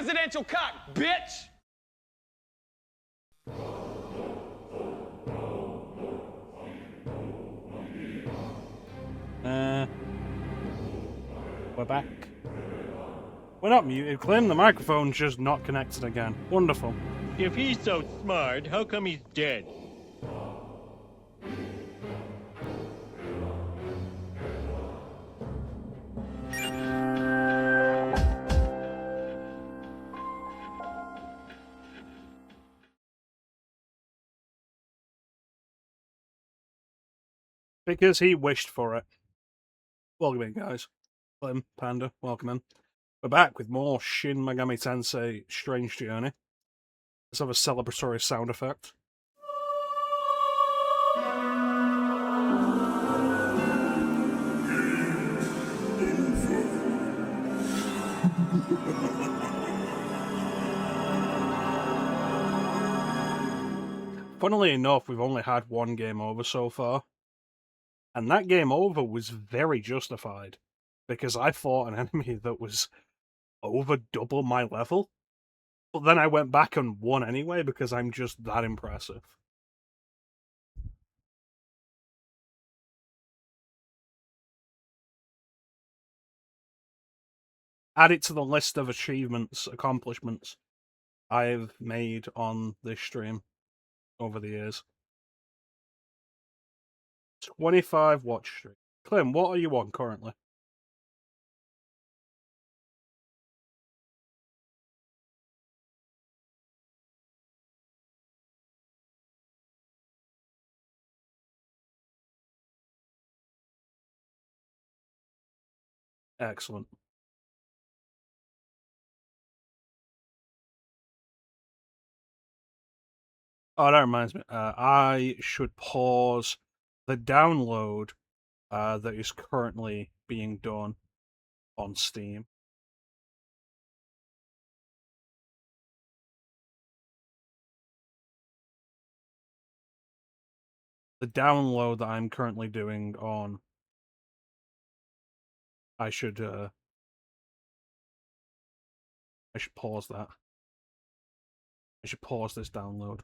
presidential cock, bitch! We're back. We're not muted. Claim the microphone's just not connected again. Wonderful. If he's so smart, how come he's dead? Because he wished for it. Welcome in, guys. Slim, Panda, welcome in. We're back with more Shin Megami Tensei Strange Journey. Let's have a celebratory sound effect. Funnily enough, we've only had one game over so far. And that game over was very justified, because I fought an enemy that was over double my level. But then I went back and won anyway, because I'm just that impressive. Add it to the list of achievements, accomplishments I've made on this stream over the years. 25 watch stream. Clem, what are you on currently? Excellent. Oh, that reminds me. I should pause the download that is currently being done on Steam. The download that I'm currently doing on... I should pause that. I should pause this download.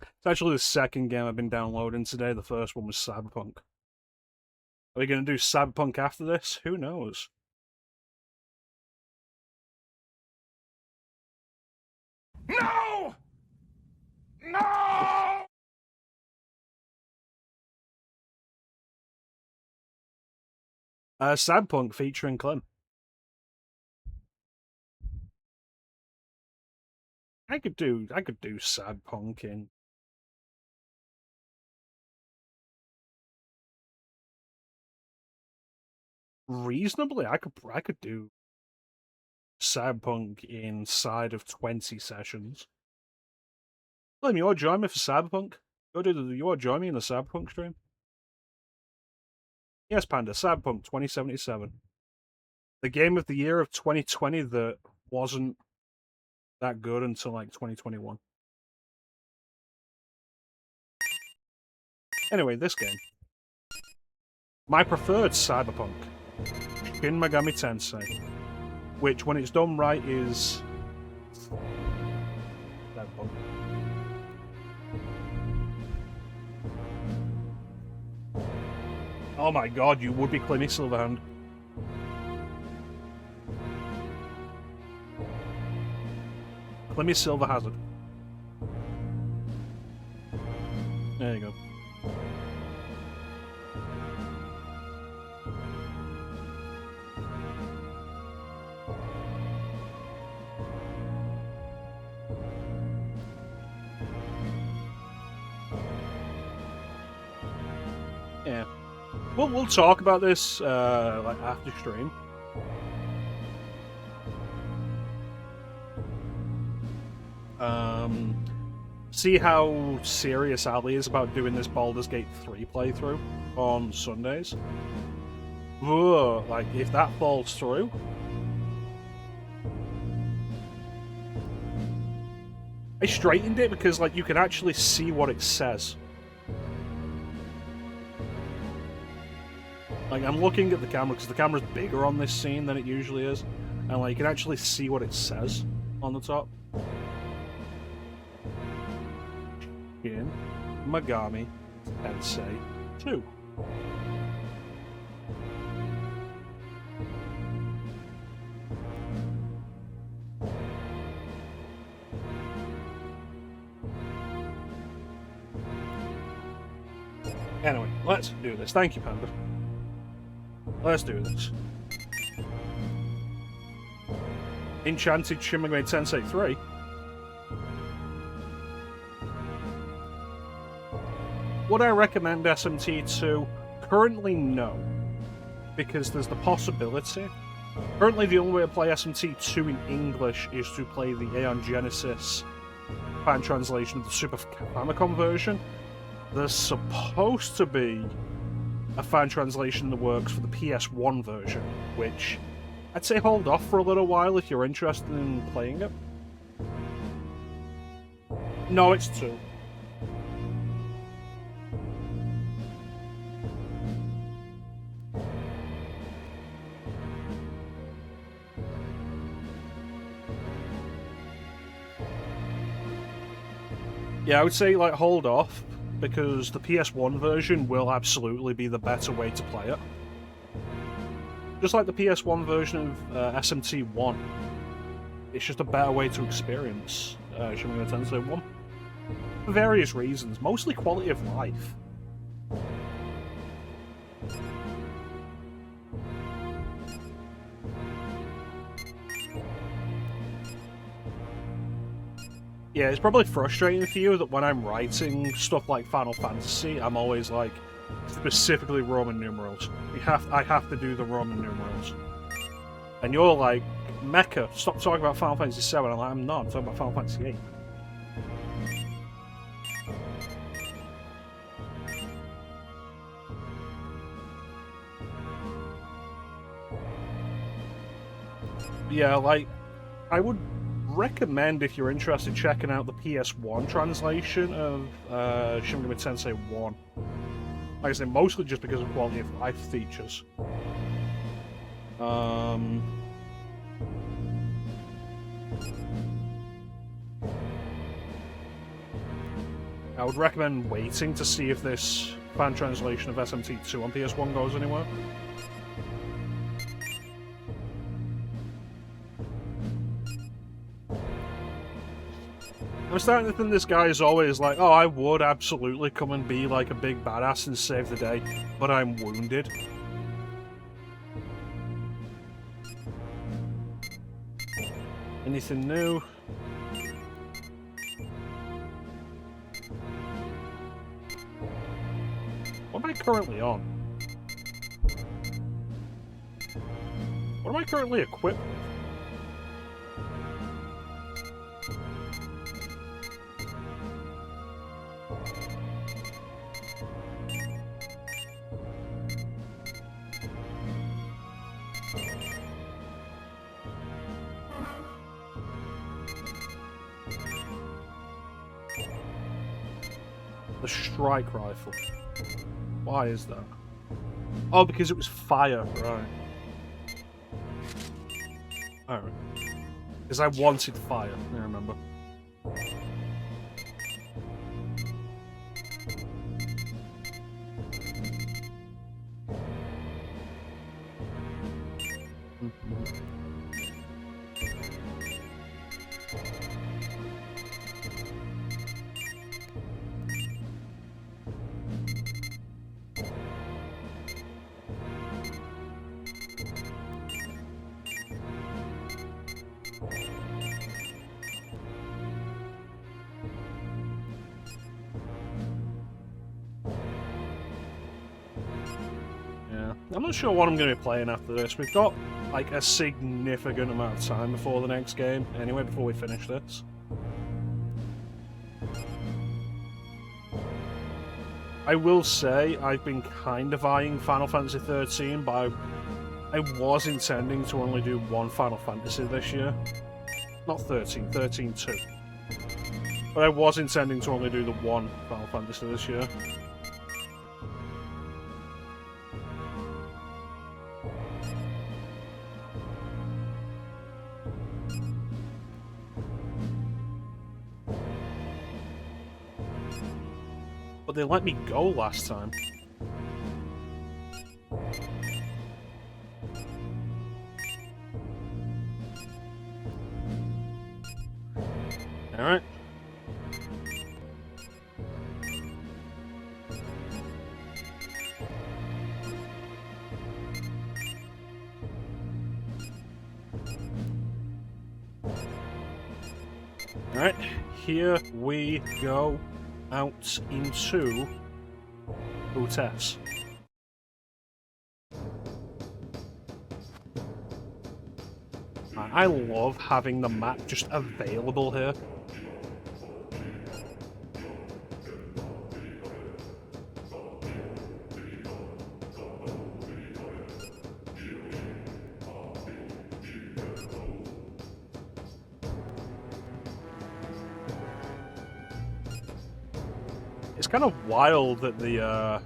It's actually the second game I've been downloading today. The first one was Cyberpunk. Are we going to do Cyberpunk after this? Who knows? No! No! Cyberpunk featuring Clem. I could do Cyberpunk in... Reasonably, I could do Cyberpunk inside of 20 sessions. Clem, you want to join me for Cyberpunk? You want to join me in the Cyberpunk stream? Yes, Panda, Cyberpunk 2077. The game of the year of 2020 that wasn't that good until like 2021. Anyway, this game. My preferred Cyberpunk. Shin Megami Tensei. Which, when it's done right, is... Cyberpunk. Oh my god, you would be Clemmy Silverhand. Clemmy Silver Hazard. There you go. Yeah. We'll talk about this like after stream. See how serious Ali is about doing this Baldur's Gate 3 playthrough. on Sundays. Whoa, like, if that falls through... I straightened it because, like, you can actually see what it says. Like, I'm looking at the camera because the camera's bigger on this scene than it usually is. And, like, you can actually see what it says on the top. Shin, Megami, Tensei 2. Anyway, let's do this. Thank you, Panda. Let's do this. Enchanted Shin Megami Tensei 3. Would I recommend SMT2? Currently, no. Because there's the possibility. Currently, the only way to play SMT2 in English is to play the Aeon Genesis fan translation of the Super Famicom version. There's supposed to be a fan translation in the works for the PS1 version, which I'd say hold off for a little while if you're interested in playing it. No, it's 2. Yeah, I would say, like, hold off, because the PS1 version will absolutely be the better way to play it. Just like the PS1 version of SMT1. It's just a better way to experience Shin Megami Tensei 1. For various reasons, mostly quality of life. Yeah, it's probably frustrating for you that when I'm writing stuff like Final Fantasy, I'm always like, specifically Roman numerals. I have to do the Roman numerals. And you're like, Mecha, stop talking about Final Fantasy 7. I'm like, I'm not, I'm talking about Final Fantasy 8. Yeah, like, I would recommend, if you're interested, checking out the PS1 translation of Shin Megami Tensei 1. Like I say, mostly just because of quality of life features. I would recommend waiting to see if this fan translation of SMT2 on PS1 goes anywhere. I'm starting to think this guy is always like, oh, I would absolutely come and be like a big badass and save the day, but I'm wounded. Anything new? What am I currently on? What am I currently equipped with? The strike rifle. Why is that? Oh, because it was fire, right. Alright. Because I wanted fire, I remember. I'm not sure what I'm going to be playing after this. We've got, like, a significant amount of time before the next game, anyway, before we finish this. I will say I've been kind of eyeing Final Fantasy 13, but I was intending to only do one Final Fantasy this year. Not 13, 13-2. But I was intending to only do the one Final Fantasy this year. But they let me go last time. Alright. Alright, here we go out into Utess. I love having the map just available here. It's kind of wild that the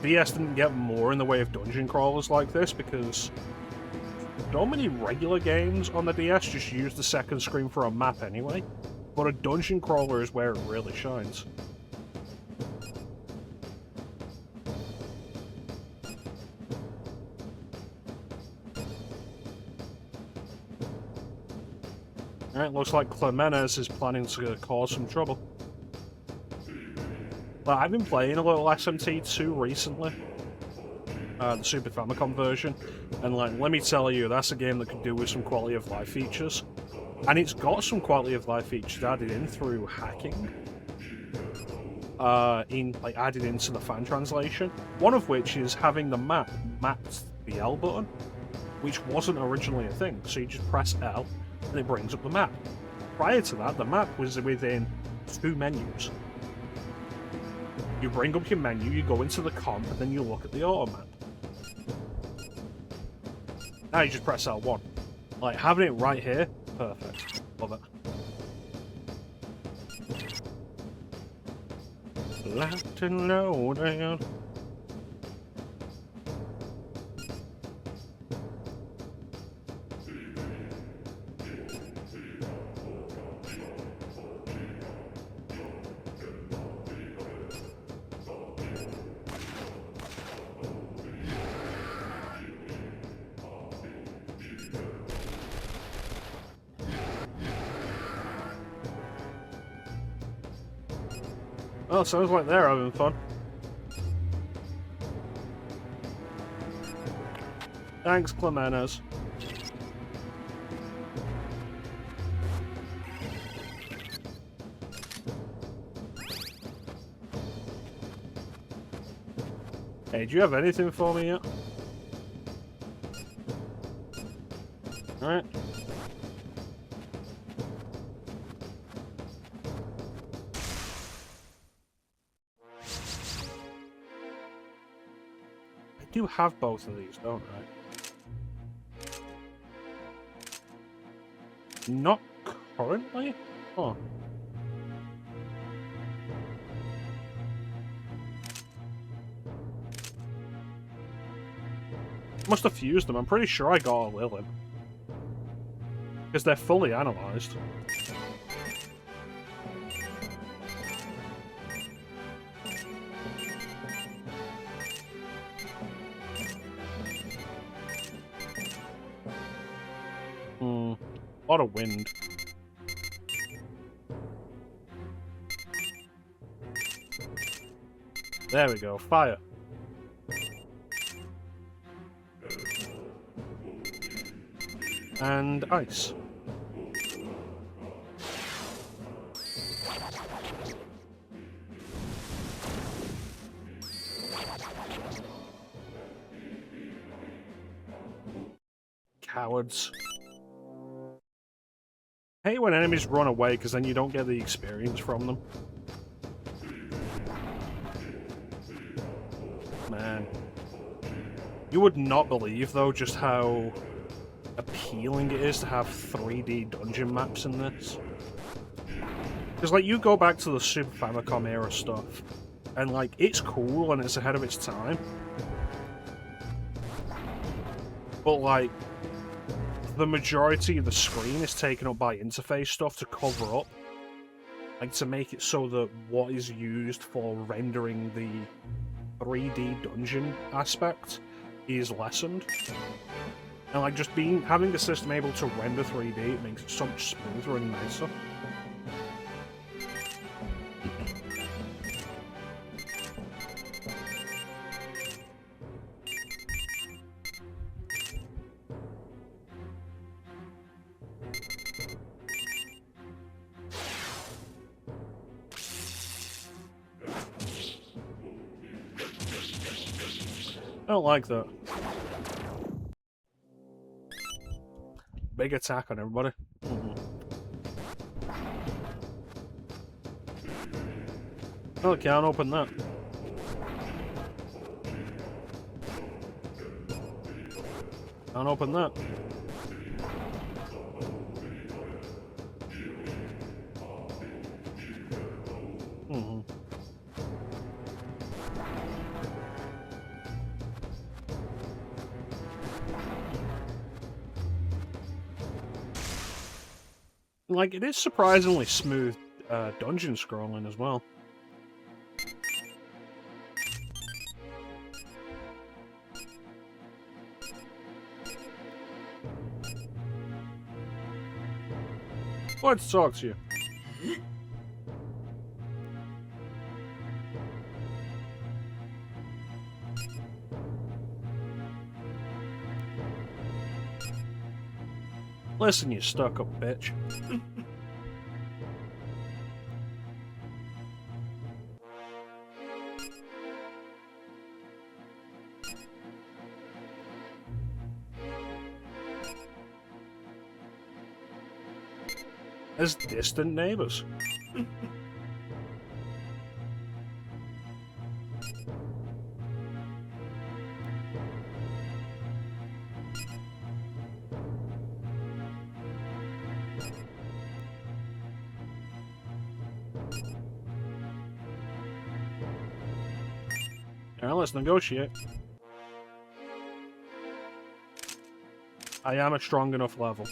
DS didn't get more in the way of dungeon crawlers like this, because so many regular games on the DS just use the second screen for a map anyway, but a dungeon crawler is where it really shines. Alright, looks like Clemenez is planning to cause some trouble. But I've been playing a little SMT2 recently. The Super Famicom version. And like, let me tell you, that's a game that could do with some quality of life features. And it's got some quality of life features added in through hacking. Added into the fan translation. One of which is having the map mapped to the L button, which wasn't originally a thing. So you just press L, and it brings up the map. Prior to that, the map was within 2 menus. You bring up your menu, you go into the comp, and then you look at the auto map. Now you just press L1. Like, having it right here, perfect. Love it. Locked and loaded. Well, sounds like they're having fun. Thanks, Clemenez. Hey, do you have anything for me yet? Alright. I do have both of these, don't I? Not currently? Oh. Must have fused them. I'm pretty sure I got a Lilin. Because they're fully analyzed. A lot of wind. There we go, fire. And ice. Cowards. I hate when enemies run away, because then you don't get the experience from them. man. You would not believe, though, just how appealing it is to have 3D dungeon maps in this. Because, like, you go back to the Super Famicom era stuff, and, like, it's cool and it's ahead of its time. But, like, the majority of the screen is taken up by interface stuff to cover up. Like, to make it so that what is used for rendering the 3D dungeon aspect is lessened. And, like, just having the system able to render 3D, it makes it so much smoother and nicer. I don't like that. Big attack on everybody. Oh, I can't open that. Can't open that. Like, it is surprisingly smooth dungeon scrolling as well. Let's talk to you. Listen, you stuck-up bitch. As distant neighbors. Now let's negotiate. I am a strong enough level.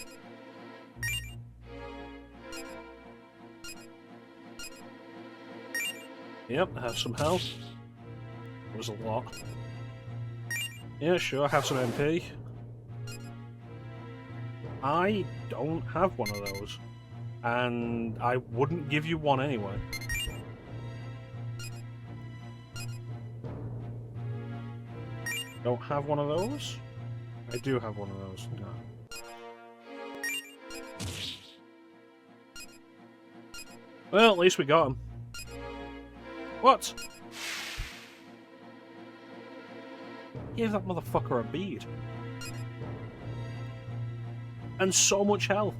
Yep, I have some health. It was a lot. Yeah, sure, I have some MP. I don't have one of those. And I wouldn't give you one anyway. Don't have one of those? I do have one of those. No. Well, at least we got him. What? Gave that motherfucker a bead. And so much health.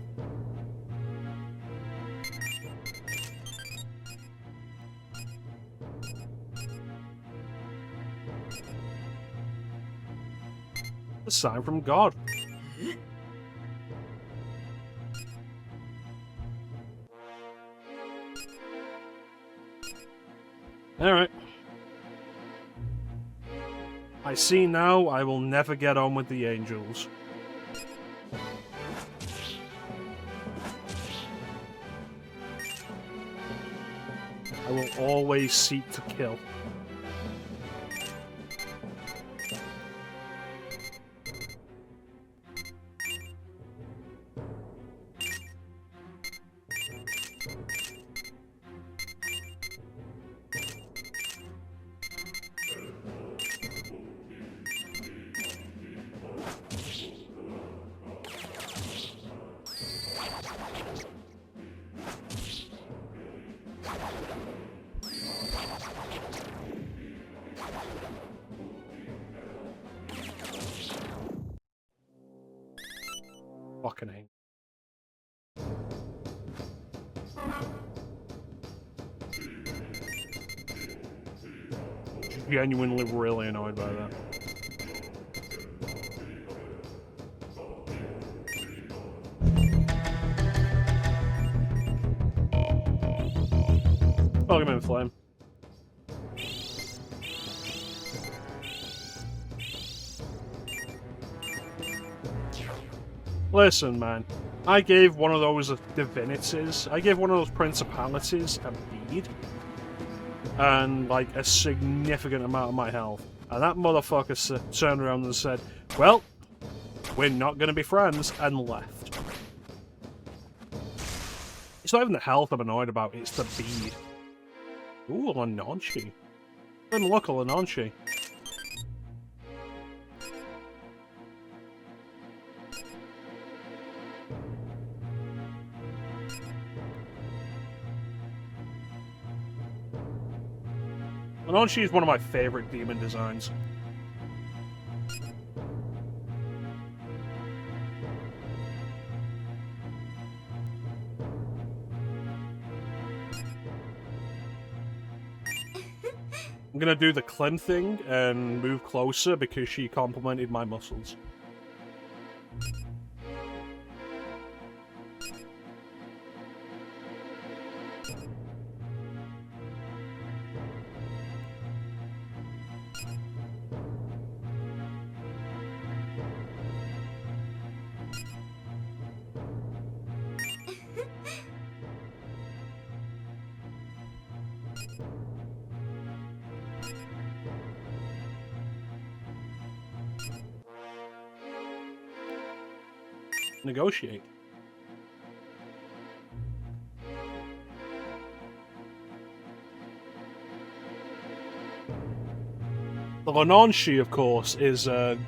A sign from God. Alright. I see now I will never get on with the angels. I will always seek to kill. Fucking hate. genuinely really annoyed by that. Welcome in, Flame. Listen, man. I gave one of those divinities, I gave one of those principalities a bead. And, like, a significant amount of my health. And that motherfucker turned around and said, well, we're not going to be friends, and left. It's not even the health I'm annoyed about, it's the bead. Ooh, a Lanonchi. Didn't look a Lanonchi. Lanonchi is one of my favorite demon designs. I'm gonna do the Clem thing and move closer because she complimented my muscles. Negotiate. The Lanonchi, of course, is a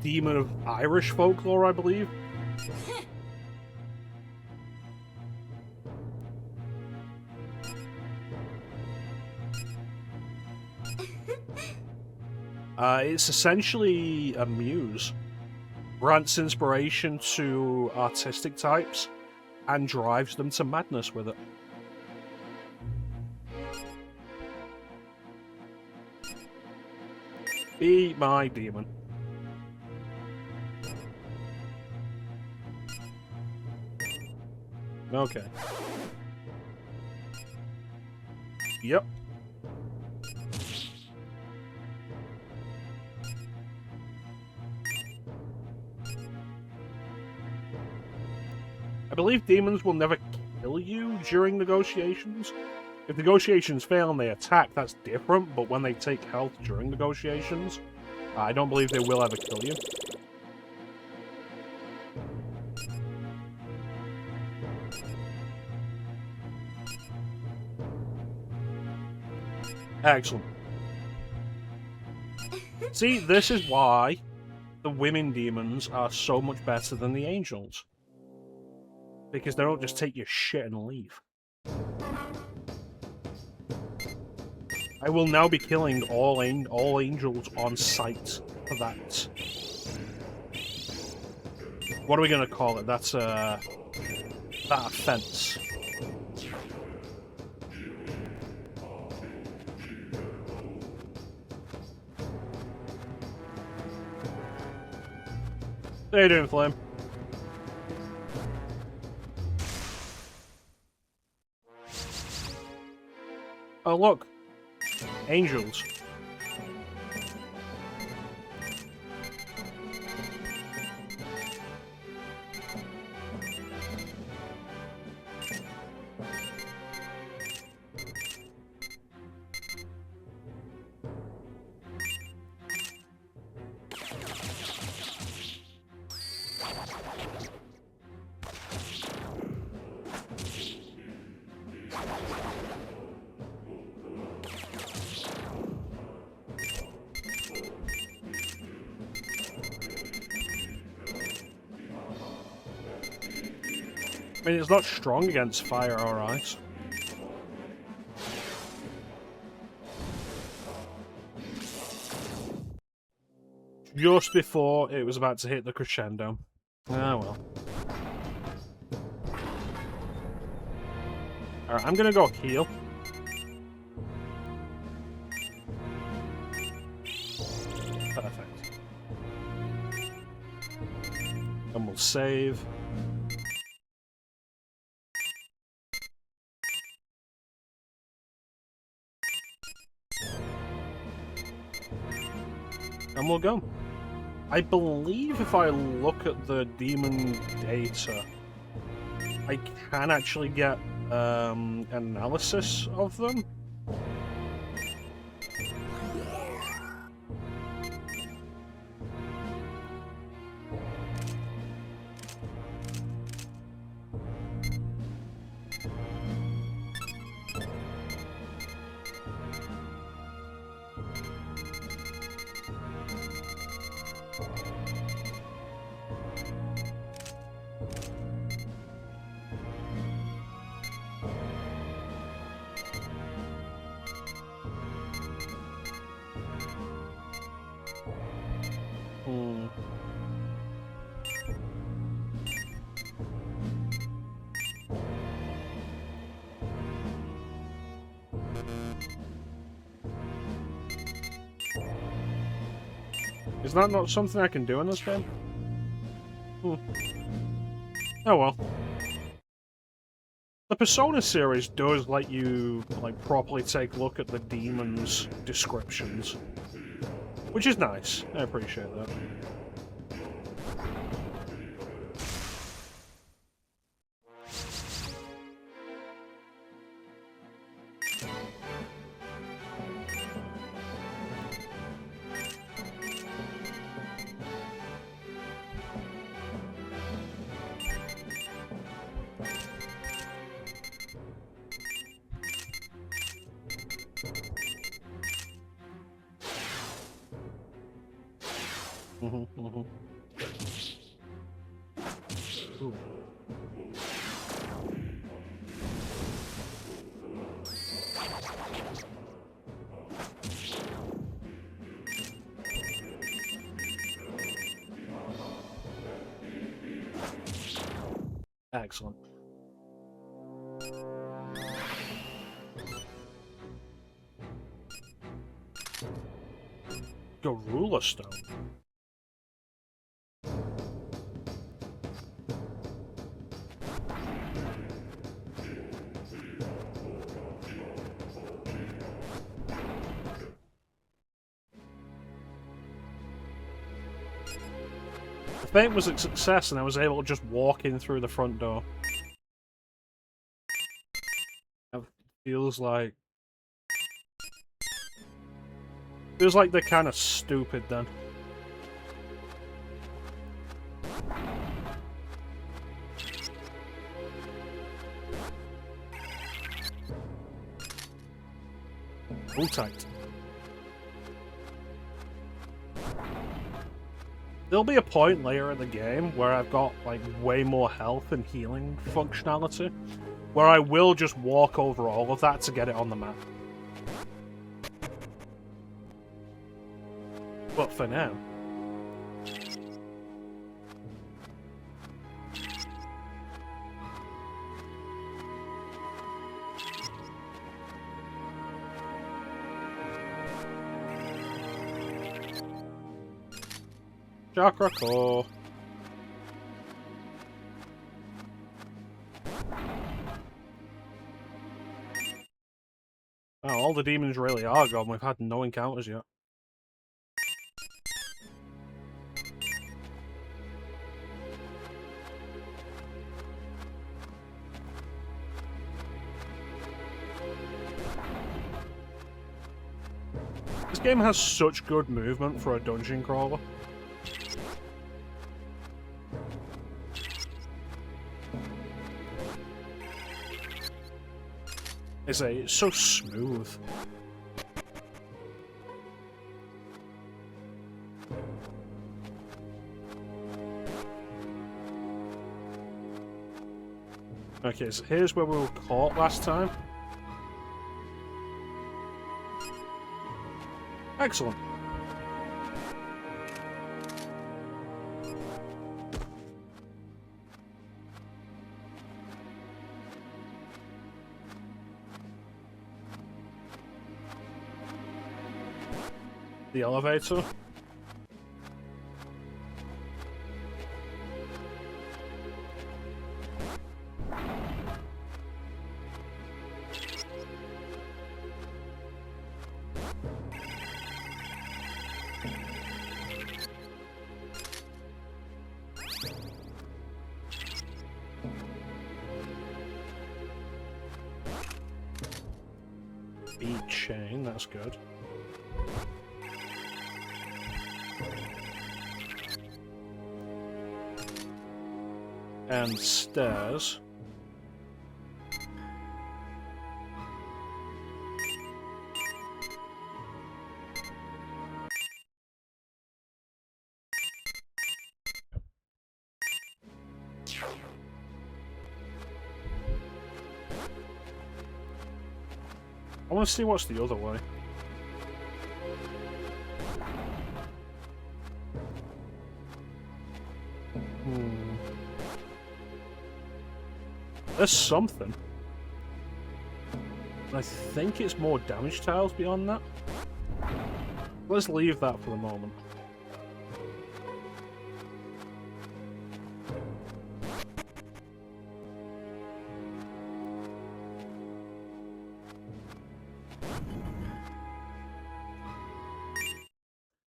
demon of Irish folklore, I believe. It's essentially a muse. Grants inspiration to artistic types and drives them to madness with it. Be my demon. Okay. Yep. I believe demons will never kill you during negotiations. If negotiations fail and they attack, that's different, but when they take health during negotiations, I don't believe they will ever kill you. Excellent. See, this is why the women demons are so much better than the angels. Because they don't just take your shit and leave. I will now be killing all angels on sight for that. What are we gonna call it? That's that offense. How you doing, Flame? Oh, look. Angels. I mean, it's not strong against fire or ice. Just before it was about to hit the crescendo. Ah, well. Alright, I'm gonna go heal. save. And we'll go. I believe if I look at the demon data, I can actually get analysis of them. Is that not something I can do in this game? Oh well. The Persona series does let you, like, properly take a look at the demons' descriptions. Which is nice. I appreciate that. Ooh. Excellent. Gorilla Stone. The fate was a success and I was able to just walk in through the front door. It feels like... Feels like they're kind of stupid then. Hold tight. There'll be a point later in the game where I've got, like, way more health and healing functionality, where I will just walk over all of that to get it on the map. But for now... Chakra core. Oh, all the demons really are gone. We've had no encounters yet. This game has such good movement for a dungeon crawler. It's so smooth. Okay, so here's where we were caught last time. Excellent. The elevator. speed chain, that's good. And stairs. I want to see what's the other way. There's something. I think it's more damage tiles beyond that. Let's leave that for the moment.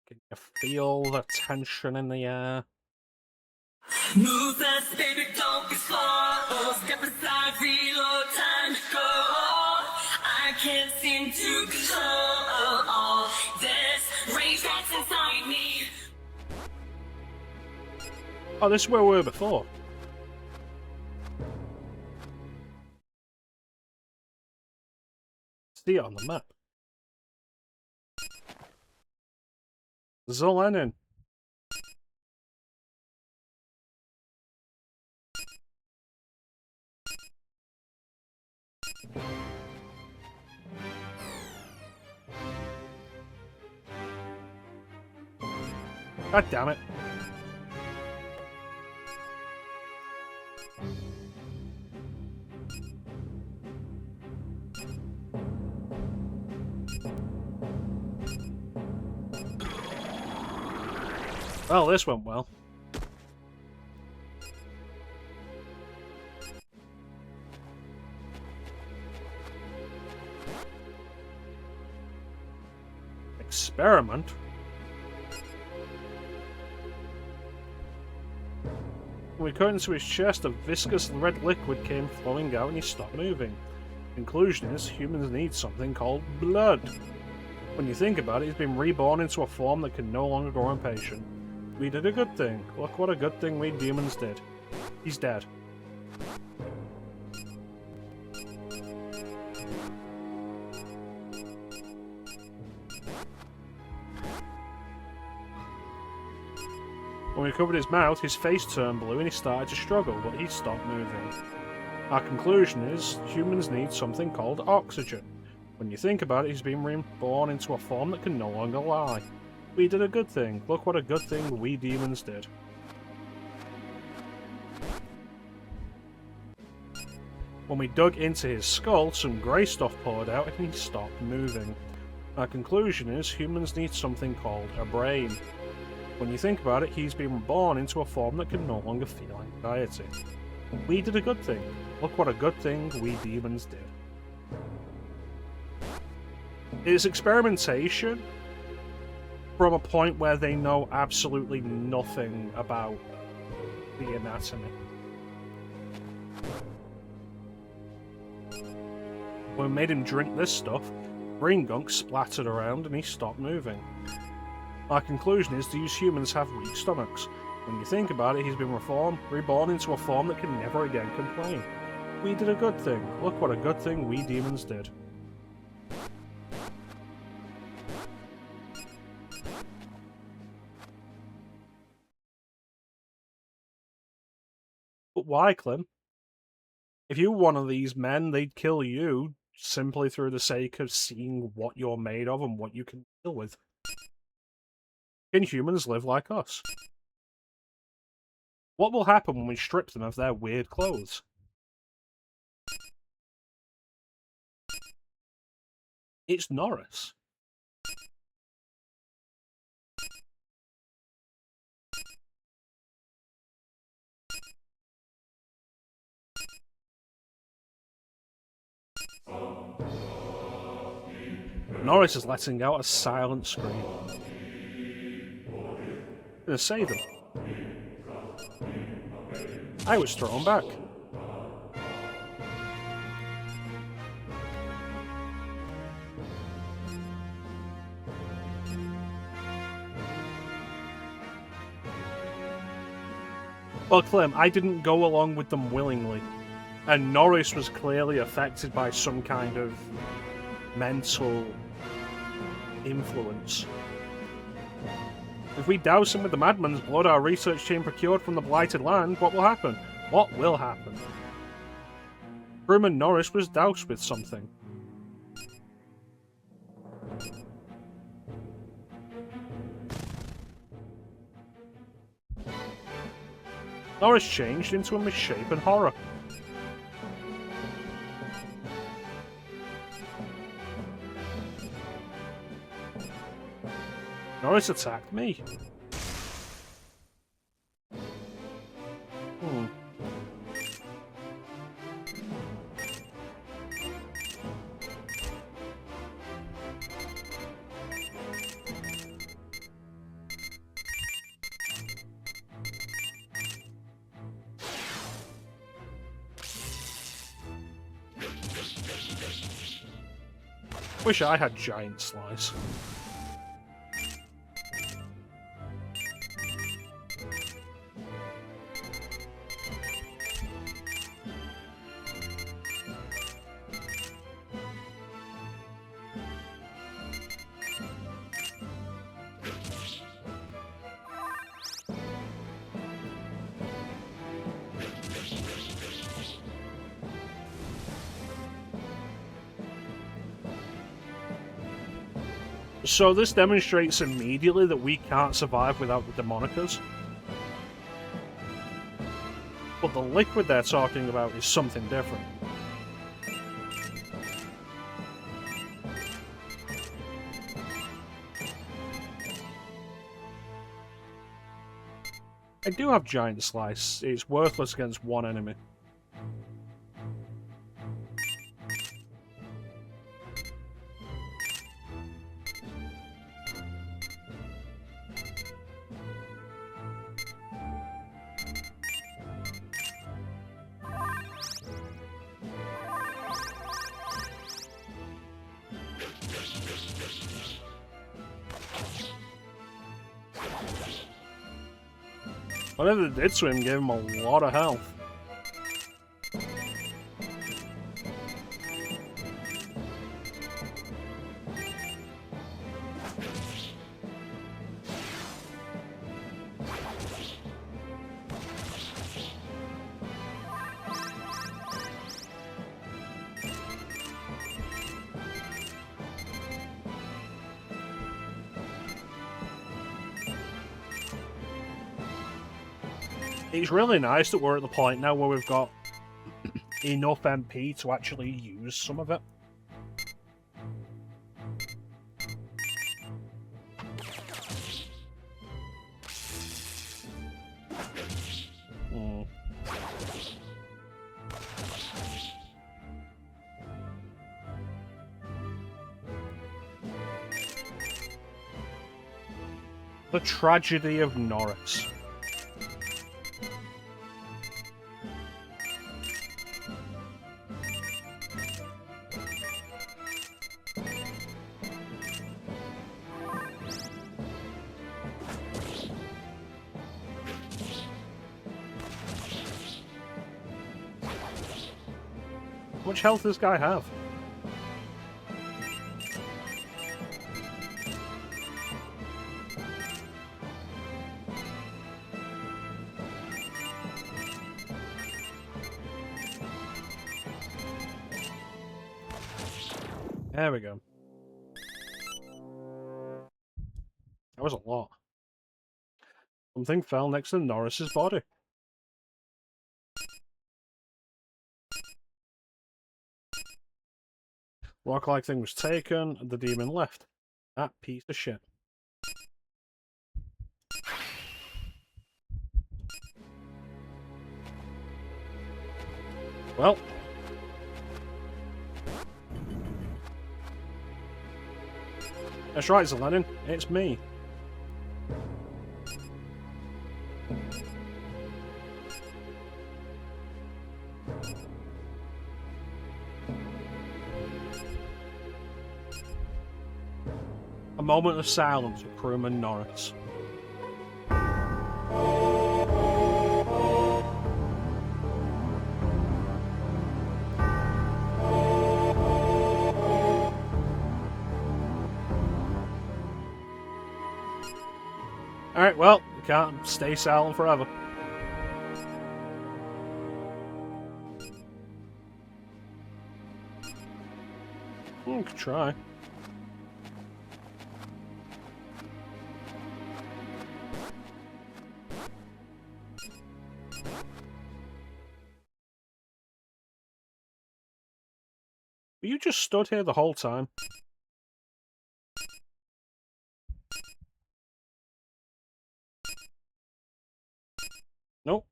Can you feel the tension in the air? Move fast, baby, don't be slow. Step aside, reload, time to go. I can't seem to control all this rage that's inside me. Oh, this is where we were before. See it on the map. Zelenin. God damn it. Well, this went well. Experiment? When we cut into his chest, a viscous red liquid came flowing out and he stopped moving. Conclusion is, humans need something called blood. When you think about it, he's been reborn into a form that can no longer grow impatient. We did a good thing. Look what a good thing we demons did. He's dead. When we covered his mouth, his face turned blue and he started to struggle, but he stopped moving. Our conclusion is, humans need something called oxygen. When you think about it, he's been reborn into a form that can no longer lie. We did a good thing. Look what a good thing we demons did. When we dug into his skull, some grey stuff poured out and he stopped moving. Our conclusion is, humans need something called a brain. When you think about it, he's been born into a form that can no longer feel anxiety. We did a good thing. Look what a good thing we demons did. It's experimentation from a point where they know absolutely nothing about the anatomy. When we made him drink this stuff, brain gunk splattered around and he stopped moving. Our conclusion is these humans have weak stomachs. When you think about it, he's been reborn into a form that can never again complain. We did a good thing. Look what a good thing we demons did. But why, Clem? If you were one of these men, they'd kill you simply through the sake of seeing what you're made of and what you can deal with. Can humans live like us? What will happen when we strip them of their weird clothes? It's Norris. Norris is letting out a silent scream. Gonna save him. I was thrown back. Well, Clem, I didn't go along with them willingly. And Norris was clearly affected by some kind of mental influence. If we douse him with the madman's blood our research team procured from the blighted land, what will happen? What will happen? Crewman Norris was doused with something. Norris changed into a misshapen horror. Norris attacked me. Wish I had giant slice. So this demonstrates immediately that we can't survive without the Demonicas. But the liquid they're talking about is something different. I do have Giant Slice. It's worthless against one enemy. Whatever it did to him gave him a lot of health. It's really nice that we're at the point now where we've got enough MP to actually use some of it. The tragedy of Norris. How much health does this guy have? There we go. That was a lot. Something fell next to Norris's body. Rock-like thing was taken, and the demon left. That piece of shit. Well. That's right, Zelenin. It's me. A moment of silence for crewman Norris. Alright, well, we can't stay silent forever. We could try. You just stood here the whole time. Nope.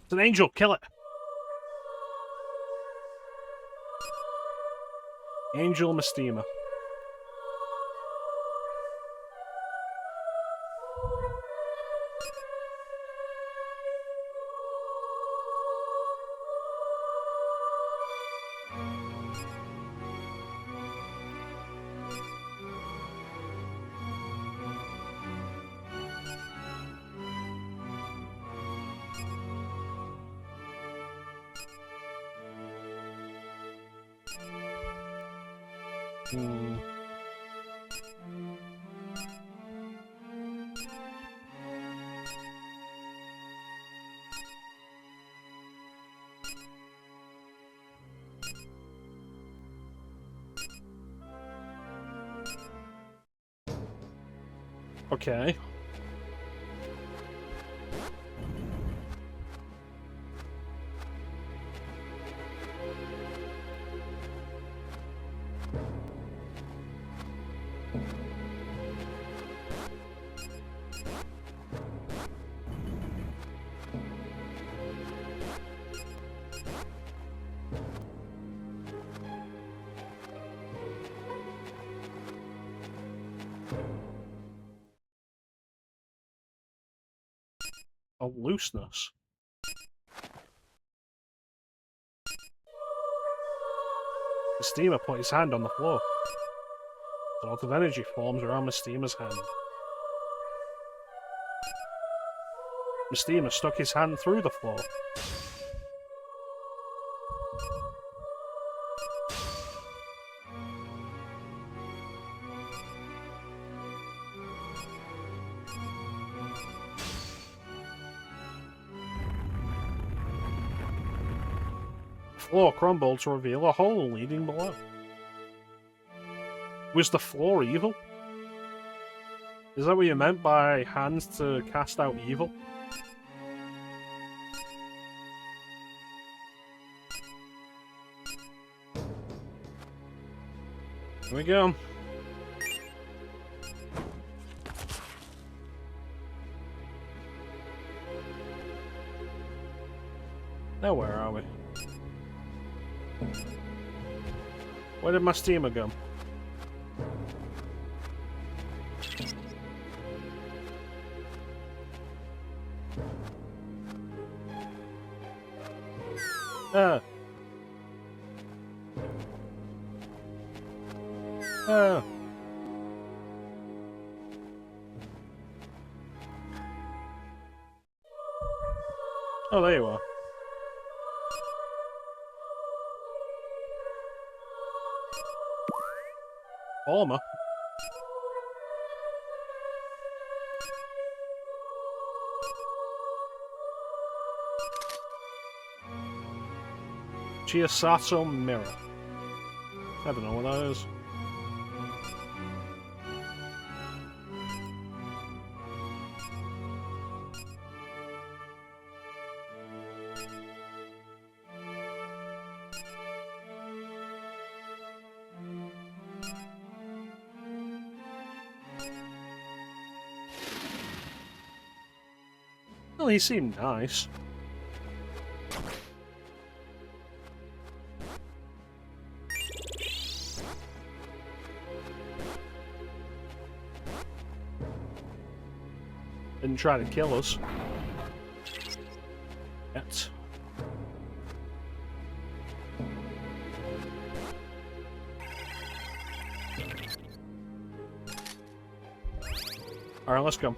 It's an angel, kill it! Angel Mistima. Okay. Oh, looseness. Mistima put his hand on the floor. A lot of energy forms around Mistima's hand. Mistima stuck his hand through the floor. The floor crumbled to reveal a hole leading below. Was the floor evil? Is that what you meant by hands to cast out evil? Here we go. Now where are we? Where did my steamer go? Oh, there you are. Former. Chiasato Mirror. I don't know what that is. Well, he seemed nice. Didn't try to kill us. Yet. Alright, let's go.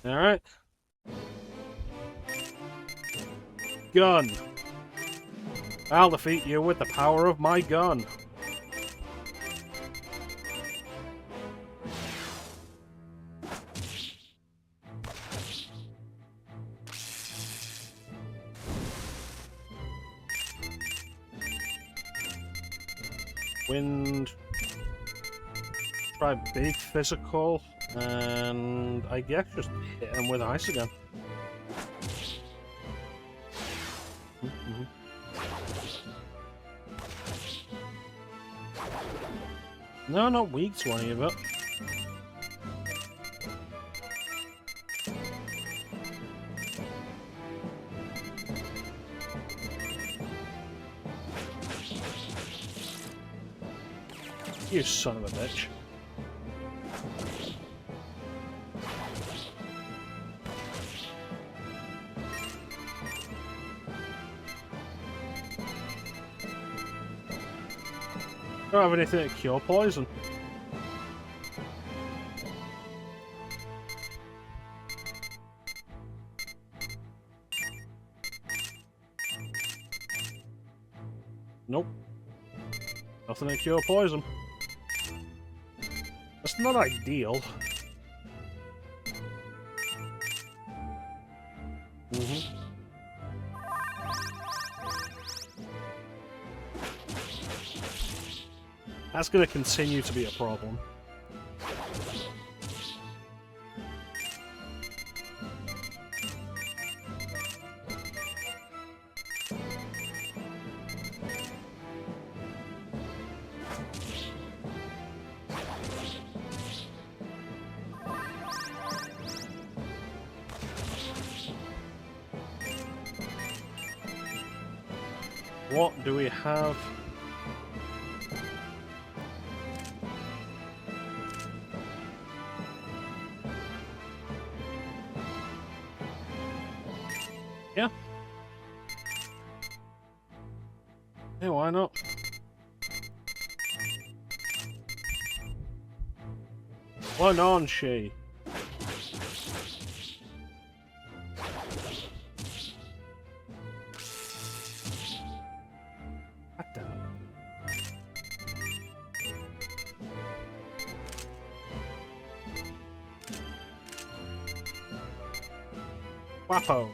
Alright. Gun. I'll defeat you with the power of my gun. Wind. Try big physical, and I guess just hit him with ice again. No, not weak to any of it. You son of a bitch. Don't have anything to cure poison. Nope. Nothing to cure poison. That's not ideal. That's going to continue to be a problem. What do we have? Yeah. Yeah, why not? Why not, she? Wapo.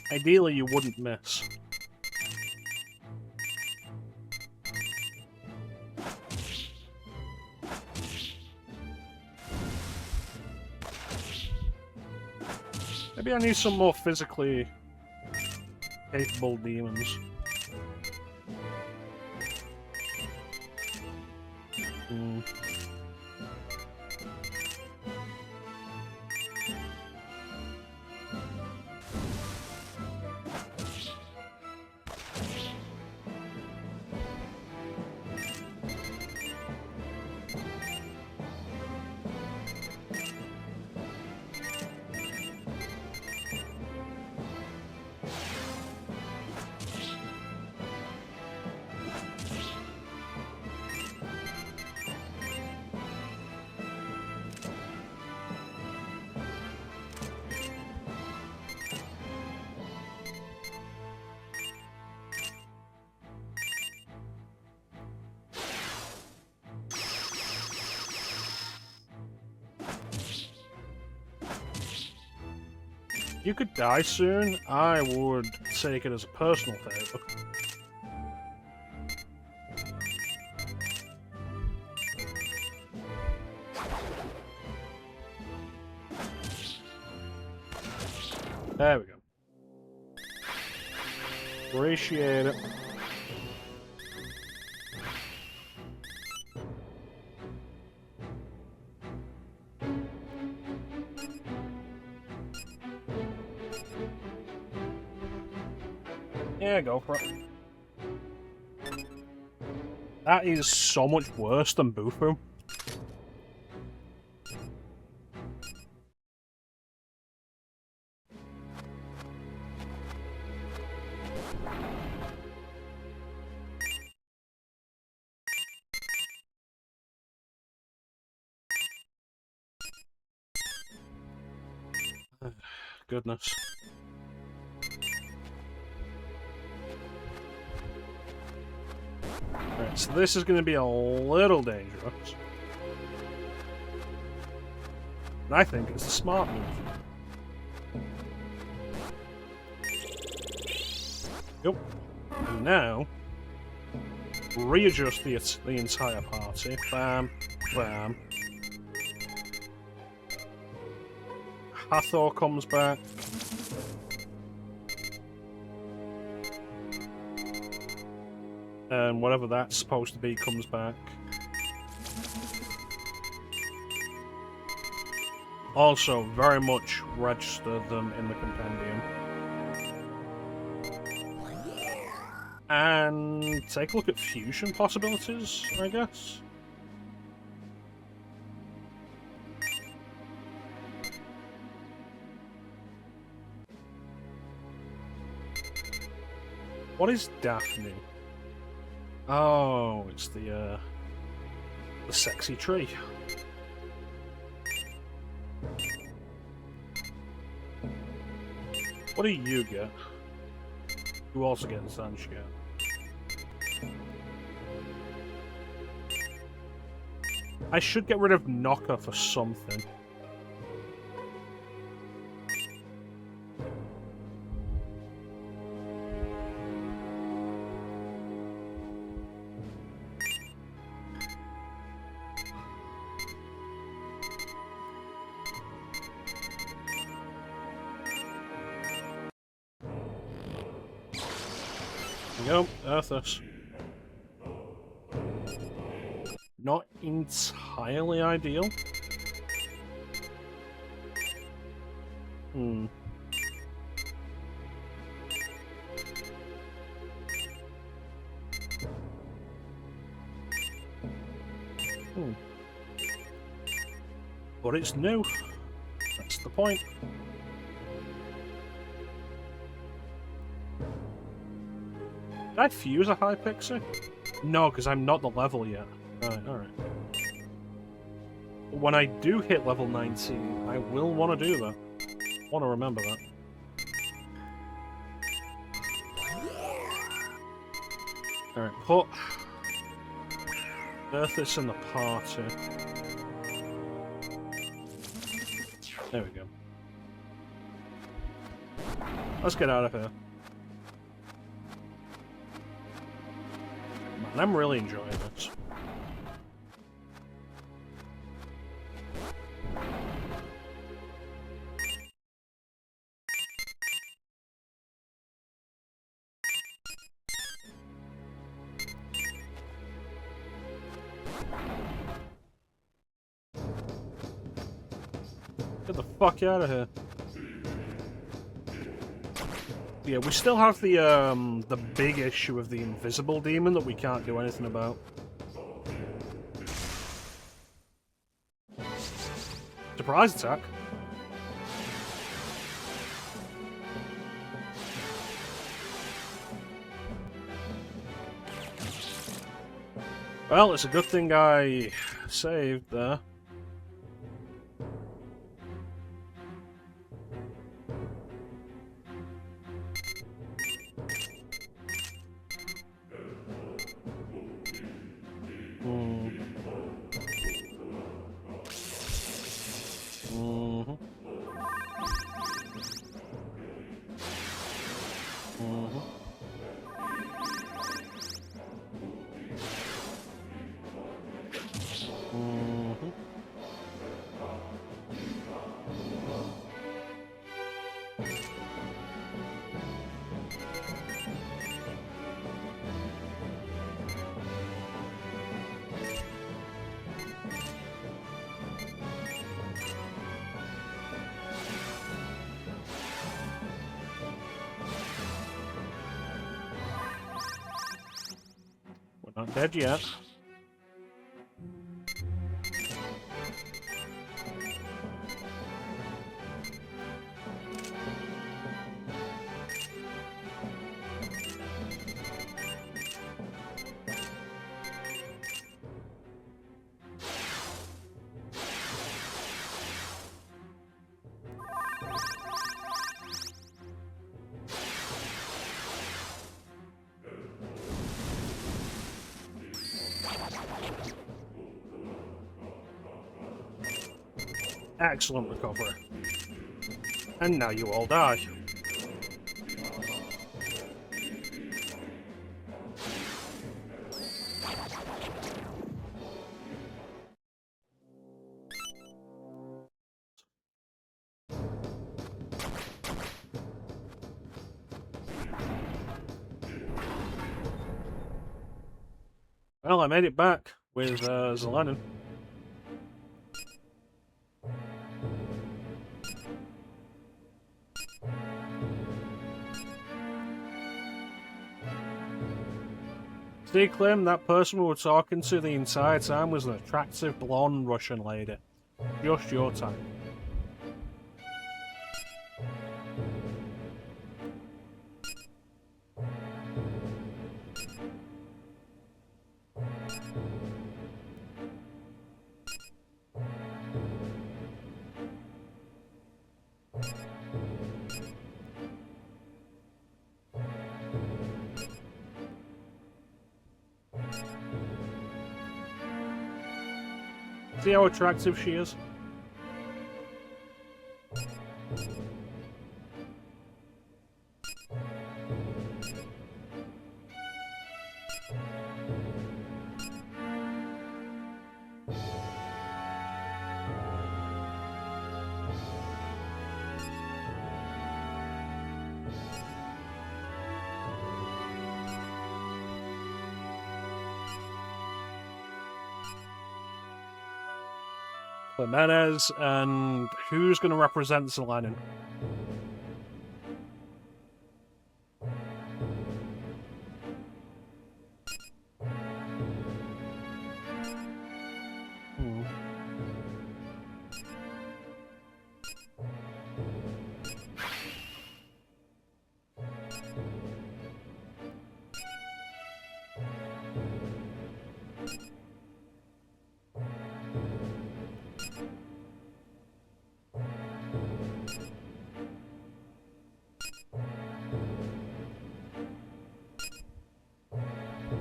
Ideally, you wouldn't miss. Maybe I need some more physically capable demons. You could die soon, I would take it as a personal favor. There we go. Appreciate it. Yeah, go for it. That is so much worse than Bufu. Goodness. Right, so this is going to be a little dangerous. And I think it's a smart move. Yep. And now, readjust the entire party. Bam, bam. Hathor comes back. And whatever that's supposed to be comes back. Also, very much register them in the compendium. And take a look at fusion possibilities, I guess. What is Daphne? Oh, it's the sexy tree. What do you get? You also get the Sunshine. I should get rid of Knocker for something. There we go, Earthus. Not entirely ideal. Hmm. But it's new. That's the point. Did I fuse a high pixie? No, because I'm not the level yet. Right, alright. When I do hit level 19, I will want to do that. Want to remember that. Alright, put Earthus in the party. There we go. Let's get out of here. Man, I'm really enjoying this. Get the fuck out of here. Yeah, we still have the big issue of the invisible demon that we can't do anything about. Surprise attack. Well, it's a good thing I saved there. Not dead yet. Excellent recovery. And now you all die. Well, I made it back with Zelenin. They claim that person we were talking to the entire time was an attractive blonde Russian lady. Just your type. See how attractive she is? Jimenez, and who's going to represent Zelenin?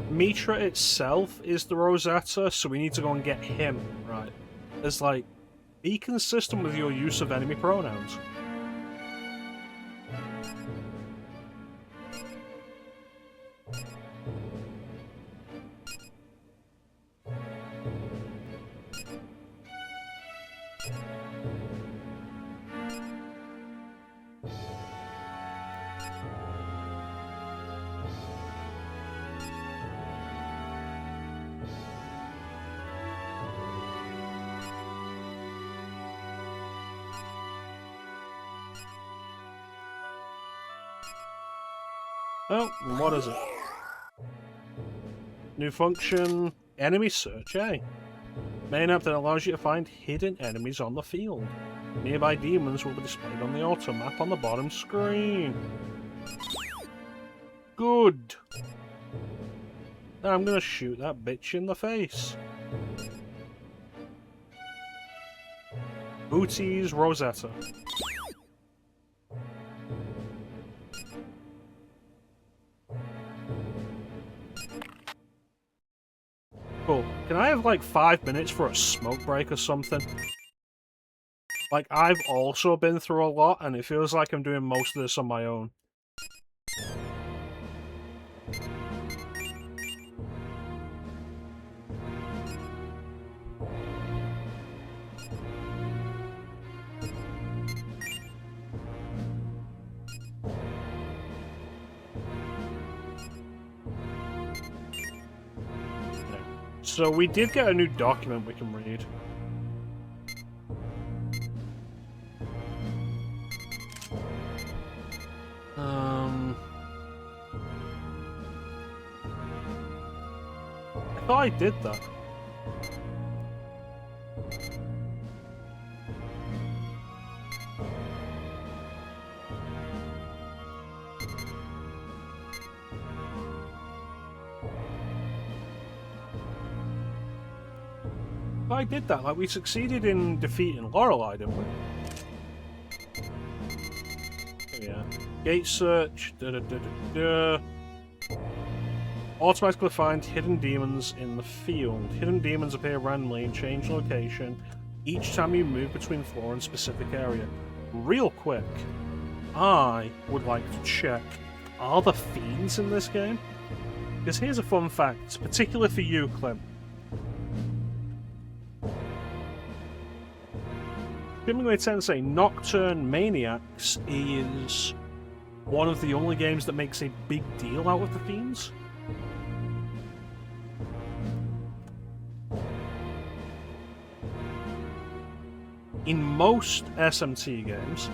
Mitra itself is the Rosetta, so we need to go and get him, right? It's like, be consistent with your use of enemy pronouns. Oh, what is it? New function, enemy search, eh? Main app that allows you to find hidden enemies on the field. Nearby demons will be displayed on the auto map on the bottom screen. Good. Now I'm gonna shoot that bitch in the face. Booties Rosetta. Cool. Can I have like 5 minutes for a smoke break or something? Like, I've also been through a lot, and it feels like I'm doing most of this on my own. So we did get a new document we can read. thought I did that. I did that. Like, we succeeded in defeating Lorelei, didn't we? Yeah. Gate search. Automatically find hidden demons in the field. Hidden demons appear randomly and change location each time you move between floor and specific area. Real quick, I would like to check, are the fiends in this game? Because here's a fun fact, particularly for you, Clem. Similarly, Tensei Nocturne Maniacs is one of the only games that makes a big deal out of the fiends. In most SMT games,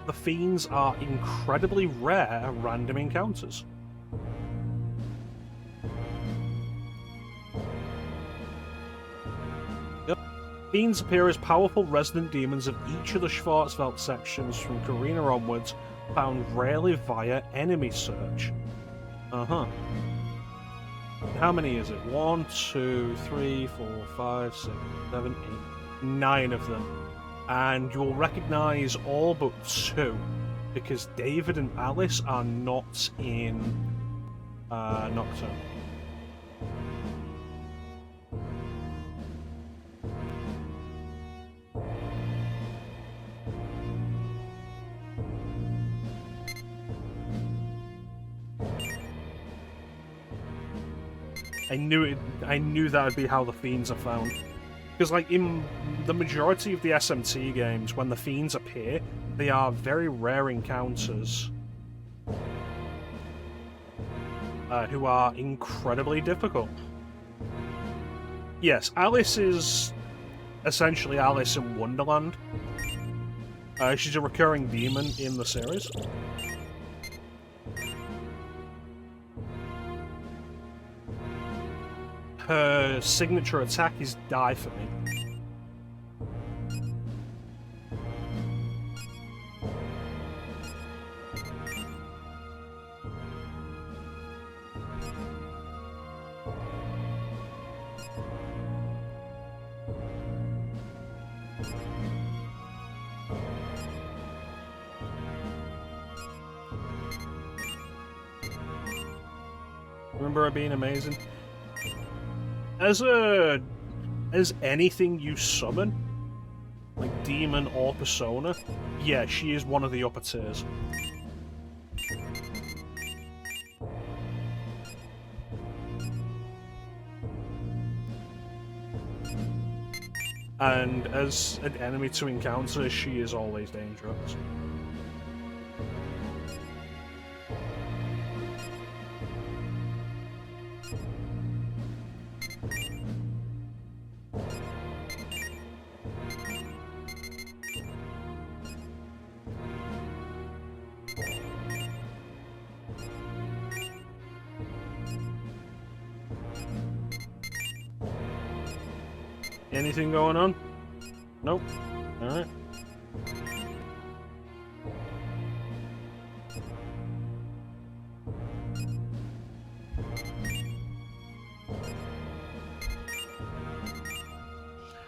the fiends are incredibly rare random encounters. Fiends appear as powerful resident demons of each of the Schwarzwald sections from Karina onwards, found rarely via enemy search. How many is it? 1, 2, 3, 4, 5, 6, 7, 8, 9 of them. And you'll recognise all but 2, because David and Alice are not in Nocturne. I knew that would be how the fiends are found. Because, like, in the majority of the SMT games, when the fiends appear, they are very rare encounters who are incredibly difficult. Yes, Alice is essentially Alice in Wonderland. She's a recurring demon in the series. Her signature attack is Die for Me. Remember her being amazing? As anything you summon, like demon or persona, yeah, she is one of the upper tiers. And as an enemy to encounter, she is always dangerous. Anything going on? Nope. Alright.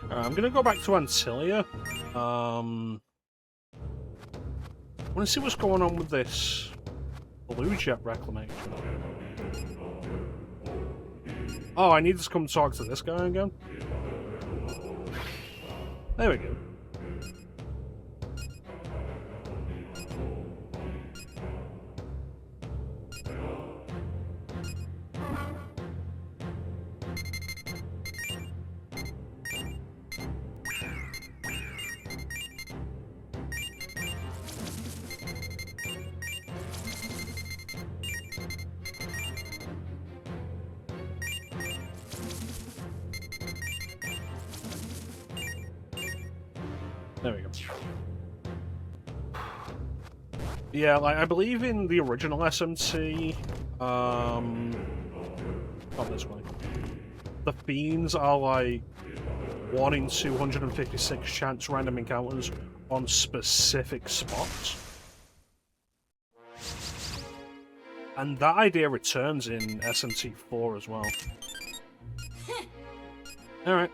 I'm gonna go back to Antilia. I want to see what's going on with this Blue Jet reclamation. Oh, I need to come talk to this guy again. There we go. There we go. Yeah, like, I believe in the original SMT, not this way. The fiends are like 1 in 256 chance random encounters on specific spots. And that idea returns in SMT4 as well. Alright.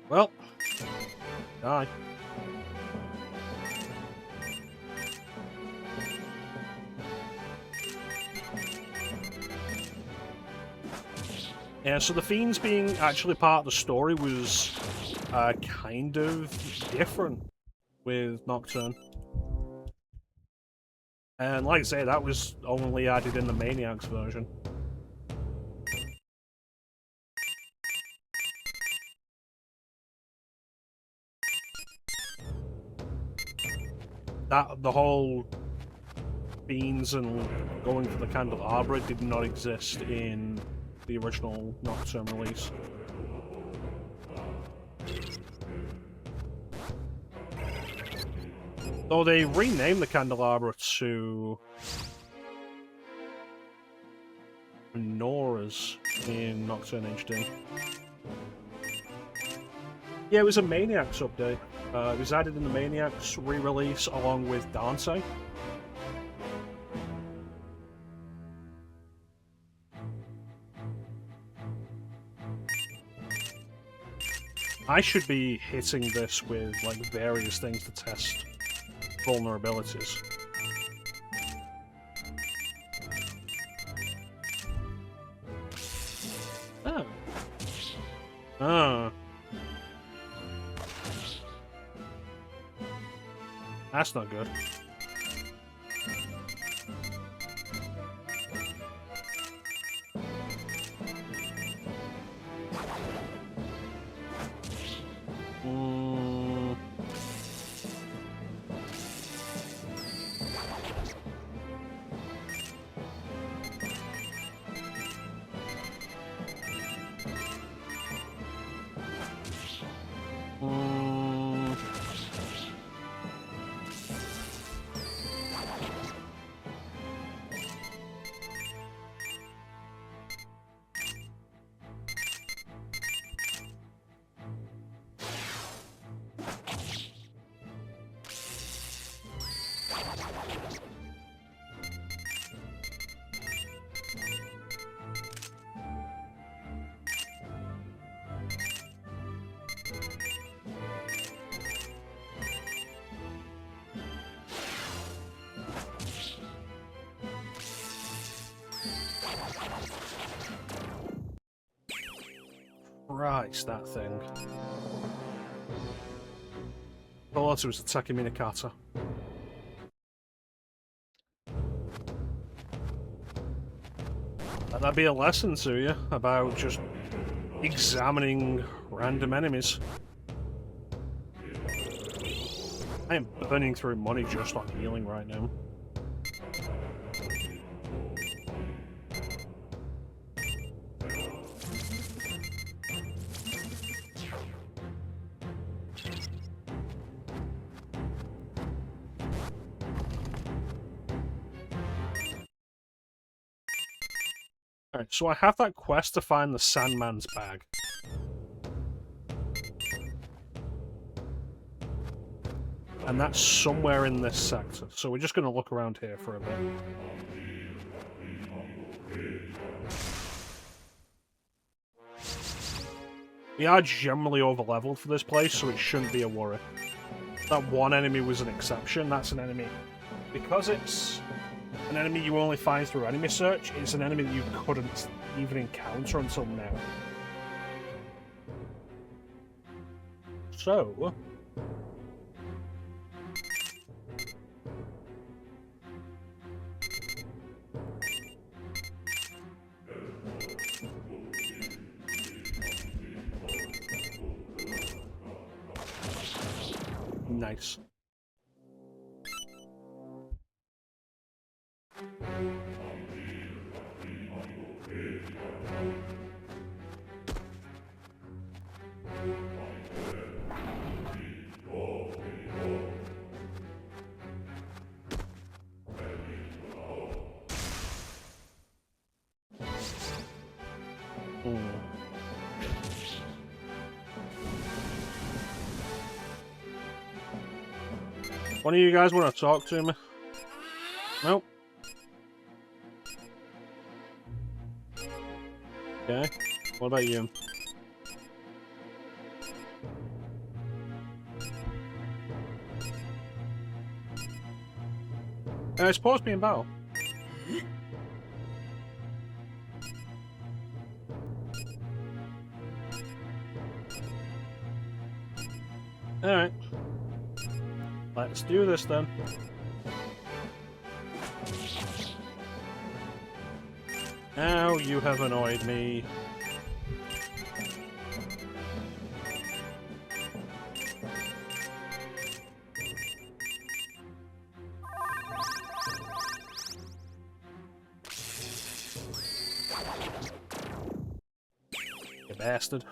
Well. Die. Yeah, so the fiends being actually part of the story was kind of different with Nocturne. And like I say, that was only added in the Maniacs version. The whole fiends and going for the candelabra did not exist in the original Nocturne release. Though they renamed the candelabra to Nora's in Nocturne HD. Yeah, it was a Maniacs update. It was added in the Maniacs re-release along with Tensei. I should be hitting this with like various things to test vulnerabilities. Oh. Oh. That's not good. Christ, that thing. Thought it was attacking Minikata. That'd be a lesson to you about just examining random enemies. I am burning through money just on healing right now. Alright, so I have that quest to find the Sandman's bag. And that's somewhere in this sector, so we're just going to look around here for a bit. We are generally over-leveled for this place, so it shouldn't be a worry. That one enemy was an exception. That's an enemy. Because it's an enemy you only find through enemy search, it's an enemy that you couldn't even encounter until now. So... Nice. One of you guys want to talk to me? Nope. Okay. What about you? It's supposed to be in battle. Alright. Let's do this then. Now you have annoyed me. You bastard.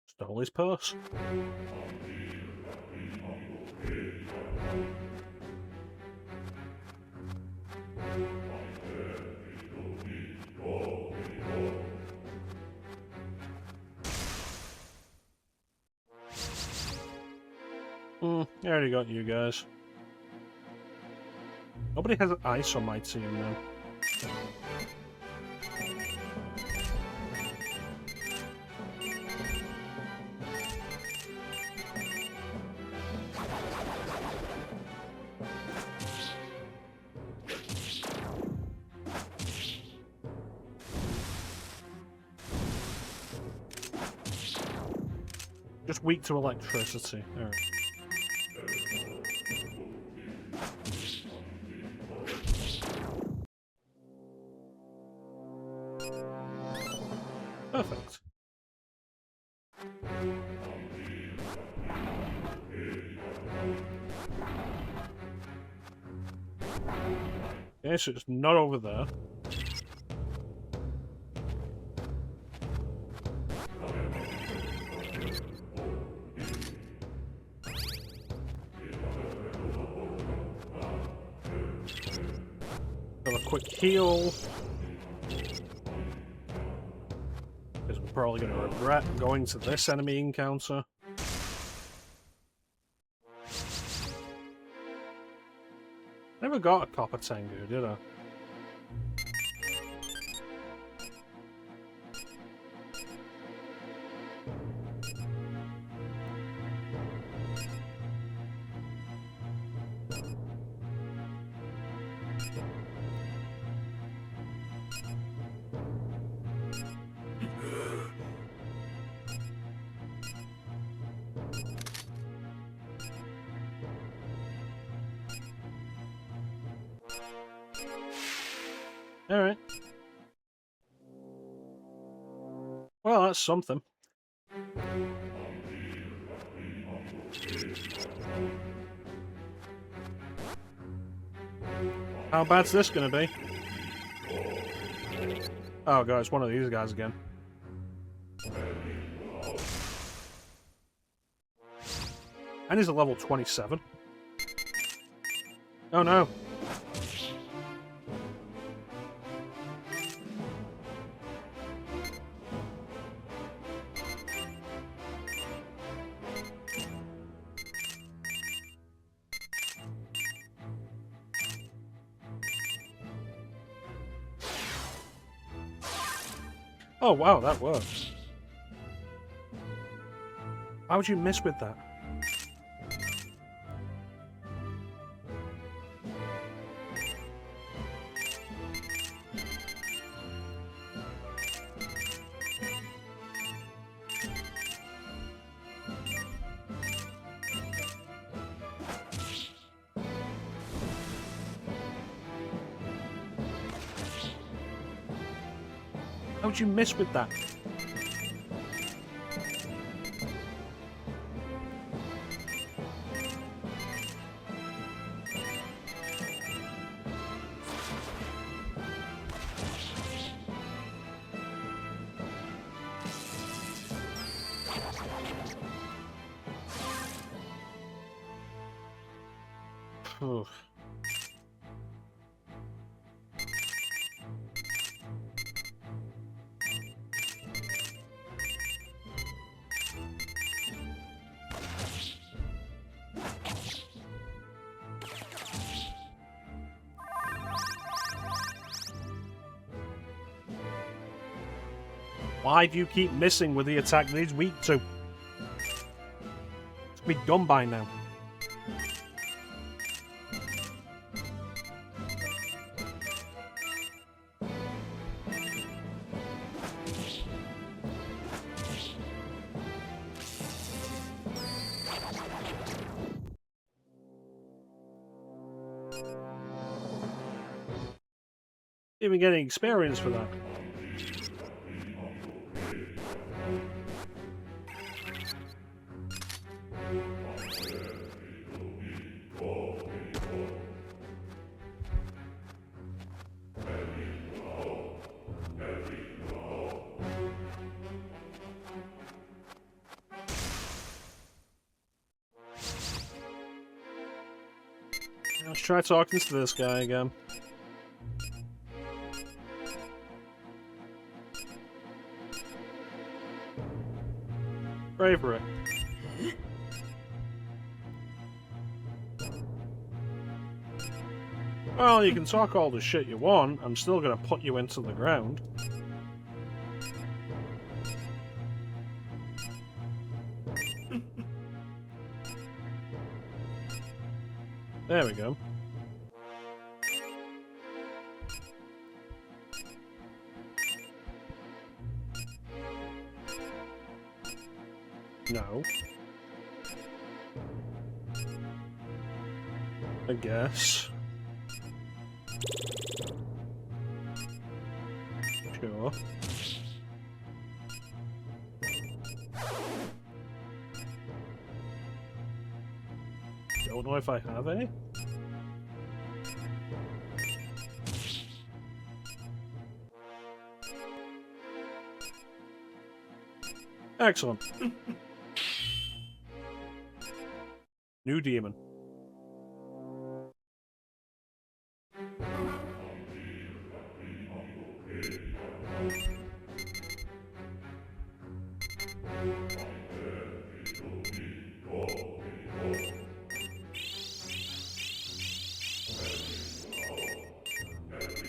Stole his purse. I already got you guys. Nobody has ice on my team now. Just weak to electricity. Alright. Perfect. Okay, so it's not over there. Have a quick heal. Because we're probably going to regret going to this enemy encounter. Never got a copper Tengu, did I? Alright. Well, that's something. How bad's this gonna be? Oh god, it's one of these guys again. And he's a level 27. Oh no. Oh wow, that works. Why would you miss with that? How would you miss with that? Phew. Why do you keep missing with the attack that he's weak to? It's be done by now. Even getting experience for that. Let's try talking to this guy again. Bravery. Well, you can talk all the shit you want. I'm still gonna put you into the ground. There we go. No. I guess. Sure. Don't know if I have any. Excellent. New demon.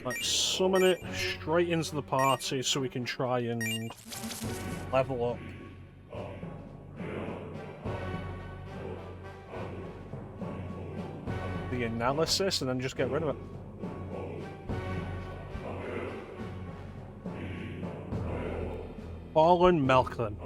Let's summon it straight into the party so we can try and level up. The analysis and then just get rid of it. Fallen milk them.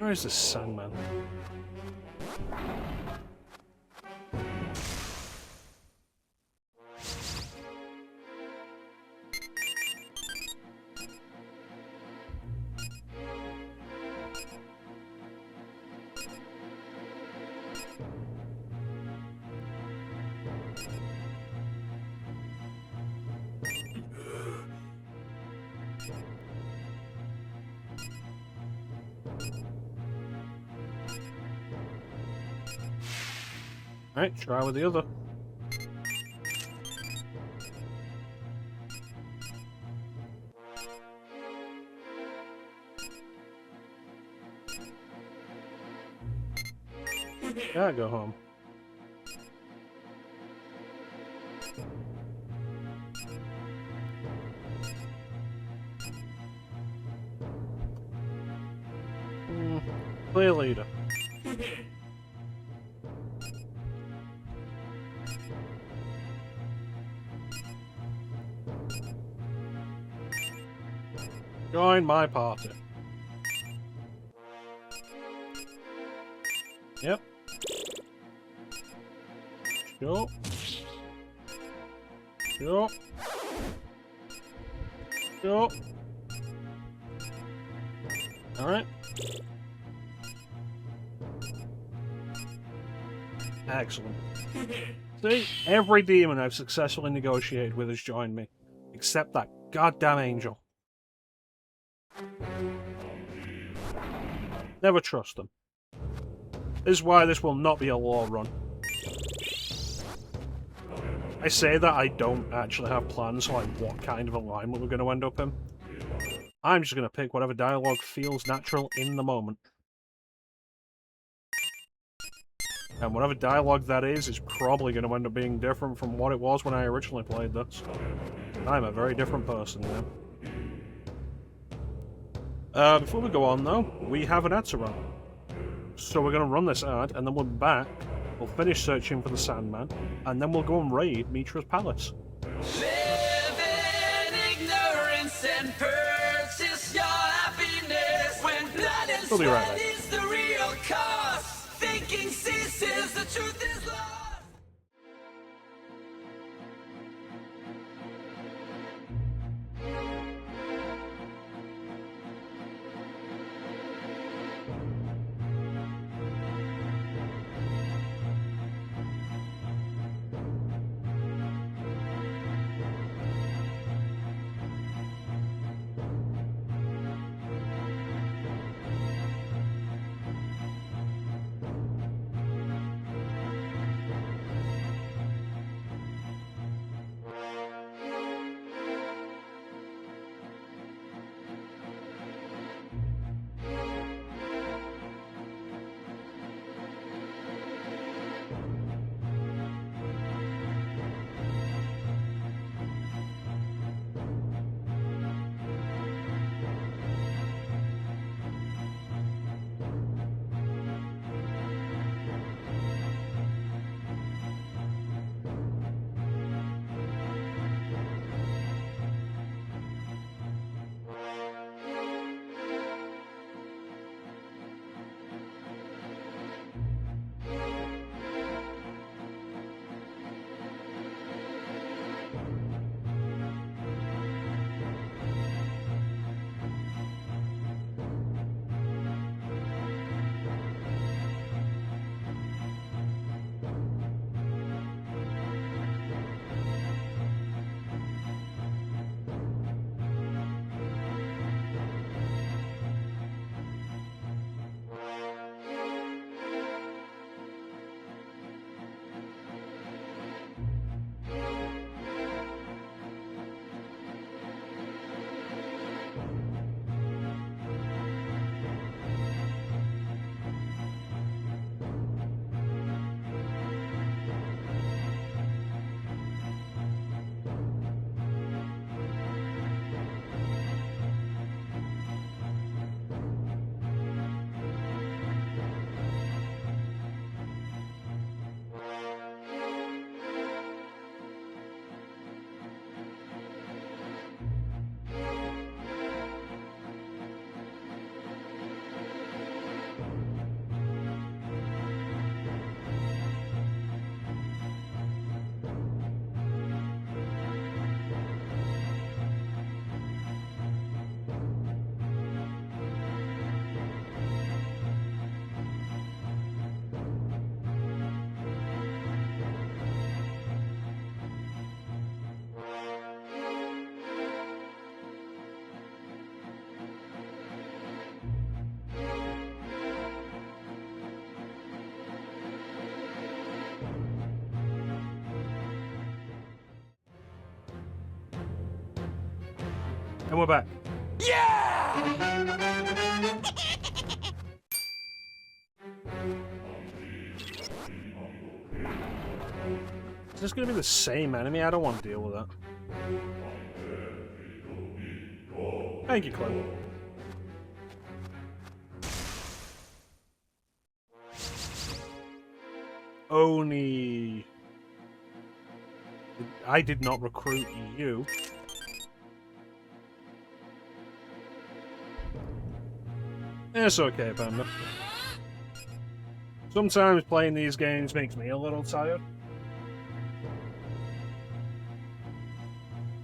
Where is this Sandman? Alright, try with the other. Yeah, go home. Clear leader. Join my party. Yep. Sure. Sure. Sure. Alright. Excellent. See, every demon I've successfully negotiated with has joined me. Except that goddamn angel. Never trust them. This is why this will not be a lore run. I say that I don't actually have plans for like what kind of alignment we're going to end up in. I'm just going to pick whatever dialogue feels natural in the moment. And whatever dialogue that is probably going to end up being different from what it was when I originally played this. I'm a very different person now. Before we go on though, we have an ad to run. So we're going to run this ad, and then we'll be back, we'll finish searching for the Sandman, and then we'll go and raid Mitra's palace. Live in ignorance and purchase your happiness when blood and We'll be right sweat back. is the real cost. Thinking ceases, the truth is lost. And we're back. Is this going to be the same enemy? I don't want to deal with that. Thank you, Clint. Oni... I did not recruit you. It's okay, Panda. Sometimes playing these games makes me a little tired.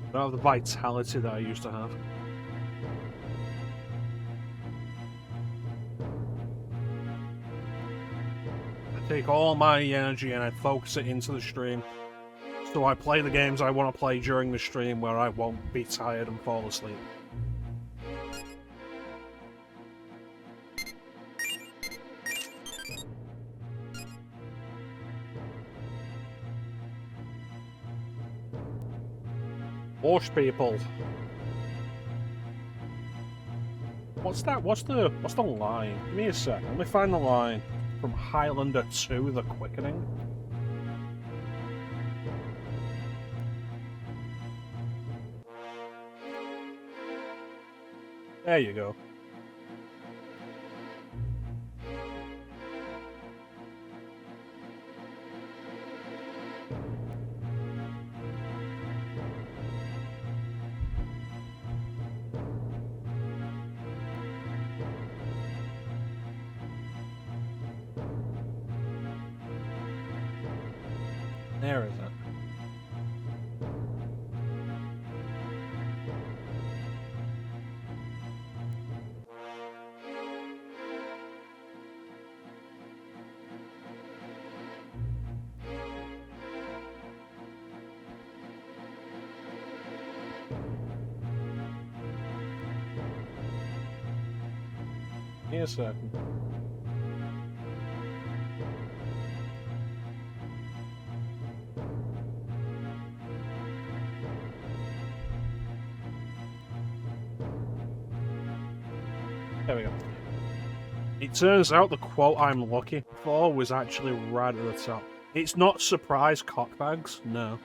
I don't have the vitality that I used to have. I take all my energy and I focus it into the stream. So I play the games I want to play during the stream where I won't be tired and fall asleep. Horse people. What's that? What's the line? Give me a sec. Let me find the line from Highlander 2, The Quickening. There you go. There is it. Give me a second. There we go. It turns out the quote I'm looking for was actually right at the top. It's not surprise cockbags, no.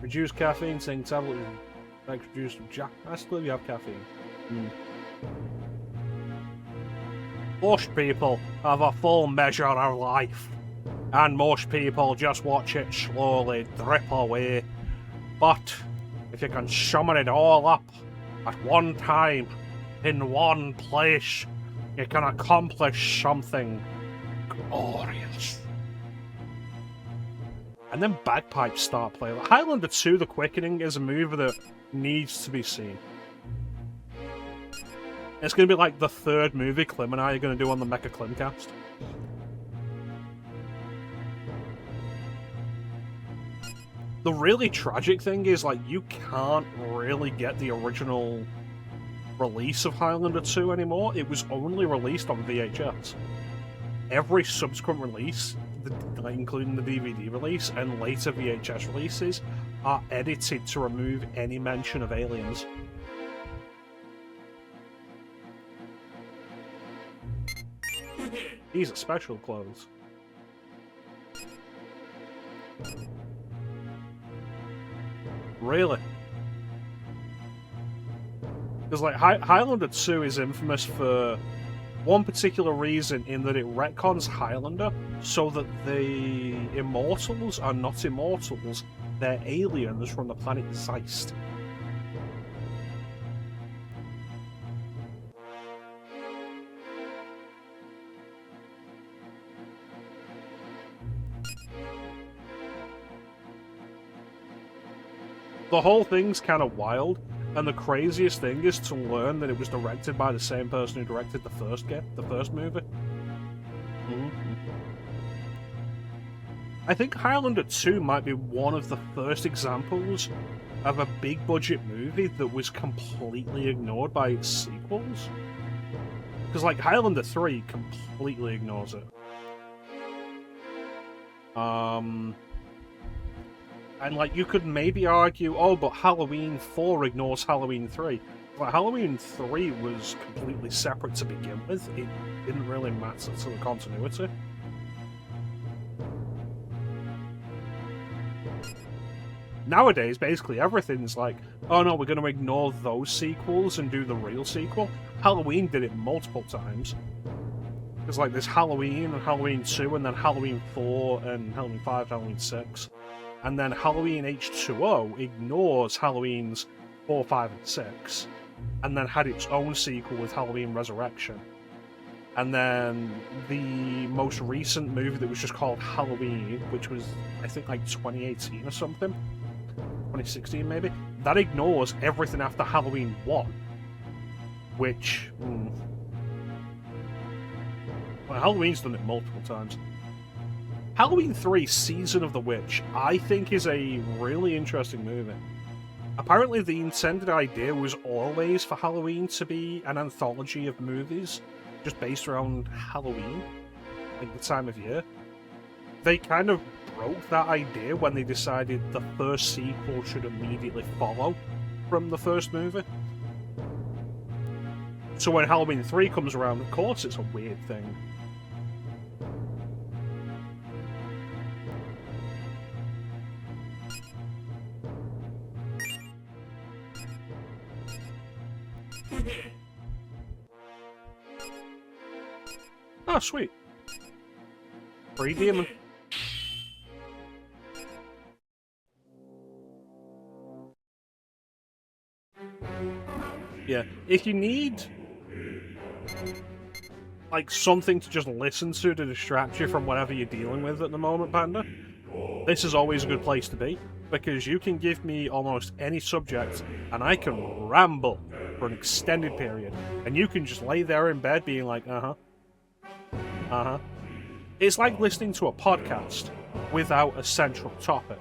Reduced caffeine, saying tablet is reduced Jack. I still you have caffeine. Most people have a full measure of life, and most people just watch it slowly drip away. But if you can summon it all up at one time, in one place, you can accomplish something glorious. And then bagpipes start playing. Highlander 2, The Quickening is a movie that needs to be seen. It's going to be like the third movie Clem and I are going to do on the mecha-chrono. The really tragic thing is, like, you can't really get the original release of Highlander 2 anymore. It was only released on VHS. Every subsequent release, including the DVD release and later VHS releases, are edited to remove any mention of aliens. These are special clothes. Really? Because, like, Highlander 2 is infamous for one particular reason, in that it retcons Highlander so that the Immortals are not immortals, they're aliens from the planet Zeist. The whole thing's kind of wild, and the craziest thing is to learn that it was directed by the same person who directed the first movie. I think Highlander 2 might be one of the first examples of a big-budget movie that was completely ignored by its sequels. Because, like, Highlander 3 completely ignores it. And, like, you could maybe argue, oh, but Halloween 4 ignores Halloween 3. But Halloween 3 was completely separate to begin with. It didn't really matter to the continuity. Nowadays, basically everything's like, oh no, we're going to ignore those sequels and do the real sequel. Halloween did it multiple times. Because, like, there's Halloween and Halloween 2, and then Halloween 4, and Halloween 5, Halloween 6. And then Halloween H2O ignores Halloween's 4, 5, and 6, and then had its own sequel with Halloween Resurrection. And then the most recent movie that was just called Halloween, which was, I think, like 2018 or something, 2016 maybe, that ignores everything after Halloween 1, which... Well, Halloween's done it multiple times. Halloween 3, Season of the Witch, I think is a really interesting movie. Apparently the intended idea was always for Halloween to be an anthology of movies, just based around Halloween, like the time of year. They kind of broke that idea when they decided the first sequel should immediately follow from the first movie. So when Halloween 3 comes around, of course it's a weird thing. Oh, sweet. Free demon. Yeah, if you need like something to just listen to distract you from whatever you're dealing with at the moment, Panda, this is always a good place to be, because you can give me almost any subject and I can ramble for an extended period, and you can just lay there in bed being like, It's like listening to a podcast without a central topic.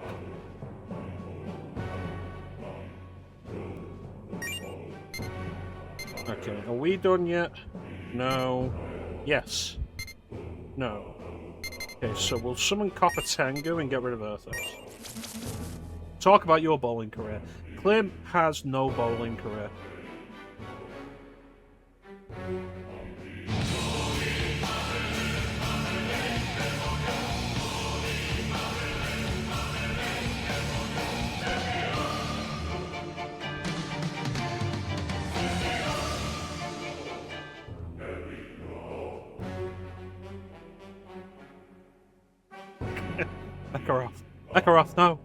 Okay, are we done yet? No. Yes. No. Okay, so we'll summon Copper Tengu and get rid of Earthos. Talk about your bowling career. Clem has no bowling career. Mekaroth, no.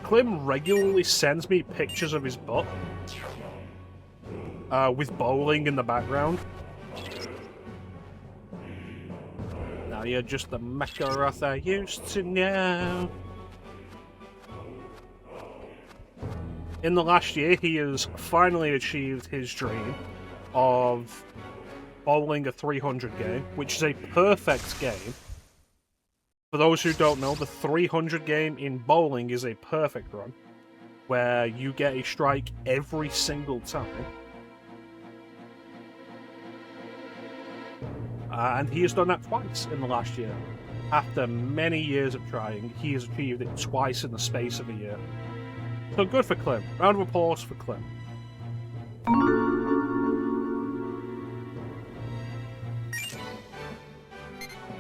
Clem regularly sends me pictures of his butt. With bowling in the background. Now you're just the Mekaroth I used to know. In the last year, he has finally achieved his dream of bowling a 300 game, which is a perfect game. For those who don't know, the 300 game in bowling is a perfect run, where you get a strike every single time. And he has done that twice in the last year. After many years of trying, he has achieved it twice in the space of a year. So good for Clem. Round of applause for Clem.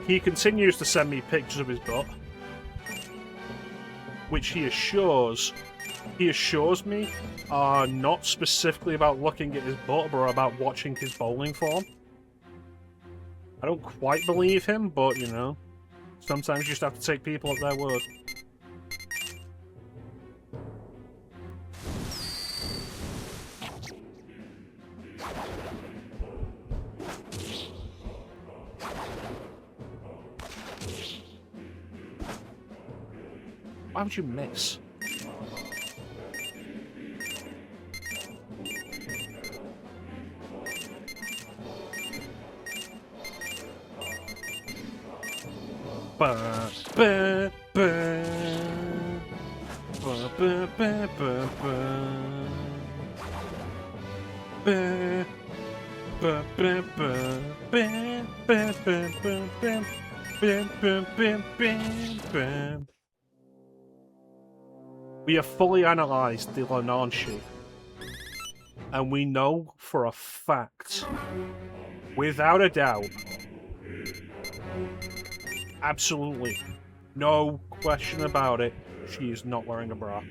He continues to send me pictures of his butt, which he assures me are not specifically about looking at his butt, but about watching his bowling form. I don't quite believe him, but, you know, sometimes you just have to take people at their word. Why would you miss? Ba, ba, ba. Ba, ba, ba, ba, ba. Ba, ba, ba, ba. Ba, ba, ba, ba, ba. Ba, ba, ba, ba, ba. We have fully analysed the Lenon sheet, and we know for a fact, without a doubt, absolutely, no question about it, she is not wearing a bra.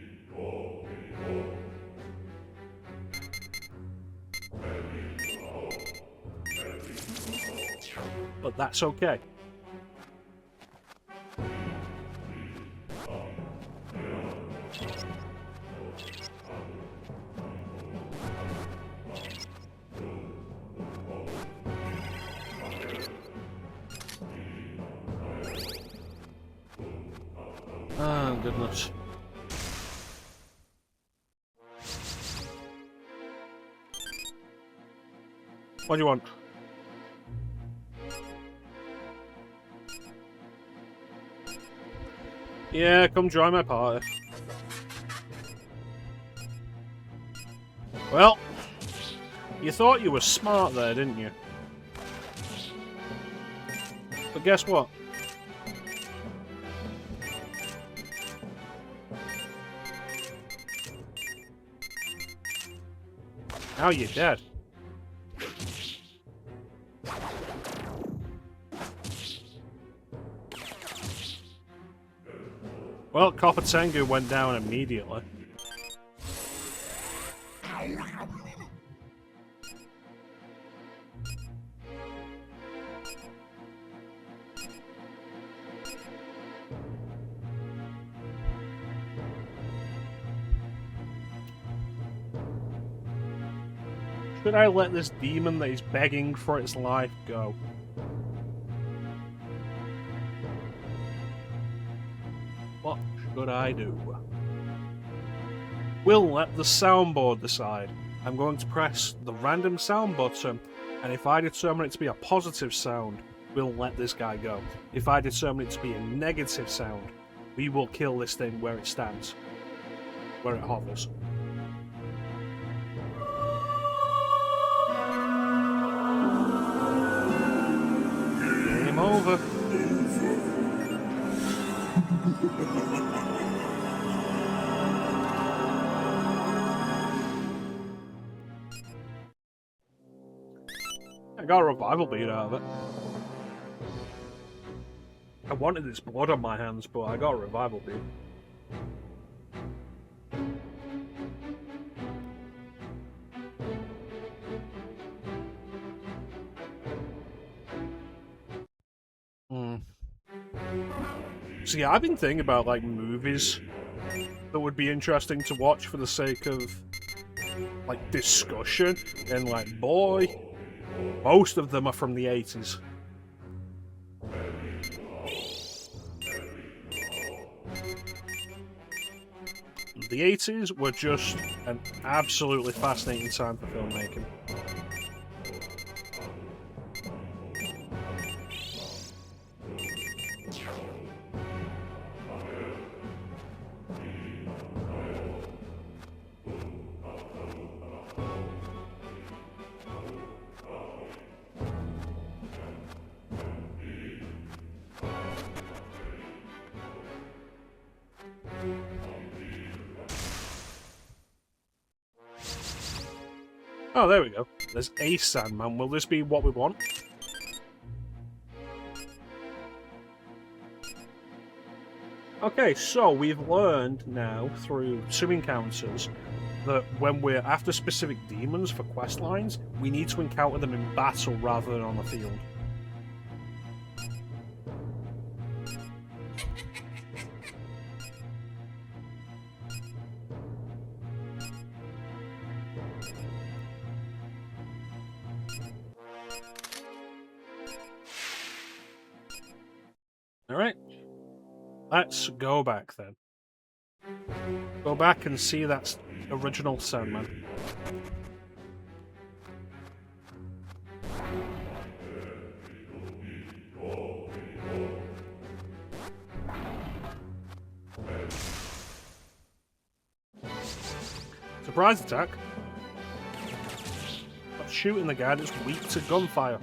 But that's okay. Oh, goodness. What do you want? Yeah, come join my party. Well, you thought you were smart there, didn't you? But guess what? Now you're dead. Well, Copper Tengu went down immediately. Should I let this demon that is begging for its life go? What should I do? We'll let the soundboard decide. I'm going to press the random sound button, and if I determine it to be a positive sound, we'll let this guy go. If I determine it to be a negative sound, we will kill this thing where it stands, where it hovers. Game over. I got a revival bead out of it. I wanted its blood on my hands, but I got a revival bead. So yeah, I've been thinking about like movies that would be interesting to watch for the sake of like discussion, and like boy, most of them are from the 80s. The 80s were just an absolutely fascinating time for filmmaking. Oh, there we go. There's a Sandman. Will this be what we want? Okay, so we've learned now through 2 encounters that when we're after specific demons for quest lines, we need to encounter them in battle rather than on the field. Alright, let's go back then. Go back and see that original Sandman. Surprise attack. Not shooting the guy that's weak to gunfire.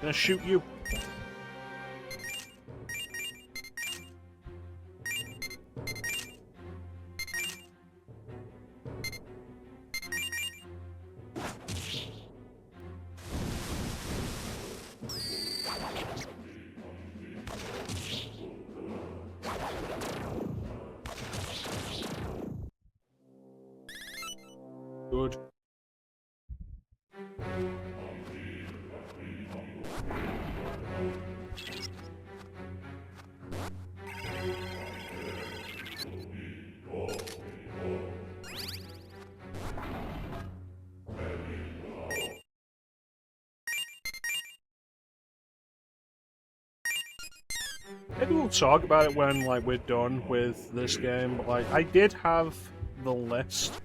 Gonna shoot you. Good. Maybe we'll talk about it when like we're done with this game, but like I did have the list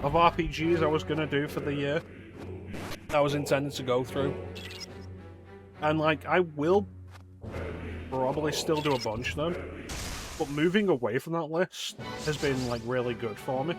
of RPGs I was gonna do for the year. I was intended to go through. And like I will probably still do a bunch of them. But moving away from that list has been like really good for me.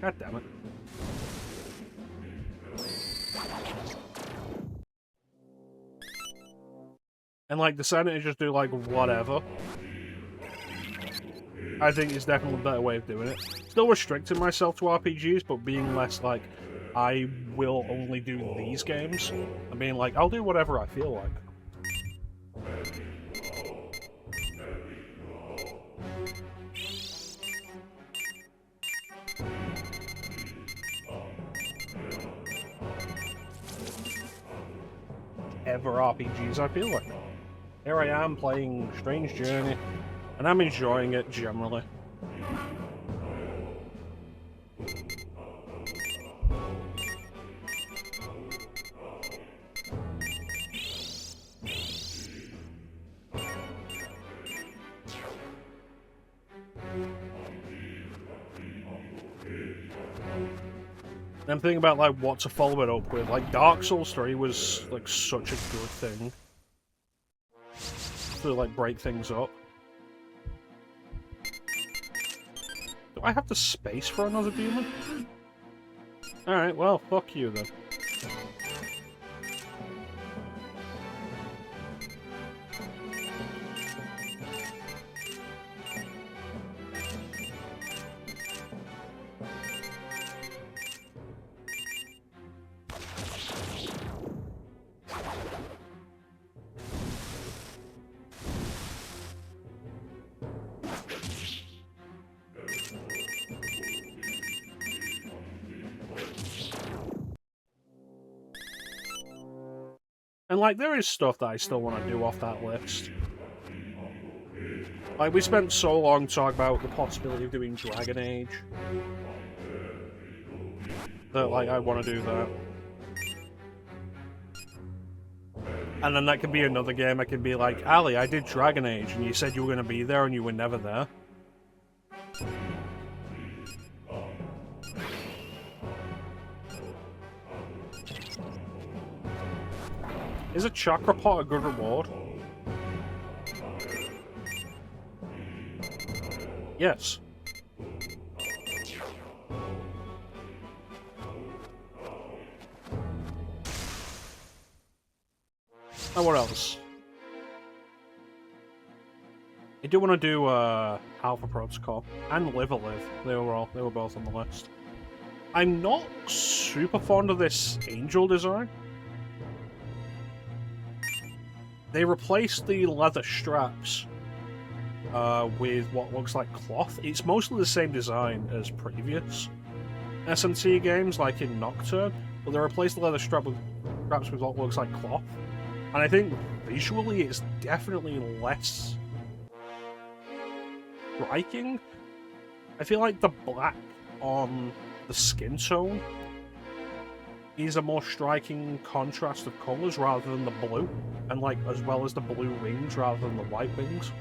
God damn it. And, like, deciding to just do, like, whatever, I think is definitely a better way of doing it. Still restricting myself to RPGs, but being less, like, I will only do these games, and being like, I'll do whatever I feel like. Ever RPGs I feel like. Here I am playing Strange Journey, and I'm enjoying it generally. I'm thinking about, like, what to follow it up with. Like, Dark Souls 3 was, like, such a good thing to, like, break things up. Do I have the space for another demon? Alright, well, fuck you then. And, like, there is stuff that I still want to do off that list. Like, we spent so long talking about the possibility of doing Dragon Age that, like, I want to do that. And then that could be another game. I could be like, Ali, I did Dragon Age, and you said you were going to be there, and you were never there. Is a chakra pot a good reward? Yes. And what else? I do want to do Alpha Protocol and Live a Live. They were both on the list. I'm not super fond of this angel design. They replaced the leather straps with what looks like cloth. It's mostly the same design as previous SMT games, like in Nocturne, but they replaced the leather straps with what looks like cloth. And I think visually it's definitely less striking. I feel like the black on the skin tone is a more striking contrast of colours rather than the blue, and like as well as the blue wings rather than the white wings.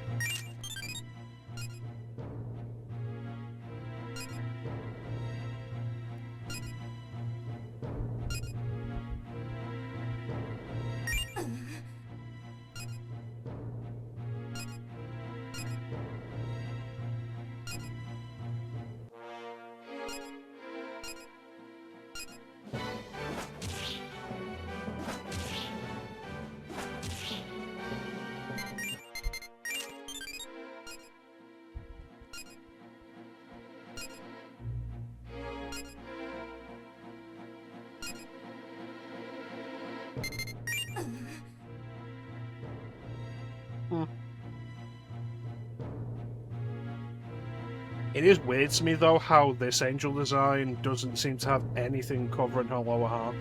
It is weird to me, though, how this angel design doesn't seem to have anything covering her lower half.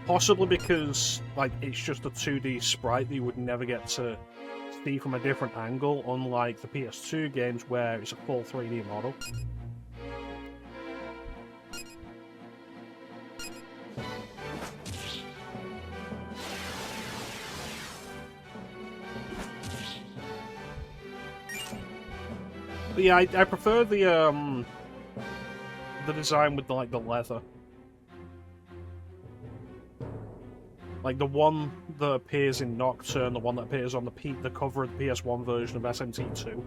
Possibly because, like, it's just a 2D sprite that you would never get to see from a different angle, unlike the PS2 games where it's a full 3D model. But yeah, I prefer the design with the leather. Like the one that appears in Nocturne, the one that appears on the cover of the PS1 version of SMT2.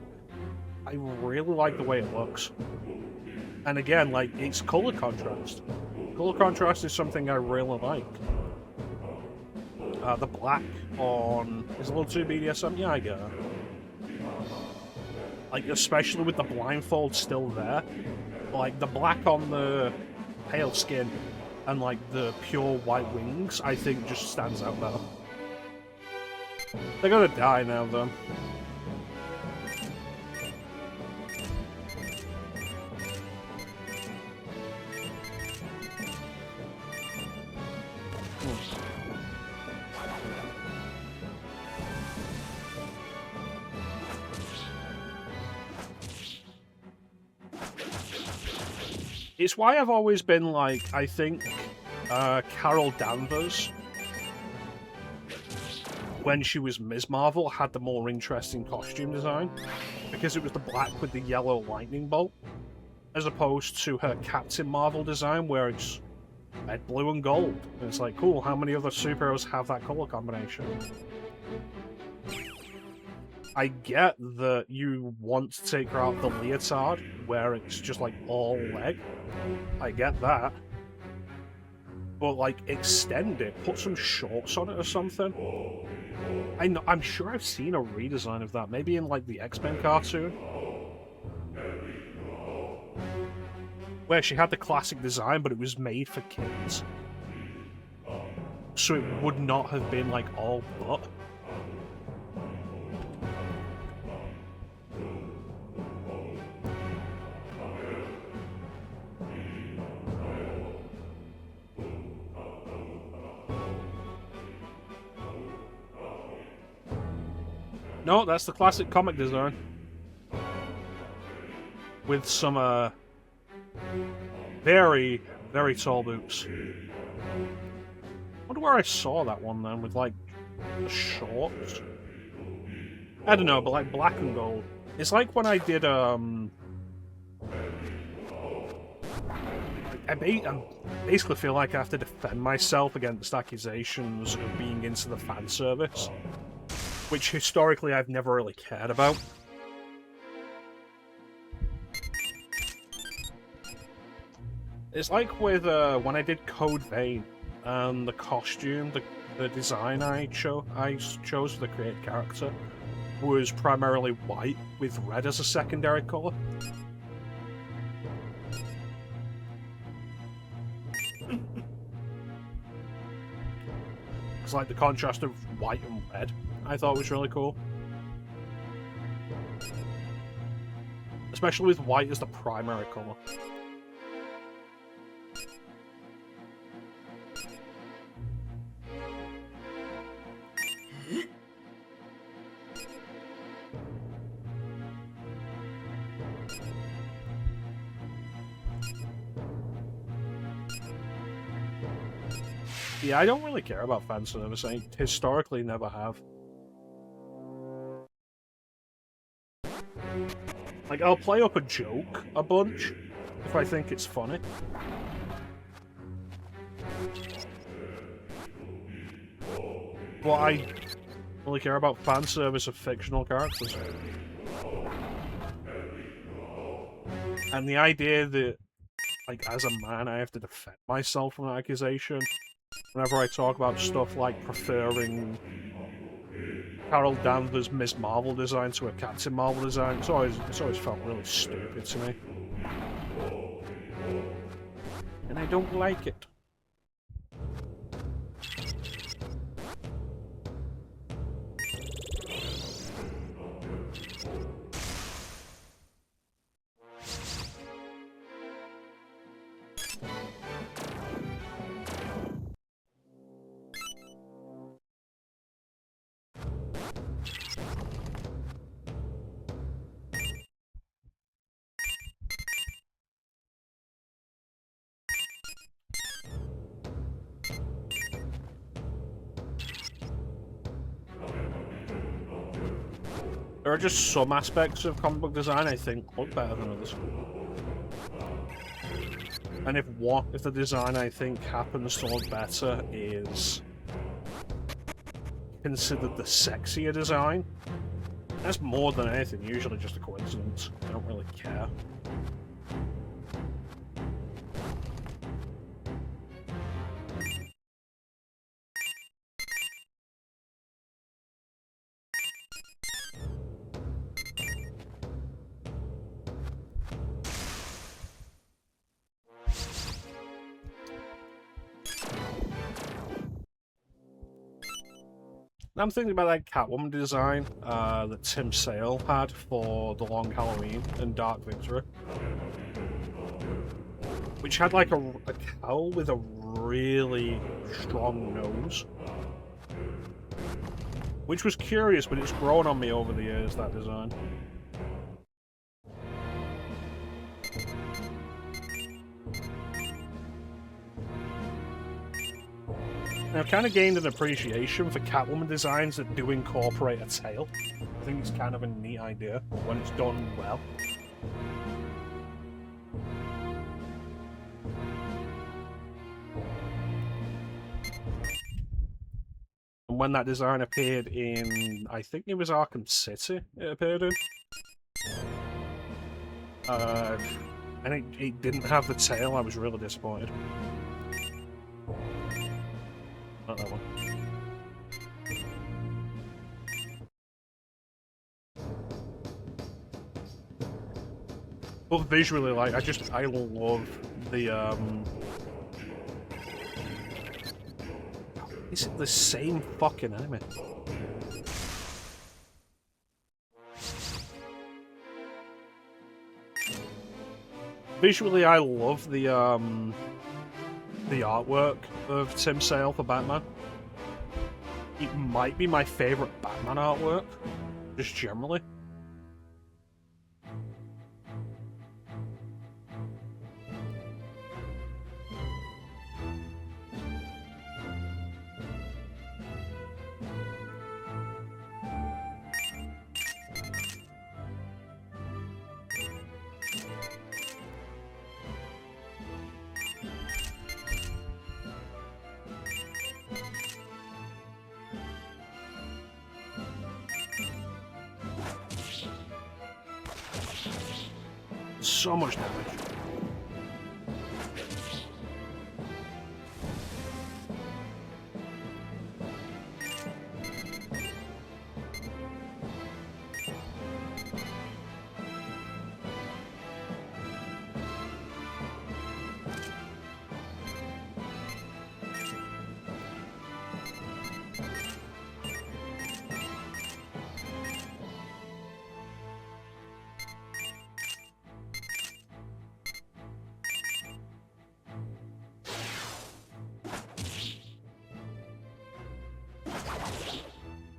I really like the way it looks. And again, like, it's color contrast. Color contrast is something I really like. The black on... Is a little too BDSM? Yeah, I get it. Like, especially with the blindfold still there. Like, the black on the pale skin and, like, the pure white wings, I think just stands out better. They're gonna die now, though. It's why I've always been like, I think Carol Danvers, when she was Ms. Marvel, had the more interesting costume design, because it was the black with the yellow lightning bolt, as opposed to her Captain Marvel design, where it's red, blue, and gold. And it's like, cool, how many other superheroes have that color combination? I get that you want to take her out the leotard, where it's just like all leg. I get that. But like, extend it, put some shorts on it or something. I'm sure I've seen a redesign of that, maybe in like the X-Men cartoon. Where she had the classic design, but it was made for kids. So it would not have been like all butt. No, that's the classic comic design. With some, very, very tall boots. I wonder where I saw that one then, with like, the shorts? I don't know, but like black and gold. It's like when I did, I basically feel like I have to defend myself against accusations of being into the fan service. Which historically I've never really cared about. It's like with when I did Code Vein, the costume, the design I chose for the created character was primarily white with red as a secondary colour. It's like the contrast of white and red. I thought was really cool. Especially with white as the primary colour. Yeah, I don't really care about fan service. I historically never have. Like, I'll play up a joke a bunch if I think it's funny. But I only care about fan service of fictional characters. And the idea that, like, as a man, I have to defend myself from an accusation whenever I talk about stuff like preferring Carol Danvers' Ms. Marvel design to a Captain Marvel design, it's always felt really stupid to me. And I don't like it. There are just some aspects of comic book design I think look better than others. And if the design I think happens to look better is considered the sexier design. That's more than anything, usually just a coincidence. I don't really care. I'm thinking about that Catwoman design that Tensei had for The Long Halloween and Dark Victory. Which had like a cowl with a really strong nose. Which was curious, but it's grown on me over the years, that design. I've kind of gained an appreciation for Catwoman designs that do incorporate a tail. I think it's kind of a neat idea when it's done well. And when that design appeared in, I think it was Arkham City, it appeared in. And it didn't have the tail, I was really disappointed. Not that one. But visually, like, I love the, Is it the same fucking enemy? Visually, I love the artwork of Tim Sale for Batman. It might be my favourite Batman artwork, just generally. So much damage.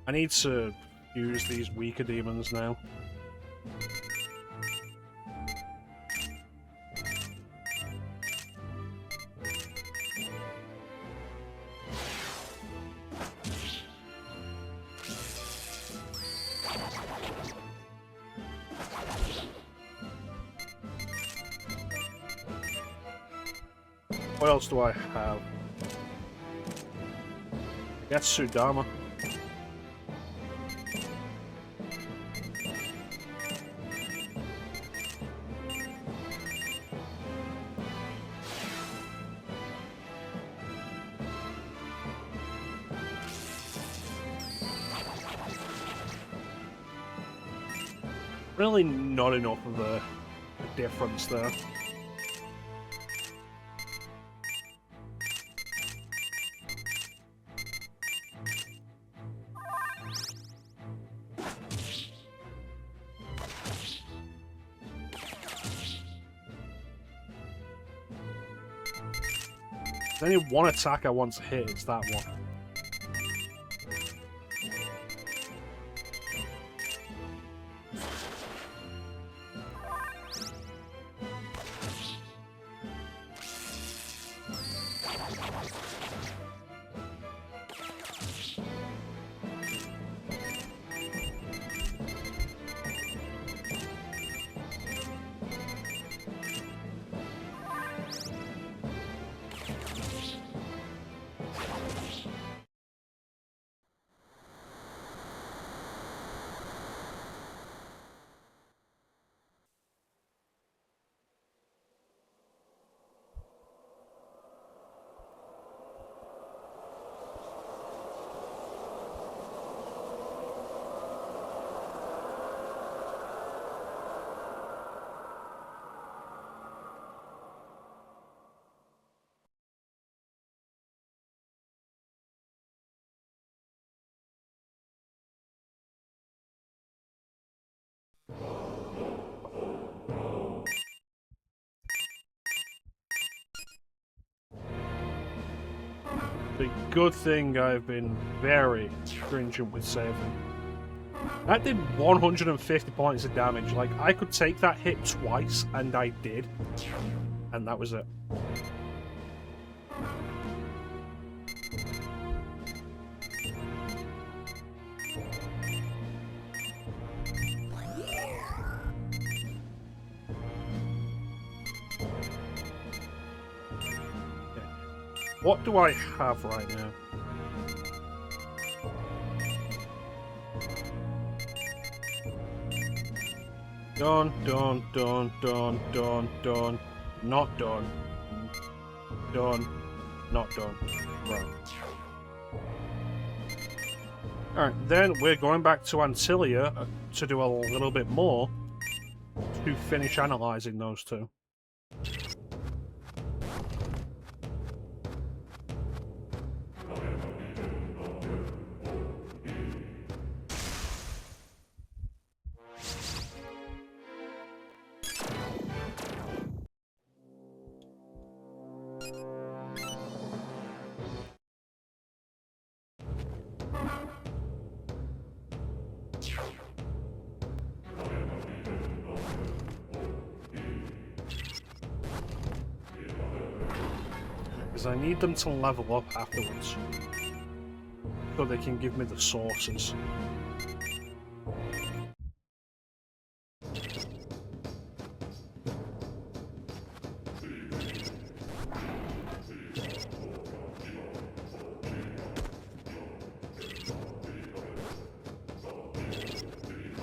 I need to use these weaker demons now. What else do I have? I got Sudama. Really not enough of a difference there. There's only one attack I want to hit, it's that one. The good thing I've been very stringent with saving. That did 150 points of damage. Like, I could take that hit twice, and I did. And that was it. What do I have right now? Done, done, done, done, done, done. Not done. Done. Not done. Right. Alright, then we're going back to Antilia to do a little bit more to finish analysing those two. Because I need them to level up afterwards, so they can give me the sources.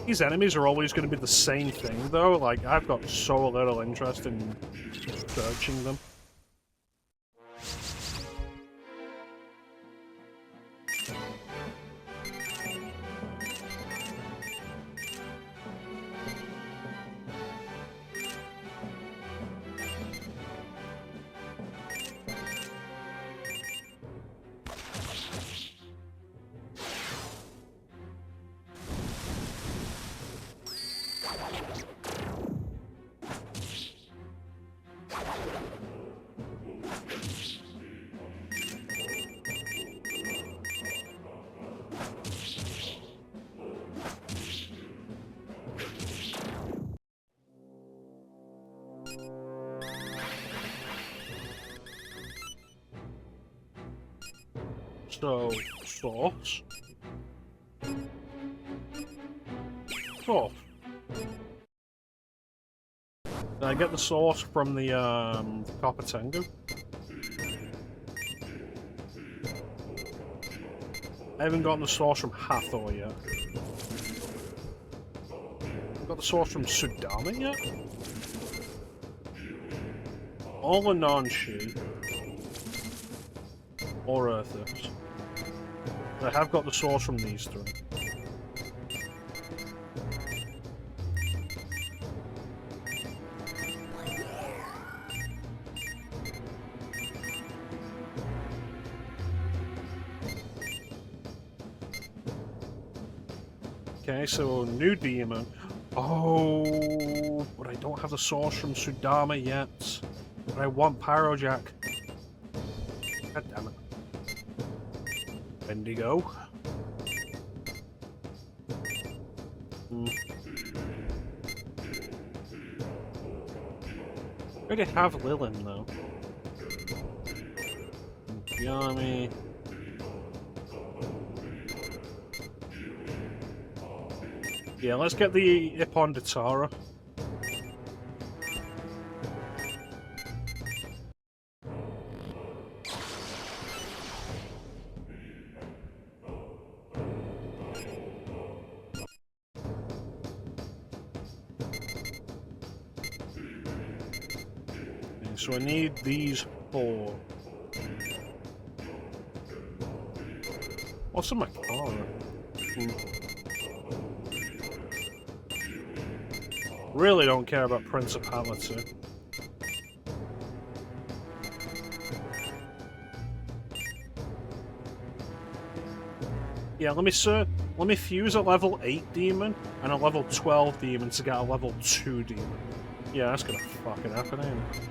These enemies are always going to be the same thing, though. Like, I've got so little interest in searching them. So, source. Source. Did I get the source from the Copper Tengu? I haven't gotten the source from Hathor yet. I've got the source from Sudama yet? All the non-Shi. Or Earthers. I have got the source from these three. Okay, so new demon. Oh, but I don't have the source from Sudama yet. But I want Pyrojack. God damn it. Bendigo. I already have Lilin though. Megami. Yeah, let's get the Ippon Datara. So I need these four. What's a mecha-chrono? Really don't care about Principality. Yeah, let me fuse a level 8 demon and a level 12 demon to get a level 2 demon. Yeah, that's gonna fucking happen, ain't it?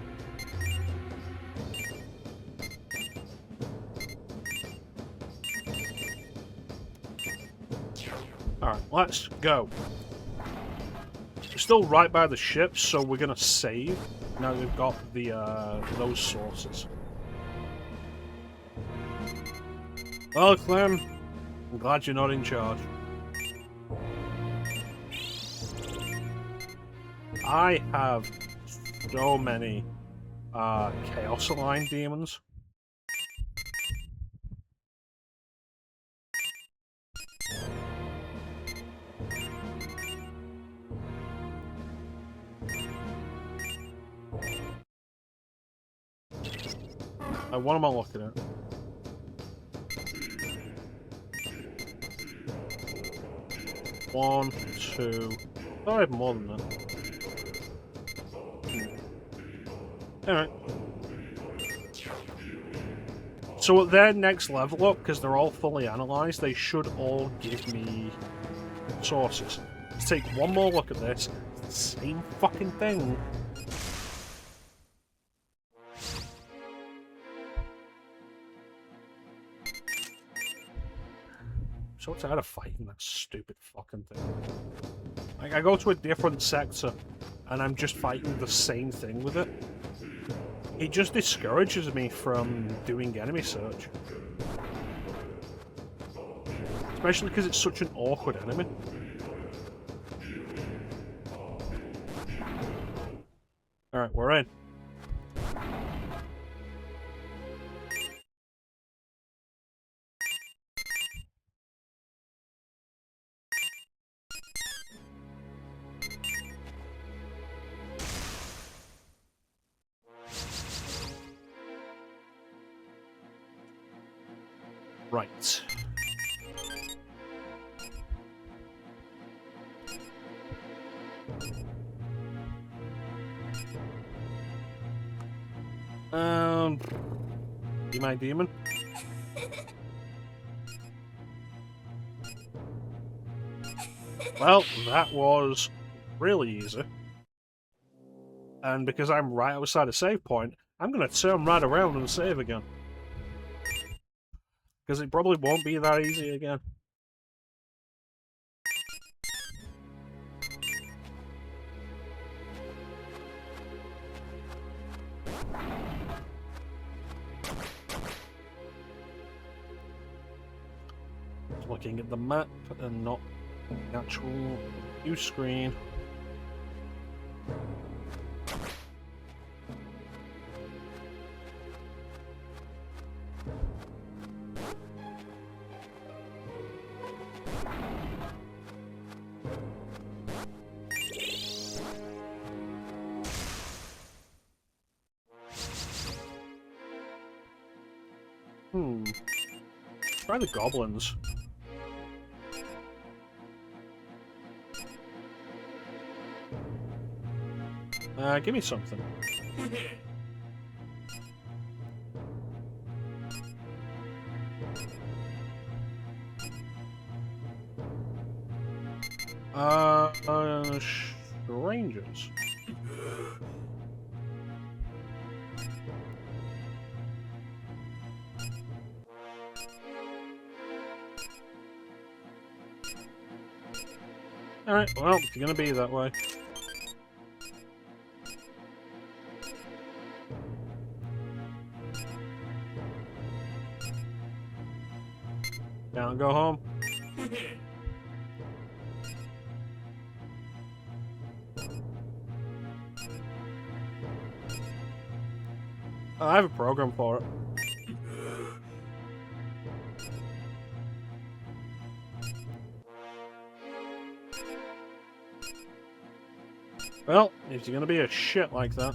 Alright, let's go. We're still right by the ship, so we're gonna save. Now we've got the those sources. Well, Clem, I'm glad you're not in charge. I have so many Chaos Aligned demons. What am I looking at? One, two... Oh, I have more than that. Alright. So at their next level up, because they're all fully analysed, they should all give me sources. Let's take one more look at this. It's the same fucking thing. So tired of fighting that stupid fucking thing. Like, I go to a different sector, and I'm just fighting the same thing with it. It just discourages me from doing enemy search. Especially because it's such an awkward enemy. Alright, we're in. Right. Be my demon. Well, that was really easy. And because I'm right outside a save point, I'm going to turn right around and save again. Because it probably won't be that easy again. Looking at the map and not the actual view screen. Try the goblins. Give me something. Strangers. Alright, well, if you're gonna be that way. Can't go home. I have a program for it. Well, if you're gonna be a shit like that.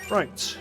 Right.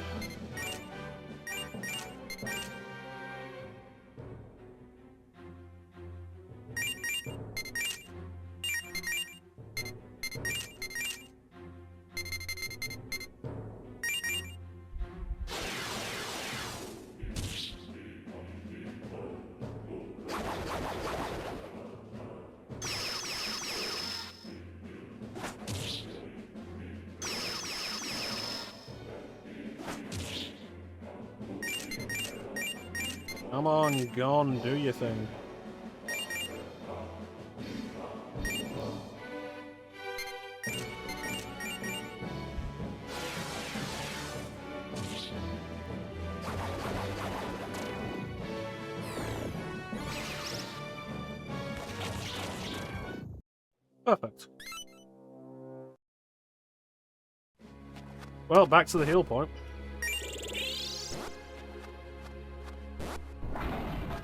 Come on, Gon, do your thing. Perfect. Well, back to the heal point.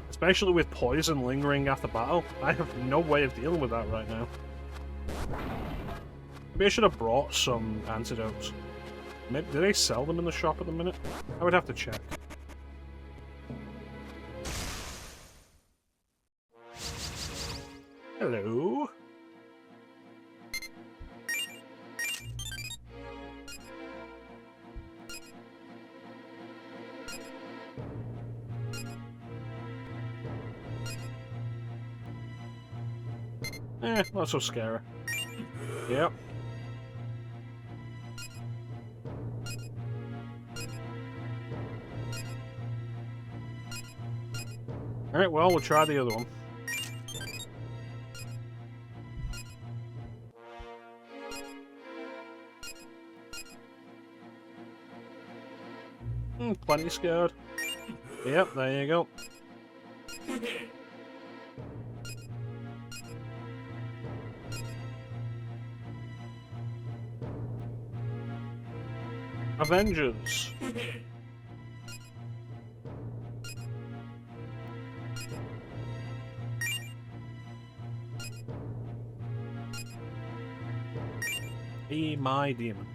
Especially with poison lingering after battle, I have no way of dealing with that right now. Maybe I should have brought some antidotes. Maybe, do they sell them in the shop at the minute? I would have to check. Hello? Not so scary. Yep. Alright, well, we'll try the other one. Plenty scared. Yep, there you go. Avengers. Be my demon.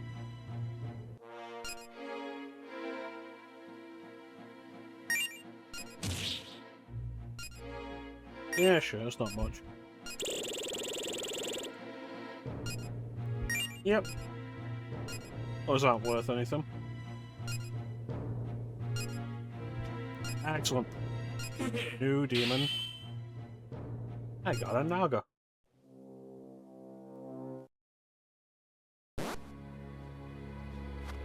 Yeah, sure, it's not much. Yep. Was that worth anything? Excellent. New demon. I got a Naga.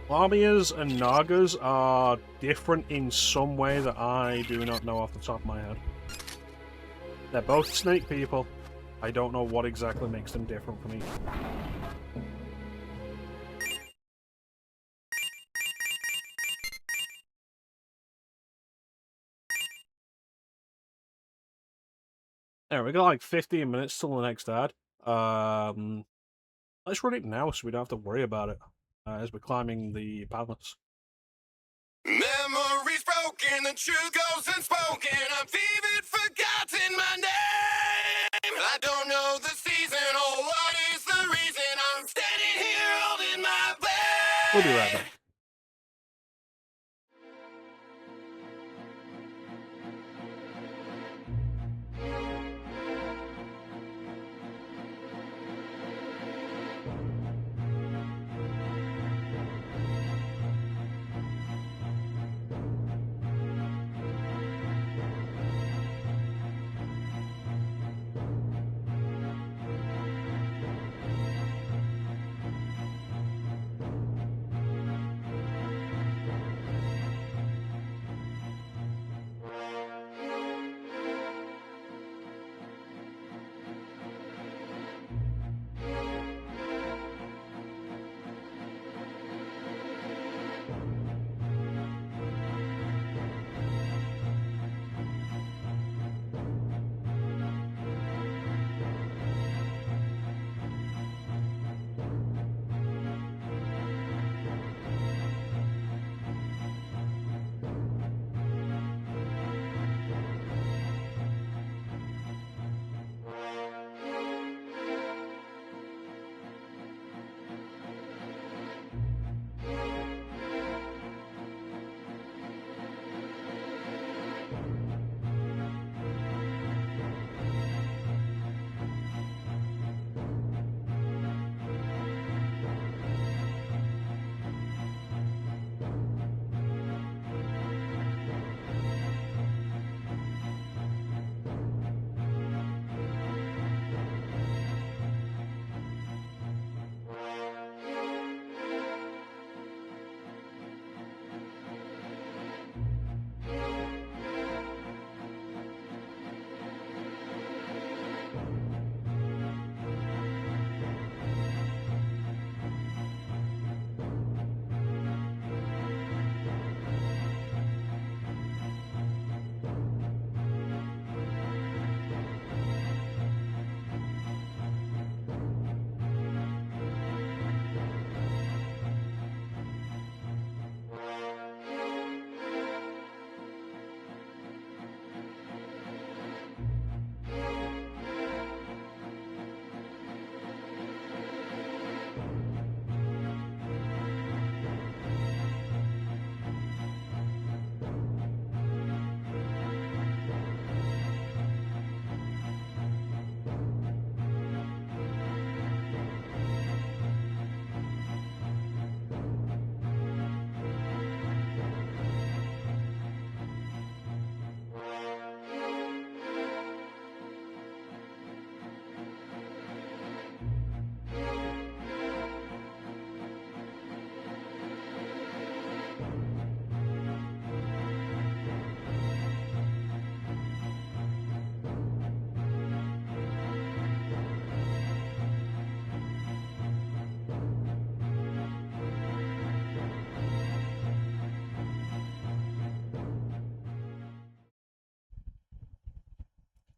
Lamias and Nagas are different in some way that I do not know off the top of my head. They're both snake people. I don't know what exactly makes them different from each other. There, we got like 15 minutes till the next ad. Let's run it now so we don't have to worry about it as we're climbing the palace. Memories broken, the truth goes unspoken. I'm vivid, forgotten my name. I don't know the season or what is the reason. I'm standing here holding my breath. We'll be right back.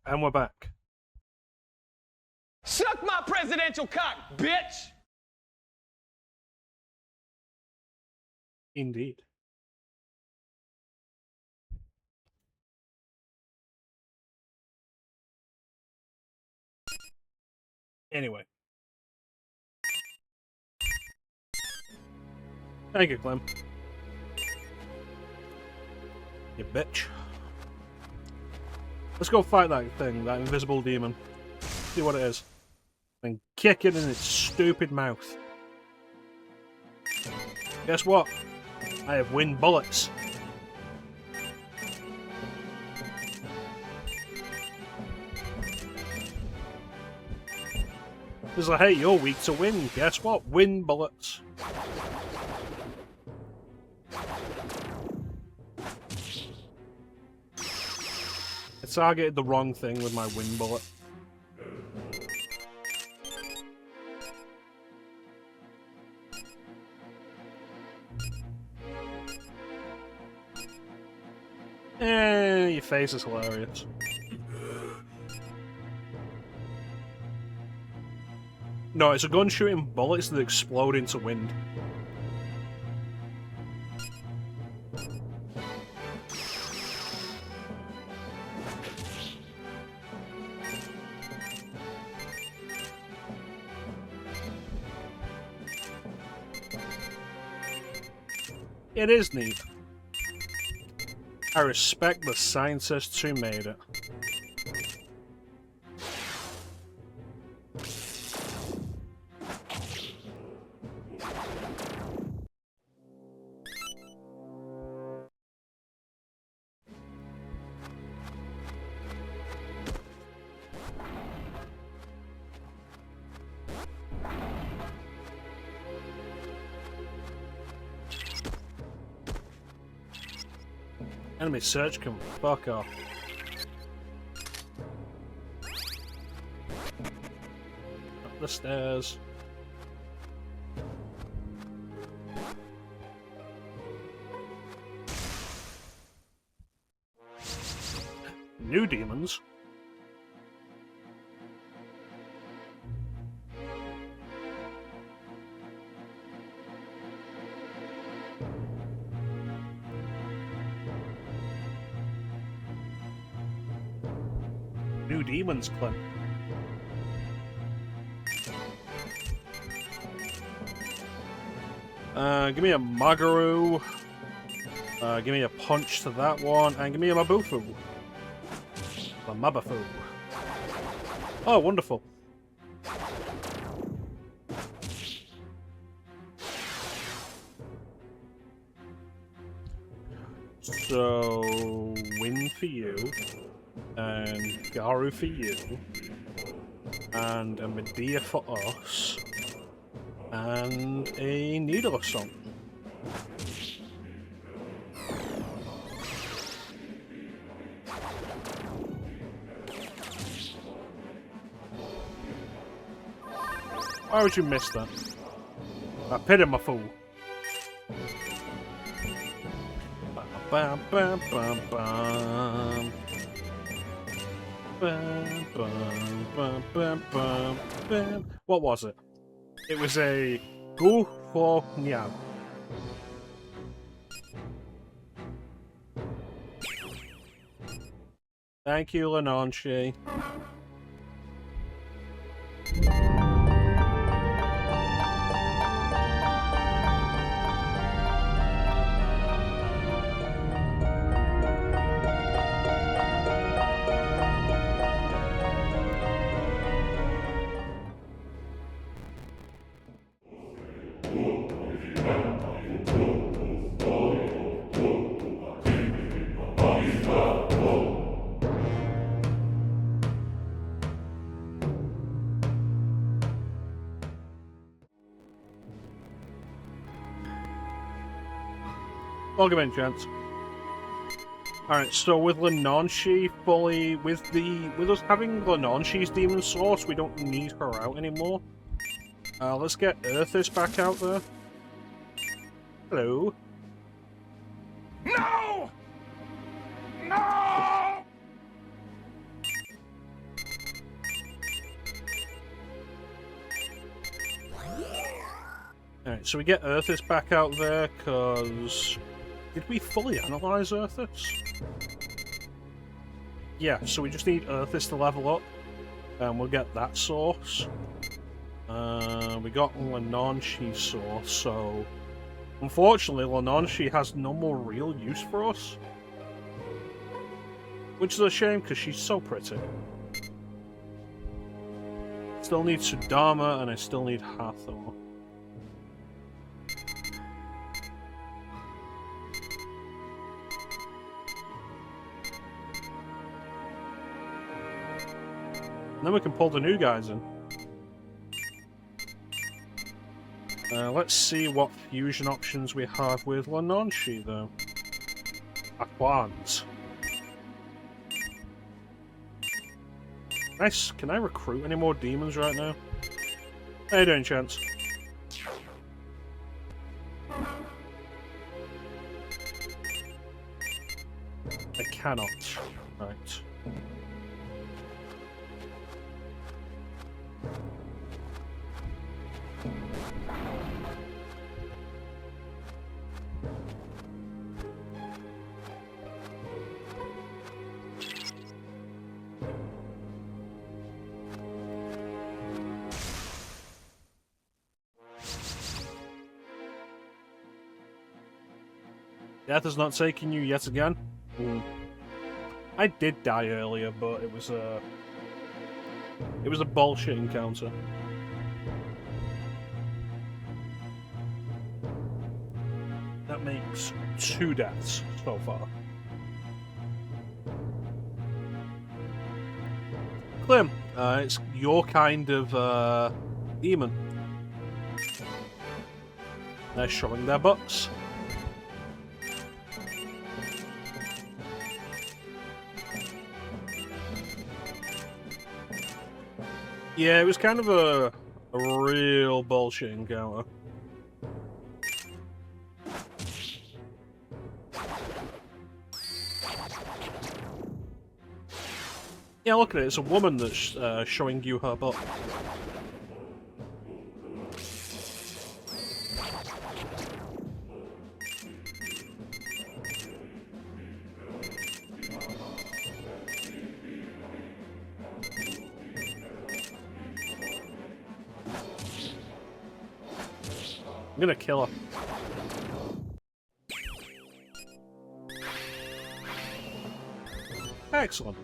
And we're back. Suck my presidential cock, bitch! Indeed. Anyway. Thank you, Clem. You bitch. Let's go fight that thing, that invisible demon. See what it is. And kick it in its stupid mouth. Guess what? I have wind bullets. It's like, hey, you're weak to wind. Guess what? Wind bullets. I targeted the wrong thing with my wind bullet. Your face is hilarious. No, it's a gun shooting bullets that explode into wind. It is neat. I respect the scientists who made it. Enemy search can fuck off. Up the stairs. New demons. New demons, Clint. Give me a Magaru. Give me a punch to that one, and give me a Mabufu. A Mabafu. Oh, wonderful. So, win for you. And Garu for you, and a Medea for us, and a Needle of Song. Why would you miss that? I pity my fool. Bam, bam, bam, bam. Bam, bam, bam, bam, bam, bam. What was it? It was a Gu Ho Niao. Thank you, Lenonchi. Welcome in, gents. Alright, so with Lenonchi fully, with us having Lenonchi's demon source, we don't need her out anymore. Let's get Earthis back out there. Hello. No! No! Alright, so we get Earthis back out there, because... Did we fully analyze Earthis? Yeah, so we just need Earthis to level up, and we'll get that source. We got Lenonchi source, so... Unfortunately, Lenonchi has no more real use for us. Which is a shame, because she's so pretty. Still need Sudama, and I still need Hathor. And then we can pull the new guys in. Let's see what fusion options we have with Lenonchi, though. Aquans. Nice. Can I recruit any more demons right now? How you doing, Chance? I cannot. Right. Death is not taking you yet again. I did die earlier, but it was a bullshit encounter. That makes 2 deaths so far. Clem, it's your kind of demon. They're showing their butts. Yeah, it was kind of a real bullshit encounter. Yeah, look at it. It's a woman that's showing you her butt. I'm gonna kill her. Excellent.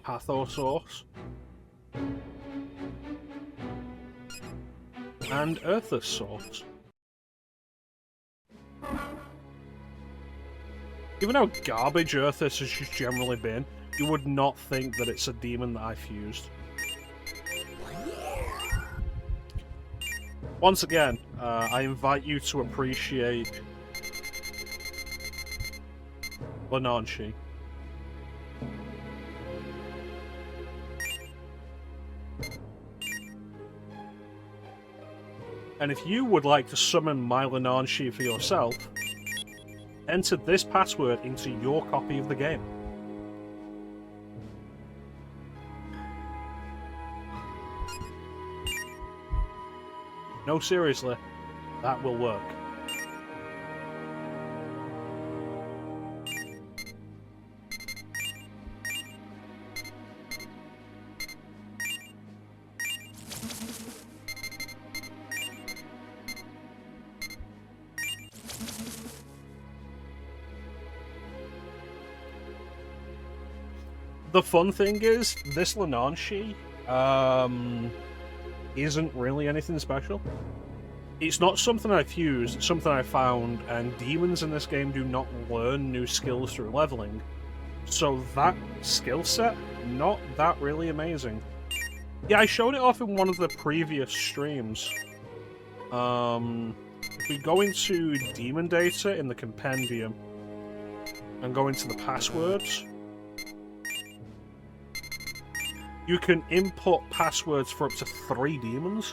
Hathor source. And Earthis source. Given how garbage Earthis has just generally been, you would not think that it's a demon that I fused. Once again, I invite you to appreciate Lenonchi. And if you would like to summon my Lenonchi for yourself, enter this password into your copy of the game. No, seriously, that will work. The fun thing is, this Lenonchi, isn't really anything special. It's not something I've used, it's something I found, and demons in this game do not learn new skills through leveling. So that skill set, not that really amazing. Yeah, I showed it off in one of the previous streams. If we go into demon data in the compendium, and go into the passwords, you can input passwords for up to 3 demons.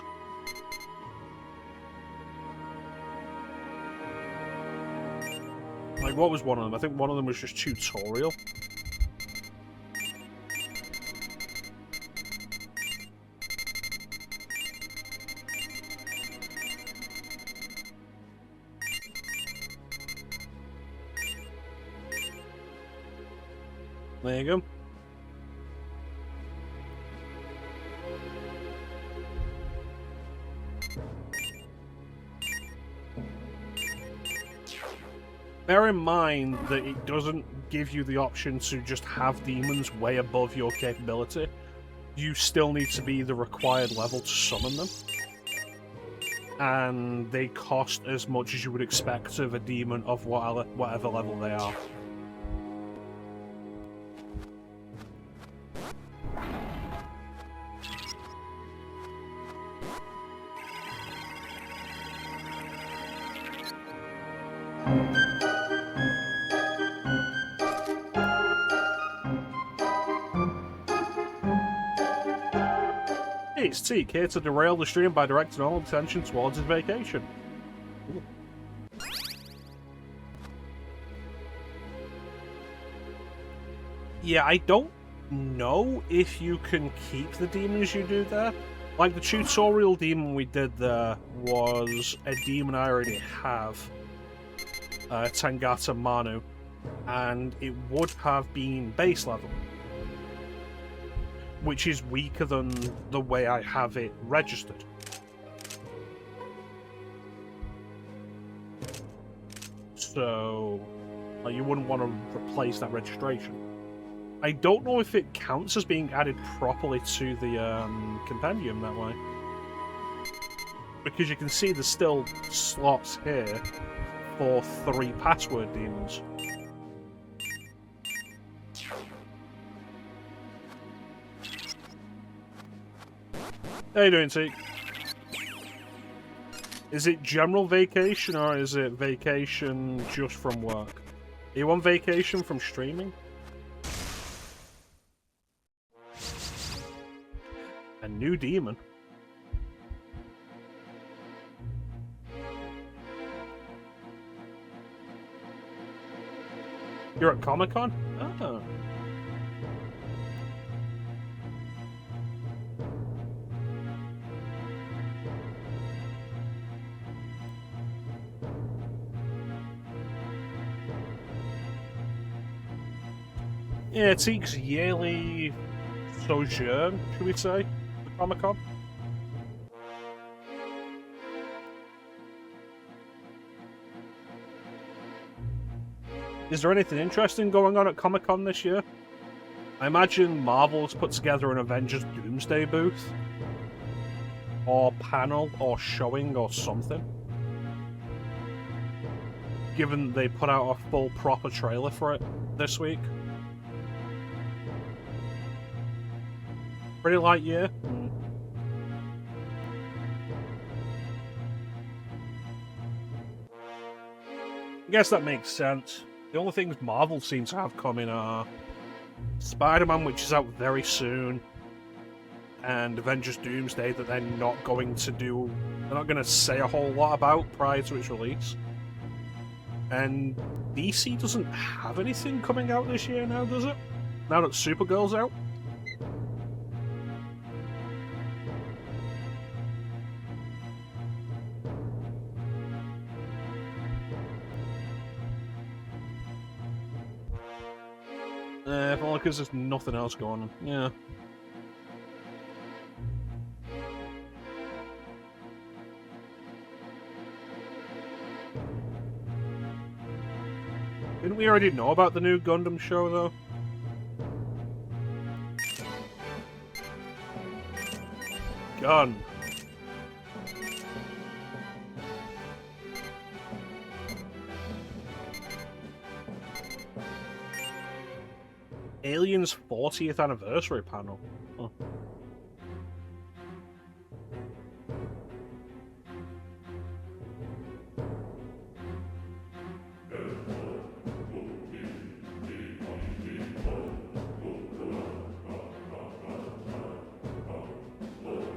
Like, what was one of them? I think one of them was just tutorial. There you go. Bear in mind that it doesn't give you the option to just have demons way above your capability. You still need to be the required level to summon them. And they cost as much as you would expect of a demon of whatever level they are. It's Teak, here to derail the stream by directing all attention towards his vacation. Ooh. Yeah, I don't know if you can keep the demons you do there. Like, the tutorial demon we did there was a demon I already have, Tangata Manu, and it would have been base level, which is weaker than the way I have it registered. So, you wouldn't want to replace that registration. I don't know if it counts as being added properly to the compendium that way. Because you can see there's still slots here for 3 password demons. How you doing, Teak? Is it general vacation or is it vacation just from work? Are you on vacation from streaming? A new demon. You're at Comic-Con? Oh. Yeah, Teak's yearly sojourn, should we say, at Comic-Con. Is there anything interesting going on at Comic-Con this year? I imagine Marvel's put together an Avengers Doomsday booth, or panel, or showing, or something. Given that they put out a full proper trailer for it this week. Pretty light year. I guess that makes sense. The only things Marvel seems to have coming are Spider-Man, which is out very soon, and Avengers Doomsday that they're not going to do. They're not going to say a whole lot about prior to its release. And DC doesn't have anything coming out this year now, does it? Now that Supergirl's out? If only because there's nothing else going on. Yeah. Didn't we already know about the new Gundam show, though? Gun. Alien's 40th anniversary panel. Huh.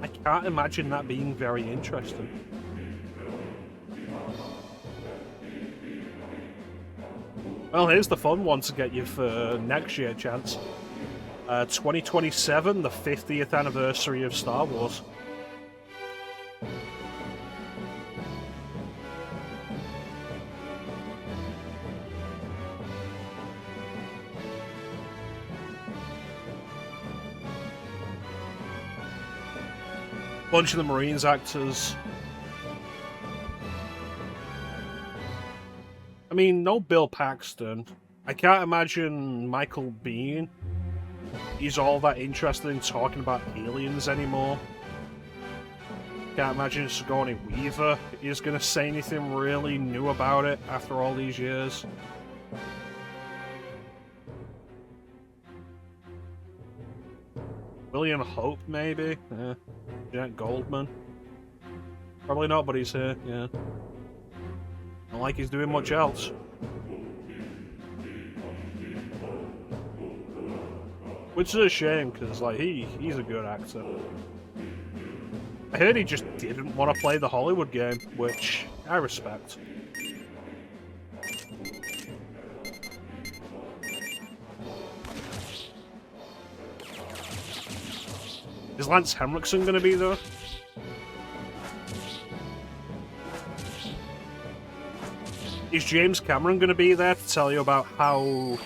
I can't imagine that being very interesting. Well, here's the fun one to get you for next year, Chance. 2027, the 50th anniversary of Star Wars. Bunch of the Marines actors. I mean, no Bill Paxton. I can't imagine Michael Biehn. He's all that interested in talking about aliens anymore. Can't imagine Sigourney Weaver is going to say anything really new about it after all these years. William Hope, maybe? Yeah. Jack Goldman. Probably not, but he's here, yeah. Not like he's doing much else. Which is a shame, because, like, he's a good actor. I heard he just didn't want to play the Hollywood game, which I respect. Is Lance Henriksen going to be there? Is James Cameron going to be there to tell you about how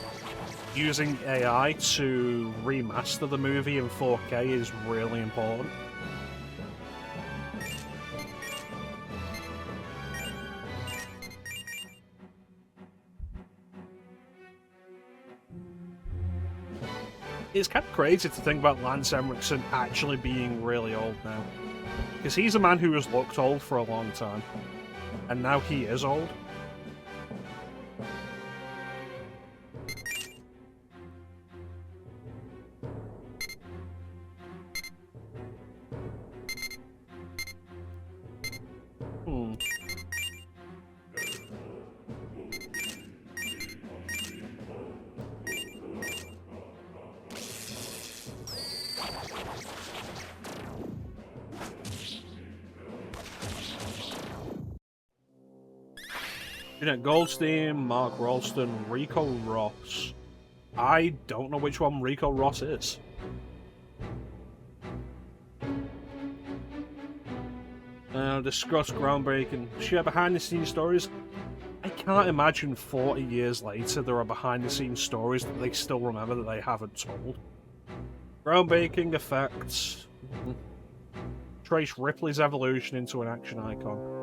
using AI to remaster the movie in 4K is really important? It's kind of crazy to think about Lance Henriksen actually being really old now. Because he's a man who has looked old for a long time. And now he is old. Jeanette Goldstein, Mark Ralston, Rico Ross. I don't know which one Rico Ross is. Discuss groundbreaking. Share behind-the-scenes stories. I can't imagine 40 years later there are behind-the-scenes stories that they still remember that they haven't told. Groundbreaking effects. Trace Ripley's evolution into an action icon.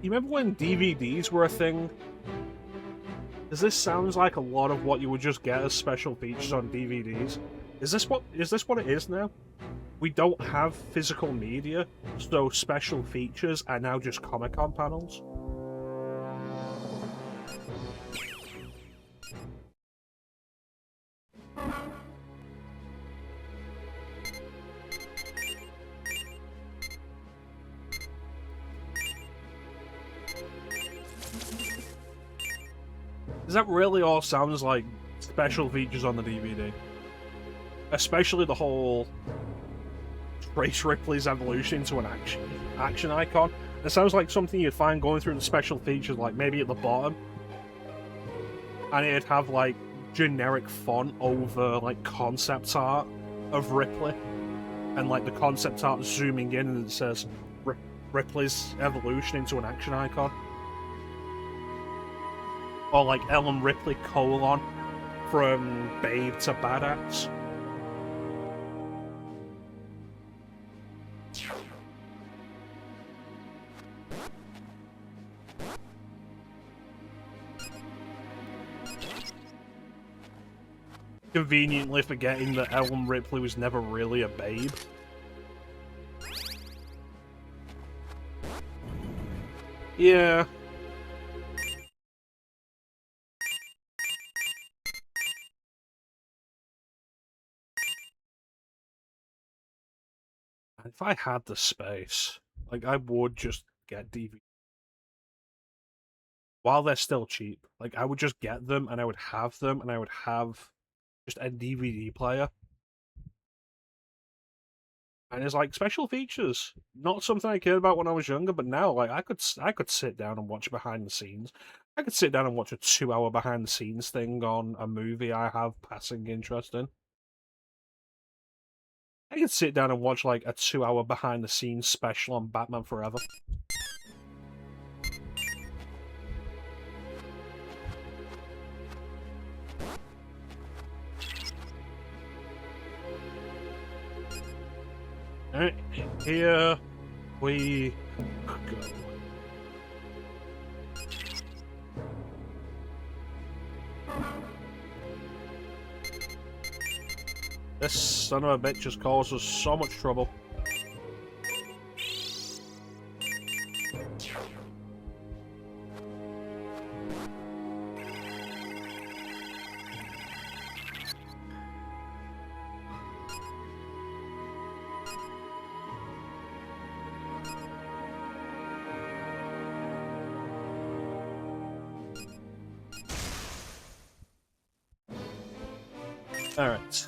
You remember when DVDs were a thing? Does this sound like a lot of what you would just get as special features on DVDs? Is this what it is now? We don't have physical media, so special features are now just Comic-Con panels? That really all sounds like special features on the DVD. Especially the whole Trace Ripley's evolution into an action icon. It sounds like something you'd find going through the special features, like maybe at the bottom. And it'd have like generic font over like concept art of Ripley. And like the concept art zooming in and it says Ripley's evolution into an action icon. Or like Ellen Ripley : from Babe to Badass. Conveniently forgetting that Ellen Ripley was never really a babe. Yeah. If I had the space, like, I would just get DVD. While they're still cheap. Like, I would just get them, and I would have them, and I would have just a DVD player. And it's like, special features. Not something I cared about when I was younger, but now, like, I could sit down and watch behind the scenes. I could sit down and watch a 2-hour behind the scenes thing on a movie I have passing interest in. I could sit down and watch like a 2-hour behind the scenes special on Batman Forever. Here we go. This son of a bitch has caused us so much trouble. Alright.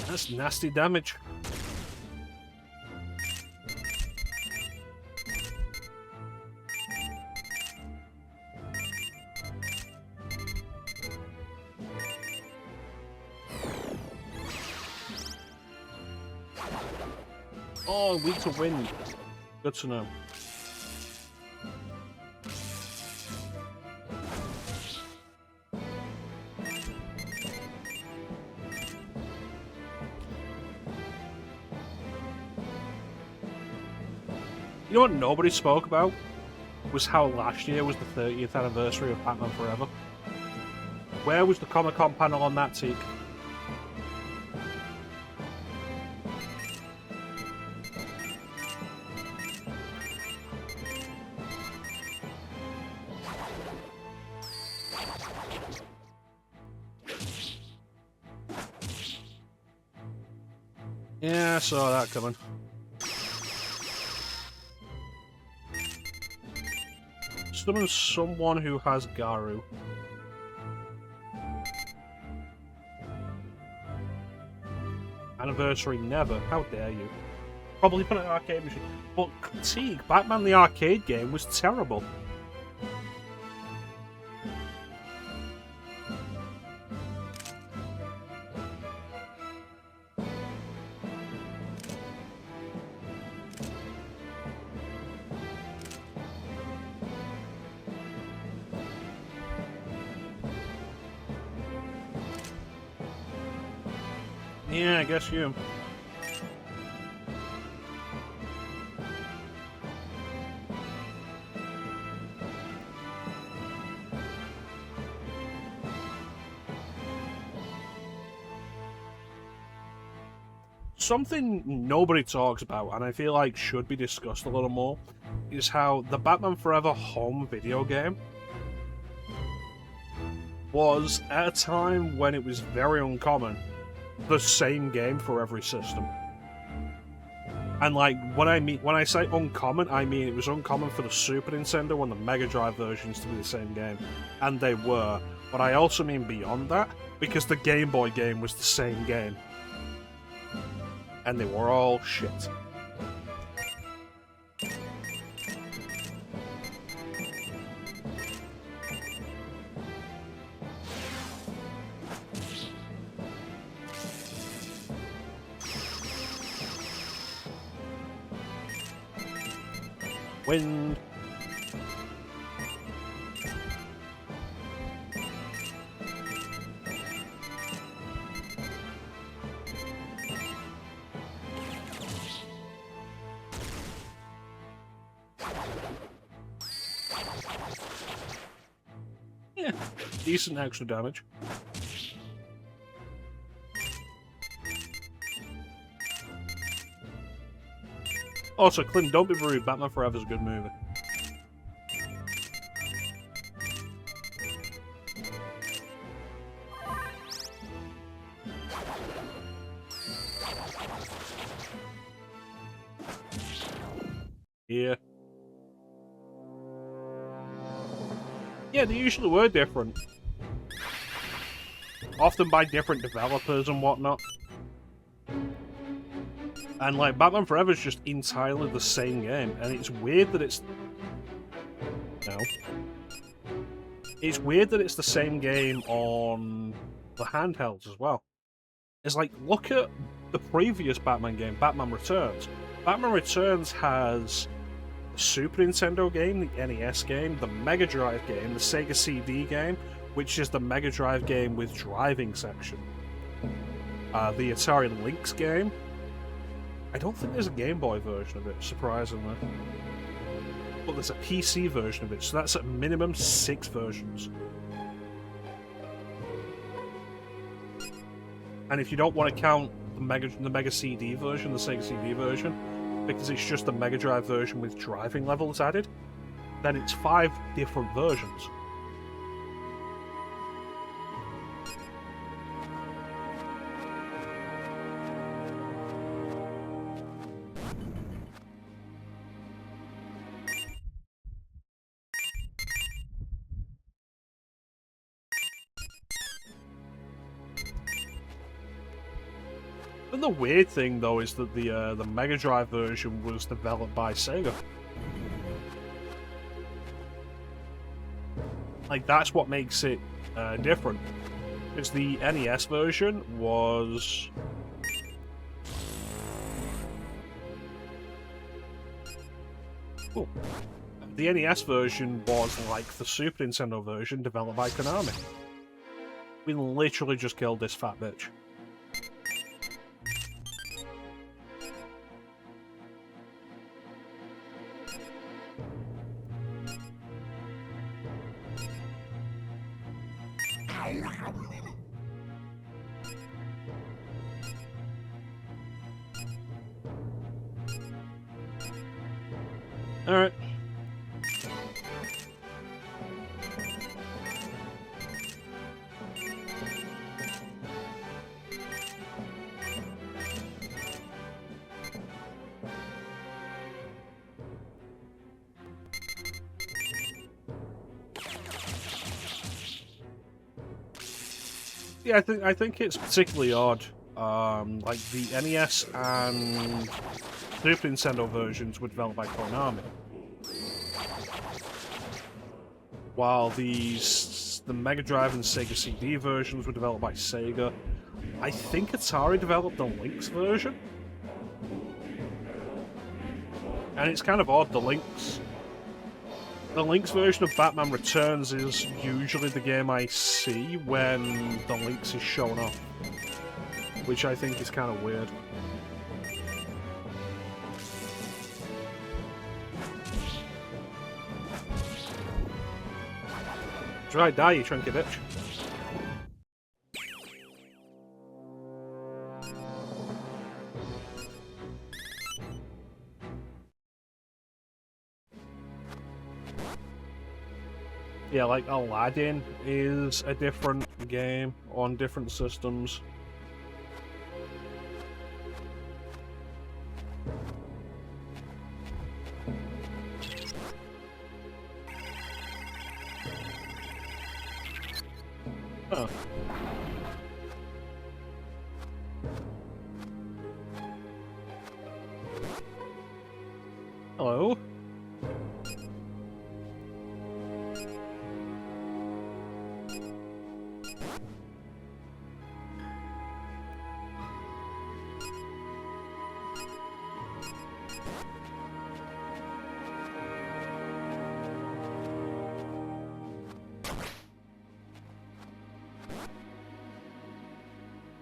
That's nasty damage. Oh, weak to wind. Good to know. You know what nobody spoke about? Was how last year was the 30th anniversary of Batman Forever. Where was the Comic-Con panel on that, Teak? Yeah, I saw that coming. Summon someone who has Garu. Anniversary never. How dare you? Probably on an arcade machine. But critique, Batman the arcade game was terrible. Yeah, I guess you. Something nobody talks about, and I feel like should be discussed a little more, is how the Batman Forever home video game was, at a time when it was very uncommon, the same game for every system. And like when I say uncommon, I mean it was uncommon for the Super Nintendo and the Mega Drive versions to be the same game, and they were. But I also mean beyond that, because the Game Boy game was the same game, and they were all shit. Wind. Yeah, decent extra damage. Also, Clint, don't be rude. Batman Forever's a good movie. Yeah. Yeah, they usually were different. Often by different developers and whatnot. And like Batman Forever is just entirely the same game, and it's weird that it's it's weird that it's the same game on the handhelds as well. It's like look at the previous Batman game, Batman Returns. Batman Returns has the Super Nintendo game, the NES game, the Mega Drive game, the Sega CD game, which is the Mega Drive game with driving section. The Atari Lynx game. I don't think there's a Game Boy version of it, surprisingly. But there's a PC version of it, so that's at minimum 6 versions. And if you don't want to count the Mega CD version, the Sega CD version, because it's just the Mega Drive version with driving levels added, then it's 5 different versions. And the weird thing, though, is that the Mega Drive version was developed by Sega. Like, that's what makes it different. Because the NES version was... Cool. The NES version was like the Super Nintendo version developed by Konami. We literally just killed this fat bitch. Alright. Yeah, I think it's particularly odd. Like the NES and Super Nintendo versions were developed by Konami, while the Mega Drive and Sega CD versions were developed by Sega. I think Atari developed the Lynx version, and it's kind of odd. The Lynx version of Batman Returns is usually the game I see when the Lynx is showing up, which I think is kind of weird. Try die, you trinky bitch. Yeah, like Aladdin is a different game on different systems. Huh. Hello?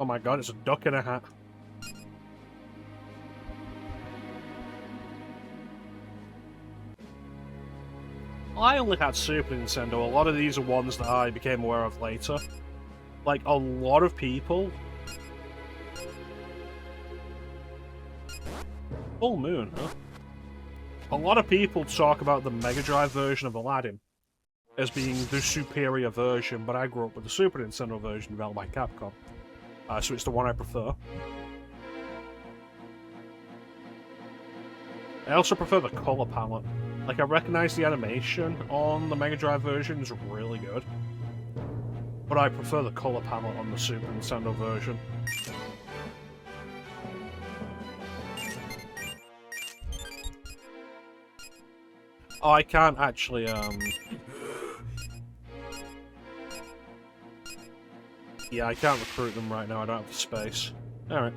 Oh my god, it's a duck in a hat. I only had Super Nintendo. A lot of these are ones that I became aware of later. Like, a lot of people... Full moon, huh? A lot of people talk about the Mega Drive version of Aladdin as being the superior version, but I grew up with the Super Nintendo version developed by Capcom. So it's the one I prefer. I also prefer the color palette. Like, I recognize the animation on the Mega Drive version is really good, but I prefer the color palette on the Super Nintendo version. Oh, I can't actually, Yeah, I can't recruit them right now, I don't have the space. Alright.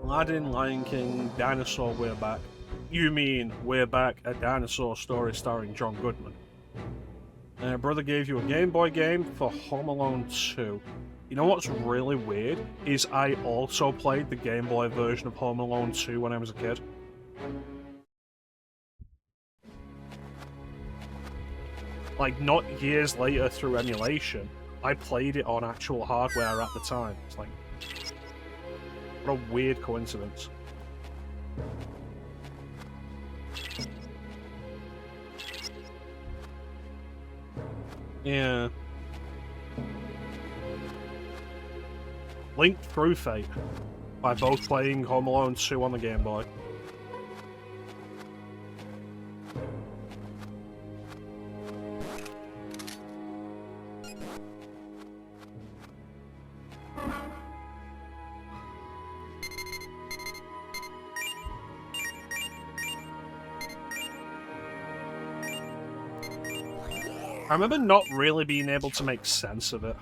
Aladdin, Lion King, Dinosaur, We're Back. You mean We're Back, a dinosaur story starring John Goodman. Brother gave you a Game Boy game for Home Alone 2. You know what's really weird? Is I also played the Game Boy version of Home Alone 2 when I was a kid. Like, not years later through emulation, I played it on actual hardware at the time. It's like, what a weird coincidence. Yeah. Link Through Fate by both playing Home Alone 2 on the Game Boy. I remember not really being able to make sense of it.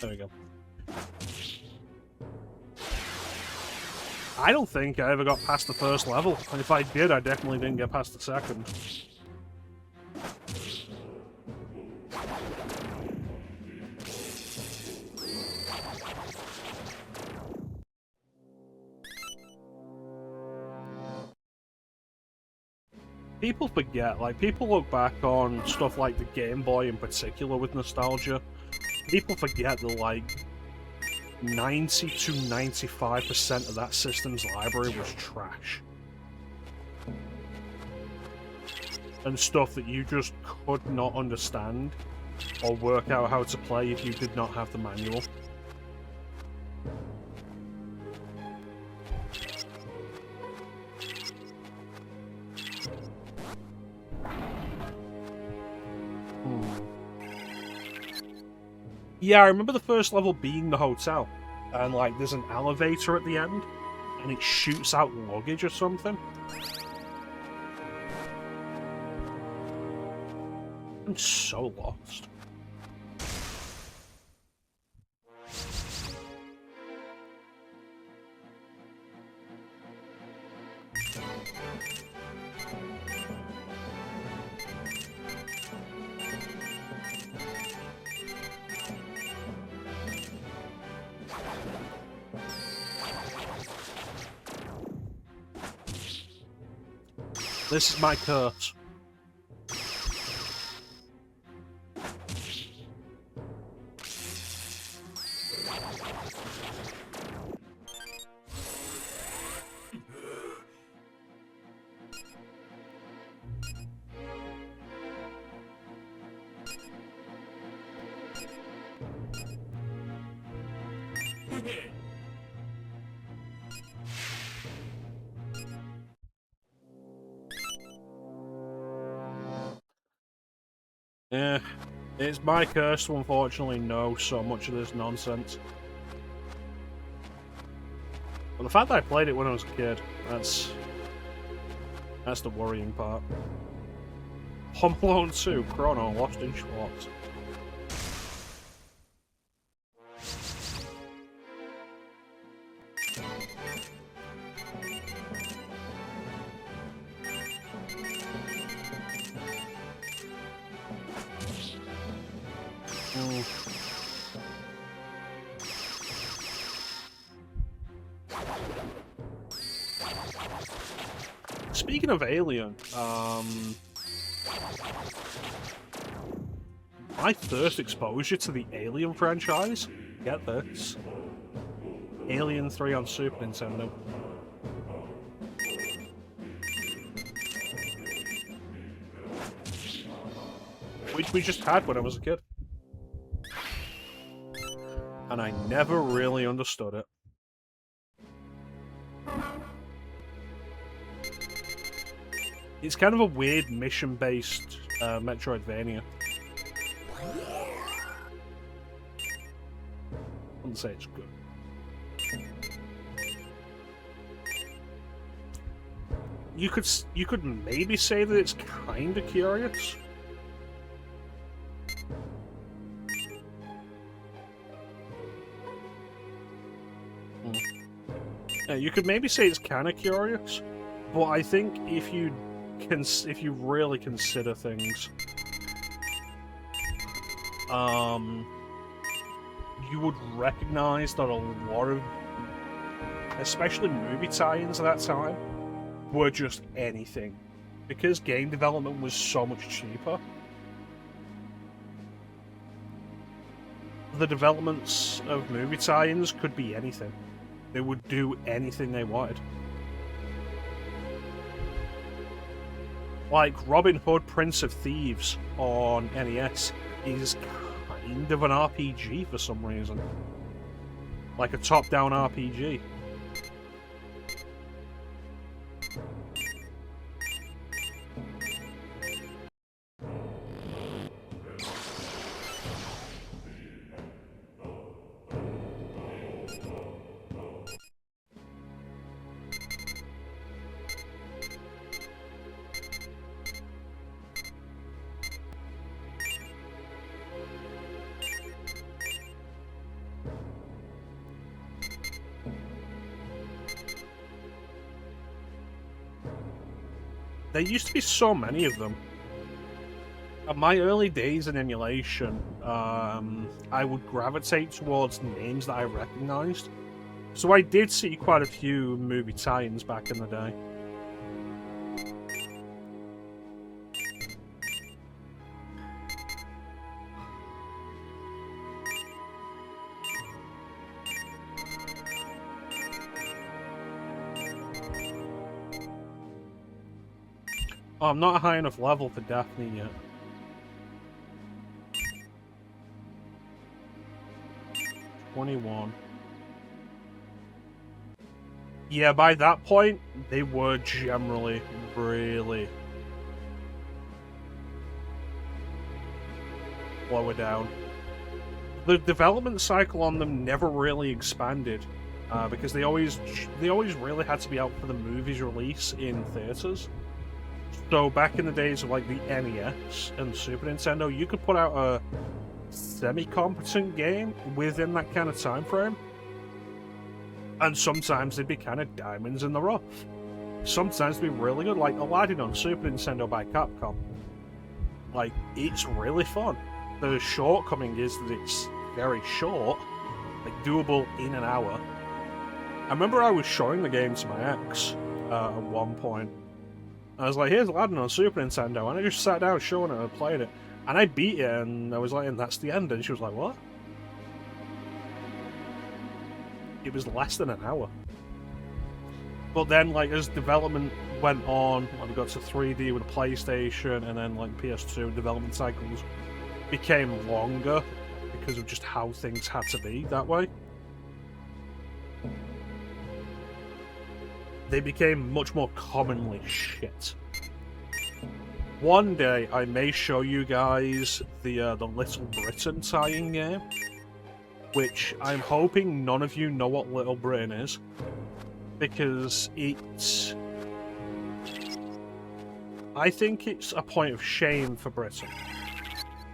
There we go. I don't think I ever got past the first level. And if I did, I definitely didn't get past the second. People forget, like, people look back on stuff like the Game Boy in particular with nostalgia. People forget that, like, 90 to 95% of that system's library was trash. And stuff that you just could not understand or work out how to play if you did not have the manual. Yeah, I remember the first level being the hotel, and like there's an elevator at the end, and it shoots out luggage or something. I'm so lost. This is my curse. Yeah, it's my curse to unfortunately know so much of this nonsense. But the fact that I played it when I was a kid, that's the worrying part. Home Alone 2, Chrono, Lost in Schwartz. Speaking of Alien, my first exposure to the Alien franchise, get this, Alien 3 on Super Nintendo. Which we just had when I was a kid. And I never really understood it. It's kind of a weird mission-based Metroidvania. wouldn't say it's good. You could maybe say that it's kind of curious. Yeah, you could maybe say it's kind of curious, but I think if you really consider things, you would recognize that a lot of, especially movie tie-ins at that time, were just anything, because game development was so much cheaper. The developments of movie tie-ins could be anything. They would do anything they wanted. Like Robin Hood, Prince of Thieves on NES is kind of an RPG for some reason. Like a top-down RPG. There used to be so many of them. In my early days in emulation, I would gravitate towards names that I recognized. So I did see quite a few movie tie-ins back in the day. Oh, I'm not a high enough level for Daphne yet. Yeah, by that point, they were generally really lower down. The development cycle on them never really expanded, because they always really had to be out for the movie's release in theaters. So back in the days of like the NES and Super Nintendo, you could put out a semi-competent game within that kind of time frame, and sometimes they'd be kind of diamonds in the rough. Sometimes they'd be really good, like Aladdin on Super Nintendo by Capcom. Like, it's really fun. The shortcoming is that it's very short, like doable in an hour. I remember I was showing the game to my ex at one point. I was like, here's Aladdin on Super Nintendo, and I just sat down showing her and played it. And I beat it, and I was like, and that's the end, and she was like, what? It was less than an hour. But then, like, as development went on, when we got to 3D with the PlayStation, and then, like, PS2, development cycles became longer because of just how things had to be that way. They became much more commonly shit. One day, I may show you guys the Little Britain tie-in game, which I'm hoping none of you know what Little Britain is, because it's... I think it's a point of shame for Britain.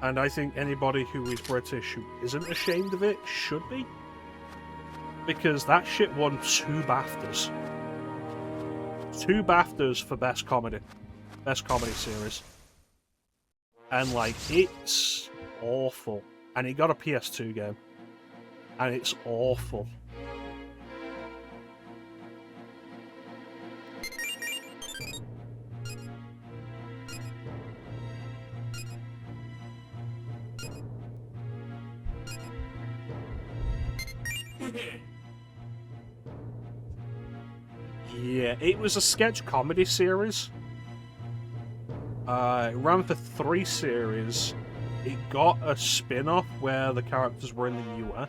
And I think anybody who is British who isn't ashamed of it should be. Because that shit won 2 BAFTAs. 2 BAFTAs for Best Comedy Series. And, like, it's awful. And it got a PS2 game. And it's awful. Yeah, it was a sketch comedy series. It ran for 3 series. It got a spin-off where the characters were in the US.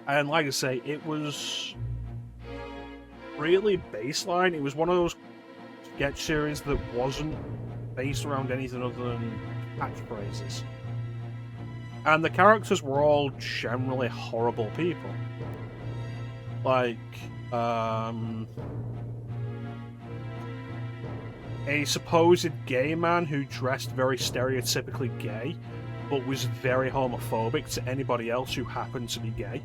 And like I say, it was really baseline. It was one of those sketch series that wasn't based around anything other than catchphrases. And the characters were all generally horrible people. Like, a supposed gay man who dressed very stereotypically gay, but was very homophobic to anybody else who happened to be gay,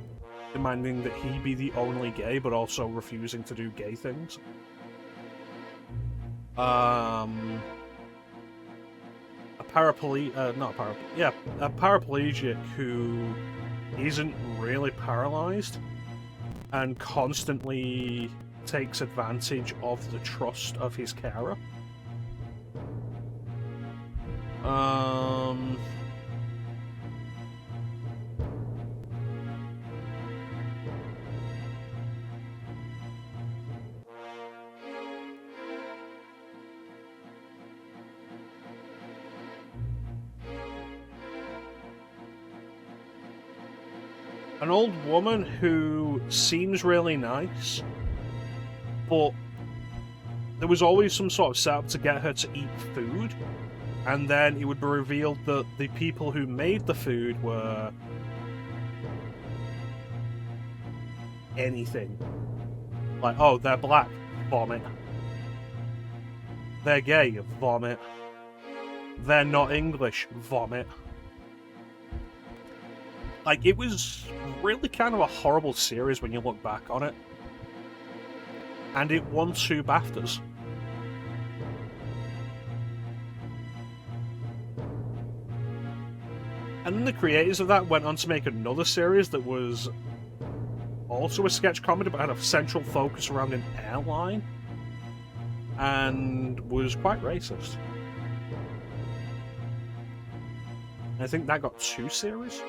demanding that he be the only gay, but also refusing to do gay things. A paraplegic who isn't really paralyzed and constantly takes advantage of the trust of his carer. An old woman who seems really nice, but there was always some sort of setup to get her to eat food, and then it would be revealed that the people who made the food were anything. Like, oh, they're black, vomit. They're gay, vomit. They're not English, vomit. Like, it was really kind of a horrible series when you look back on it. And it won 2 BAFTAs. And then the creators of that went on to make another series that was also a sketch comedy, but had a central focus around an airline. And was quite racist. I think that got 2 series.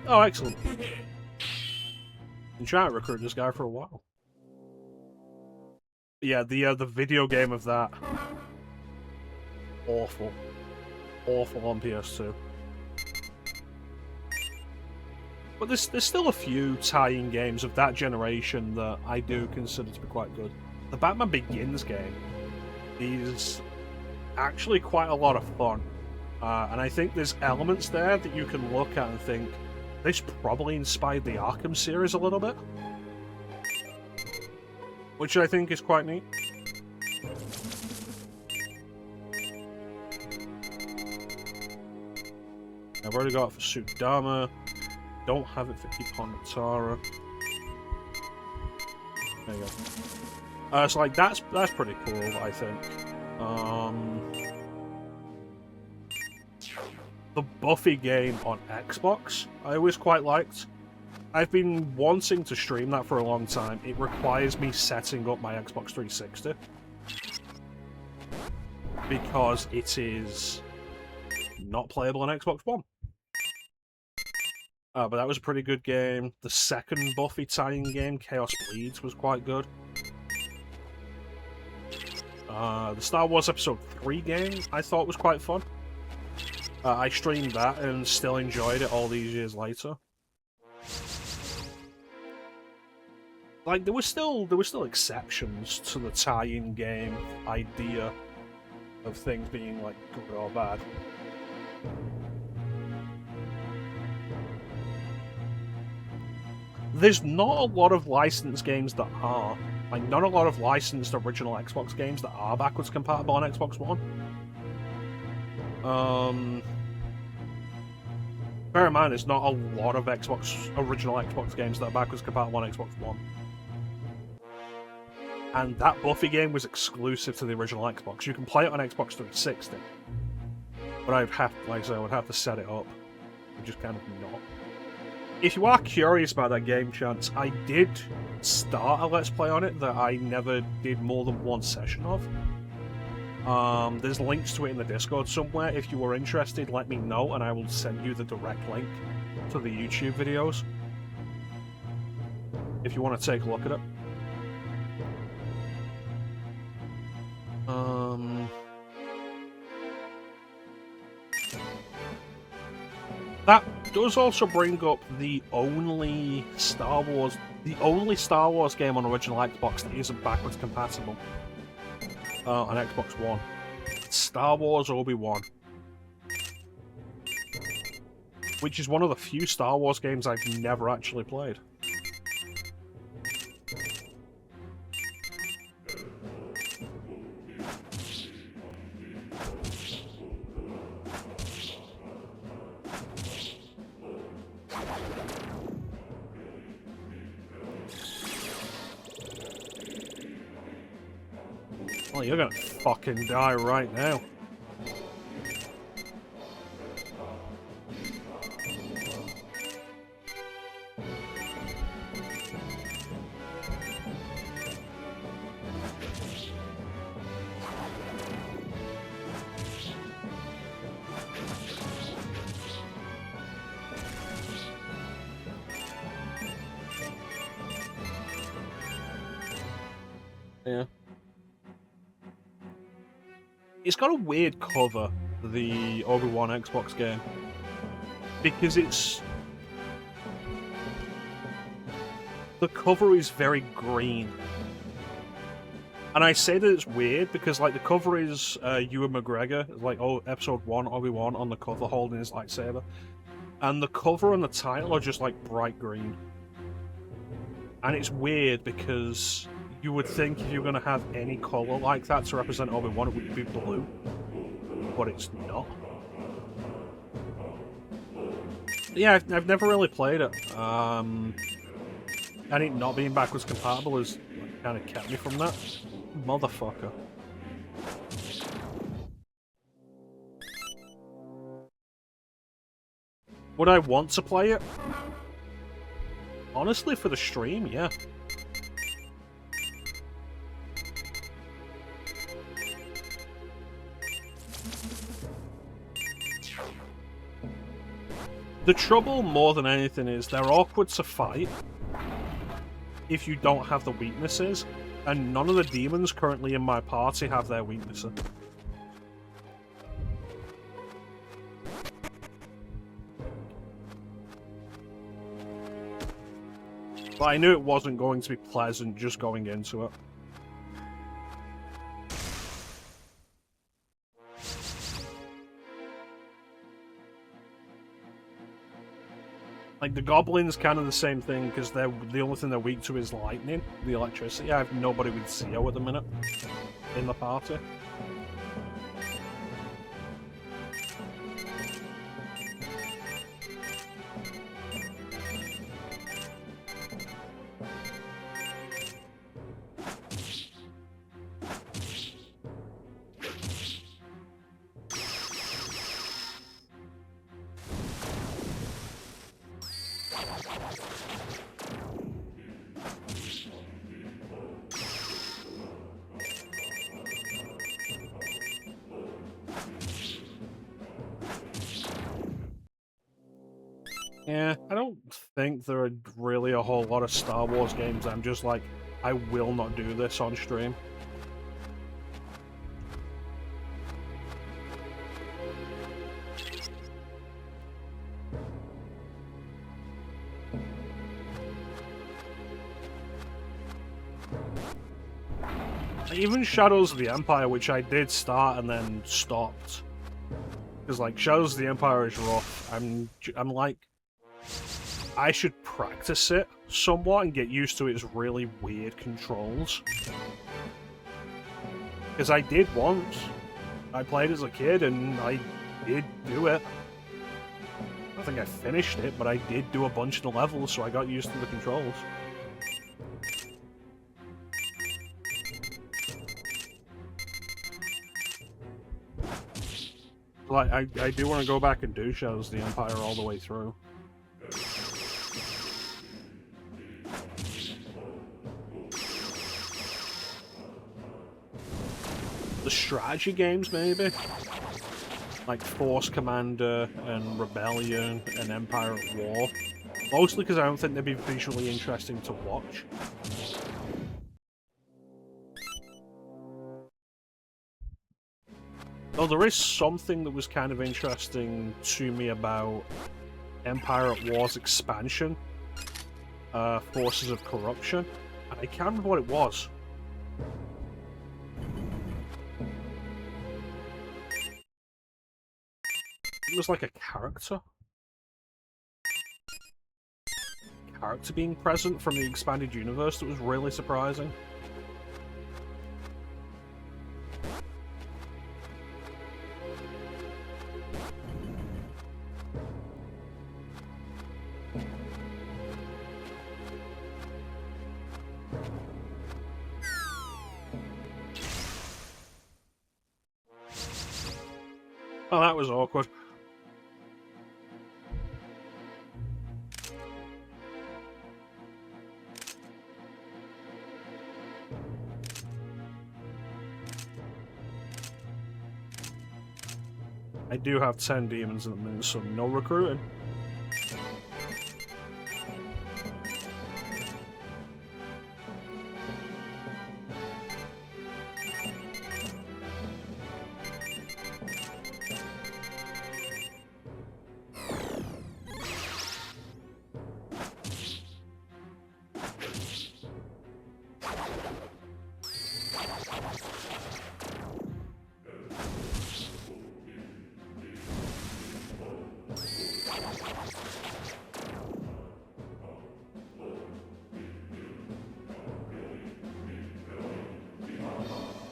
Oh, excellent. Been trying to recruit this guy for a while. Yeah, the video game of that. Awful. Awful on PS2. But there's still a few tie-in games of that generation that I do consider to be quite good. The Batman Begins game is actually quite a lot of fun. And I think there's elements there that you can look at and think, this probably inspired the Arkham series a little bit. Which I think is quite neat. I've already got it for Sudama. Don't have it for Iponatara. There you go. So like that's pretty cool, I think. The Buffy game on Xbox, I always quite liked. I've been wanting to stream that for a long time. It requires me setting up my Xbox 360. Because it is not playable on Xbox One. But that was a pretty good game. The second Buffy tie-in game, Chaos Bleeds, was quite good. The Star Wars Episode 3 game, I thought was quite fun. I streamed that and still enjoyed it all these years later. Like, there were still exceptions to the tie-in game idea of things being, like, good or bad. There's not a lot of licensed games that are. Like, not a lot of licensed original Xbox games that are backwards compatible on Xbox One. Bear in mind, there's not a lot of original Xbox games that are backwards compatible on Xbox One. And that Buffy game was exclusive to the original Xbox. You can play it on Xbox 360. But I would have to set it up. Which is kind of not. If you are curious about that game, Chance, I did start a Let's Play on it that I never did more than one session of. There's links to it in the Discord somewhere. If you are interested, let me know, and I will send you the direct link to the YouTube videos. If you want to take a look at it. That does also bring up the only Star Wars game on original Xbox that isn't backwards compatible on Xbox One. Star Wars Obi-Wan. Which is one of the few Star Wars games I've never actually played. Well, you're gonna fucking die right now. Yeah. It's got a weird cover, the Obi-Wan Xbox game. Because it's... the cover is very green. And I say that it's weird because, like, the cover is Ewan McGregor, like, Episode 1 Obi-Wan on the cover holding his lightsaber. And the cover and the title are just, like, bright green. And it's weird because you would think if you're going to have any colour like that to represent Obi-Wan, it would be blue. But it's not. Yeah, I've never really played it. And it not being backwards compatible has kind of kept me from that. Motherfucker. Would I want to play it? Honestly, for the stream, yeah. The trouble, more than anything, is they're awkward to fight if you don't have the weaknesses, and none of the demons currently in my party have their weaknesses. But I knew it wasn't going to be pleasant just going into it. Like, the goblins kind of the same thing, because they're the only thing they're weak to is lightning, the electricity. I have nobody with Zeo at the minute in the party. Yeah, I don't think there are really a whole lot of Star Wars games I'm just like, I will not do this on stream. Even Shadows of the Empire, which I did start and then stopped. Because, like, Shadows of the Empire is rough. I'm like, I should practice it somewhat and get used to its really weird controls. Because I did once. I played as a kid and I did do it. I don't think I finished it, but I did do a bunch of the levels, so I got used to the controls. Like, I do want to go back and do Shadows of the Empire all the way through. The strategy games, maybe? Like Force Commander and Rebellion and Empire at War. Mostly because I don't think they'd be visually interesting to watch. Though there is something that was kind of interesting to me about Empire at War's expansion, Forces of Corruption. I can't remember what it was. It was like a character being present from the expanded universe that was really surprising. Oh, that was awkward. I do have 10 demons at the minute, so no recruiting.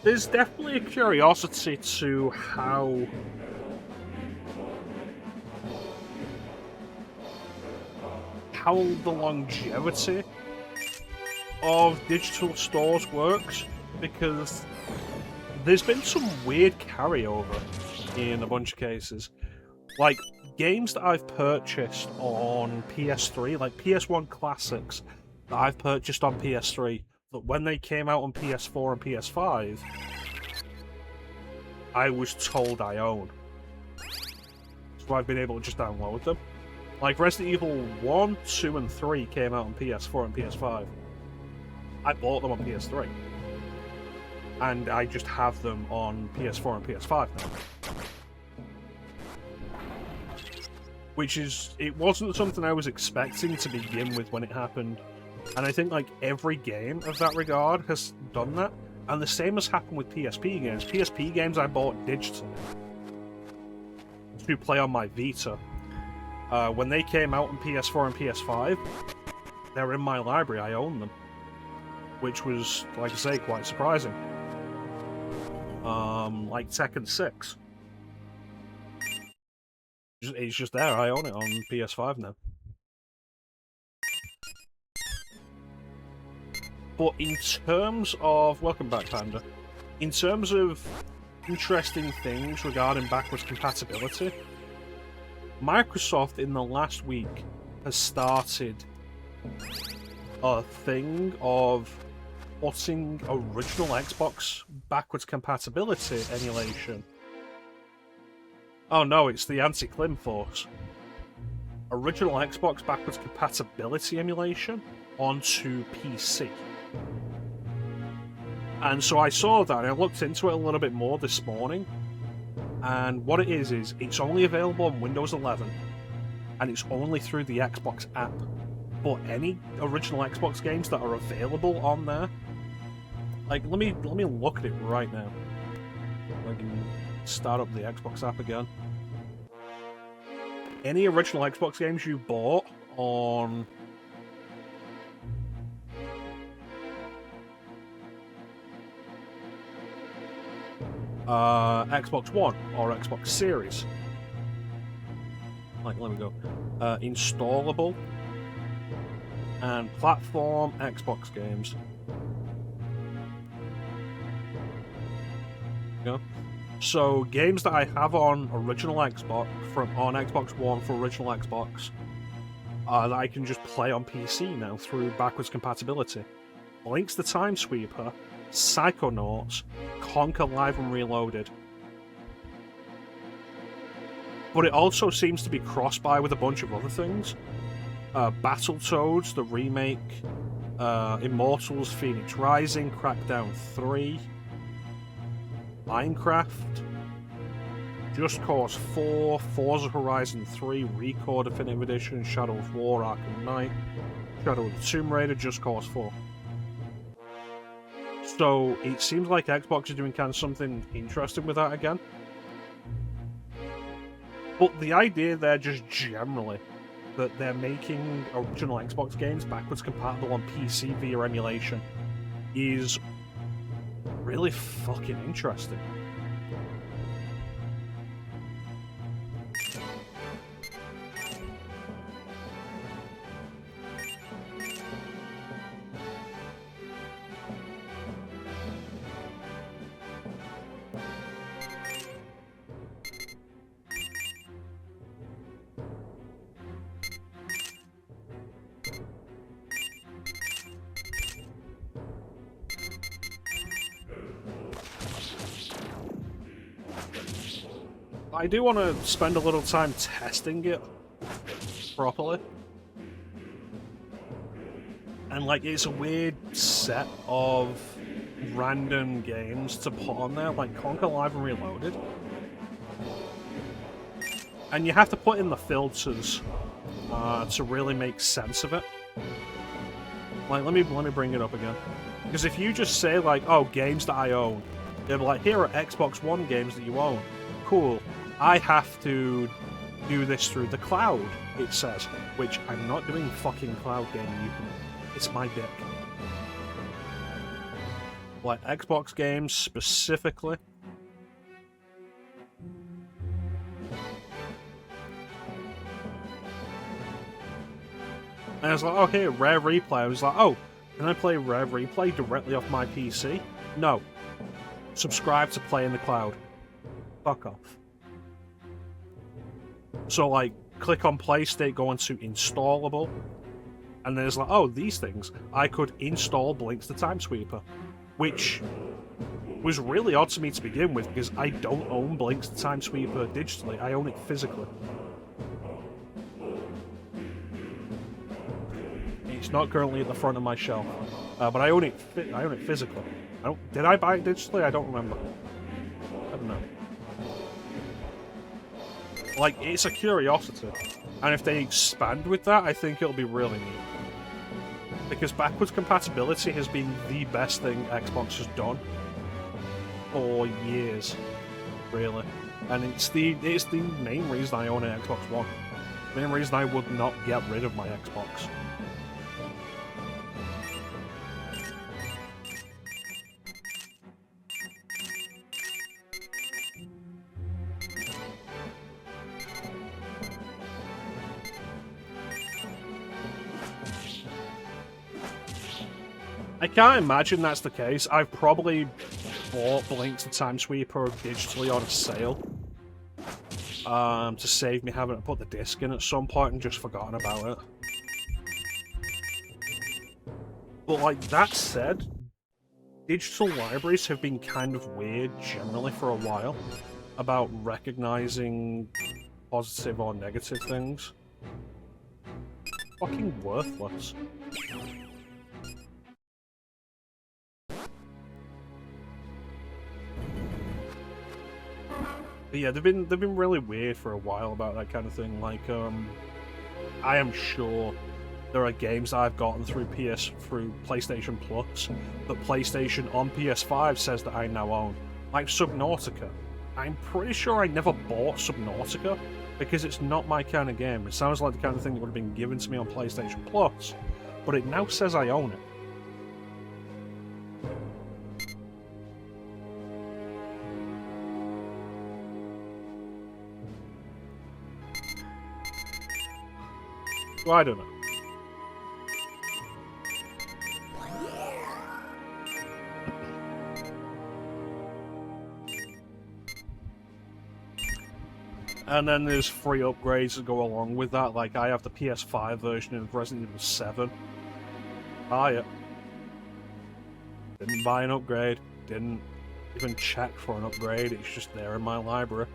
There's definitely a curiosity to how the longevity of digital stores works, because there's been some weird carryover in a bunch of cases. Like, games that I've purchased on PS3, like PS1 classics that I've purchased on PS3, that when they came out on PS4 and PS5, I was told I own. So I've been able to just download them. Like Resident Evil 1, 2, and 3 came out on PS4 and PS5. I bought them on PS3. And I just have them on PS4 and PS5 now. Which is... it wasn't something I was expecting to begin with when it happened. And I think, like, every game of that regard has done that. And the same has happened with PSP games. PSP games I bought digitally to play on my Vita. When they came out on PS4 and PS5, they're in my library, I own them. Which was, like I say, quite surprising. Like Tekken 6. It's just there, I own it on PS5 now. But in terms of... welcome back, Panda. In terms of interesting things regarding backwards compatibility, Microsoft in the last week has started a thing of putting original Xbox backwards compatibility emulation. Oh no, it's the anti-Clim Force. Original Xbox backwards compatibility emulation onto PC. And so I saw that and I looked into it a little bit more this morning. And what it is it's only available on Windows 11. And it's only through the Xbox app. But any original Xbox games that are available on there, like let me look at it right now. I can start up the Xbox app again. Any original Xbox games you bought on Xbox One or Xbox Series. Like, let me go. Installable and platform Xbox games. Yeah. So games that I have on original Xbox on Xbox One for original Xbox that I can just play on PC now through backwards compatibility. Link's the Time Sweeper, Psychonauts, Conquer Live and Reloaded. But it also seems to be cross-buy with a bunch of other things. Battletoads, the remake, Immortals, Phoenix Rising, Crackdown 3, Minecraft, Just Cause 4, Forza Horizon 3, Recore Definitive Edition, Shadow of War, Arkham Knight, Shadow of the Tomb Raider, Just Cause 4. So it seems like Xbox is doing kind of something interesting with that again. But the idea there, just generally, that they're making original Xbox games backwards compatible on PC via emulation, is really fucking interesting. I do want to spend a little time testing it properly. And, like, it's a weird set of random games to put on there, like Conquer Live and Reloaded. And you have to put in the filters to really make sense of it. Like, let me bring it up again. Because if you just say, like, oh, games that I own, they'll be like, here are Xbox One games that you own. Cool. I have to do this through the cloud, it says. Which, I'm not doing fucking cloud gaming, it's my dick. Like, Xbox games specifically. And I was like, okay, Rare Replay. I was like, oh, can I play Rare Replay directly off my PC? No. Subscribe to Play in the Cloud. Fuck off. So, like, click on Play State, go into Installable, and there's like, oh, these things. I could install Blinks the Time Sweeper, which was really odd to me to begin with, because I don't own Blinks the Time Sweeper digitally, I own it physically. It's not currently at the front of my shelf, but I own it physically. Did I buy it digitally? I don't remember. I don't know. Like, it's a curiosity, and if they expand with that, I think it'll be really neat. Because backwards compatibility has been the best thing Xbox has done for years, really. And it's the main reason I own an Xbox One. The main reason I would not get rid of my Xbox. I can't imagine that's the case. I've probably bought Blinks the Time Sweeper digitally on a sale to save me having to put the disc in at some point and just forgotten about it. But, like, that said, digital libraries have been kind of weird generally for a while about recognizing positive or negative things. Fucking worthless. But yeah, they've been really weird for a while about that kind of thing. Like, I am sure there are games I've gotten through PlayStation Plus that PlayStation on PS5 says that I now own. Like Subnautica. I'm pretty sure I never bought Subnautica because it's not my kind of game. It sounds like the kind of thing that would have been given to me on PlayStation Plus, but it now says I own it. Well, I don't know. And then there's free upgrades that go along with that, like I have the PS5 version of Resident Evil 7. Buy it. Didn't buy an upgrade, didn't even check for an upgrade, it's just there in my library.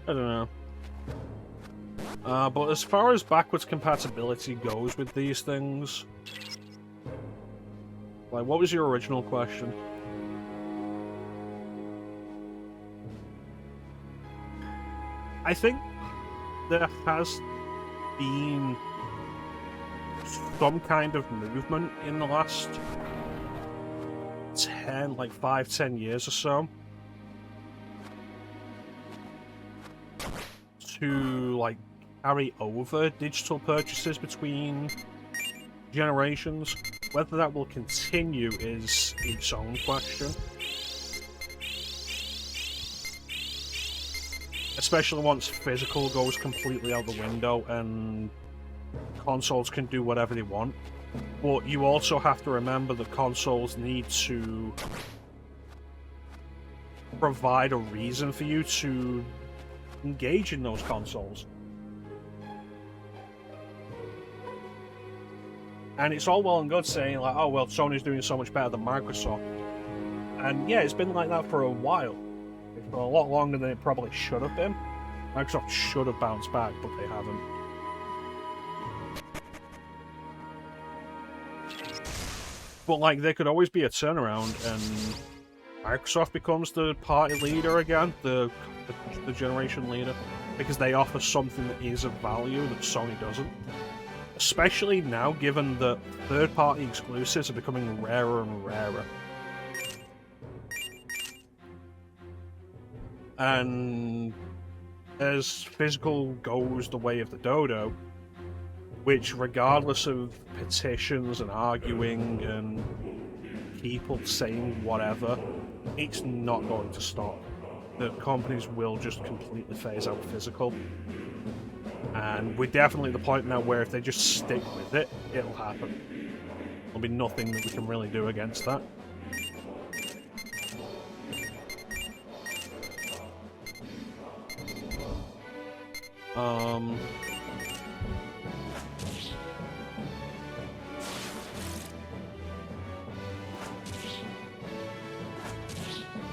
I don't know. But as far as backwards compatibility goes with these things, like, what was your original question? I think there has been some kind of movement in the last 5-10 years or so to, like, carry over digital purchases between generations. Whether that will continue is its own question. Especially once physical goes completely out the window and consoles can do whatever they want. But you also have to remember that consoles need to provide a reason for you to engage in those consoles. And it's all well and good saying, like, oh, well, Sony's doing so much better than Microsoft. And yeah, it's been like that for a while. For a lot longer than it probably should have been. Microsoft should have bounced back, but they haven't. But, like, there could always be a turnaround, and Microsoft becomes the party leader again, the generation leader, because they offer something that is of value that Sony doesn't. Especially now, given that third-party exclusives are becoming rarer and rarer. And as physical goes the way of the dodo, which, regardless of petitions and arguing and people saying whatever, it's not going to stop. The companies will just completely phase out physical. And we're definitely at the point now where if they just stick with it, it'll happen. There'll be nothing that we can really do against that.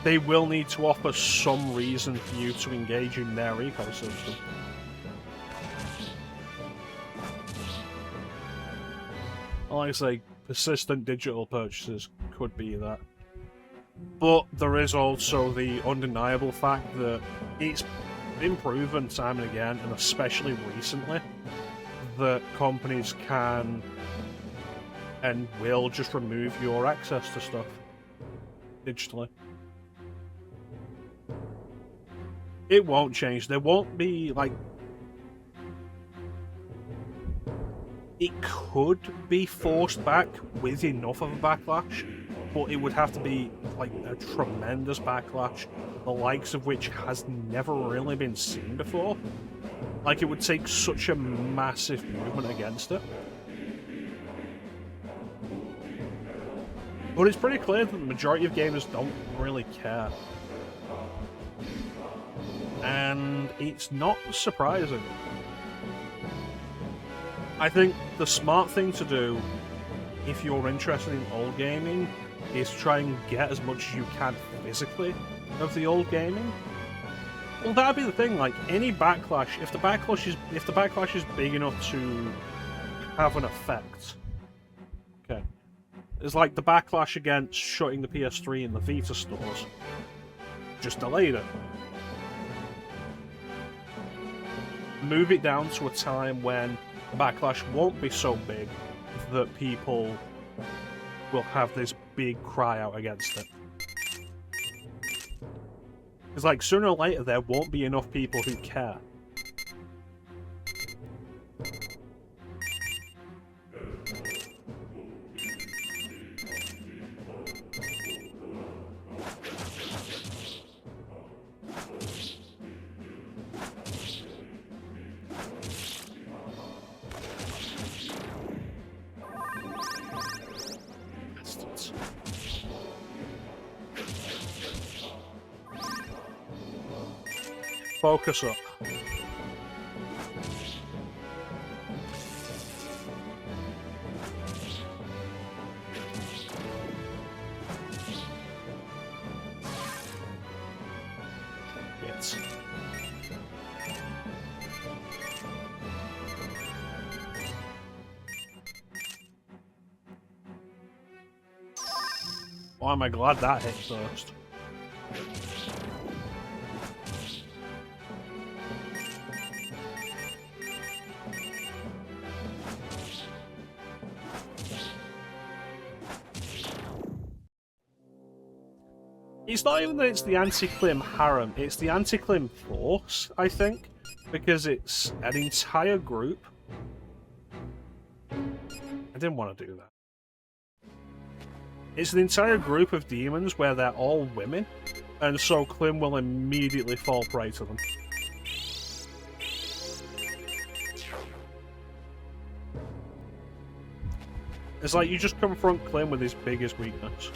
They will need to offer some reason for you to engage in their ecosystem. Like I say, persistent digital purchases could be that. But there is also the undeniable fact that it's been proven time and again, and especially recently, that companies can and will just remove your access to stuff digitally. It won't change. There won't be, like... It could be forced back with enough of a backlash, but it would have to be, like, a tremendous backlash, the likes of which has never really been seen before. Like, it would take such a massive movement against it. But it's pretty clear that the majority of gamers don't really care. And it's not surprising. I think the smart thing to do, if you're interested in old gaming, is try and get as much as you can physically of the old gaming. Well, that'd be the thing. Like, any backlash, if the backlash is big enough to have an effect, okay, it's like the backlash against shutting the PS3 and the Vita stores. Just delayed it. Move it down to a time when the backlash won't be so big that people will have this big cry out against it. It's like, sooner or later there won't be enough people who care. Focus up. Yes. Why am I glad that hit first? It's not even that it's the anti-Klim harem, it's the anti-Klim force, I think, because it's an entire group. I didn't want to do that. It's an entire group of demons where they're all women, and so Klim will immediately fall prey to them. It's like you just confront Klim with his biggest weakness.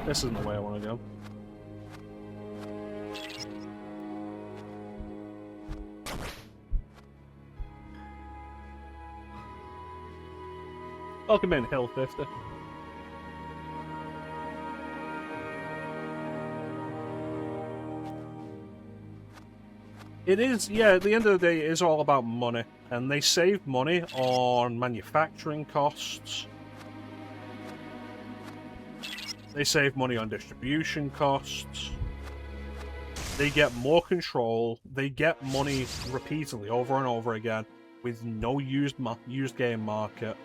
This isn't the way I want to go. Welcome in, Hill 50. It is, yeah, at the end of the day, it is all about money. And they save money on manufacturing costs. They save money on distribution costs. They get more control. They get money repeatedly, over and over again, with no used game market.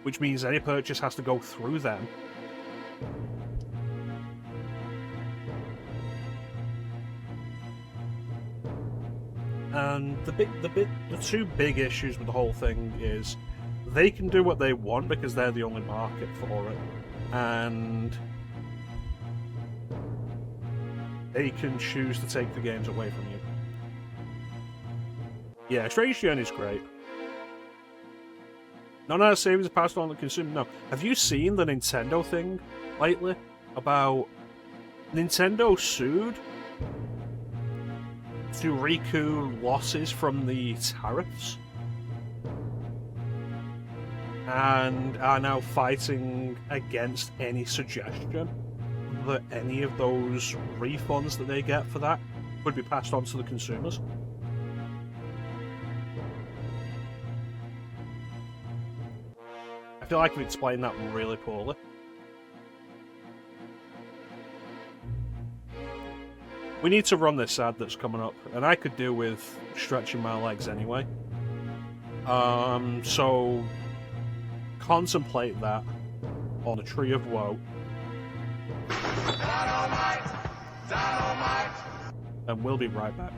Which means any purchase has to go through them. And the two big issues with the whole thing is they can do what they want because they're the only market for it, and they can choose to take the games away from you. Yeah, Strange Journey is great. None of our savings are passed on to the consumer. No. Have you seen the Nintendo thing lately? About Nintendo sued to recoup losses from the tariffs, and are now fighting against any suggestion that any of those refunds that they get for that would be passed on to the consumers. I feel like I've explained that really poorly. We need to run this ad that's coming up, and I could do with stretching my legs anyway. So contemplate that on a Tree of Woe. And we'll be right back.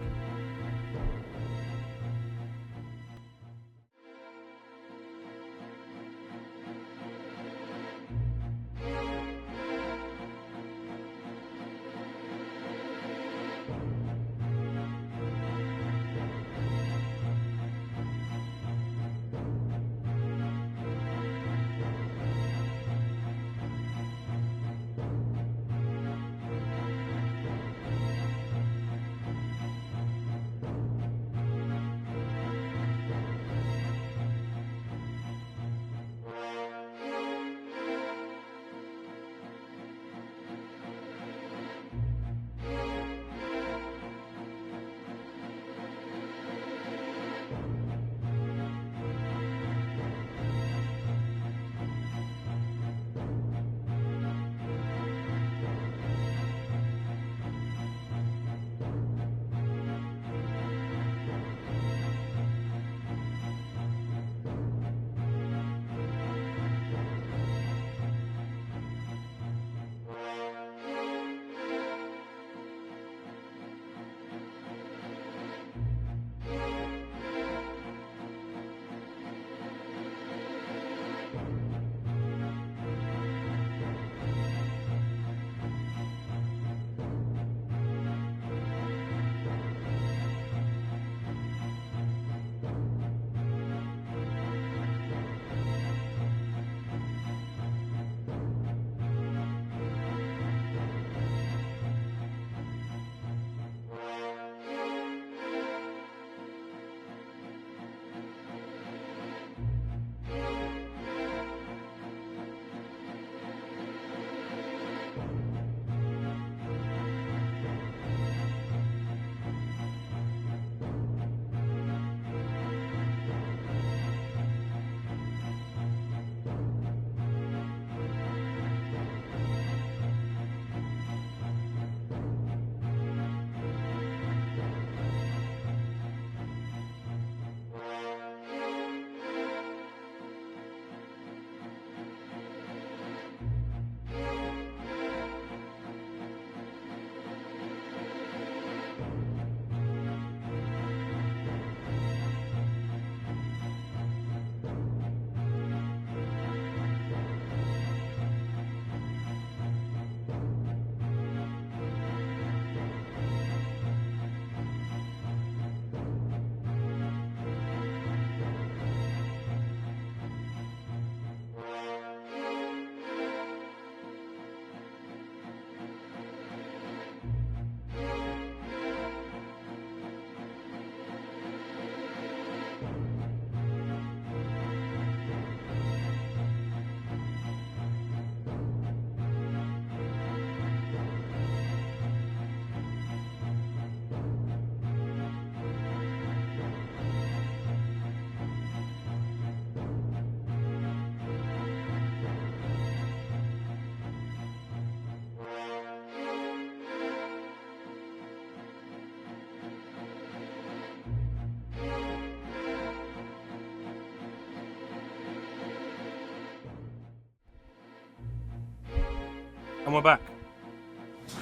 we're back.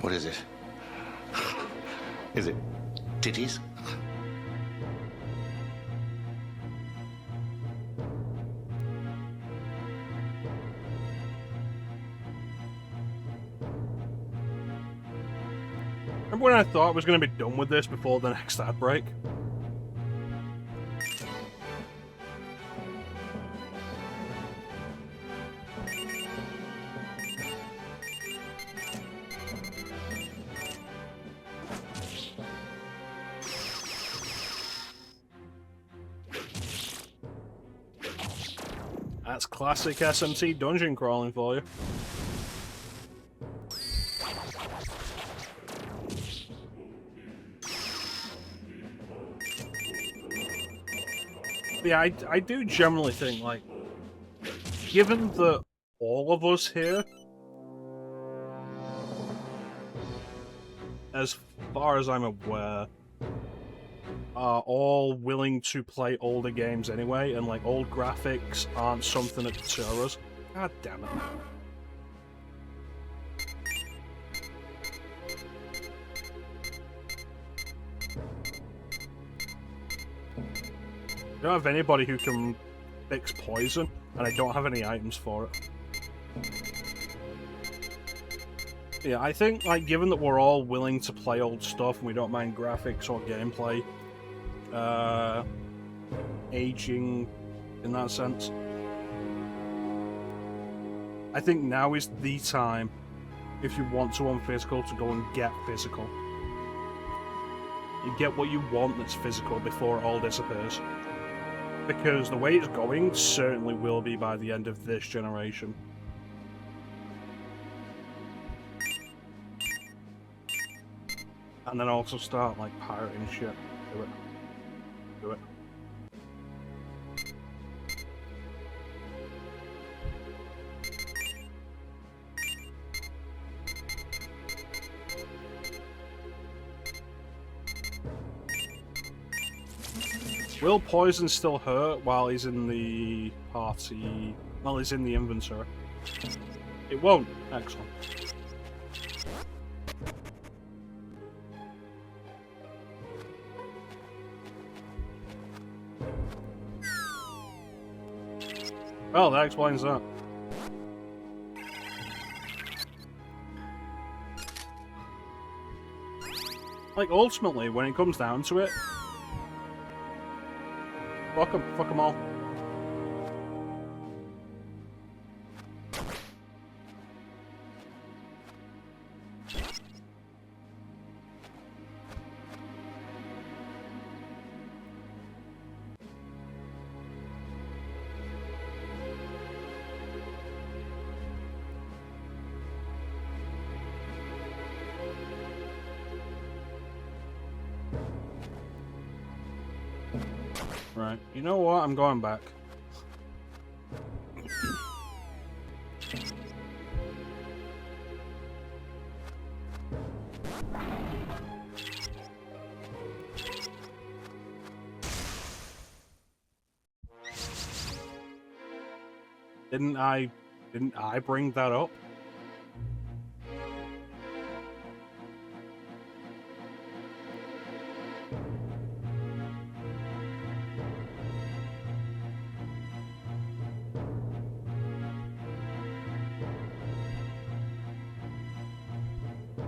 What is it? Is it titties? Remember when I thought I was going to be done with this before the next ad break? That's classic SMT dungeon crawling for you. Yeah, I do generally think, like, given that all of us here, as far as I'm aware, are all willing to play older games anyway, and, like, old graphics aren't something that deter us. God damn it. I don't have anybody who can fix poison, and I don't have any items for it. Yeah, I think, like, given that we're all willing to play old stuff and we don't mind graphics or gameplay aging in that sense, I think now is the time, if you want to want physical, to go and get physical. You get what you want that's physical before it all disappears. Because the way it's going certainly will be by the end of this generation. And then also start, like, pirating shit. Do it. Do it. Will poison still hurt while he's in the party... while he's in the inventory? It won't. Excellent. Well, that explains that. Like, ultimately, when it comes down to it, fuck them all. Right, you know what? I'm going back. Didn't I bring that up?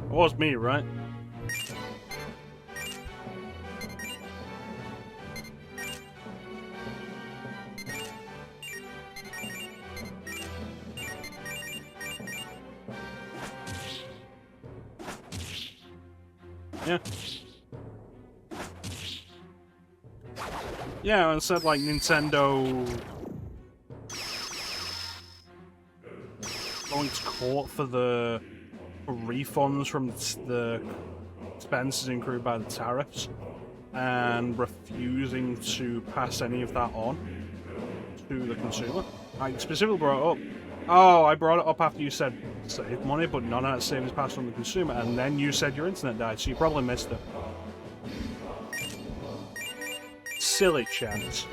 It was me, right? Yeah. Yeah, and said like Nintendo going to court for the refunds from the expenses incurred by the tariffs and refusing to pass any of that on to the consumer. I specifically brought it up. Oh, I brought it up after you said save money, but none of that savings passed on to the consumer, and then you said your internet died, so you probably missed it. Silly chance.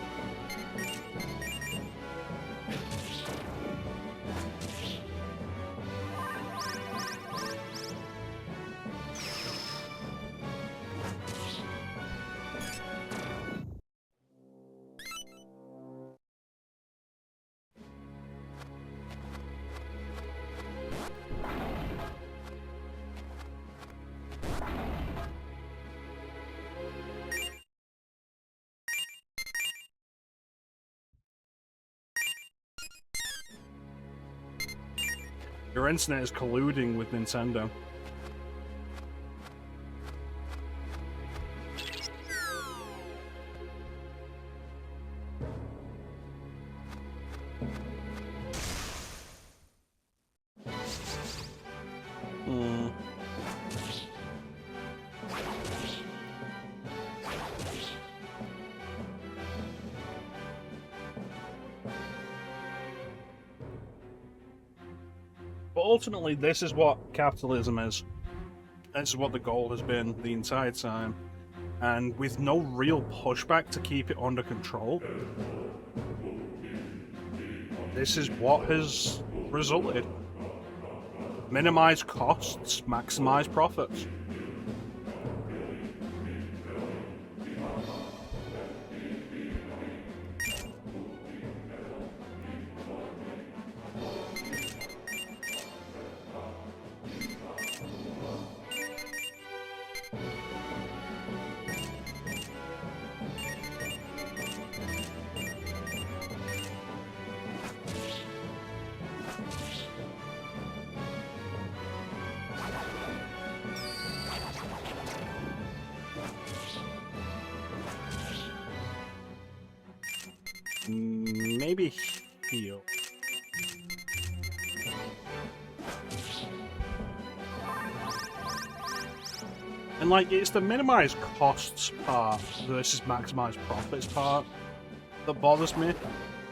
Your internet is colluding with Nintendo. But ultimately, this is what capitalism is. This is what the goal has been the entire time. And with no real pushback to keep it under control, this is what has resulted. Minimize costs, maximize profits. Maybe heal. And like, it's the minimize costs part versus maximize profits part that bothers me.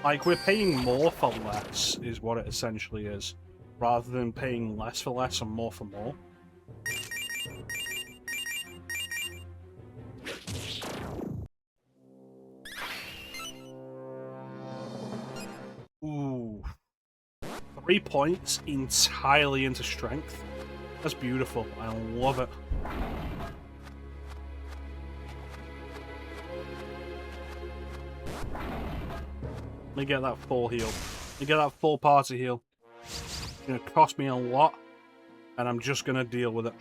Like, we're paying more for less is what it essentially is, rather than paying less for less and more for more. Ooh. 3 points entirely into strength. That's beautiful. I love it. Let me get that full heal. Let me get that full party heal. It's gonna cost me a lot, and I'm just gonna deal with it.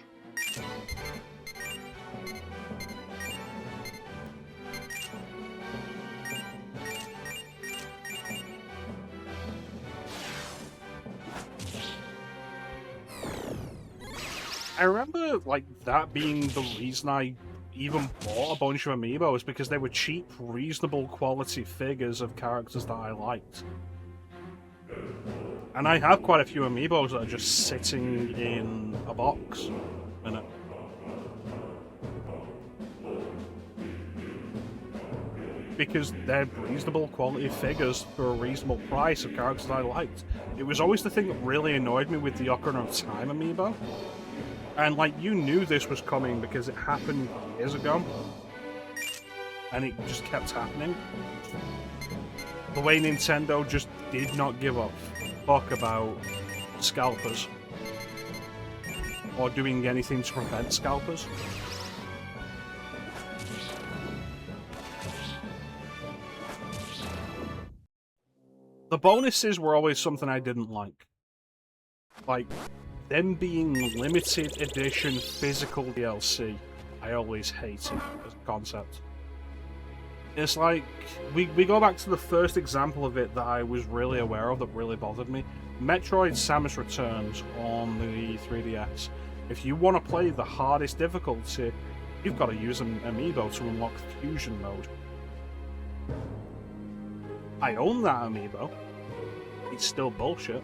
I remember, like, that being the reason I even bought a bunch of amiibos, because they were cheap, reasonable quality figures of characters that I liked. And I have quite a few amiibos that are just sitting in a box in it. Because they're reasonable quality figures for a reasonable price of characters I liked. It was always the thing that really annoyed me with the Ocarina of Time amiibo. And, like, you knew this was coming because it happened years ago. And it just kept happening. The way Nintendo just did not give a fuck about scalpers. Or doing anything to prevent scalpers. The bonuses were always something I didn't like. Like, them being limited edition physical DLC, I always hated as a concept. It's like, we go back to the first example of it that I was really aware of that really bothered me. Metroid Samus Returns on the 3DS. If you want to play the hardest difficulty, you've got to use an amiibo to unlock fusion mode. I own that amiibo. It's still bullshit.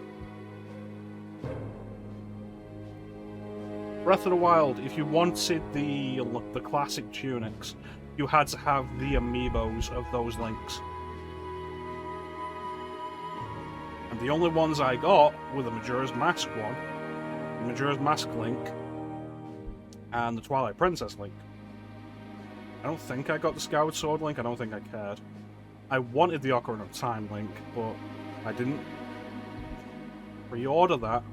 Breath of the Wild, if you wanted the classic tunics, you had to have the amiibos of those links. And the only ones I got were the Majora's Mask one, the Majora's Mask link, and the Twilight Princess link. I don't think I got the Skyward Sword link, I don't think I cared. I wanted the Ocarina of Time link, but I didn't pre-order that.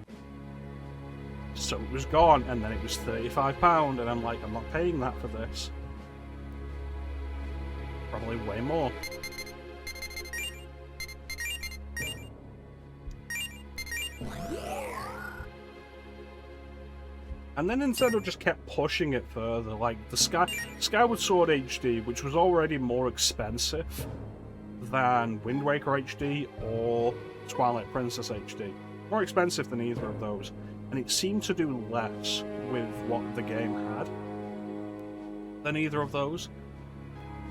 So it was gone, and then it was £35, and I'm like, I'm not paying that for this. Probably way more. And then Nintendo just kept pushing it further, like the Skyward Sword HD, which was already more expensive than Wind Waker HD or Twilight Princess HD. more expensive than either of those, and it seemed to do less with what the game had than either of those.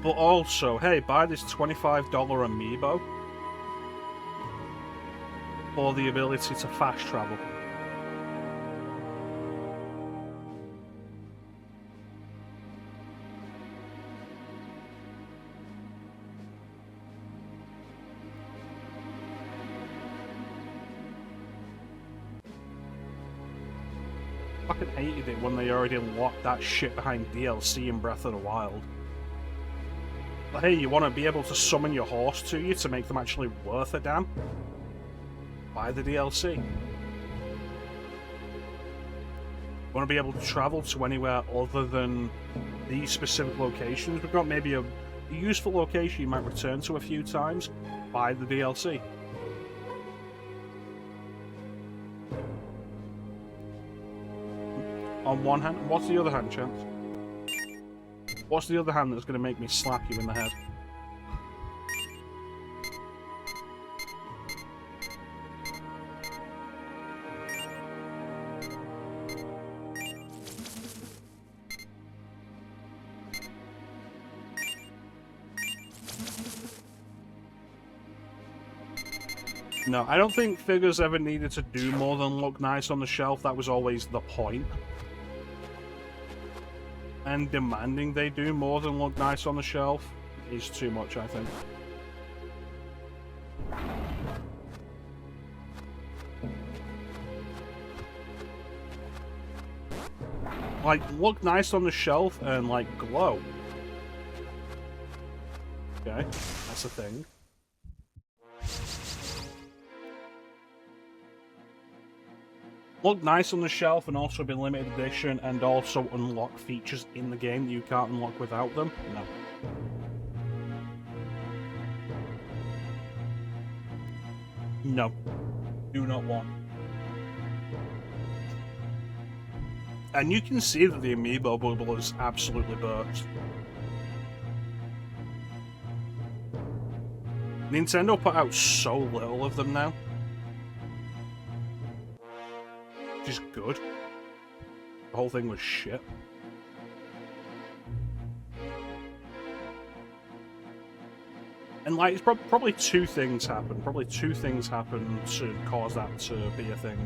But also, hey, buy this $25 amiibo for the ability to fast travel. Fucking hated it when they already locked that shit behind DLC in Breath of the Wild. But hey, you want to be able to summon your horse to you to make them actually worth a damn? Buy the DLC. Want to be able to travel to anywhere other than these specific locations? We've got maybe a useful location you might return to a few times. Buy the DLC. On one hand, what's the other hand, Chance? What's the other hand that's going to make me slap you in the head? No, I don't think figures ever needed to do more than look nice on the shelf. That was always the point. And demanding they do more than look nice on the shelf is too much, I think. Like, look nice on the shelf and, like, glow. Okay, that's a thing. Look nice on the shelf and also be limited edition and also unlock features in the game that you can't unlock without them? No. No. Do not want. And you can see that the amiibo bubble is absolutely burst. Nintendo put out so little of them now. Which is good. The whole thing was shit. And like, it's probably two things happened. Probably two things happened to cause that to be a thing.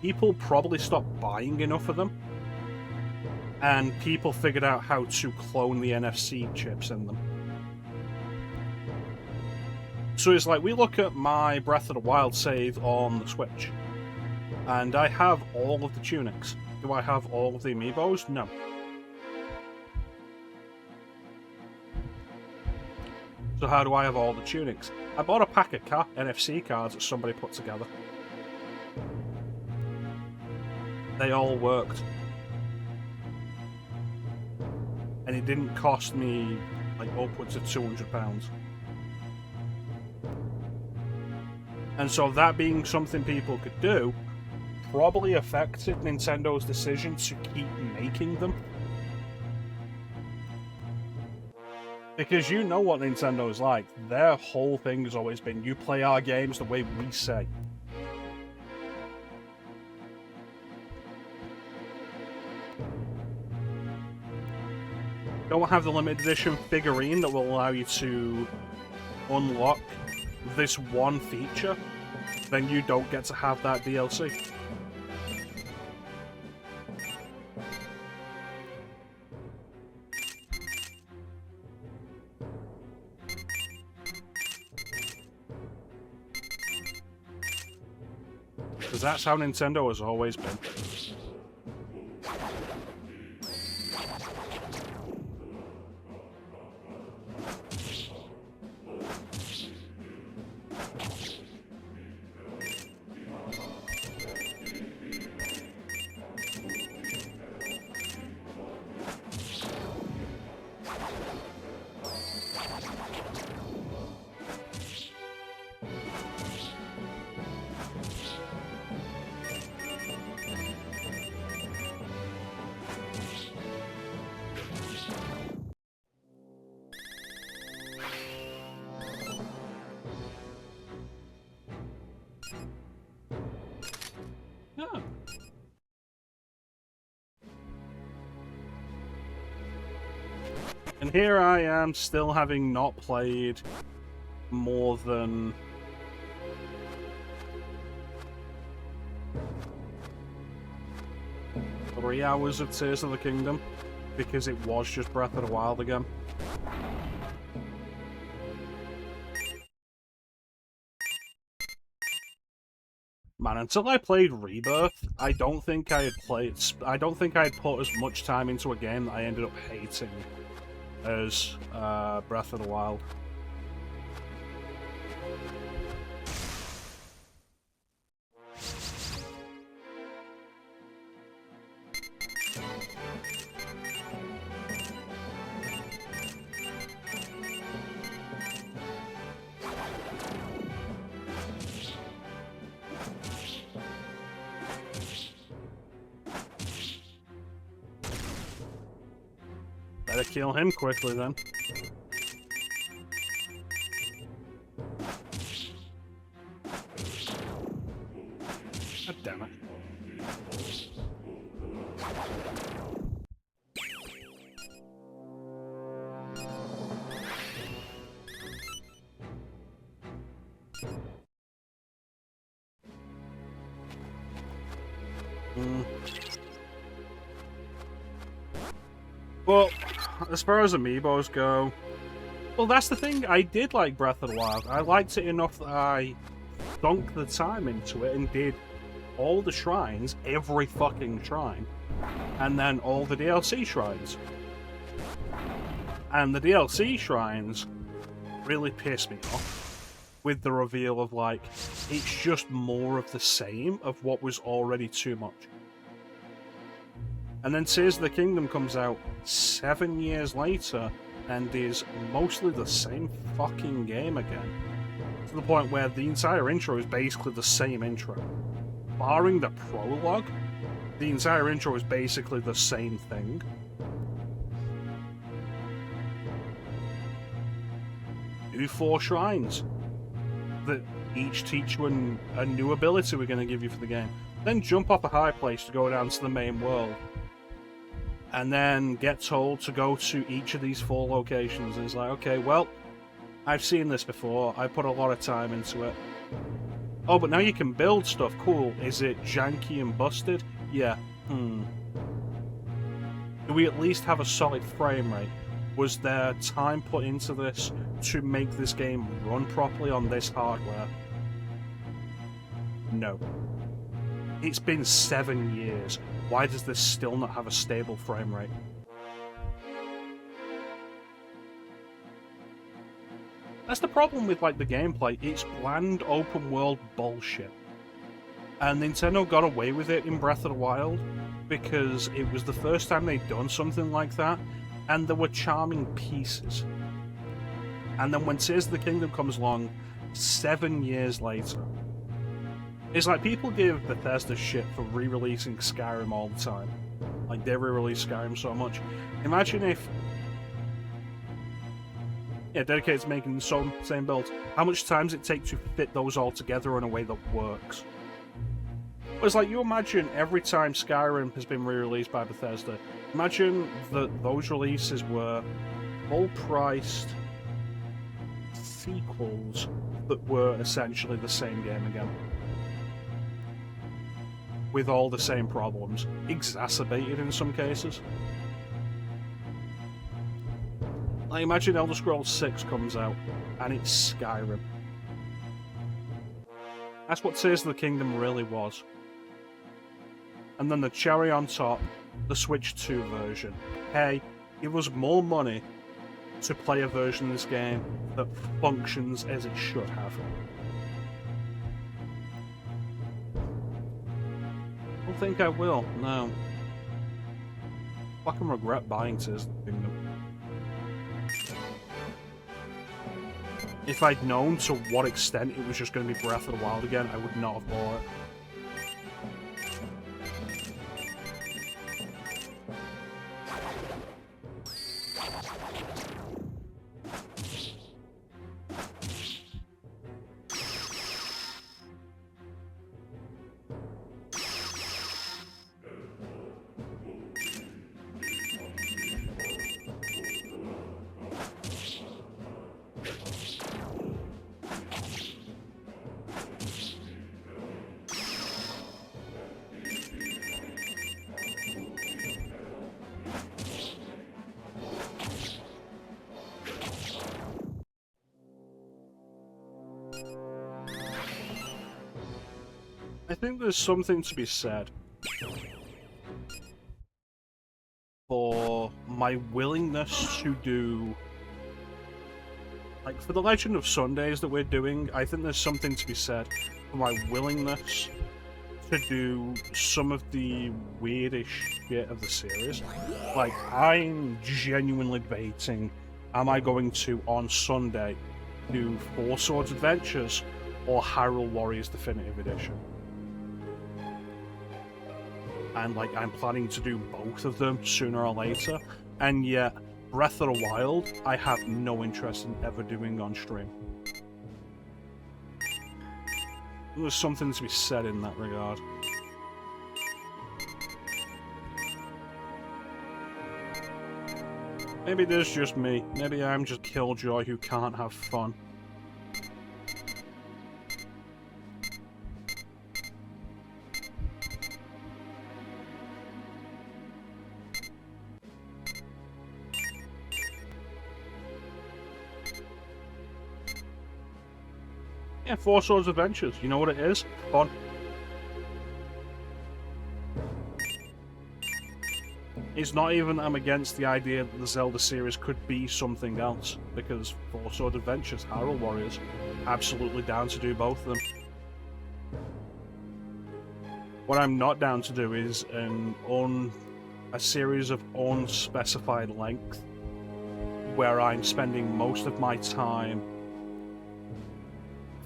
People probably stopped buying enough of them. And people figured out how to clone the NFC chips in them. So it's like, we look at my Breath of the Wild save on the Switch. And I have all of the tunics. Do I have all of the amiibos? No. So how do I have all the tunics? I bought a pack of NFC cards that somebody put together. They all worked. And it didn't cost me like upwards of £200. And so that being something people could do probably affected Nintendo's decision to keep making them. Because you know what Nintendo's like. Their whole thing has always been, you play our games the way we say. Don't have the limited edition figurine that will allow you to unlock this one feature, then you don't get to have that DLC. Because that's how Nintendo has always been. And here I am, still having not played more than... three hours of Tears of the Kingdom, because it was just Breath of the Wild again. Man, until I played Rebirth, I don't think I had put as much time into a game that I ended up hating as Breath of the Wild. Better kill him quickly then. God damn it. Well, as far as amiibos go, well, that's the thing. I did like Breath of the Wild. I liked it enough that I sunk the time into it and did all the shrines, every fucking shrine, and then all the DLC shrines. And the DLC shrines really pissed me off with the reveal of, like, it's just more of the same of what was already too much. And then Tears of the Kingdom comes out 7 years later and is mostly the same fucking game again. To the point where the entire intro is basically the same intro. Barring the prologue, the entire intro is basically the same thing. Do 4 shrines that each teach you a new ability we're going to give you for the game. Then jump off a high place to go down to the main world. And then get told to go to each of these 4 locations. And it's like, okay, well, I've seen this before. I put a lot of time into it. Oh, but now you can build stuff. Cool. Is it janky and busted? Yeah. Do we at least have a solid frame rate? Was there time put into this to make this game run properly on this hardware? No. It's been 7 years. Why does this still not have a stable frame rate? That's the problem with, like, the gameplay. It's bland open world bullshit. And Nintendo got away with it in Breath of the Wild because it was the first time they'd done something like that, and there were charming pieces. And then when Tears of the Kingdom comes along 7 years later, it's like people give Bethesda shit for re-releasing Skyrim all the time. Like, they re-release Skyrim so much. Imagine if... yeah, dedicated to making the same builds. How much time does it take to fit those all together in a way that works? It's like, you imagine every time Skyrim has been re-released by Bethesda, imagine that those releases were full-priced sequels that were essentially the same game again. With all the same problems, exacerbated in some cases. Like, imagine Elder Scrolls 6 comes out, and it's Skyrim. That's what Tears of the Kingdom really was. And then the cherry on top, the Switch 2 version. Hey, give us more money to play a version of this game that functions as it should have. I don't think I will, no. I fucking regret buying Tears of the Kingdom. If I'd known to what extent it was just going to be Breath of the Wild again, I would not have bought it. I think there's something to be said for my willingness to do... Like, for the Legend of Sundays that we're doing, I think there's something to be said for my willingness to do some of the weirdish shit of the series. Like, I'm genuinely debating, am I going to, on Sunday, do Four Swords Adventures or Hyrule Warriors Definitive Edition? And, like, I'm planning to do both of them sooner or later, and yet Breath of the Wild, I have no interest in ever doing on stream. There's something to be said in that regard. Maybe there's just me. Maybe I'm just Killjoy who can't have fun. Yeah, Four Swords Adventures. You know what it is? Fun. It's not even that I'm against the idea that the Zelda series could be something else, because Four Swords Adventures, Hyrule Warriors, absolutely down to do both of them. What I'm not down to do is a series of unspecified length, where I'm spending most of my time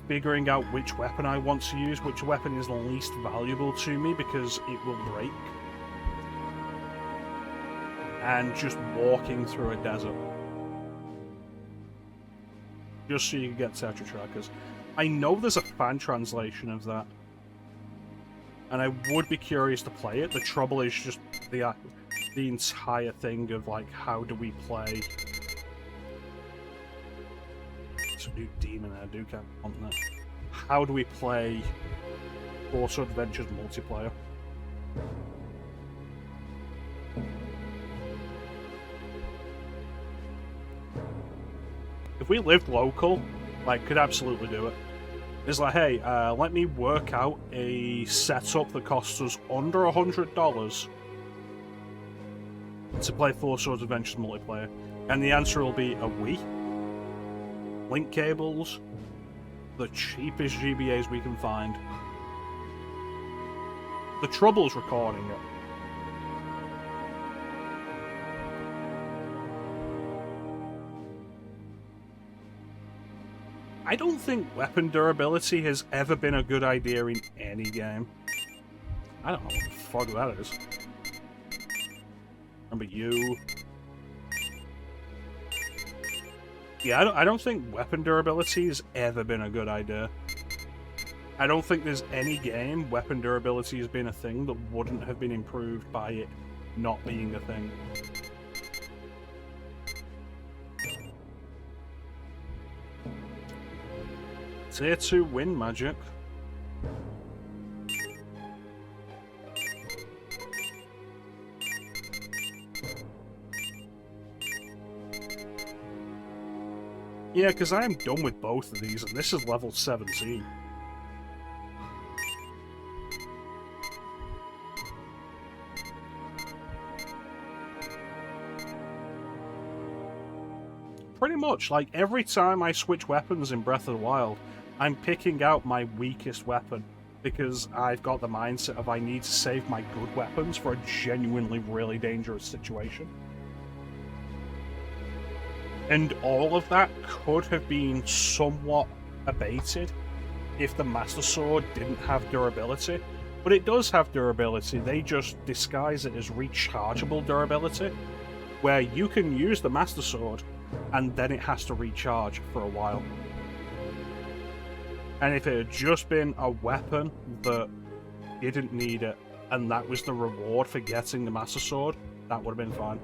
figuring out which weapon I want to use, which weapon is the least valuable to me because it will break, and just walking through a desert. Just so you can get Tetra Trackers. I know there's a fan translation of that, and I would be curious to play it. The trouble is just the entire thing of, like, how do we play... Some new demon there, I do kind of want that. How do we play Four Sword Adventures multiplayer? If we lived local, like, could absolutely do it. It's like, hey, let me work out a setup that costs us under $100 to play Four Swords Adventures multiplayer, and the answer will be a Wii, link cables, the cheapest GBAs we can find. The trouble's recording it. I don't think weapon durability has ever been a good idea in any game. I don't know what the fuck that is. Remember you? Yeah, I don't think weapon durability has ever been a good idea. I don't think there's any game weapon durability has been a thing that wouldn't have been improved by it not being a thing. Tier 2 win magic. Yeah, because I am done with both of these, and this is level 17. Pretty much, like, every time I switch weapons in Breath of the Wild, I'm picking out my weakest weapon, because I've got the mindset of I need to save my good weapons for a genuinely really dangerous situation. And all of that could have been somewhat abated if the Master Sword didn't have durability. But it does have durability, they just disguise it as rechargeable durability, where you can use the Master Sword and then it has to recharge for a while. And if it had just been a weapon that didn't need it, and that was the reward for getting the Master Sword, that would have been fine.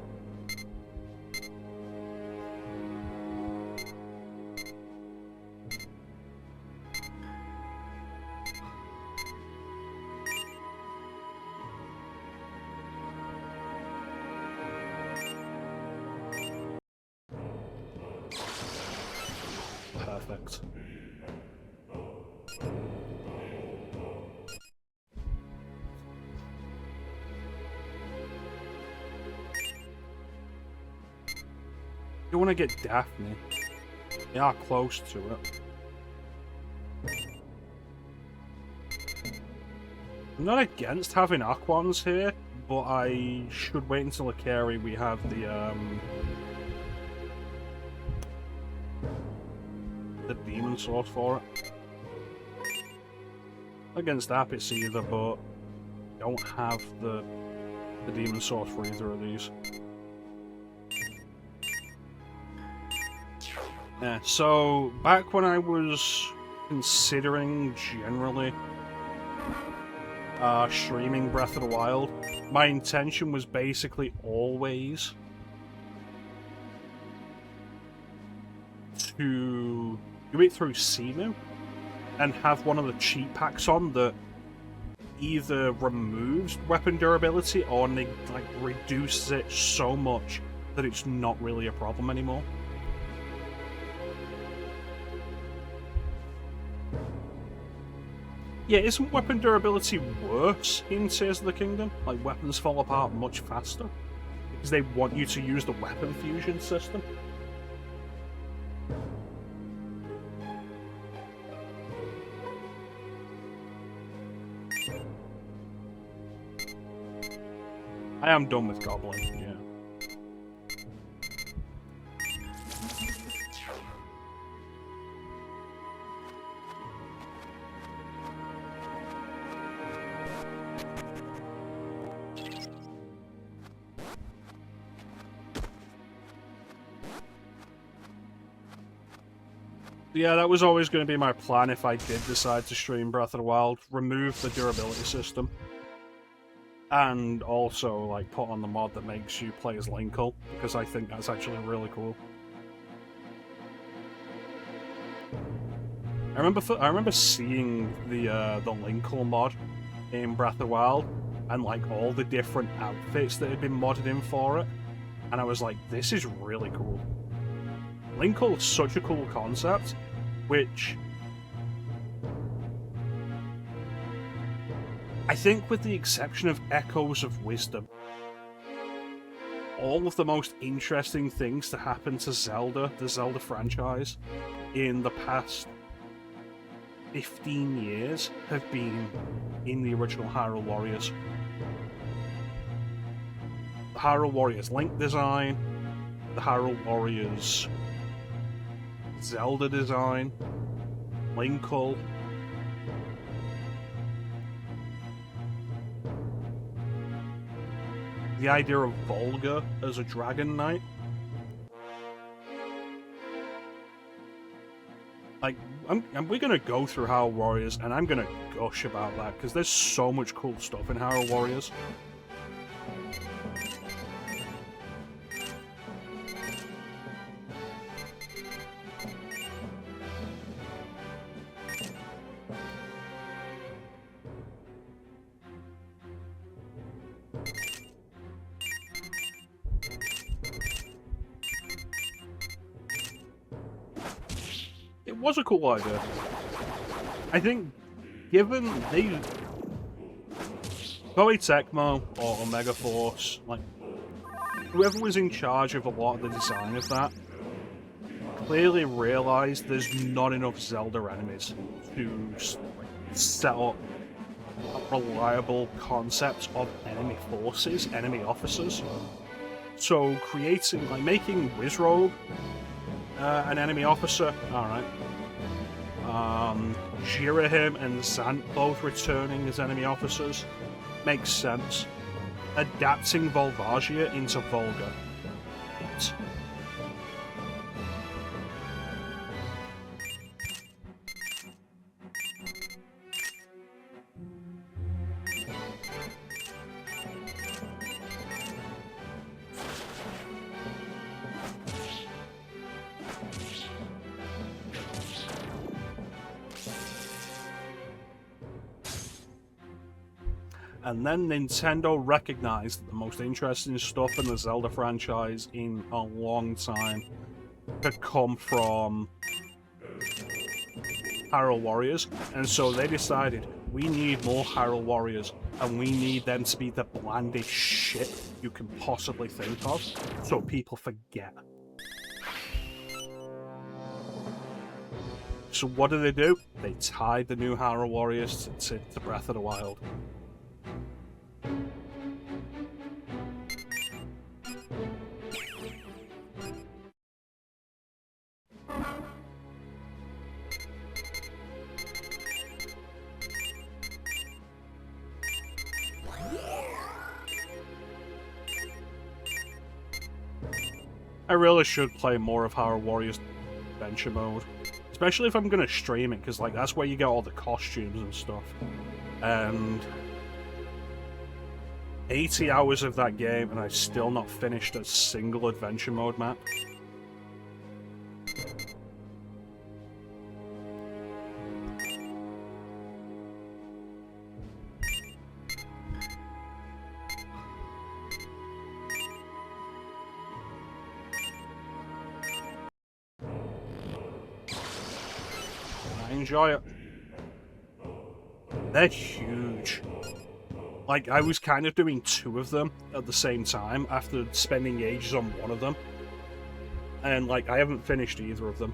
Perfect. You want to get Daphne. They are close to it. I'm not against having Aquans here, but I should wait until Akari we have the demon source for it. Against Apis either, but don't have the demon source for either of these. Yeah, so back when I was considering generally streaming Breath of the Wild, my intention was basically always to do it through Simu and have one of the cheat packs on that either removes weapon durability or like reduces it so much that it's not really a problem anymore. Yeah, isn't weapon durability worse in Tears of the Kingdom? Like, weapons fall apart much faster because they want you to use the weapon fusion system. I am done with Goblin, yeah. Yeah, that was always going to be my plan if I did decide to stream Breath of the Wild. Remove the durability system. And also, like, put on the mod that makes you play as Linkle, because I think that's actually really cool. I remember seeing the Linkle mod in Breath of the Wild, and like all the different outfits that had been modded in for it, and I was like, this is really cool. Linkle is such a cool concept, which I think, with the exception of Echoes of Wisdom, all of the most interesting things to happen to Zelda, the Zelda franchise, in the past 15 years have been in the original Hyrule Warriors. The Hyrule Warriors Link design, the Hyrule Warriors Zelda design, Linkle. The idea of Volga as a Dragon Knight. Like, we're gonna go through Hyrule Warriors, and I'm gonna gush about that, because there's so much cool stuff in Hyrule Warriors. It was a cool idea. I think, given they... Koei Tecmo or Omega Force, like, whoever was in charge of a lot of the design of that, clearly realised there's not enough Zelda enemies to set up reliable concepts of enemy forces, enemy officers. So creating, like, making Wizrobe an enemy officer, alright. Jirahim and Zant both returning as enemy officers makes sense. Adapting Volvagia into Volga. And then Nintendo recognized that the most interesting stuff in the Zelda franchise in a long time had come from Hyrule Warriors, and so they decided, we need more Hyrule Warriors, and we need them to be the blandest shit you can possibly think of, so people forget. So what do? They tied the new Hyrule Warriors to Breath of the Wild. I really should play more of Hyrule Warriors Adventure Mode. Especially if I'm going to stream it, because like that's where you get all the costumes and stuff. And 80 hours of that game, and I've still not finished a single Adventure Mode map. Enjoy it. They're huge. Like, I was kind of doing 2 of them at the same time after spending ages on one of them. And, like, I haven't finished either of them.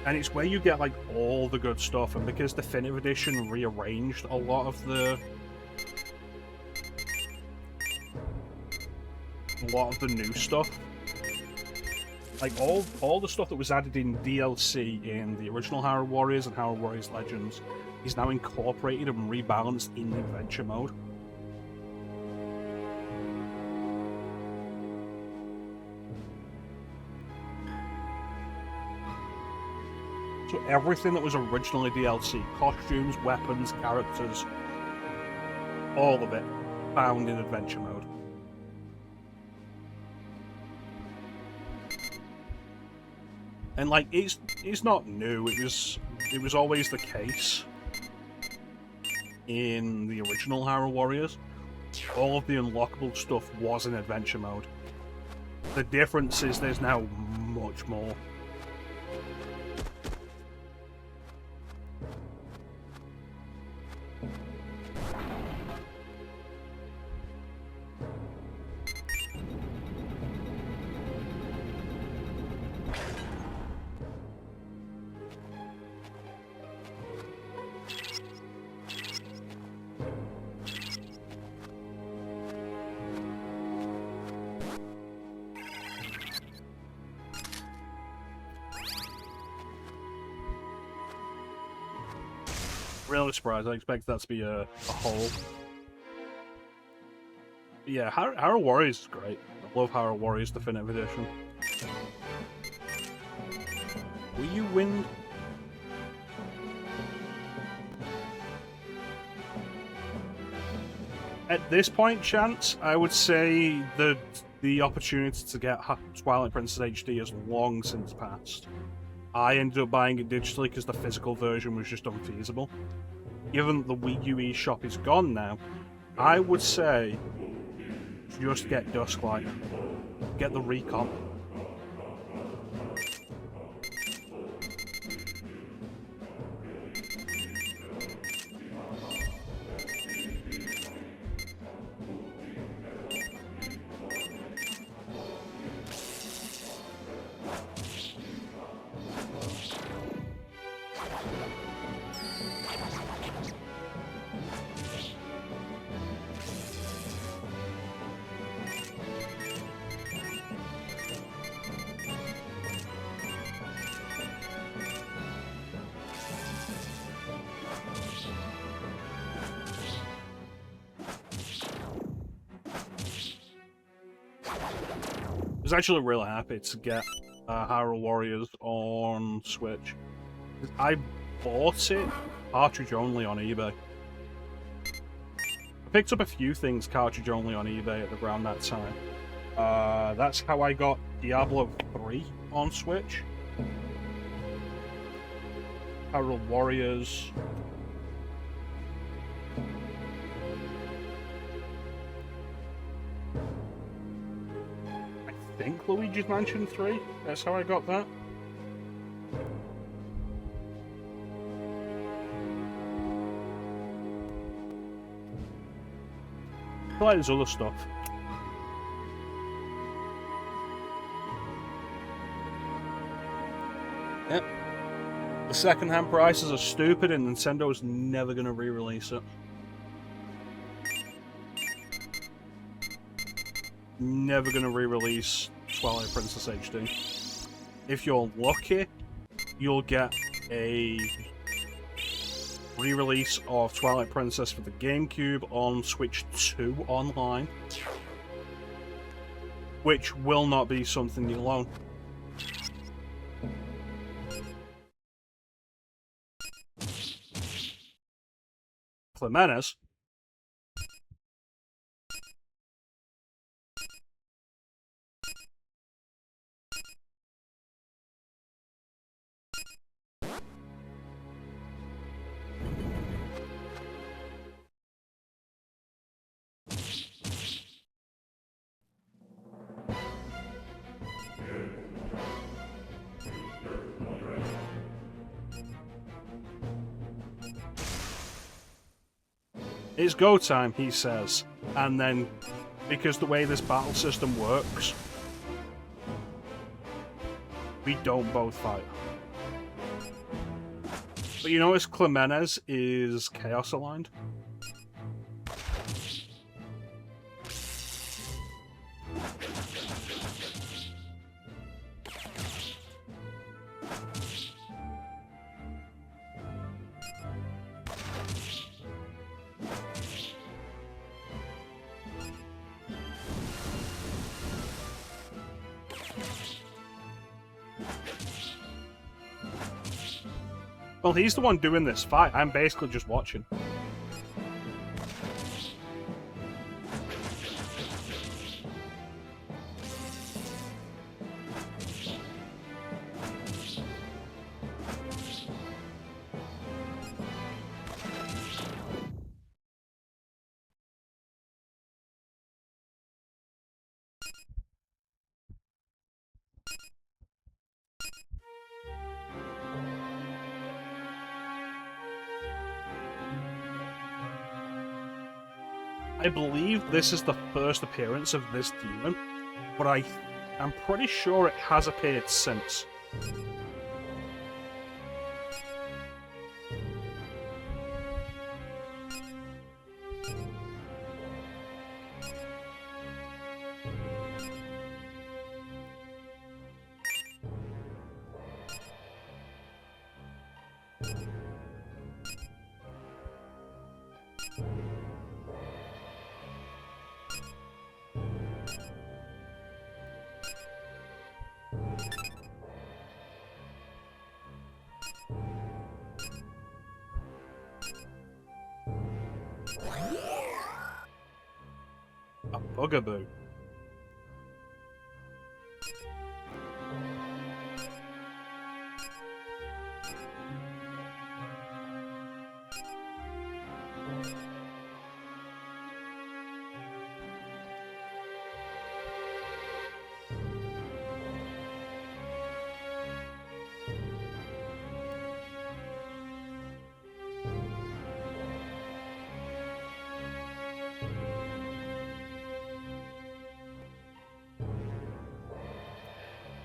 And it's where you get, like, all the good stuff. And because Definitive Edition rearranged a lot of the new stuff. Like, all the stuff that was added in DLC in the original Hyrule Warriors and Hyrule Warriors Legends is now incorporated and rebalanced in the Adventure Mode. So everything that was originally DLC, costumes, weapons, characters, all of it, found in Adventure Mode. And like it's not new. It was always the case in the original Hyrule Warriors. All of the unlockable stuff was in Adventure Mode. The difference is there's now much more. Really surprised. I expect that to be a hole. Yeah, Hyrule Warriors is great. I love Hyrule Warriors Definitive Edition. Will you win? At this point, Chance, I would say that the opportunity to get Twilight Princess HD has long since passed. I ended up buying it digitally because the physical version was just unfeasible. Given that the Wii U eShop is gone now, I would say just get Dusklight. Get the recon. I was actually really happy to get Hyrule Warriors on Switch. I bought it cartridge only on eBay. I picked up a few things cartridge only on eBay at around that time. That's how I got Diablo 3 on Switch. Hyrule Warriors. I think Luigi's Mansion 3. That's how I got that. I feel like there's other stuff. Yep. The second-hand prices are stupid, and Nintendo's never going to re-release it. Never going to re-release Twilight Princess HD. If you're lucky, you'll get a re-release of Twilight Princess for the GameCube on Switch 2 online, which will not be something you'll own. Clemenes. It's go time, he says, and then, because the way this battle system works, we don't both fight. But you notice Clemenes is Chaos aligned? Well, he's the one doing this fight. I'm basically just watching. I believe this is the first appearance of this demon, but I'm pretty sure it has appeared since. A bugaboo.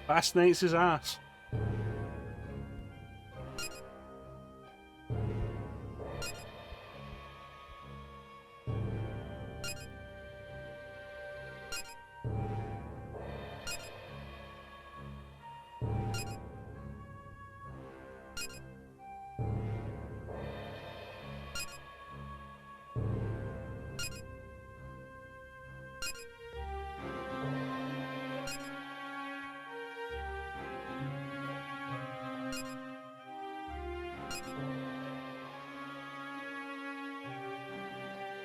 Fascinates his ass.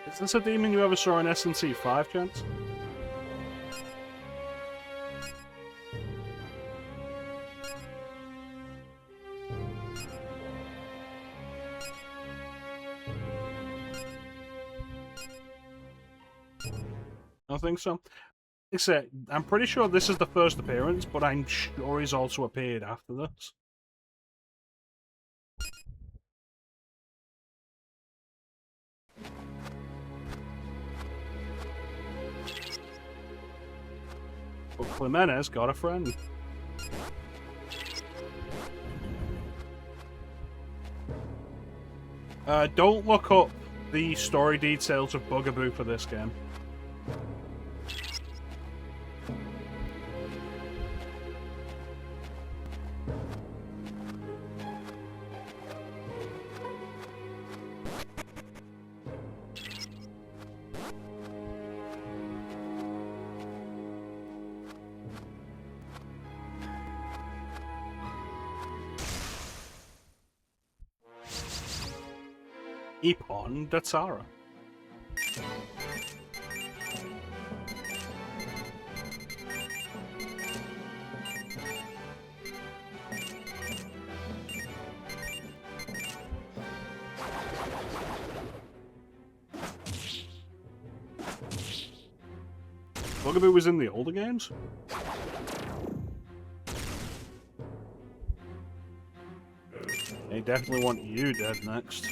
Is this a demon you ever saw in SNC 5, gents? I think so. Except, I'm pretty sure this is the first appearance, but I'm sure he's also appeared after this. But Clemenes got a friend. Don't look up the story details of Bugaboo for this game. Epon Datsara. Bugaboo was in the older games? They definitely want you dead next.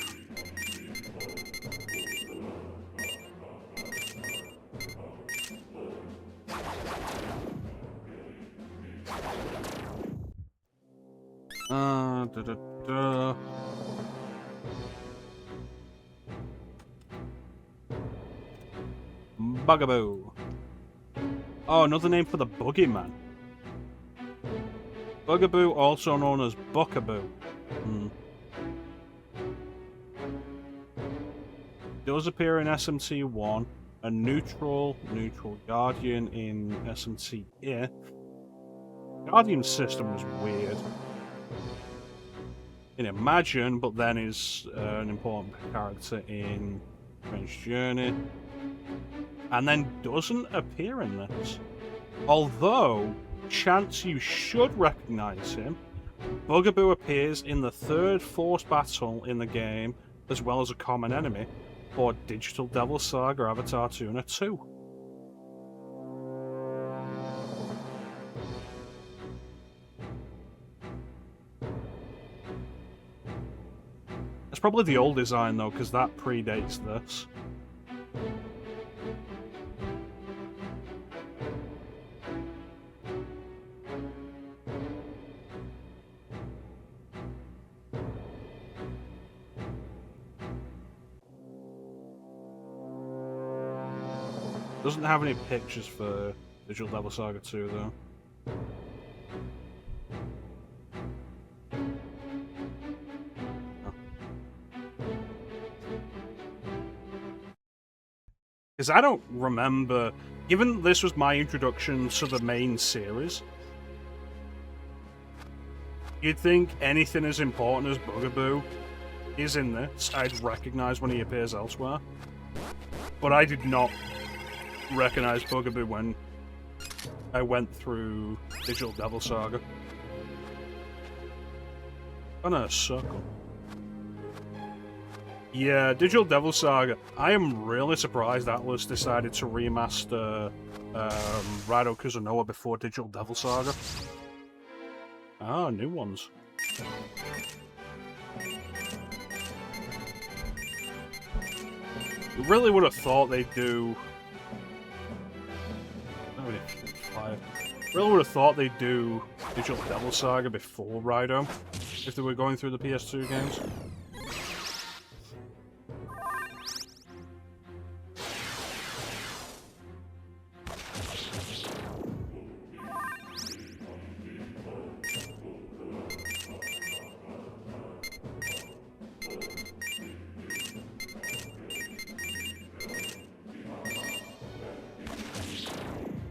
Bugaboo. Oh, another name for the boogeyman. Bugaboo, also known as Buckaboo. Does appear in SMT 1, a neutral Guardian in SMT If. Guardian system was weird. In Imagine, but then is an important character in Strange Journey. And then doesn't appear in this. Although, chance you should recognise him, Bugaboo appears in the third force battle in the game, as well as a common enemy, for Digital Devil Saga Avatar Tuna 2. It's probably the old design though, because that predates this. Doesn't have any pictures for Digital Devil Saga 2 though. Because I don't remember, given this was my introduction to the main series, you'd think anything as important as Bugaboo is in this, I'd recognise when he appears elsewhere. But I did not recognise Bugaboo when I went through Digital Devil Saga. On a circle. Yeah, Digital Devil Saga. I am really surprised Atlas decided to remaster Raido Kuzunoa before Digital Devil Saga. Ah, new ones. You really would have thought they'd do... Really would have thought they'd do Digital Devil Saga before Raido, if they were going through the PS2 games.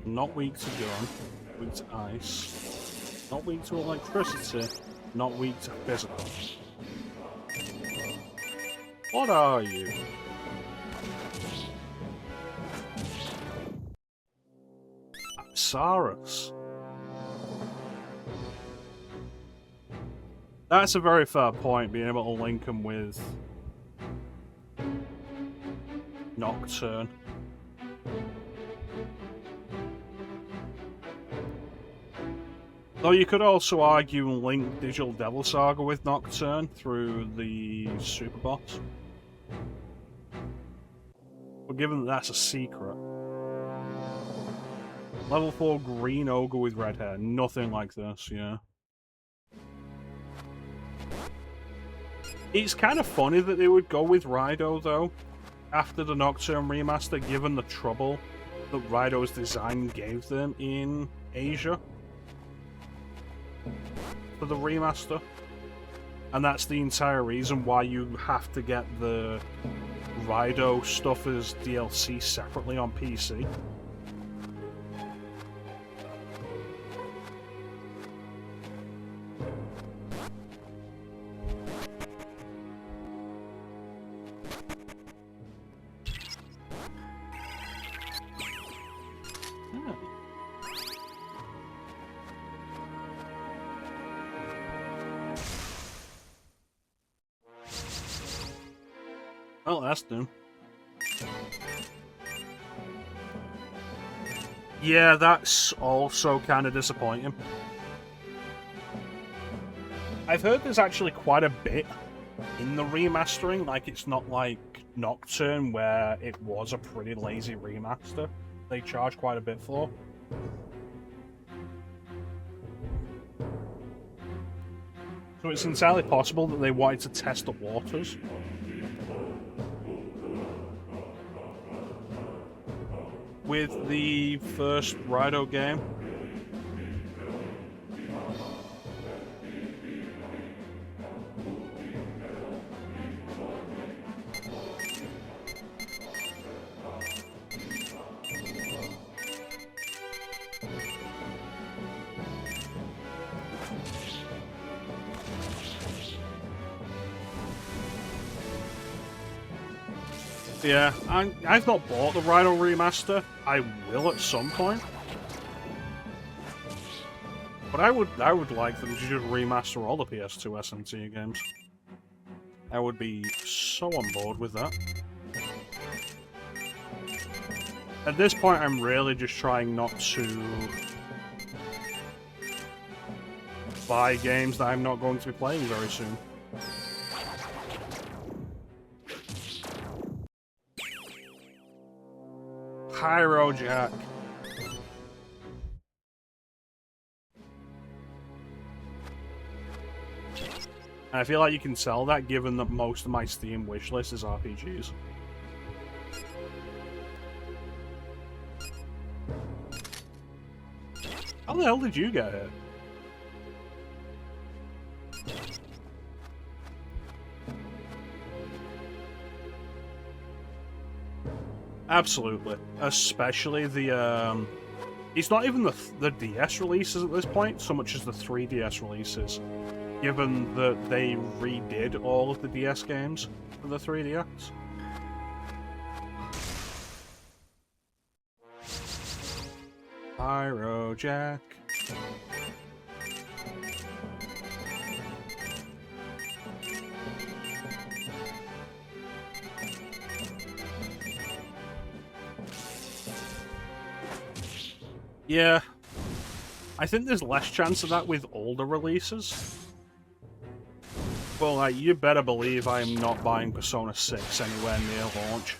Not weak to gun, weak to ice, not weak to electricity, not weak to physical. What are you? Apsaras. That's a very fair point, being able to link them with Nocturne. Though you could also argue and link Digital Devil Saga with Nocturne through the Super Boss. But given that that's a secret. Level 4 green ogre with red hair. Nothing like this, yeah. It's kind of funny that they would go with Raido, though, after the Nocturne remaster, given the trouble that Raido's design gave them in Asia for the remaster. And that's the entire reason why you have to get the Raido stuff as DLC separately on PC. Oh, that's done. Yeah, that's also kind of disappointing. I've heard there's actually quite a bit in the remastering, like it's not like Nocturne where it was a pretty lazy remaster. They charge quite a bit for. So it's entirely possible that they wanted to test the waters. With the first Raido game. Yeah, I've not bought the Raido remaster. I will at some point. But I would like them to just remaster all the PS2 SMT games. I would be so on board with that. At this point, I'm really just trying not to buy games that I'm not going to be playing very soon. Pyro Jack. And I feel like you can tell that given that most of my Steam wishlist is RPGs. How the hell did you get here? Absolutely. Especially the, it's not even the DS releases at this point, so much as the 3DS releases. Given that they redid all of the DS games for the 3DS. Pyro Jack. Yeah, I think there's less chance of that with older releases. Well, like, you better believe I am not buying Persona 6 anywhere near launch.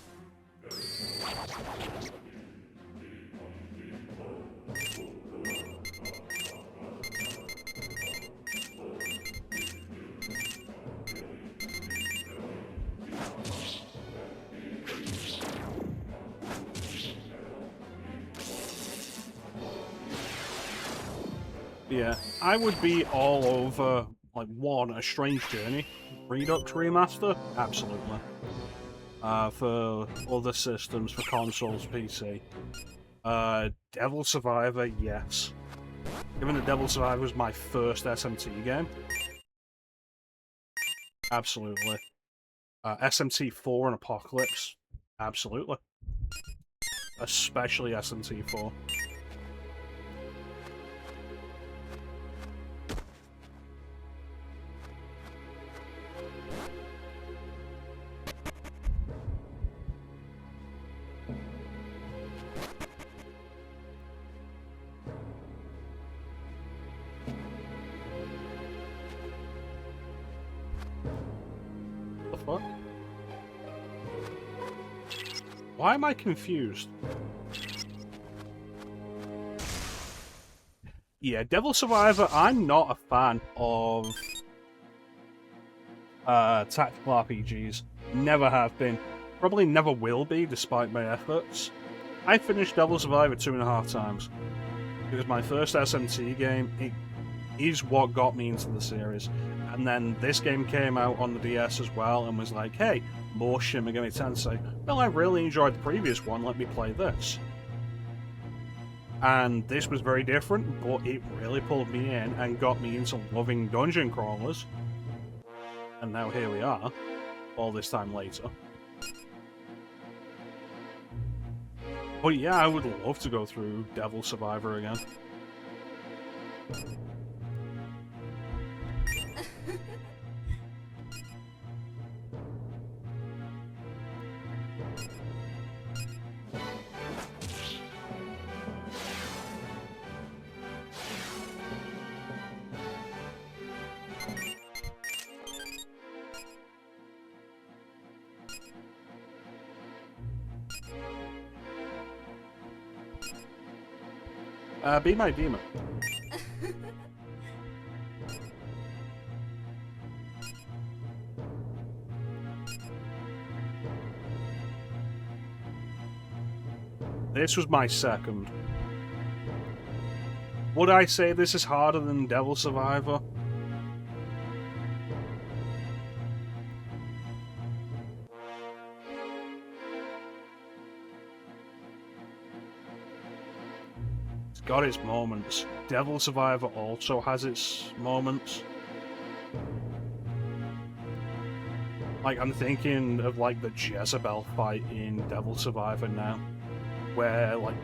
Yeah, I would be all over, like, one, A Strange Journey, Redux Remaster, absolutely. For other systems, for consoles, PC. Devil Survivor, yes. Given that Devil Survivor was my first SMT game. Absolutely. SMT4 and Apocalypse, absolutely. Especially SMT4. Why am I confused? Yeah, Devil Survivor, I'm not a fan of tactical RPGs. Never have been. Probably never will be, despite my efforts. I finished Devil Survivor 2.5 times. It was my first SMT game. It is what got me into the series. And then this game came out on the DS as well and was like, hey, more Shin Megami Tensei. Well, I really enjoyed the previous one, let me play this. And this was very different, but it really pulled me in and got me into loving dungeon crawlers. And now here we are, all this time later. But yeah, I would love to go through Devil Survivor again. Be my demon. This was my second. Would I say this is harder than Devil Survivor? It's got its moments. Devil Survivor also has its moments. Like, I'm thinking of, like, the Jezebel fight in Devil Survivor now. Where, like,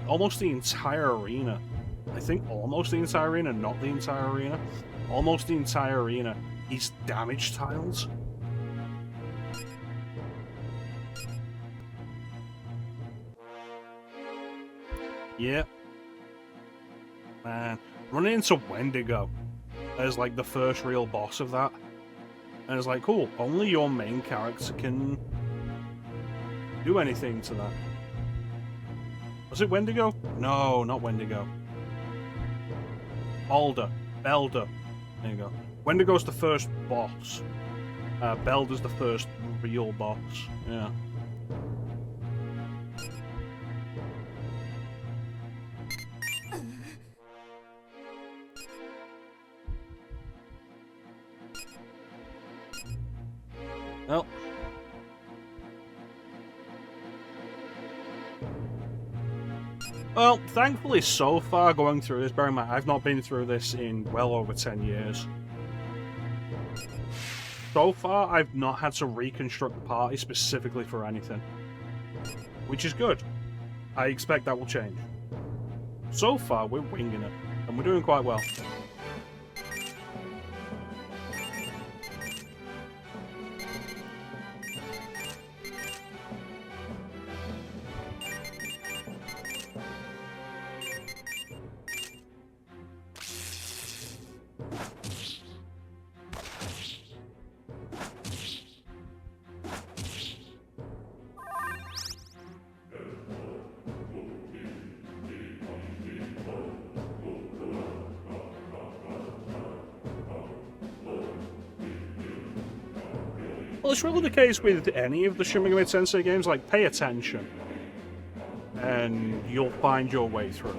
almost the entire arena, I think almost the entire arena, not the entire arena, almost the entire arena is damage tiles. Yeah. Man, running into Wendigo as, like, the first real boss of that. And it's like, cool, only your main character can do anything to that. Was it Wendigo? No, not Wendigo. Belder. There you go. Wendigo's the first boss. Belder's the first real boss. Yeah. Well, thankfully so far going through this, bear in mind, I've not been through this in well over 10 years. So far, I've not had to reconstruct the party specifically for anything. Which is good. I expect that will change. So far, we're winging it, and we're doing quite well. Well, it's really the case with any of the Shin Megami Tensei games, like, pay attention, and you'll find your way through.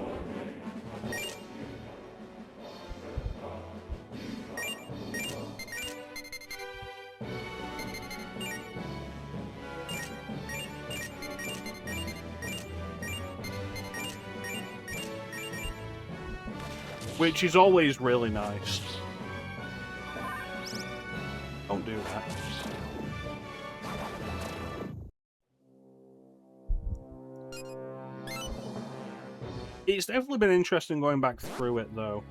Which is always really nice. Don't do that. It's definitely been interesting going back through it, though.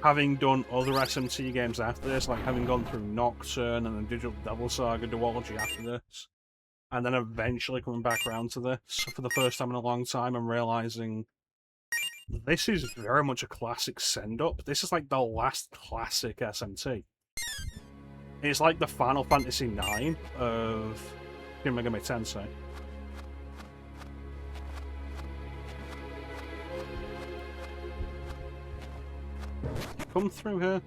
Having done other SMT games after this, like having gone through Nocturne and then Digital Devil Saga duology after this, and then eventually coming back around to this for the first time in a long time and realizing this is very much a classic send-up. This is like the last classic SMT. It's like the Final Fantasy IX of Shin Megami Tensei. Come through here.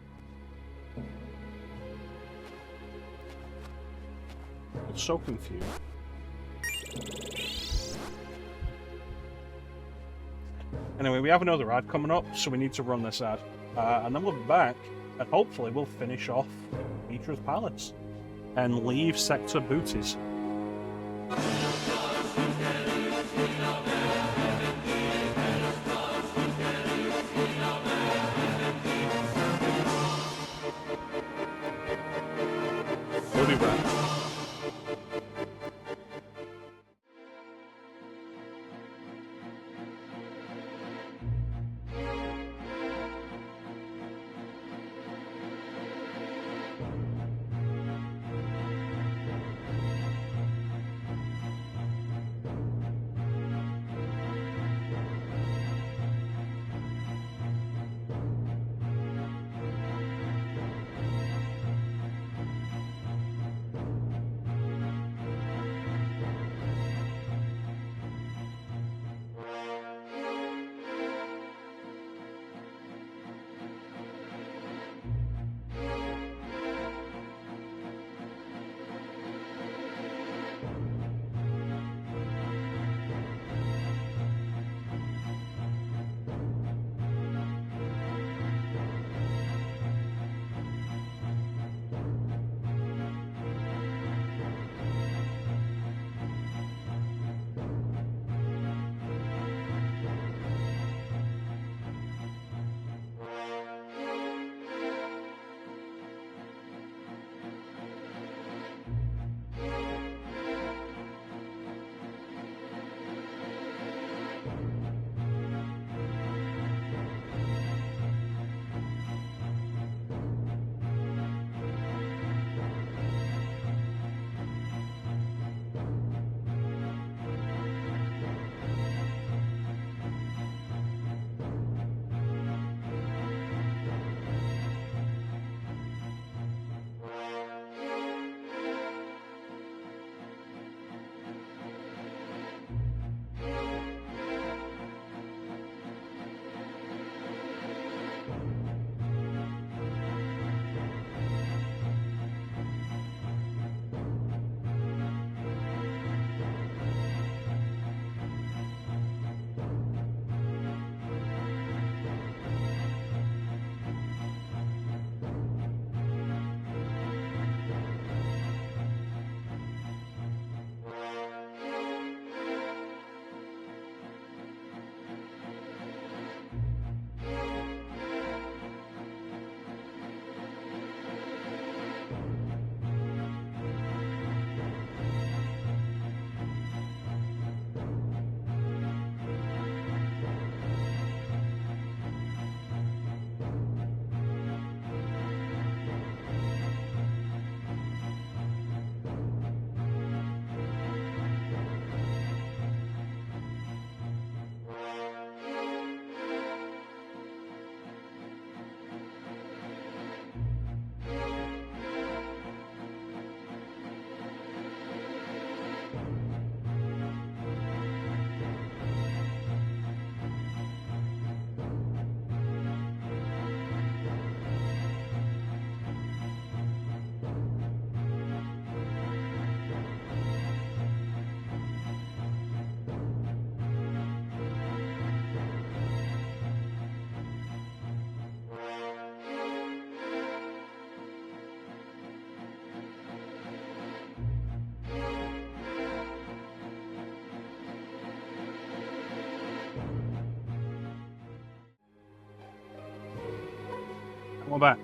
so confused. Anyway, we have another ad coming up, so we need to run this ad. And then we'll be back, and hopefully we'll finish off Mitra's Palace and leave Sector Booties. We'll be back. We're back.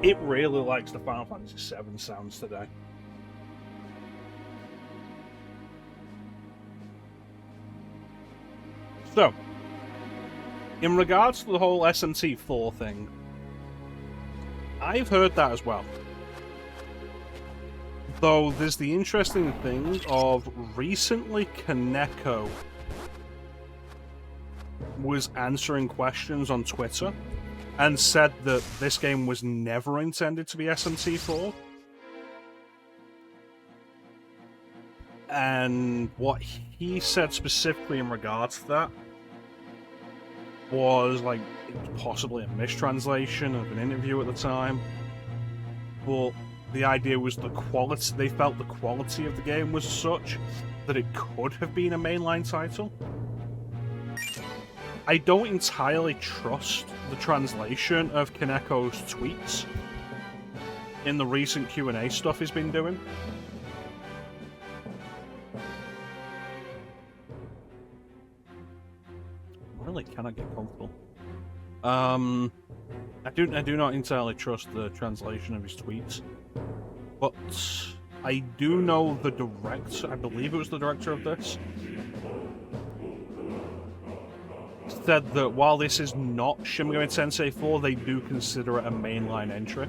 It really likes the Final Fantasy VII sounds today. So, in regards to the whole SMT4 thing, I've heard that as well. Though there's the interesting thing of recently Kaneko was answering questions on Twitter and said that this game was never intended to be SMT4, And what he said specifically in regards to that was like possibly a mistranslation of an interview at the time, but the idea was the quality. They felt the quality of the game was such that it could have been a mainline title. I don't entirely trust the translation of Kaneko's tweets in the recent Q&A stuff he's been doing. Really cannot get comfortable. I do not entirely trust the translation of his tweets, but I do know the director. I believe it was the director of this. Said that while this is not Shin Megami Tensei 4, they do consider it a mainline entry.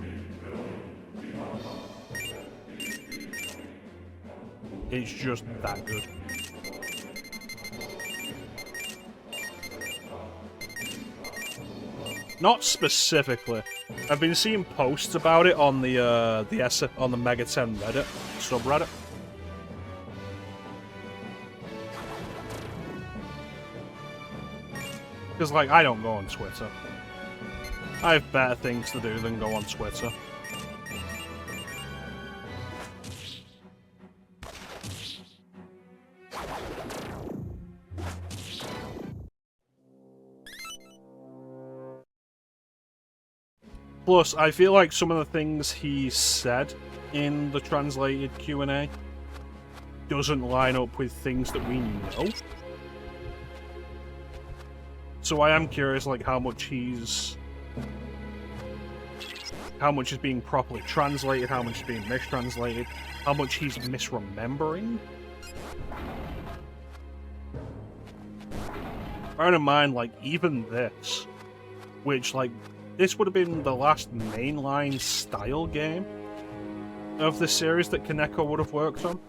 It's just that good. Not specifically. I've been seeing posts about it on the Mega 10 Reddit subreddit. Because, like, I don't go on Twitter. I have better things to do than go on Twitter. Plus, I feel like some of the things he said in the translated Q&A doesn't line up with things that we know. So I am curious, like, how much is being properly translated, how much is being mistranslated, how much he's misremembering. Bearing in mind, like, even this, which, like, this would have been the last mainline style game of the series that Kaneko would have worked on.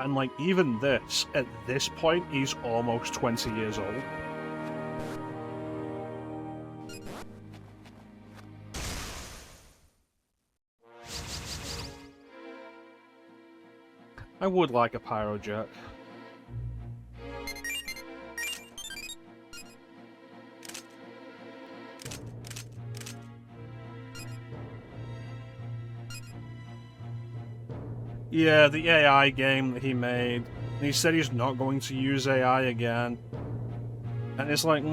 And, like, even this, at this point, he's almost 20 years old. I would like a pyro jet. Yeah, the AI game that he made. And he said he's not going to use AI again. And it's like,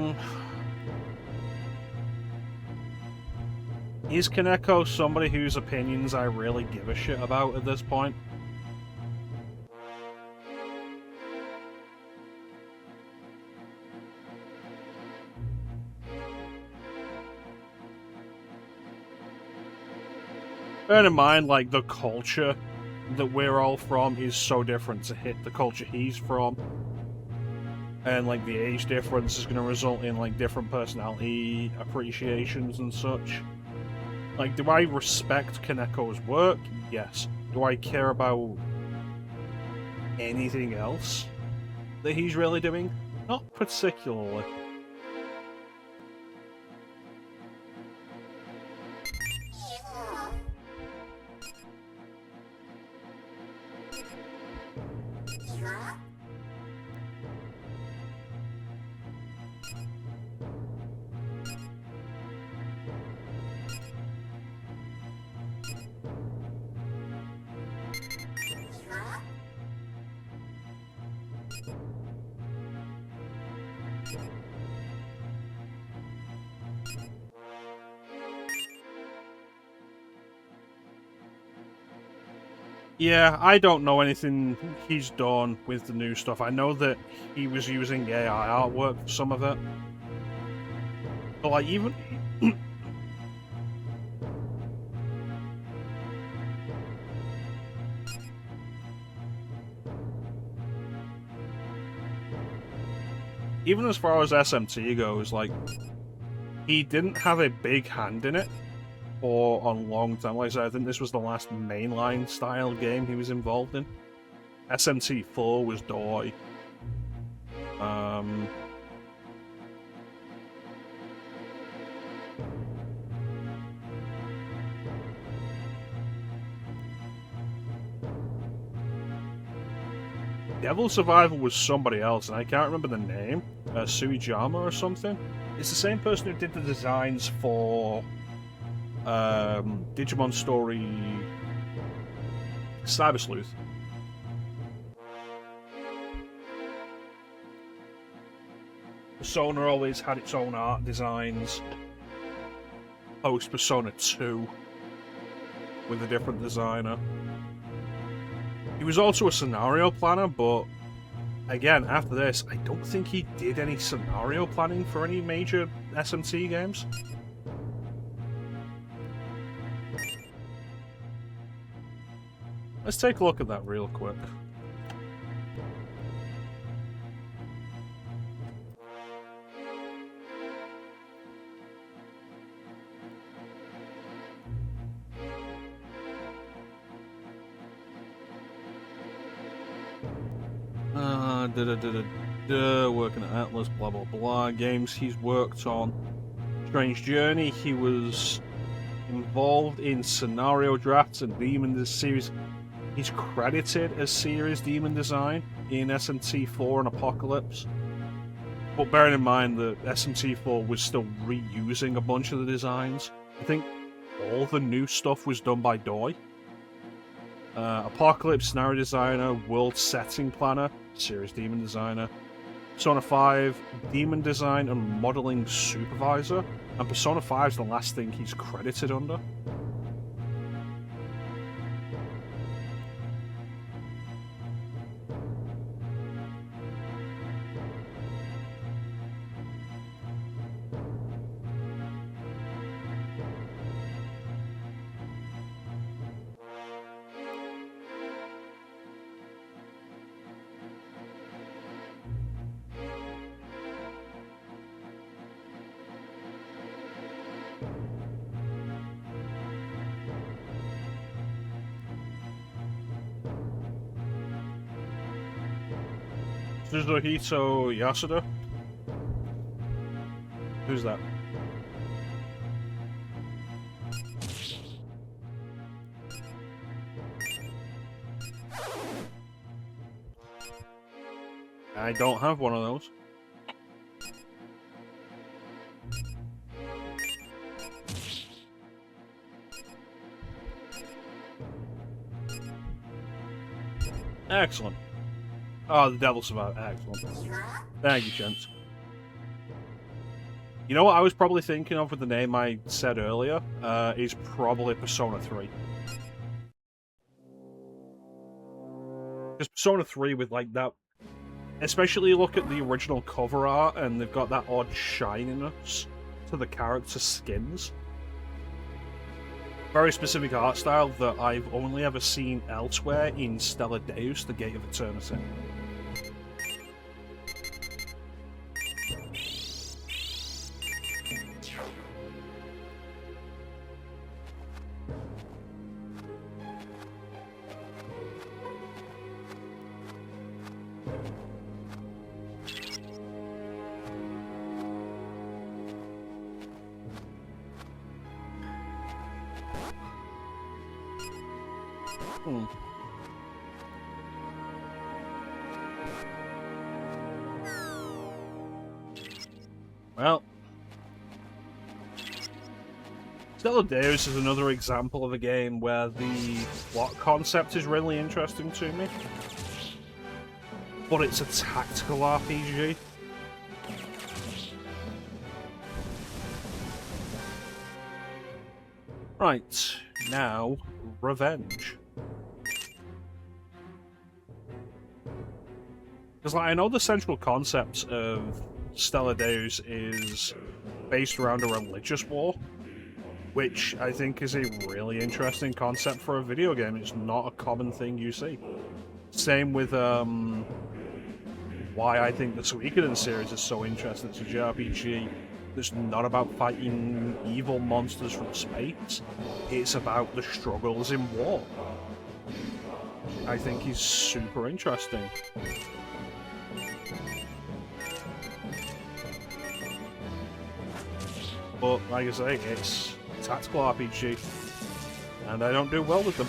is Kaneko somebody whose opinions I really give a shit about at this point? Bear in mind, like, the culture that we're all from is so different to hit the culture he's from. And, like, the age difference is going to result in, like, different personality appreciations and such. Like, do I respect Kaneko's work? Yes. Do I care about anything else that he's really doing? Not particularly. Yeah, I don't know anything he's done with the new stuff. I know that he was using AI artwork for some of it. But, like, even... even as far as SMT goes, like, he didn't have a big hand in it for a long time. Like I said, I think this was the last mainline style game he was involved in. SMT4 was Doi. Devil Survivor was somebody else, and I can't remember the name. Suijama or something. It's the same person who did the designs for Digimon Story Cyber Sleuth. Persona always had its own art designs. Post Persona 2 with a different designer. He was also a scenario planner, but again, after this, I don't think he did any scenario planning for any major SMT games. Let's take a look at that real quick. Working at Atlas, blah blah blah. Games he's worked on. Strange Journey, he was involved in scenario drafts and demon series. He's credited as series demon design in SMT4 and Apocalypse. But bearing in mind that SMT4 was still reusing a bunch of the designs, I think all the new stuff was done by Doi. Apocalypse scenario designer, world setting planner, series demon designer, Persona 5 demon design and modeling supervisor, and Persona 5 is the last thing he's credited under. Suzuhito Yasuda? Who's that? I don't have one of those. Excellent. Oh, the Devil Survivor. Excellent. Thank you, gents. You know what I was probably thinking of with the name I said earlier? Is probably Persona 3. Because Persona 3 with like that... Especially look at the original cover art and they've got that odd shininess to the character skins. Very specific art style that I've only ever seen elsewhere in Stellar Deus, The Gate of Eternity. Well, Stellar Deus is another example of a game where the plot concept is really interesting to me, but it's a tactical RPG. Right, now, Revenge. Because like, I know the central concept of Stellar Deus is based around a religious war, which I think is a really interesting concept for a video game. It's not a common thing you see. Same with why I think the Suikoden series is so interesting. It's a JRPG that's not about fighting evil monsters from space. It's about the struggles in war. I think is super interesting. But, like I say, it's a tactical RPG, and I don't do well with them.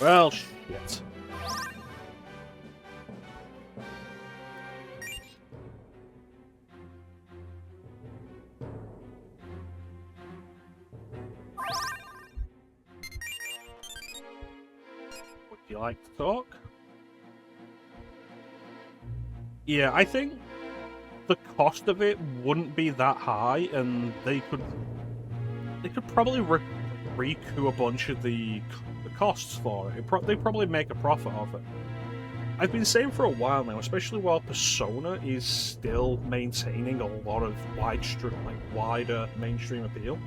Well, shit. Would you like to talk? Yeah, I think the cost of it wouldn't be that high, and they could probably recoup a bunch of the costs for it. They probably make a profit of it. I've been saying for a while now, especially while Persona is still maintaining a lot of wider mainstream appeal.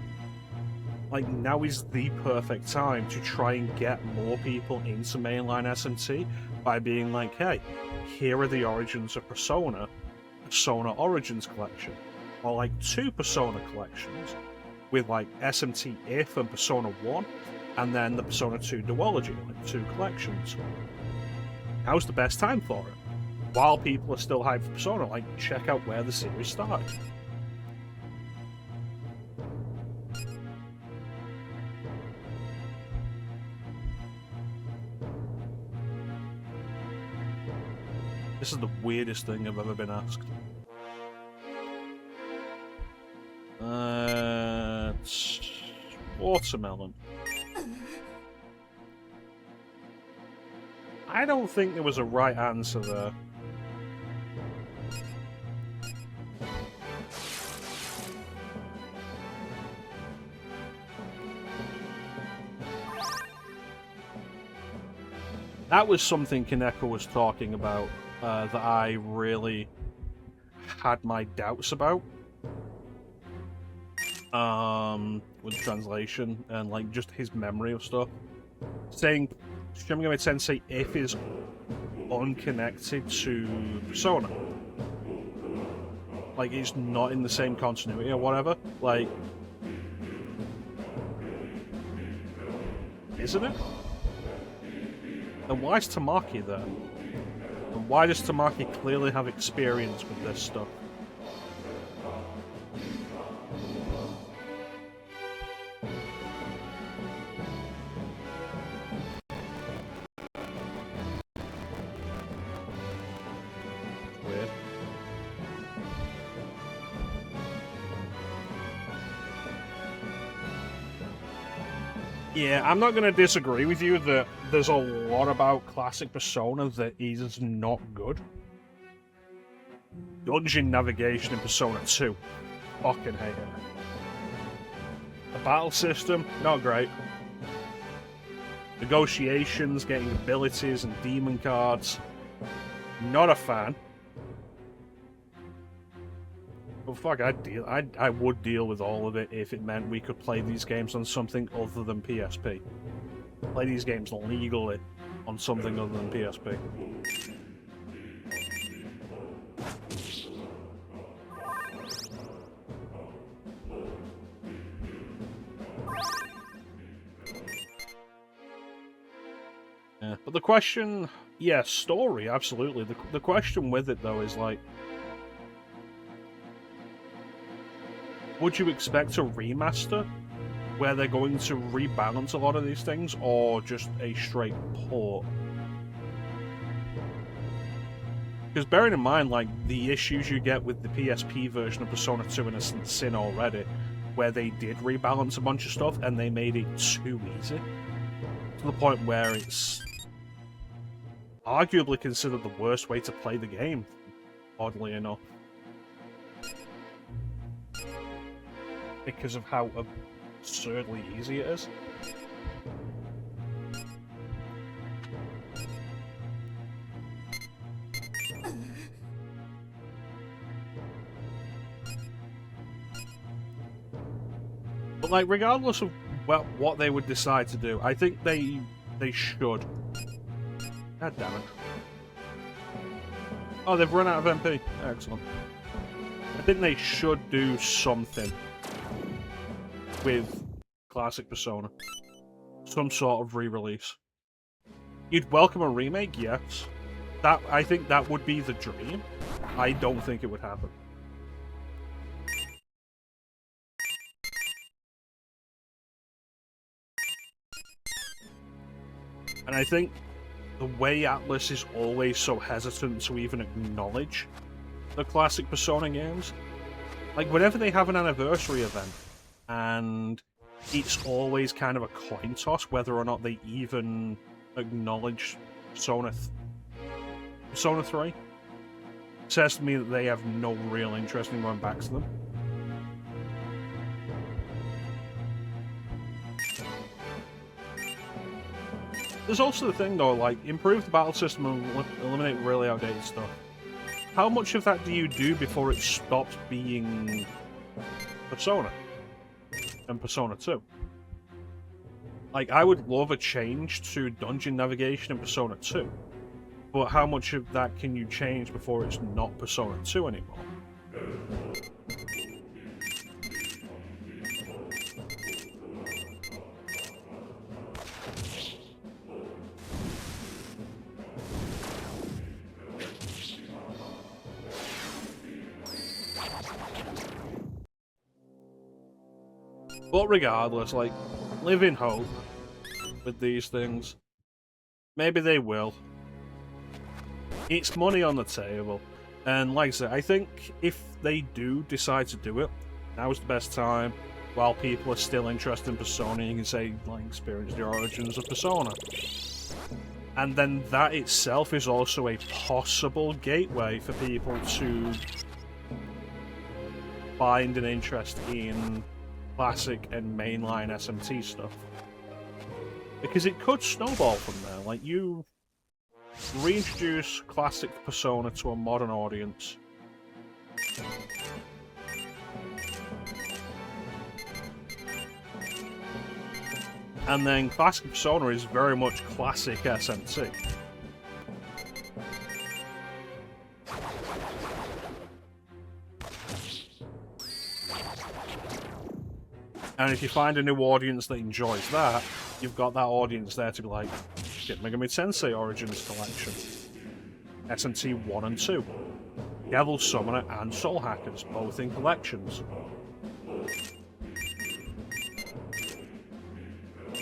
Like, now is the perfect time to try and get more people into mainline SMT by being like, hey, here are the origins of Persona Origins Collection, or like 2 Persona collections with like SMT If and Persona 1, and then the Persona 2 duology, like 2 collections. Now's the best time for it. While people are still hyped for Persona, like, check out where the series started. This is the weirdest thing I've ever been asked. It's watermelon. I don't think there was a right answer there. That was something Kaneko was talking about that I really had my doubts about. With translation and like just his memory of stuff. Saying Shin Megami Tensei If is unconnected to Persona. Like, it's not in the same continuity or whatever. Like, isn't it? And why is Tamaki there? And why does Tamaki clearly have experience with this stuff? Weird. Yeah, I'm not going to disagree with you that there's a lot about classic Persona that is not good. Dungeon navigation in Persona 2. Fucking hate it. The battle system, not great. Negotiations, getting abilities and demon cards, not a fan. Well, fuck, I would deal with all of it if it meant we could play these games on something other than PSP. Play these games legally on something other than PSP. Yeah, but the question, yeah, story, absolutely. The question with it, though, is like, would you expect a remaster where they're going to rebalance a lot of these things, or just a straight port? Because bearing in mind, like, the issues you get with the PSP version of Persona 2 Innocent Sin already, where they did rebalance a bunch of stuff and they made it too easy, to the point where it's arguably considered the worst way to play the game, oddly enough. Because of how absurdly easy it is. But like, regardless of what they would decide to do, I think they should. God damn it. Oh, they've run out of MP. Excellent. I think they should do something with classic Persona. Some sort of re-release. You'd welcome a remake, yes. I think that would be the dream. I don't think it would happen. And I think the way Atlas is always so hesitant to even acknowledge the classic Persona games, like whenever they have an anniversary event, and it's always kind of a coin toss whether or not they even acknowledge Persona 3, says to me that they have no real interest in going back to them. There's also the thing though, like, improve the battle system and eliminate really outdated stuff. How much of that do you do before it stops being Persona and Persona 2? Like, I would love a change to dungeon navigation in Persona 2, but how much of that can you change before it's not Persona 2 anymore? But regardless, like, live in hope with these things. Maybe they will. It's money on the table. And like I said, I think if they do decide to do it, now's the best time. While people are still interested in Persona, you can say, like, experience the origins of Persona. And then that itself is also a possible gateway for people to find an interest in classic and mainline SMT stuff. Because it could snowball from there. Like, you reintroduce classic Persona to a modern audience. And then classic Persona is very much classic SMT. And if you find a new audience that enjoys that, you've got that audience there to be like, get Megami Tensei Origins Collection, SMT 1 and 2, Devil Summoner and Soul Hackers, both in collections.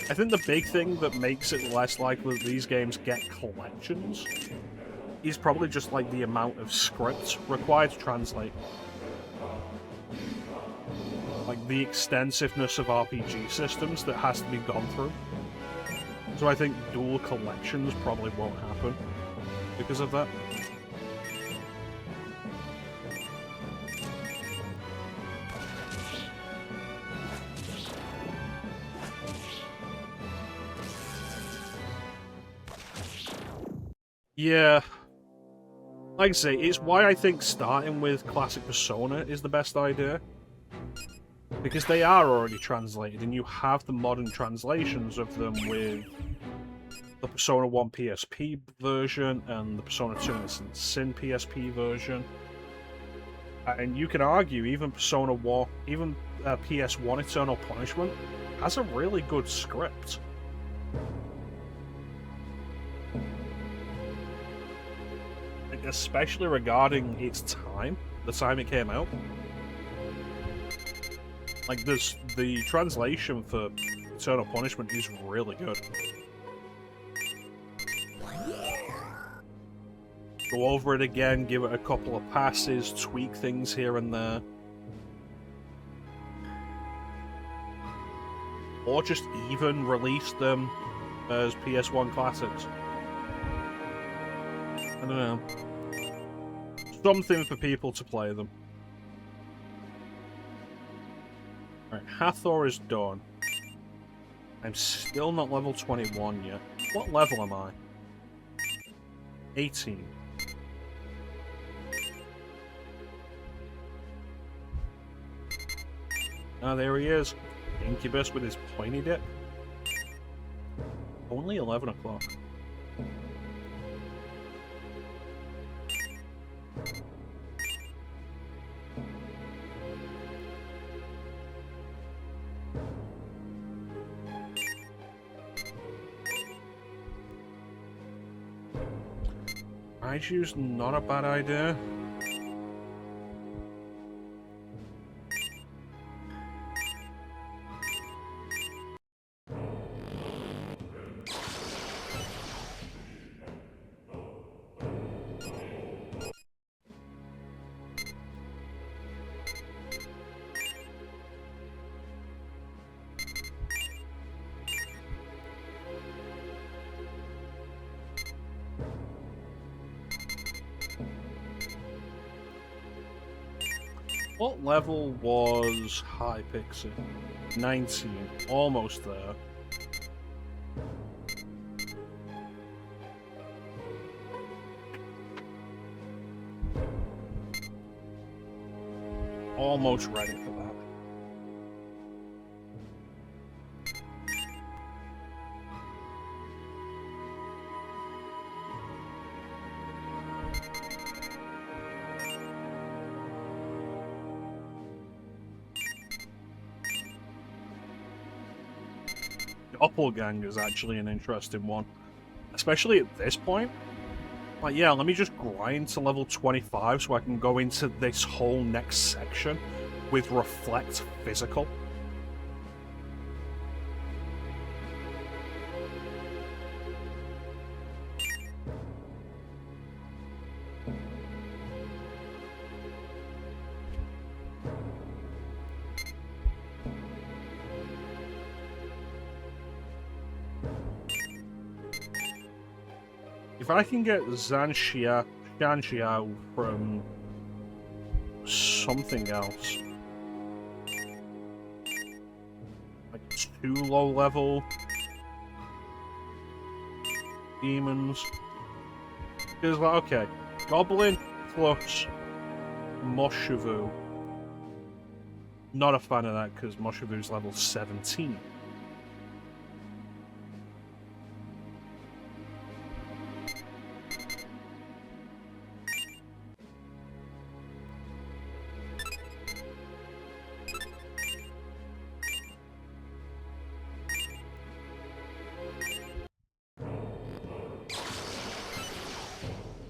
I think the big thing that makes it less likely that these games get collections is probably just like the amount of script required to translate. Like the extensiveness of RPG systems that has to be gone through. So I think dual collections probably won't happen because of that. Yeah. Like I say, it's why I think starting with classic Persona is the best idea. Because they are already translated, and you have the modern translations of them with the Persona 1 PSP version and the Persona 2 and Shin PSP version. And you can argue even Persona 1, even PS1 Eternal Punishment has a really good script. Like, especially regarding its time, the time it came out. Like, the translation for Eternal Punishment is really good. Go over it again, give it a couple of passes, tweak things here and there. Or just even release them as PS1 classics. I don't know. Something for people to play them. Alright, Hathor is done. I'm still not level 21 yet. What level am I? 18. Ah, there he is. Incubus with his pointy dip. Only 11 o'clock. Raiju's not a bad idea. What level was High Pixie? 19. Almost there. Almost ready for that. Doppelganger is actually an interesting one, especially at this point. Like, yeah, let me just grind to level 25 so I can go into this whole next section with Reflect Physical. If I can get Shan Xiao from something else, like 2 low level demons, because like, okay, Goblin plus Moshavu. Not a fan of that because Moshavu's level 17.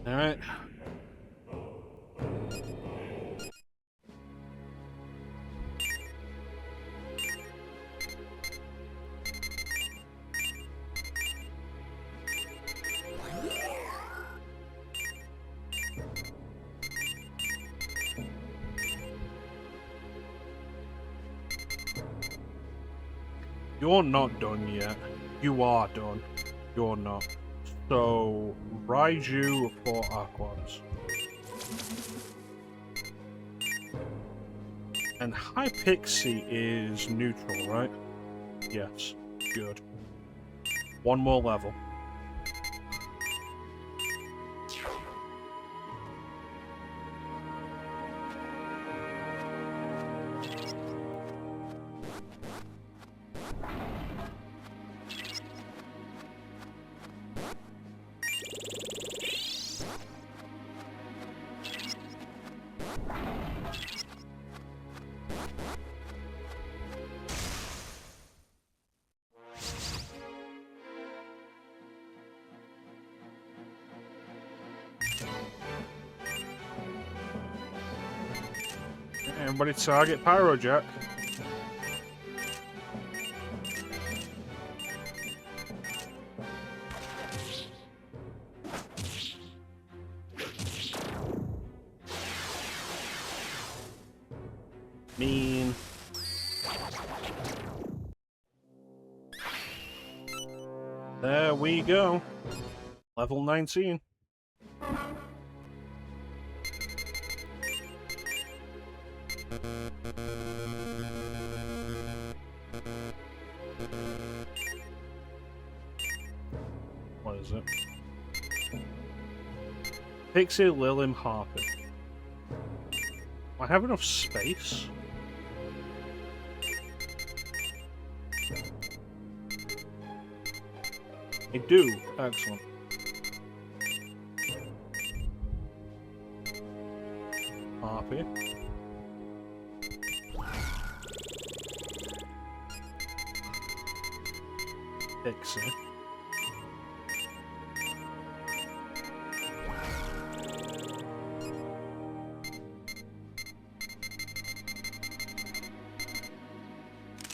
Alright. You're not done yet. You are done. You're not. So, Raiju for Aquans. And High Pixie is neutral, right? Yes. Good. One more level. Everybody target Pyrojack. Mean. There we go. Level 19. What is it? Pixie, Lilim, Harpy. I have enough space. I do. Excellent. Harpy. Pixie.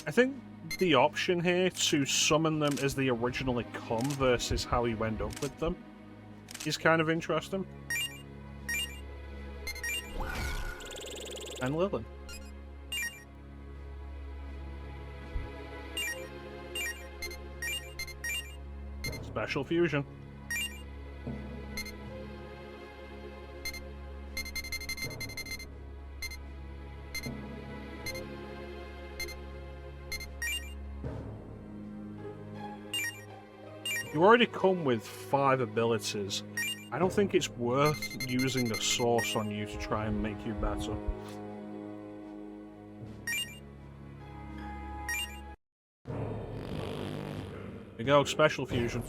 I think the option here to summon them as they originally come versus how you end up with them is kind of interesting. And Lilin. Special fusion. You already come with 5 abilities. I don't think it's worth using the source on you to try and make you better. There you go, special fusion.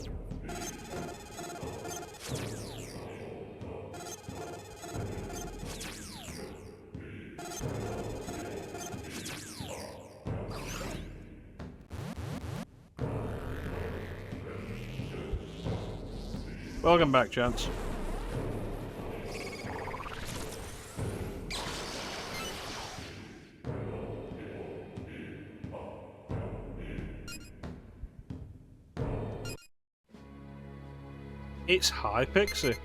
Welcome back, gents. It's high pixie.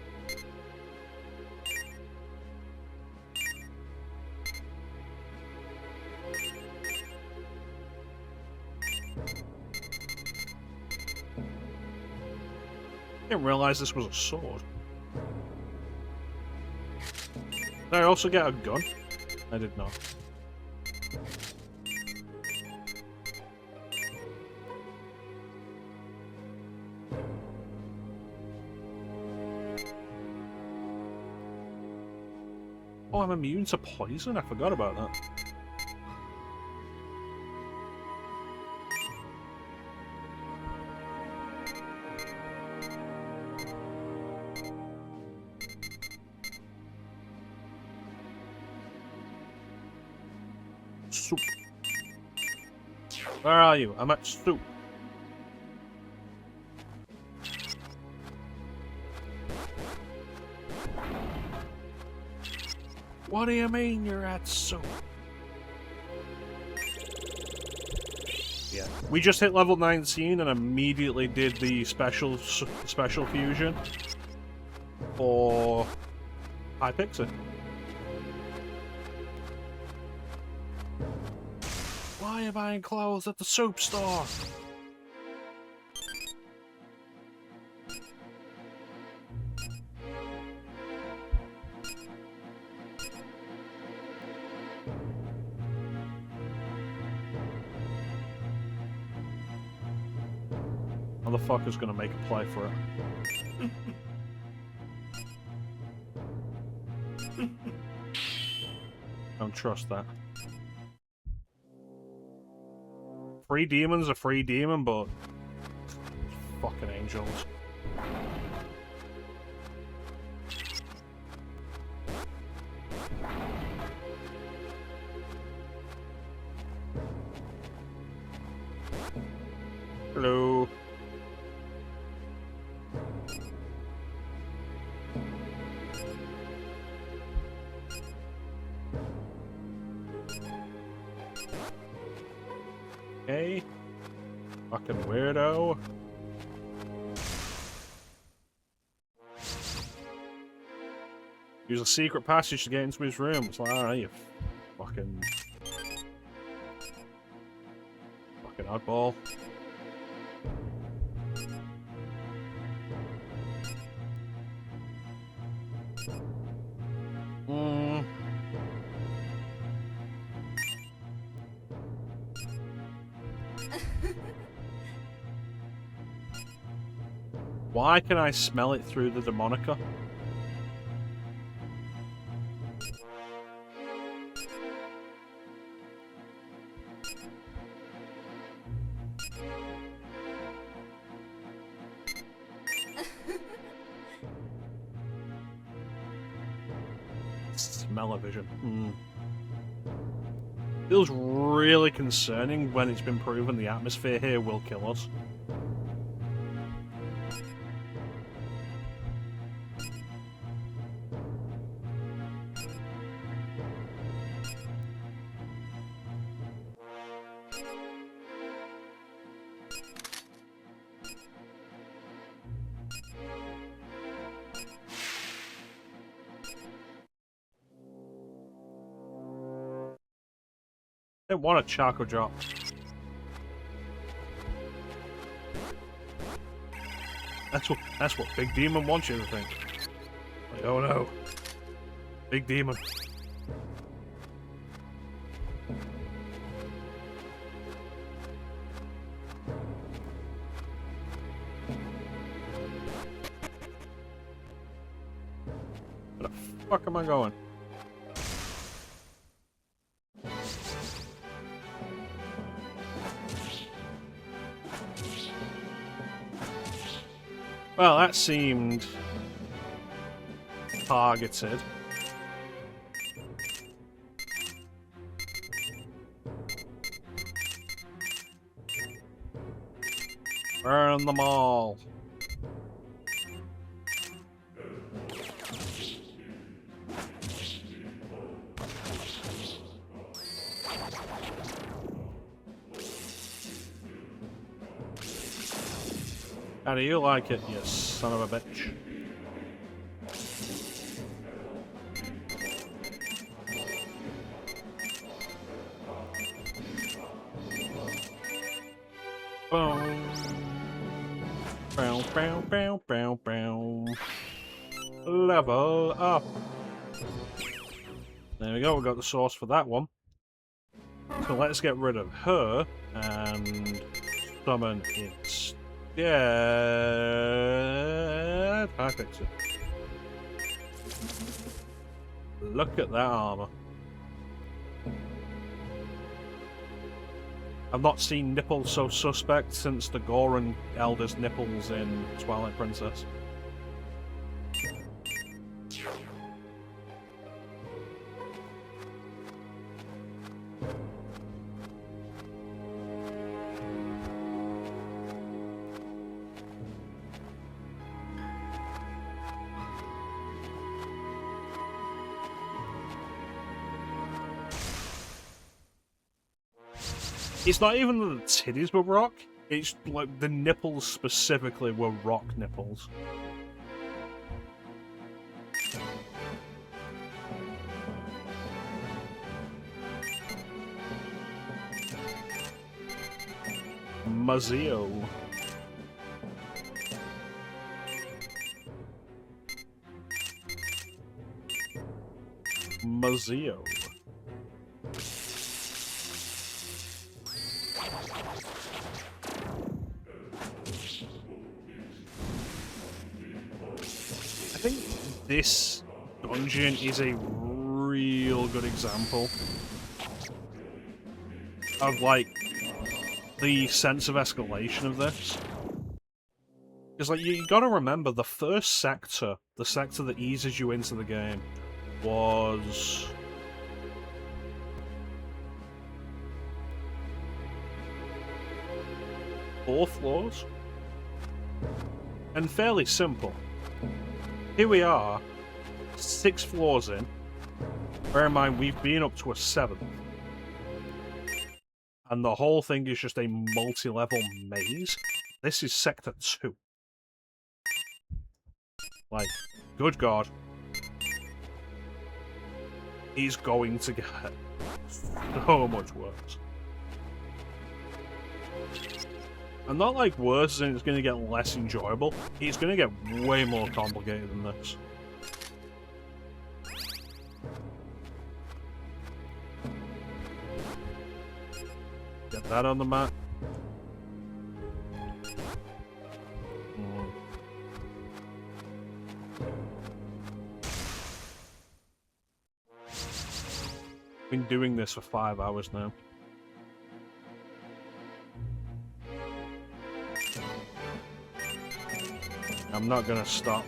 I didn't realize this was a sword. Did I also get a gun? I did not. Oh, I'm immune to poison? I forgot about that. Soup. Where are you? I'm at soup. What do you mean you're at soup? Yeah. We just hit level 19 and immediately did the special fusion for Hypixel. Why am I buying clothes at the soap store? Motherfucker's gonna make a play for it. Don't trust that. Free demon's a free demon, but fucking angels. Hello. Okay. Fucking weirdo. Use a secret passage to get into his room. It's like, alright, you fucking oddball. Why can I smell it through the demonica? Smell-o-vision. Feels really concerning when it's been proven the atmosphere here will kill us. I don't want a Choco Drop. That's what Big Demon wants you to think. Like, oh no. Big Demon. fuck am I going? Well, that seemed targeted. Burn them all. How do you like it, you son of a bitch? Boom. Bow, bow, bow, bow, bow. Level up. There we go, we got the source for that one. So let's get rid of her and summon instead. I fix it. Look at that armor. I've not seen nipples so suspect since the Goran Elder's nipples in Twilight Princess. It's not even that the titties were rock, it's like the nipples specifically were rock nipples. Mazio. Mazio. I think this dungeon is a real good example of, like, the sense of escalation of this. Because, like, you gotta remember, the first sector, the sector that eases you into the game, was... four floors? And fairly simple. Here we are, 6 floors in. Bear in mind, we've been up to a 7th. And the whole thing is just a multi-level maze. This is Sector 2. Like, good God. He's going to get so much worse. And not like worse and it's going to get less enjoyable. It's going to get way more complicated than this. Get that on the map. Been doing this for 5 hours now. I'm not gonna stop.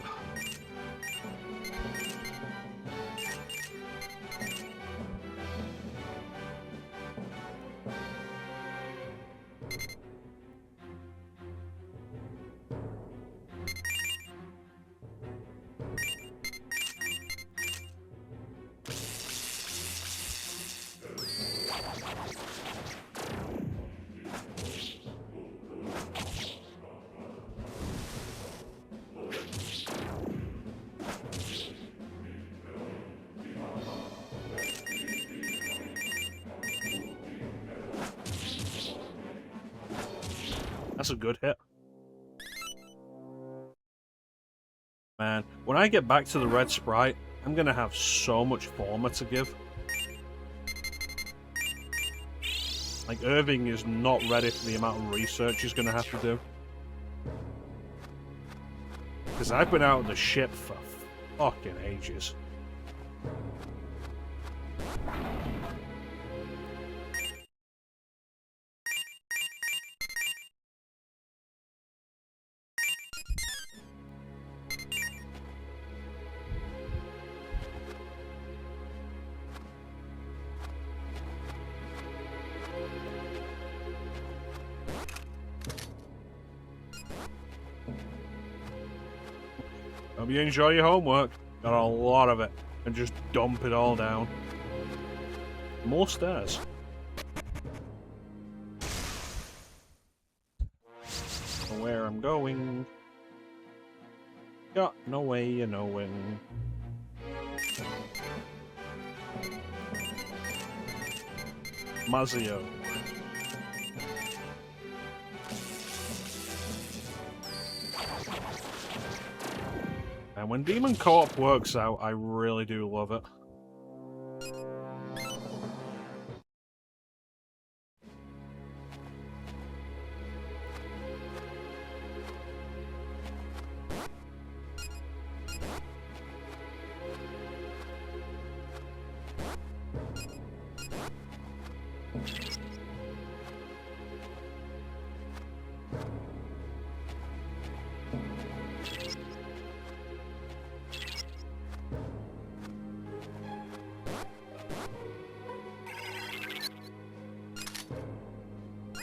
That's a good hit. Man, when I get back to the red sprite, I'm gonna have so much former to give. Like, Irving is not ready for the amount of research he's gonna have to do. Because I've been out of the ship for fucking ages. Hope you enjoy your homework. Got a lot of it. And just dump it all down. More stairs. Know where I'm going. Got no way of knowing. Mazio. And when Demon Co-op works out, I really do love it.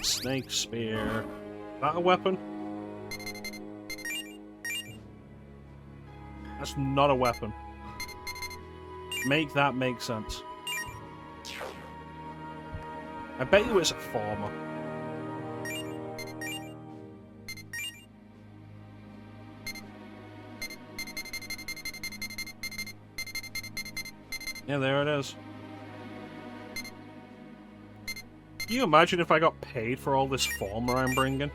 Snake spear. Is that a weapon? That's not a weapon. Make that make sense. I bet you it's a former. Yeah, there it is. Can you imagine if I got paid for all this former I'm bringing?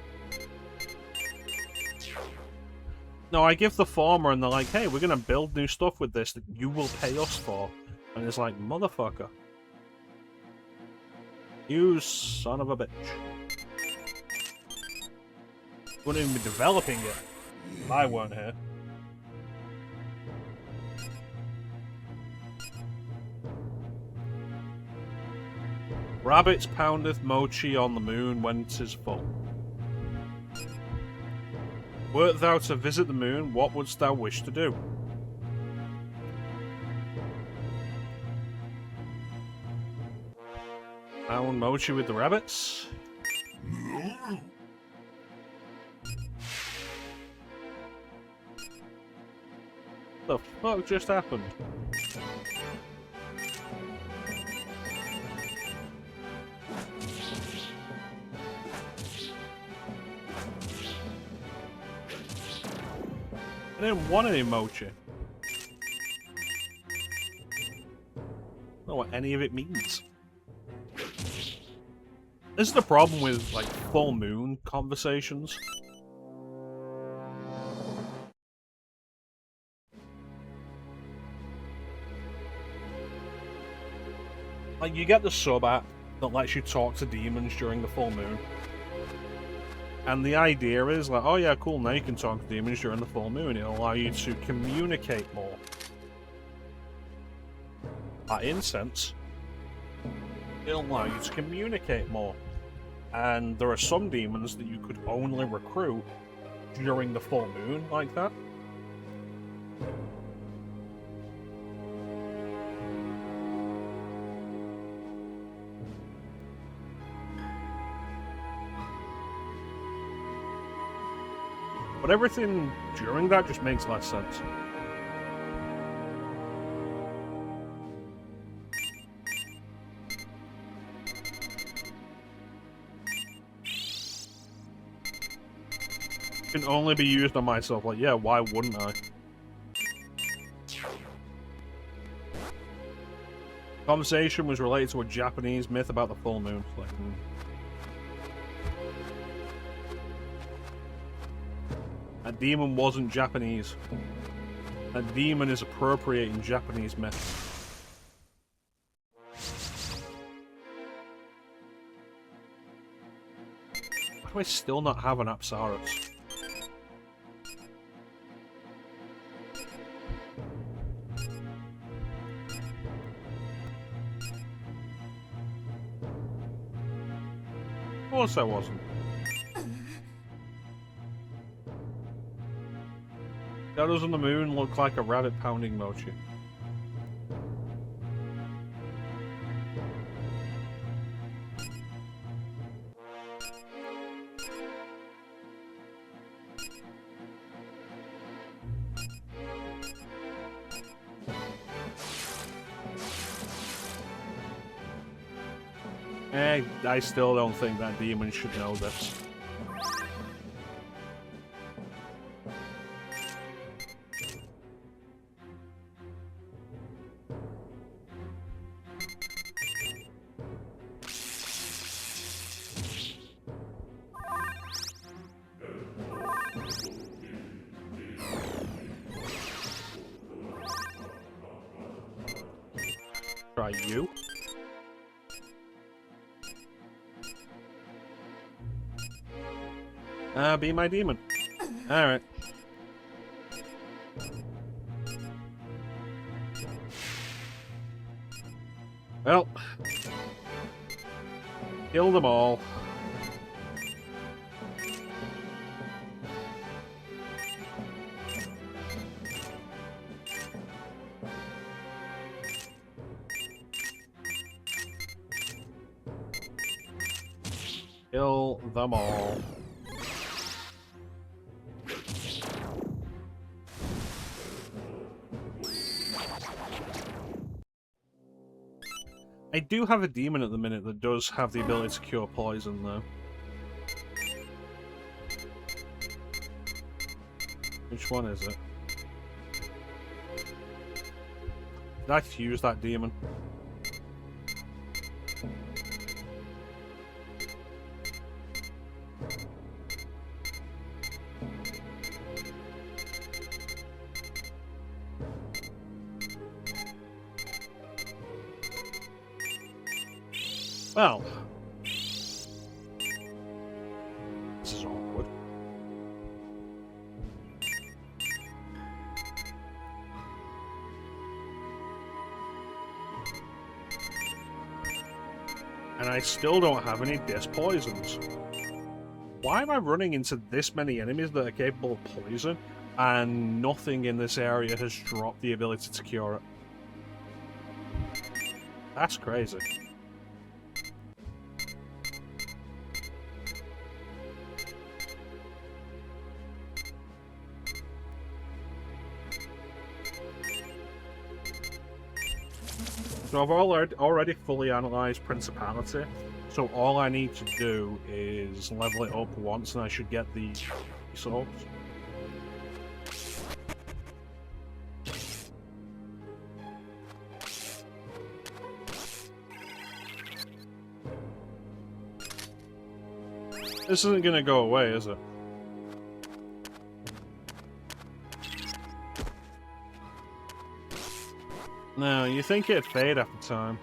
No, I give the former and they're like, hey, we're gonna build new stuff with this that you will pay us for. And it's like, motherfucker. You son of a bitch. Wouldn't even be developing it if I weren't here. Rabbits poundeth mochi on the moon when 'tis full. Wert thou to visit the moon, what wouldst thou wish to do? Pound mochi with the rabbits? The fuck just happened? I didn't want any mochi. I don't know what any of it means. This is the problem with, like, full moon conversations. Like, you get the sub app that lets you talk to demons during the full moon. And the idea is like, oh yeah, cool, now you can talk to demons during the full moon. It'll allow you to communicate more. In sense, it'll allow you to communicate more. And there are some demons that you could only recruit during the full moon like that. But everything during that just makes less sense. Can only be used on myself. Like, yeah, why wouldn't I? Conversation was related to a Japanese myth about the full moon. Like, A demon wasn't Japanese. A demon is appropriating Japanese myth. Why do I still not have an Apsaros? Of course I wasn't. Shadows on the moon look like a rabbit pounding mochi. I still don't think that demon should know this. Try you. Be my demon. Alright. Well. Kill them all. Kill them all. I do have a demon at the minute that does have the ability to cure poison, though. Which one is it? Did I fuse that demon? Well, this is awkward. And I still don't have any disc poisons. Why am I running into this many enemies that are capable of poison, and nothing in this area has dropped the ability to cure it? That's crazy. So I've already fully analysed Principality, so all I need to do is level it up once and I should get the resource. This isn't going to go away, is it? No, you think it'd fade after time.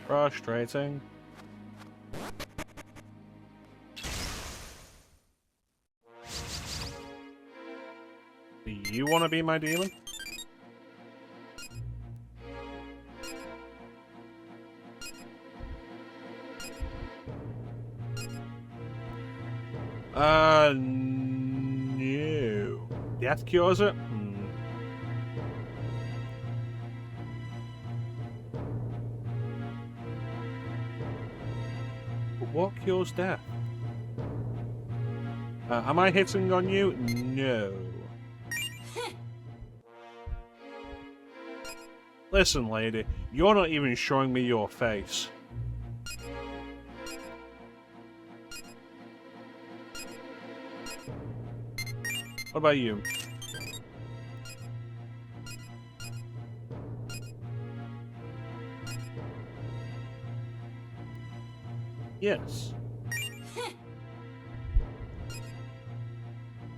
Frustrating. Do you want to be my demon? No. Death cures it? But what cures death? Am I hitting on you? No. Listen, lady, you're not even showing me your face. What about you? Yes.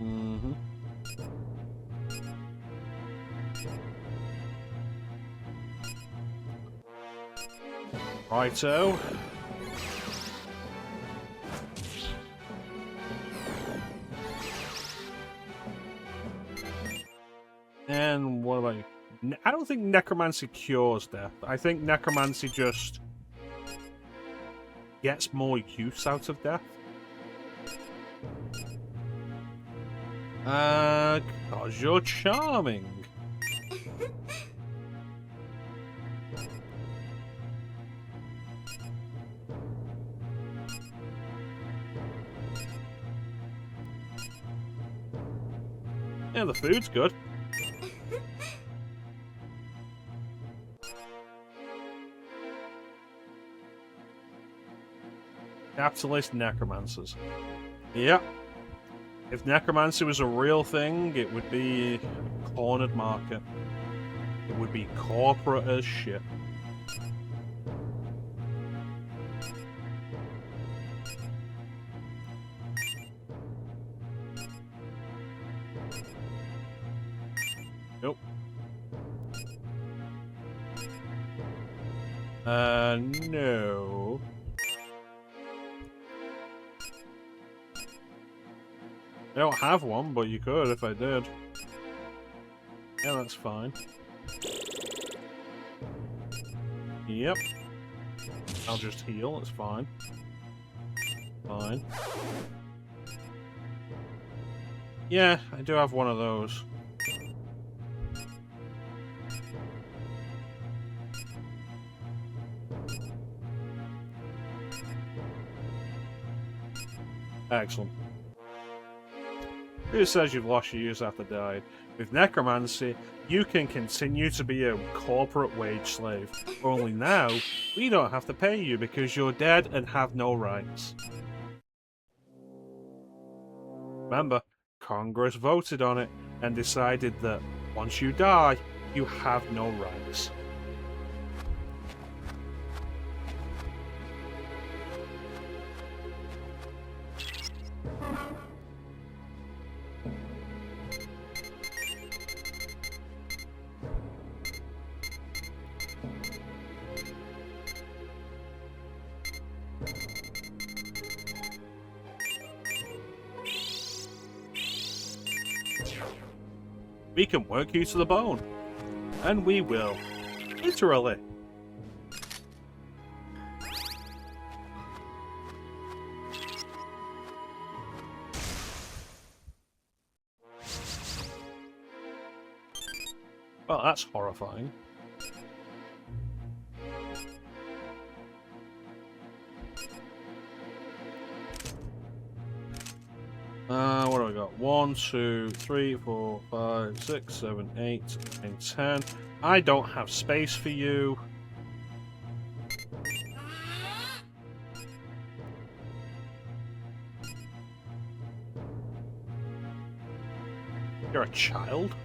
Mm-hmm. Righto. And what about you? I don't think necromancy cures death. I think necromancy just gets more use out of death. Cause you're charming. Yeah, the food's good. Capitalist necromancers. Yep. If necromancy was a real thing, it would be a cornered market. It would be corporate as shit. Nope. No. I don't have one, but you could if I did. Yeah, that's fine. Yep. I'll just heal, it's fine. Fine. Yeah, I do have one of those. Excellent. Who says you've lost your use after dying? With necromancy, you can continue to be a corporate wage slave. Only now, we don't have to pay you because you're dead and have no rights. Remember, Congress voted on it and decided that once you die, you have no rights. We can work you to the bone. And we will. Literally. Well, that's horrifying. What do I got? 1, 2, 3, 4, 5, 6, 7, 8, 9, 10. I don't have space for you. You're a child?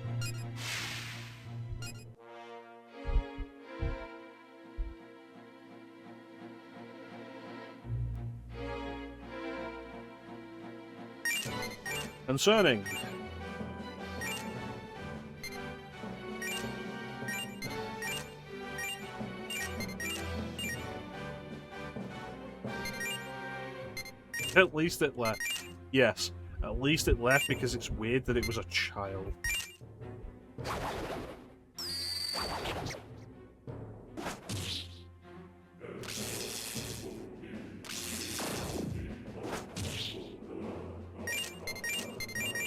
Concerning. At least it left. Yes, at least it left because it's weird that it was a child.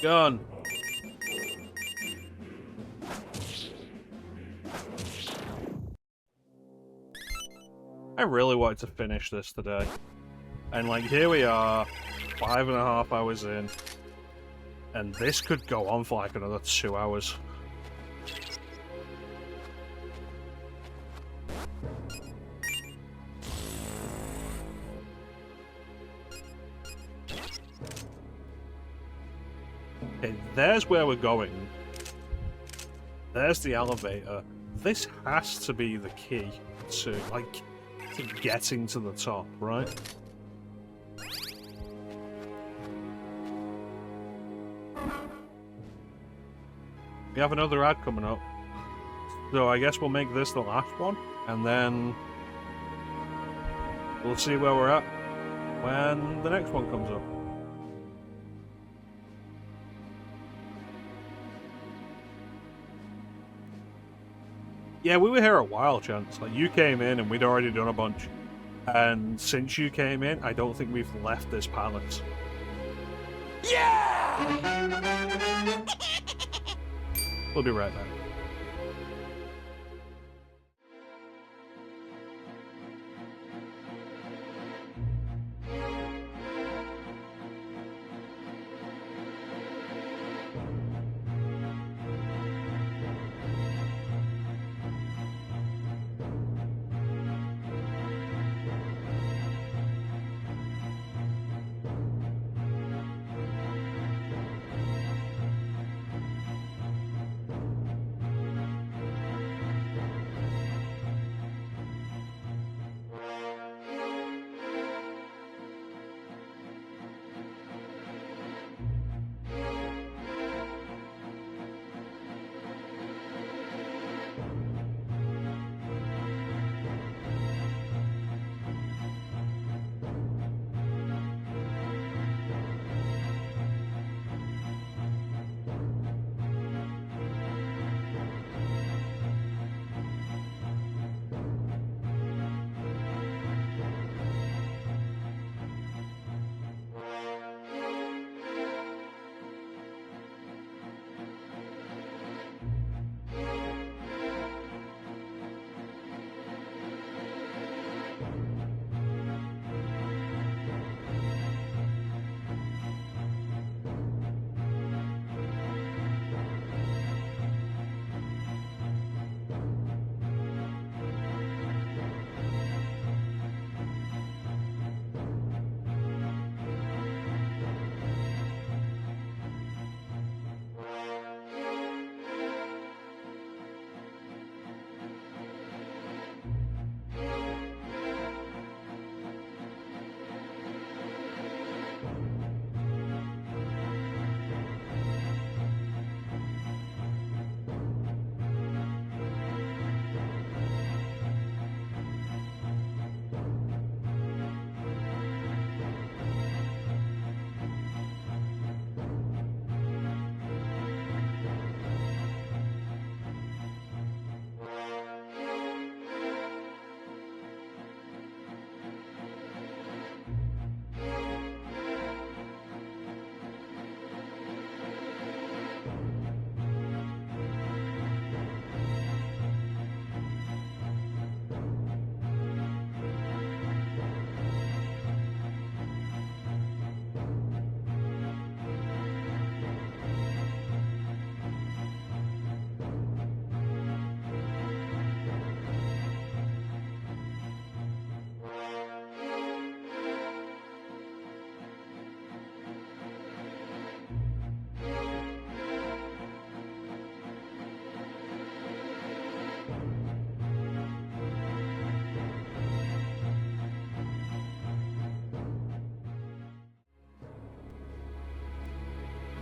Gun. I really wanted to finish this today. And like, here we are, 5.5 hours in. And this could go on for like another 2 hours. Okay, there's where we're going. There's the elevator. This has to be the key to, like, to getting to the top, right? We have another ad coming up. So I guess we'll make this the last one, and then we'll see where we're at when the next one comes up. Yeah, we were here a while, Chance. Like, you came in and we'd already done a bunch. And since you came in, I don't think we've left this palace. Yeah! We'll be right back.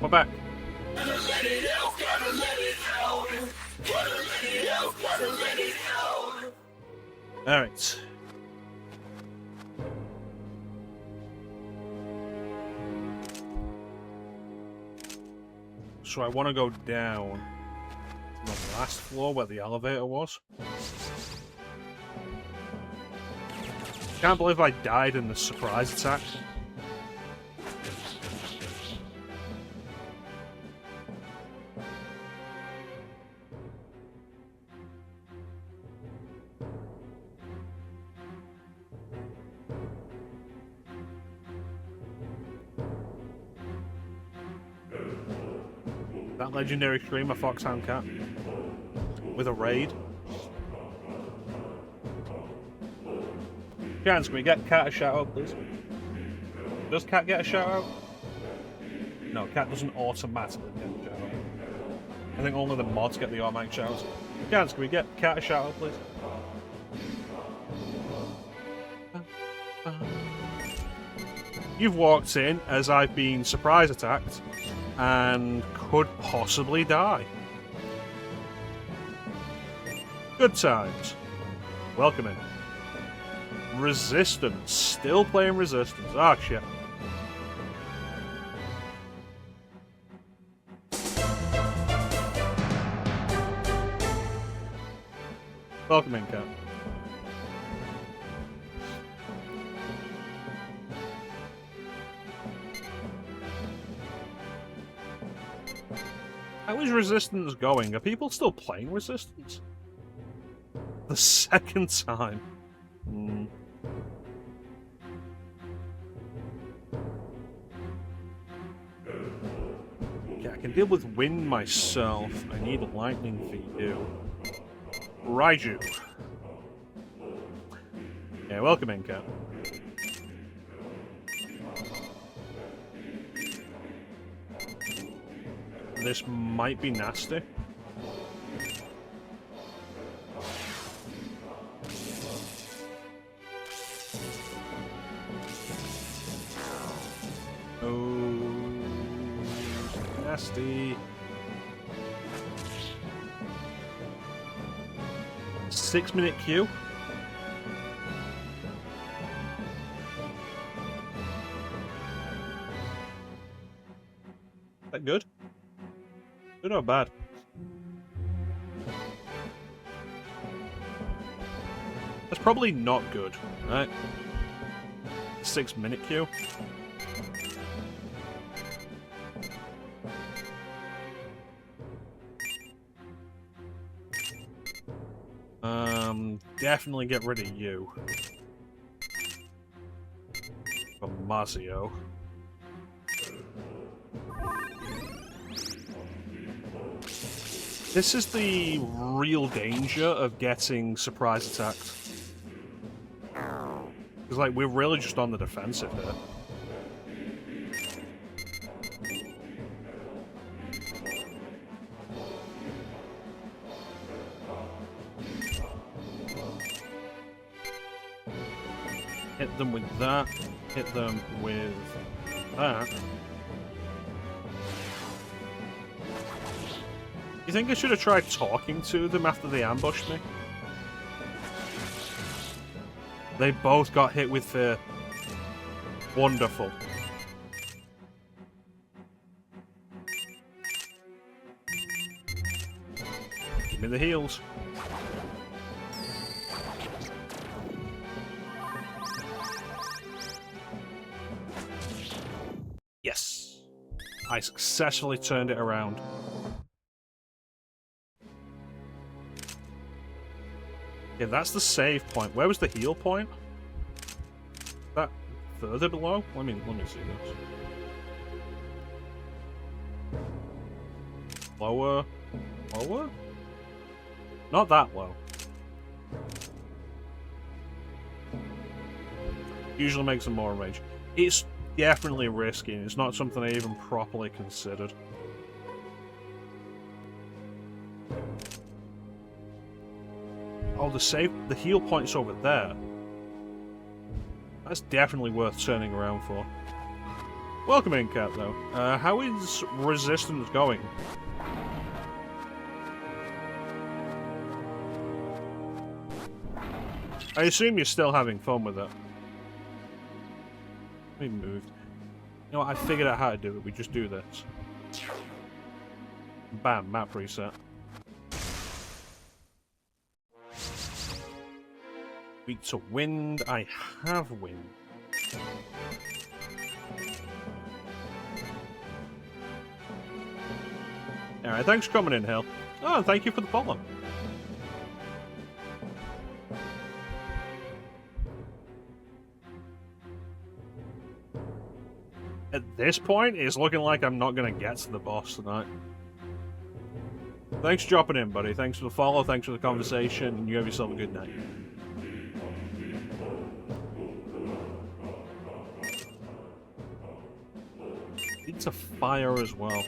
We're back. Alright. So I want to go down to the last floor where the elevator was. Can't believe I died in the surprise attack. That legendary screamer Foxhound Cat with a raid. Chance, can we get Cat a shout out, please? Does Cat get a shout out? No, Cat doesn't automatically get a shout out. I think only the mods get the automatic shout outs. Chance, can we get Cat a shout out, please? You've walked in as I've been surprise attacked and could possibly die. Good times. Welcome in. Resistance. Still playing Resistance. Ah, shit. Welcome in, Cat. How is Resistance going? Are people still playing Resistance? The second time. Yeah, I can deal with wind myself. I need lightning for you. Raiju. Yeah, welcome in, Cat. This might be nasty. Oh, nasty. 6-minute queue. Is that good? Good or bad? That's probably not good, right? 6-minute queue. Definitely get rid of you. For Mazio. This is the real danger of getting surprise attacked. Because, like, we're really just on the defensive here. Hit them with that. Hit them with that. You think I should have tried talking to them after they ambushed me? They both got hit with fear. Wonderful. Give me the heals. Yes. I successfully turned it around. Yeah, that's the save point. Where was the heal point? That further below? Let me see this. Lower. Lower? Not that low. Usually makes them more range. It's definitely risky, and it's not something I even properly considered. Oh, the heal point's over there. That's definitely worth turning around for. Welcome in, Cat, though. How is Resistance going? I assume you're still having fun with it. We moved. You know what? I figured out how to do it. We just do this. Bam, map reset. Weak to wind. I have wind. Alright, thanks for coming in, Hill. Oh, and thank you for the follow. At this point, it's looking like I'm not going to get to the boss tonight. Thanks for dropping in, buddy. Thanks for the follow, thanks for the conversation, and you have yourself a good night. It's a fire as well.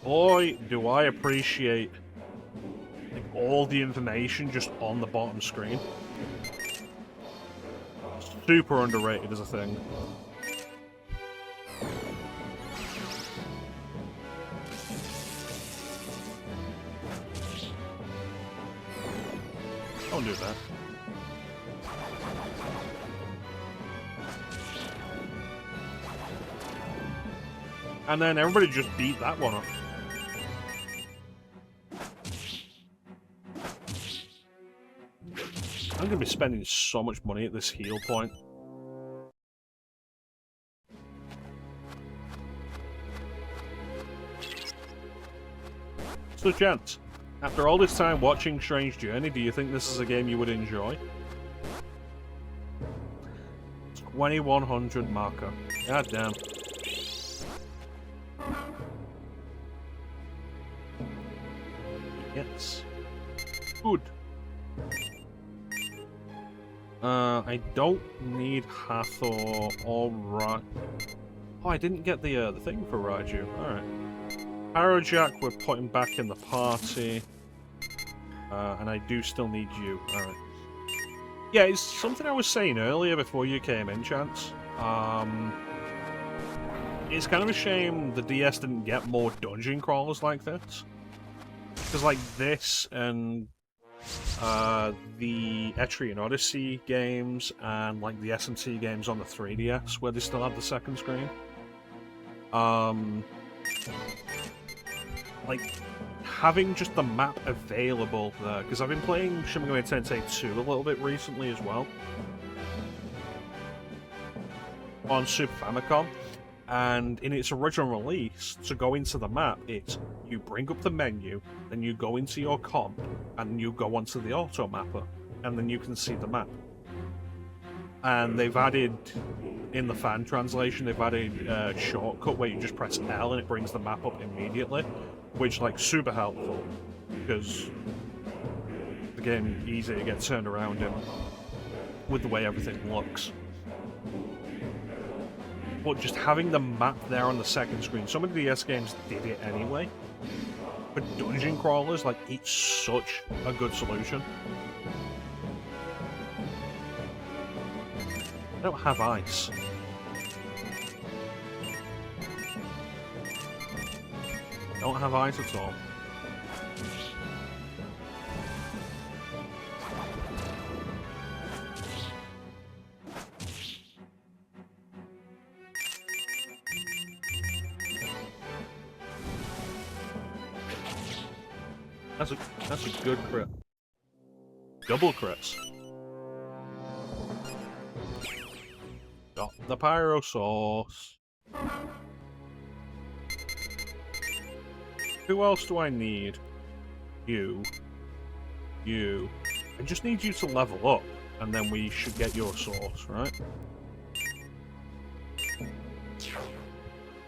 Boy, do I appreciate like, all the information just on the bottom screen. Super underrated as a thing. Don't do that. And then everybody just beat that one up. I'm going to be spending so much money at this heal point. So, gents, after all this time watching Strange Journey, do you think this is a game you would enjoy? 2100 marker. God damn. Yes. Good. I don't need Hathor or Ra... Oh, I didn't get the thing for Raju. Alright. Arrowjack we're putting back in the party. And I do still need you. Alright. Yeah, it's something I was saying earlier before you came in, Chance. It's kind of a shame the DS didn't get more dungeon crawlers like this. Because, like, this and the Etrian Odyssey games and, like, the SMT games on the 3DS, where they still had the second screen. Like, having just the map available there, because I've been playing Shin Megami Tensei 2 a little bit recently as well. On Super Famicom. And in its original release, to go into the map, it's you bring up the menu, then you go into your comp, and you go onto the auto mapper, and then you can see the map. And they've added, in the fan translation, they've added a shortcut where you just press L and it brings the map up immediately, which, like, super helpful, because the game easier to get turned around in with the way everything looks. But just having the map there on the second screen, some of the DS games did it anyway. But dungeon crawlers, like, it's such a good solution. I don't have ice. I don't have ice at all. That's a good crit. Double crits. Got the pyro sauce. Who else do I need? You. You. I just need you to level up, and then we should get your sauce, right?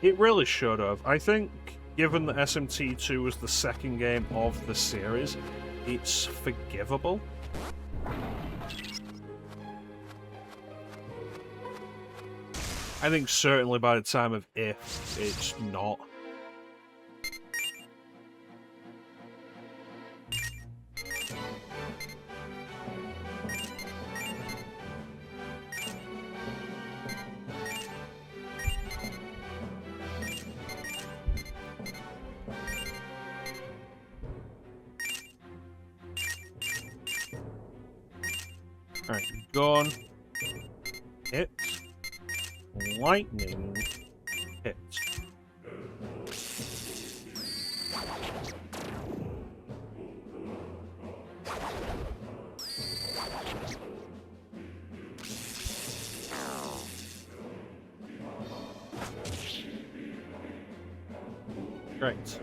It really should have. I think, given that SMT2 was the second game of the series, it's forgivable. I think certainly by the time of If, it's not. Alright, gun. Hit. Lightning. Hit. Great.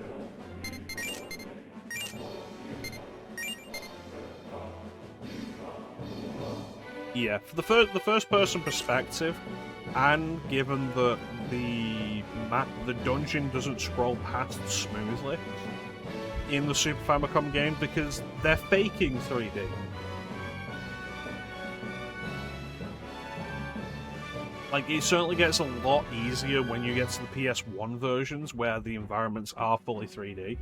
Yeah, for the first person perspective, and given that the dungeon doesn't scroll past smoothly in the Super Famicom game because they're faking 3D. Like, it certainly gets a lot easier when you get to the PS1 versions where the environments are fully 3D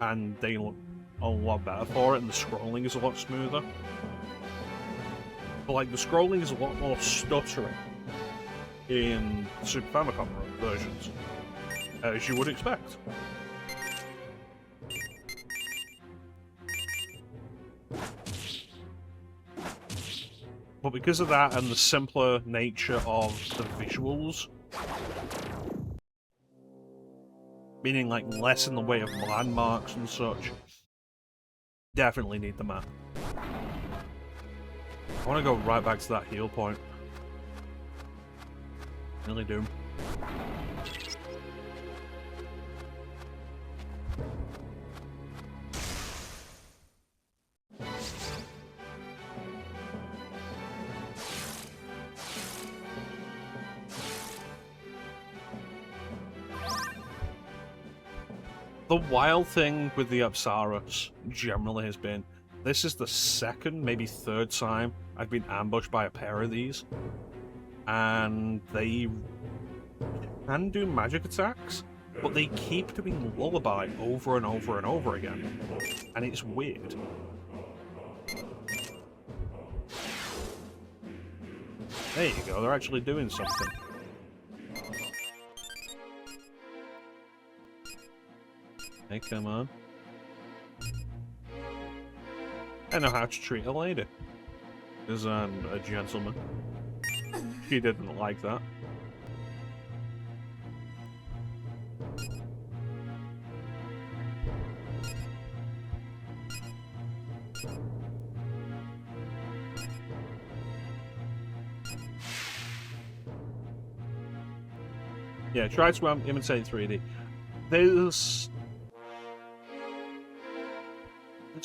and they look a lot better for it and the scrolling is a lot smoother. But, like, the scrolling is a lot more stuttering in Super Famicom versions, as you would expect. But because of that and the simpler nature of the visuals, meaning like less in the way of landmarks and such, definitely need the map. I want to go right back to that heal point. Really do. The wild thing with the Apsaras generally has been, this is the second, maybe third time I've been ambushed by a pair of these. And they can do magic attacks, but they keep doing Lullaby over and over and over again. And it's weird. There you go, they're actually doing something. Hey, come on. I know how to treat a lady. Because I'm a gentleman. She didn't like that. Yeah, try to imitate 3D. There's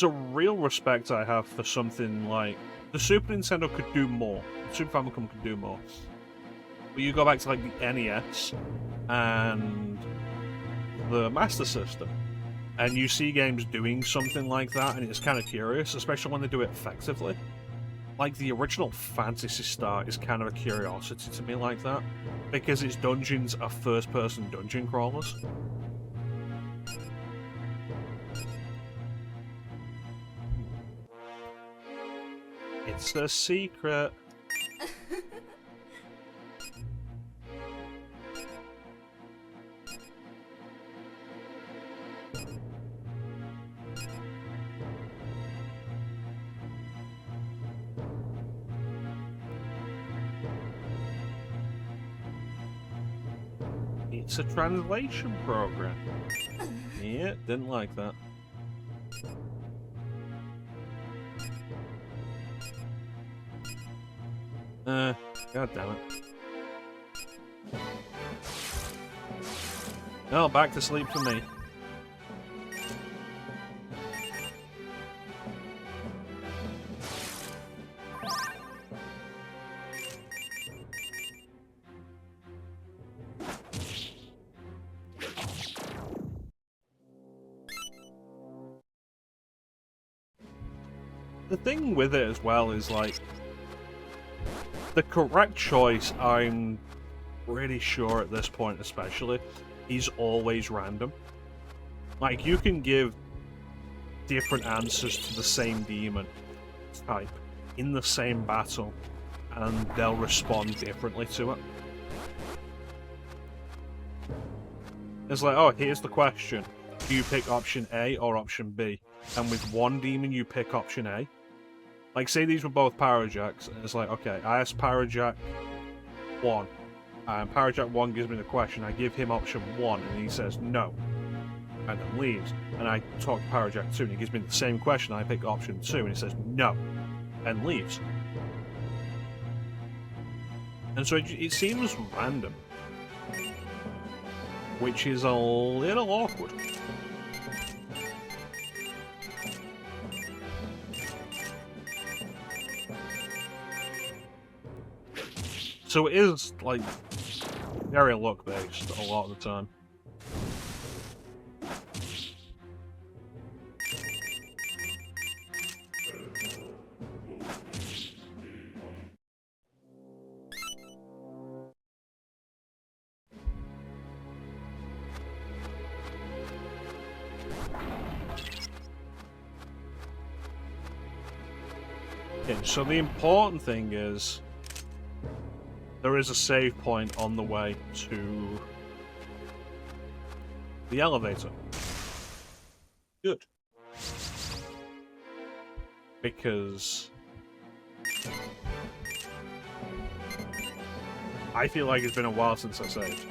a real respect I have for something like the Super Nintendo could do more. The Super Famicom could do more. But you go back to like the NES and the Master System, and you see games doing something like that, and it's kind of curious, especially when they do it effectively. Like the original Phantasy Star is kind of a curiosity to me like that, because its dungeons are first-person dungeon crawlers. It's a secret. It's a translation program. Yeah, didn't like that. God damn it. No, back to sleep for me. The thing with it as well is, like, the correct choice, I'm pretty sure at this point especially, is always random. Like, you can give different answers to the same demon type in the same battle, and they'll respond differently to it. It's like, oh, here's the question. Do you pick option A or option B? And with one demon you pick option A. Like, say these were both Power Jacks, and it's like, okay, I asked Power Jack 1, and Power Jack 1 gives me the question, I give him option 1, and he says no, and then leaves. And I talk to Power Jack 2, and he gives me the same question, I pick option 2, and he says no, and leaves. And so it seems random, which is a little awkward. So it is, like, very luck-based a lot of the time. Okay, so the important thing is there is a save point on the way to the elevator. Good. Because I feel like it's been a while since I saved.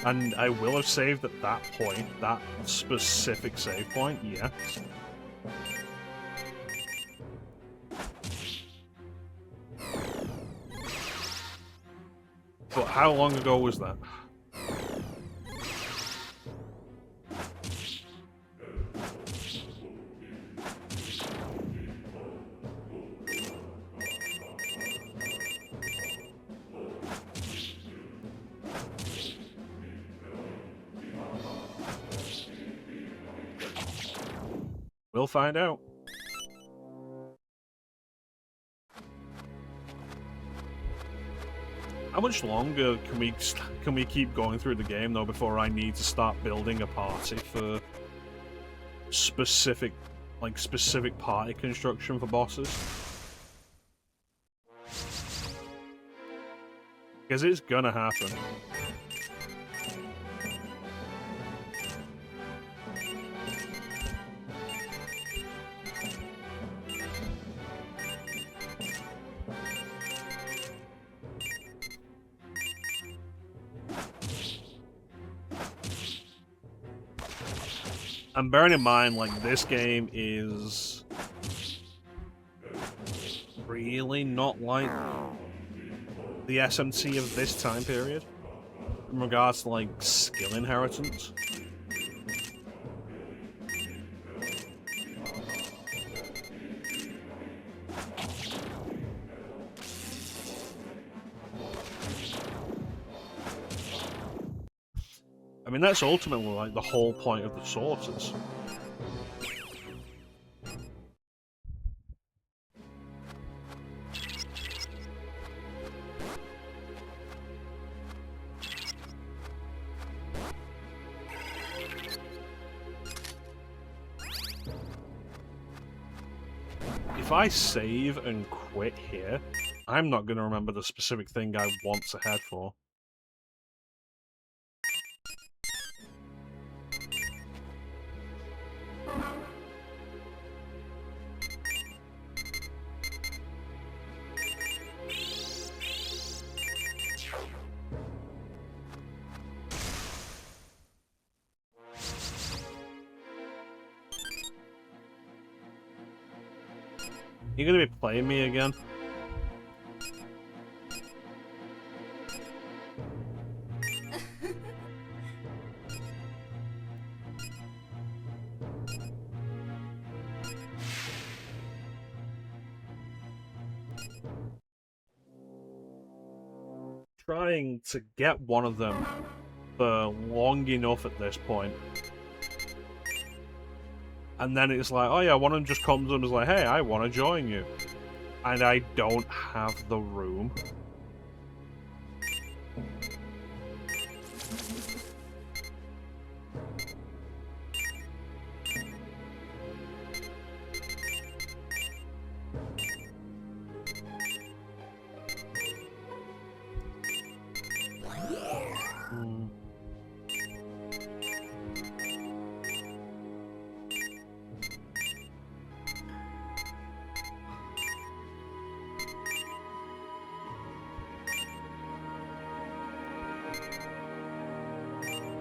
And I will have saved at that point, that specific save point, yes. But how long ago was that? We'll find out. How much longer can we keep going through the game though before I need to start building a party for specific party construction for bosses? Because it's gonna happen. And bearing in mind, like, this game is really not like the SMT of this time period in regards to, like, skill inheritance. I mean, that's ultimately, like, the whole point of the sorters. If I save and quit here, I'm not going to remember the specific thing I want to head for. You gonna be playing me again? Trying to get one of them for long enough at this point. And then it's like, oh yeah, one of them just comes and is like, hey, I want to join you. And I don't have the room.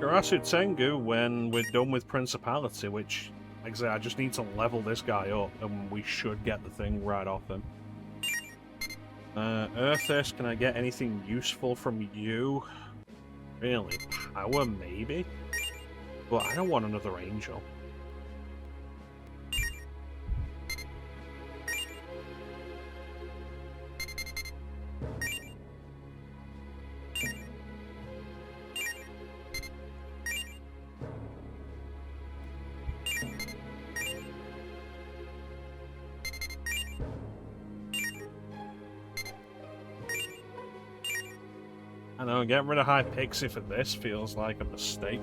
Karasu Tengu when we're done with Principality, which, like I say, I just need to level this guy up, and we should get the thing right off him. Earthis, can I get anything useful from you? Really? Power, maybe? But I don't want another angel. I know, getting rid of High Pixie for this feels like a mistake.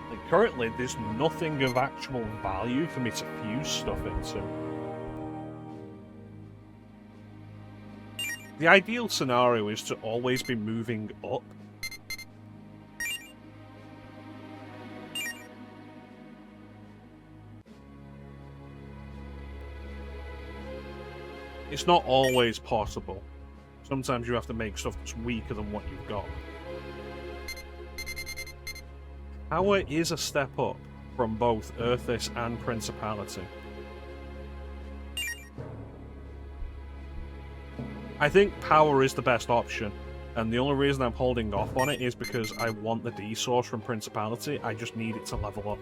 Like, currently, there's nothing of actual value for me to fuse stuff into. The ideal scenario is to always be moving up. It's not always possible. Sometimes you have to make stuff that's weaker than what you've got. Power is a step up from both Earthis and Principality. I think power is the best option, and the only reason I'm holding off on it is because I want the D-Source from Principality, I just need it to level up.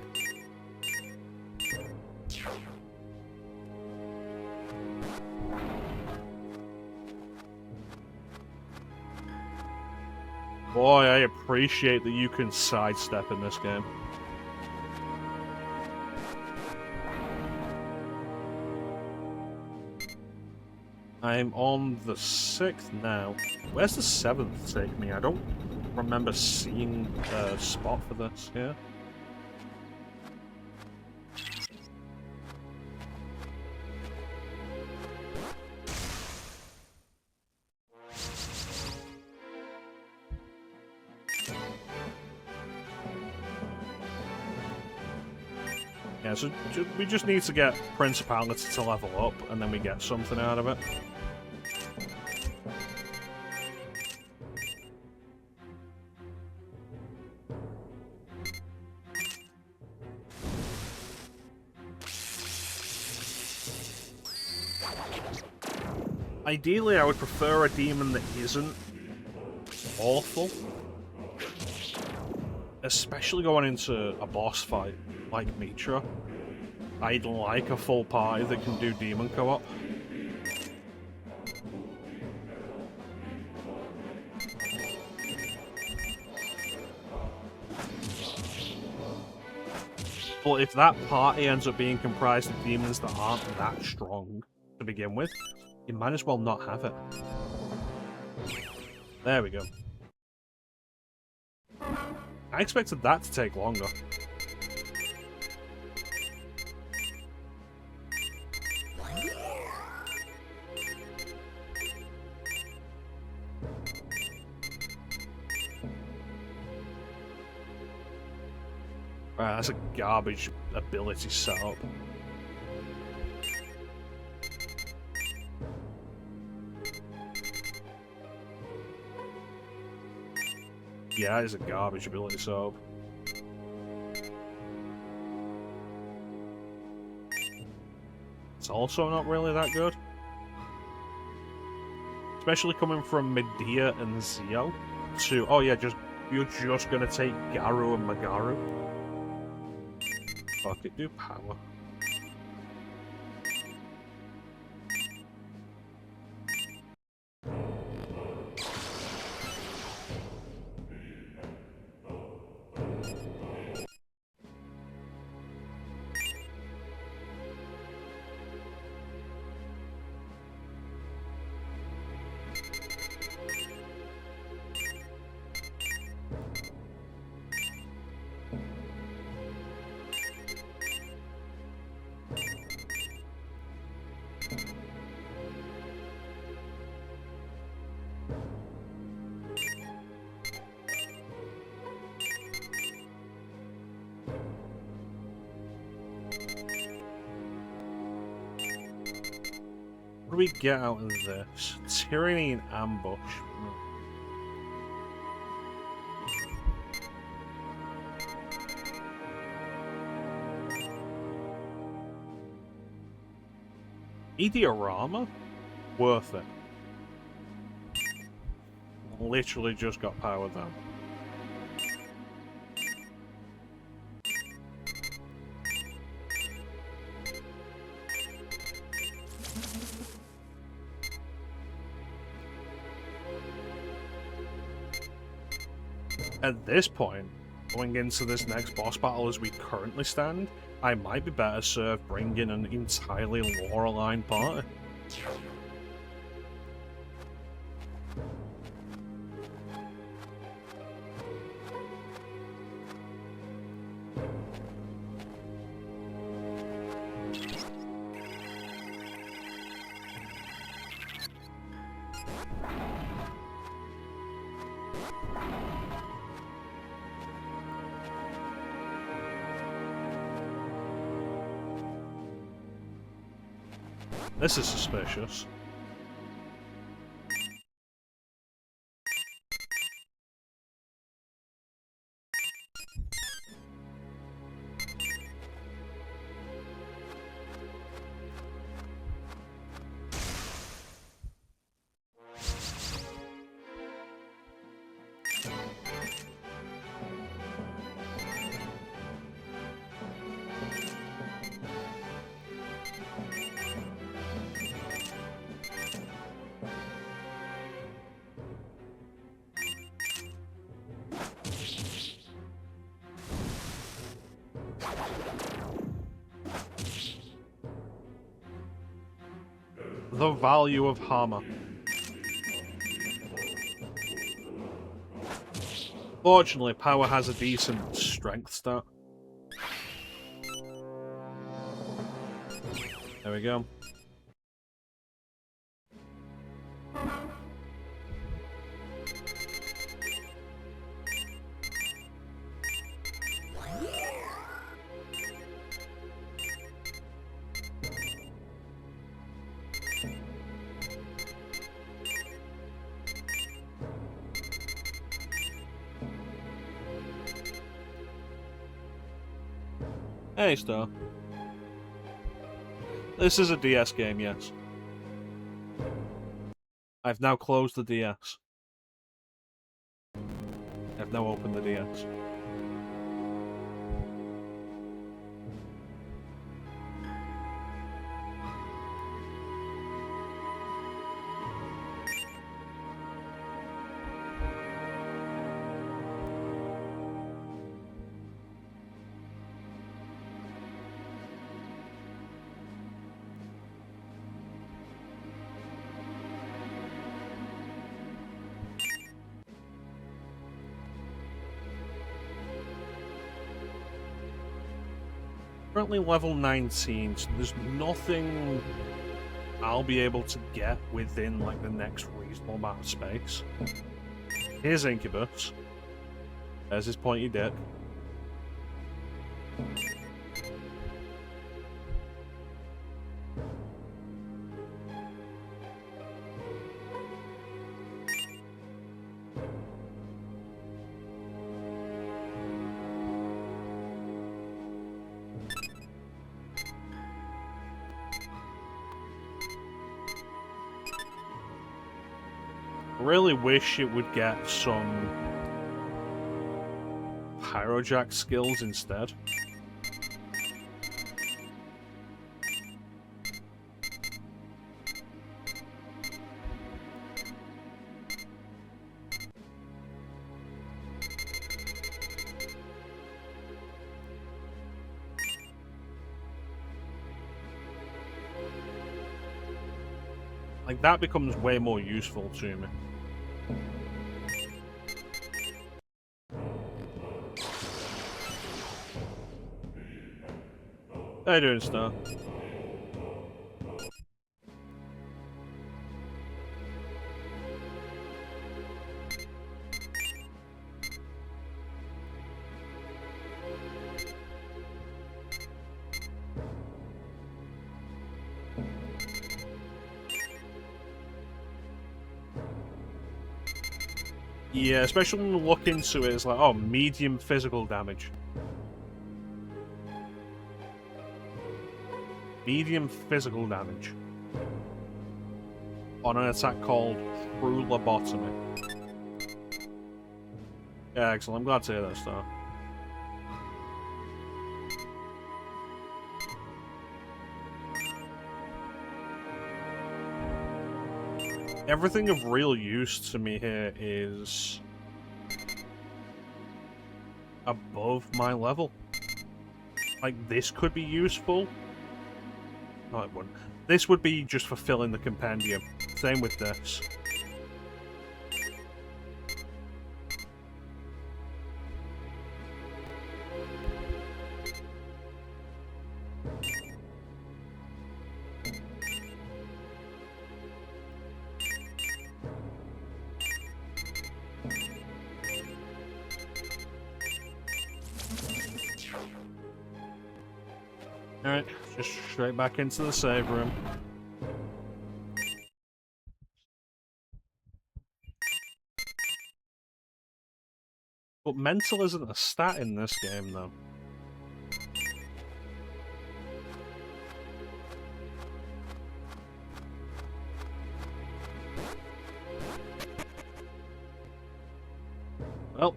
Boy, I appreciate that you can sidestep in this game. I'm on the 6th now. Where's the 7th take me? I don't remember seeing a spot for this here. Yeah, so we just need to get Principality to level up, and then we get something out of it. Ideally, I would prefer a demon that isn't awful. Especially going into a boss fight like Mitra. I'd like a full party that can do demon co-op. But if that party ends up being comprised of demons that aren't that strong to begin with, you might as well not have it. There we go. I expected that to take longer. Right, that's a garbage ability setup. Yeah, it's a garbage ability setup. It's also not really that good. Especially coming from Medea and Zio to, oh yeah, you're just gonna take Garu and Magaru. Fuck it, do power. do we get out of this? Tyranny and ambush. Idiorama? Worth it. Literally just got power down. At this point, going into this next boss battle as we currently stand, I might be better served bringing an entirely lore-aligned party. This is suspicious. The value of hammer. Fortunately, power has a decent strength stat. There we go. Hey, Star. This is a DS game, yes. I've now closed the DS. I've now opened the DS. Currently level 19, so there's nothing I'll be able to get within like the next reasonable amount of space. Here's Incubus. There's his pointy dick. Really wish it would get some Pyrojack skills instead. Like, that becomes way more useful to me. How you doing, Star? Yeah, especially when you look into it, it's like, oh, medium physical damage. Medium physical damage. On an attack called True Lobotomy. Yeah, excellent. I'm glad to hear that, Star. Everything of real use to me here is above my level. Like, this could be useful. No, it wouldn't. This would be just for filling the compendium. Same with this. Alright, just straight back into the save room. But mental isn't a stat in this game, though. Well,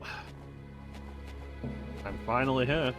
I'm finally here.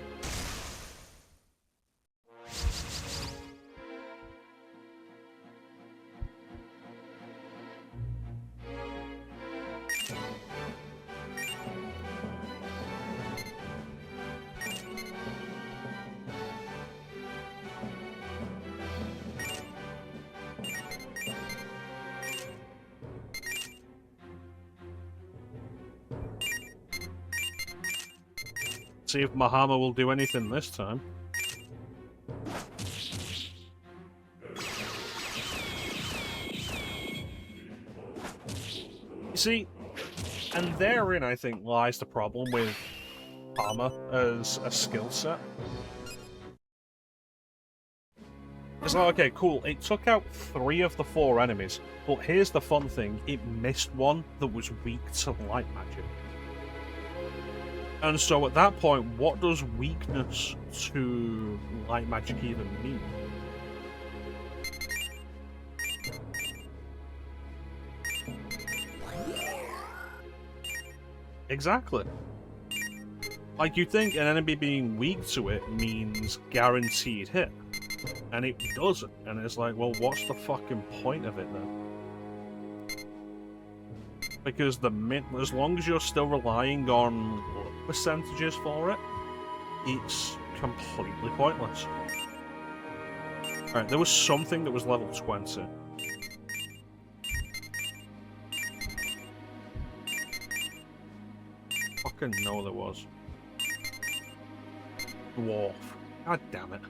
See if Mahama will do anything this time. You see, and therein I think lies the problem with armor as a skill set. It's like, okay, cool, it took out 3 of the 4 enemies, but here's the fun thing, it missed one that was weak to light magic. And so at that point, what does weakness to light magic even mean? Exactly. Like, you think an enemy being weak to it means guaranteed hit. And it doesn't. And it's like, well, what's the fucking point of it then? Because as long as you're still relying on luck percentages for it, it's completely pointless. Alright, there was something that was level 20. Fucking know there was. Dwarf. God damn it.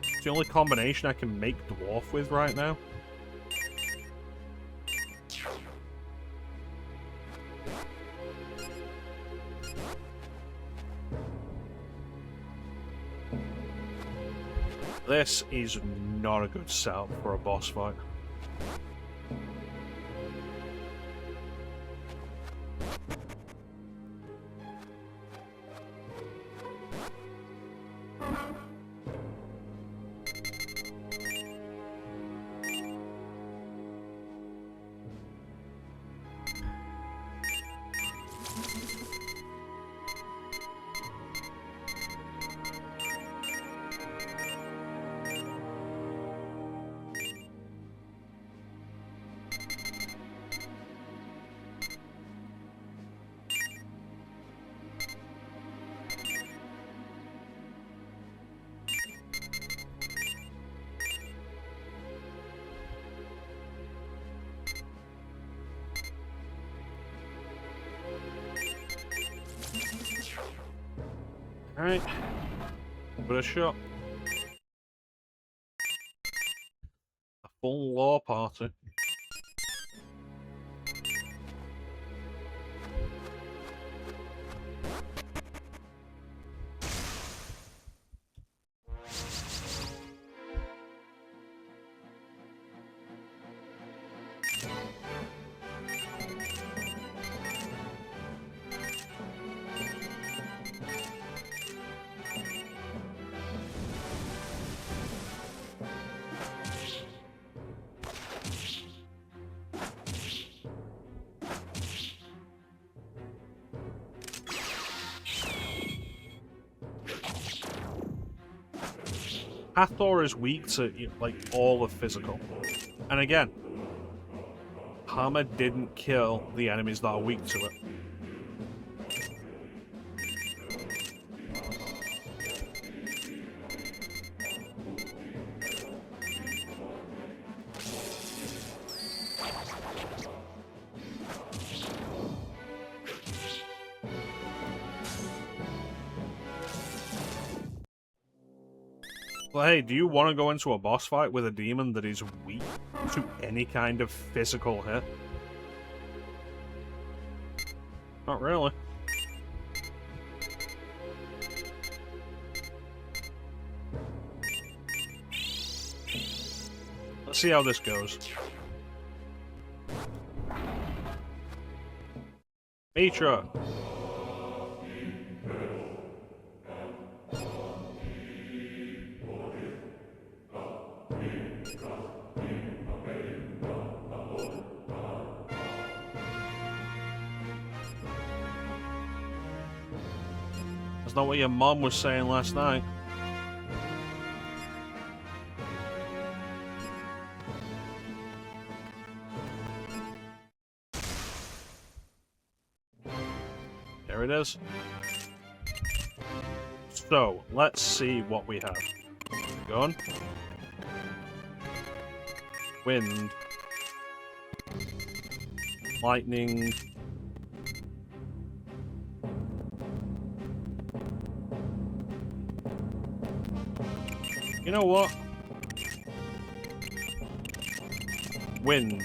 It's the only combination I can make dwarf with right now. This is not a good setup for a boss fight. Alright, give it a shot. A full law party. Hathor is weak to like all of physical. And again, Hammer didn't kill the enemies that are weak to it. But hey, do you want to go into a boss fight with a demon that is weak to any kind of physical hit? Not really. Let's see how this goes. Mitra! That's not what your mom was saying last night. There it is. So, let's see what we have. Gun. Wind. Lightning. You know what? Wind.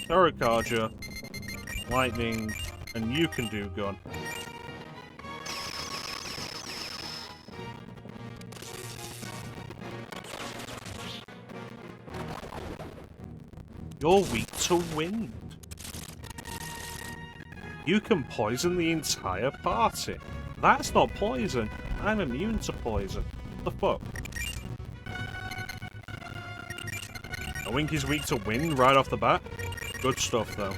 Terracarja. Lightning. And you can do gun. You're weak to wind. You can poison the entire party. That's not poison. I'm immune to poison. What the fuck? A Winky's weak to wind right off the bat? Good stuff, though.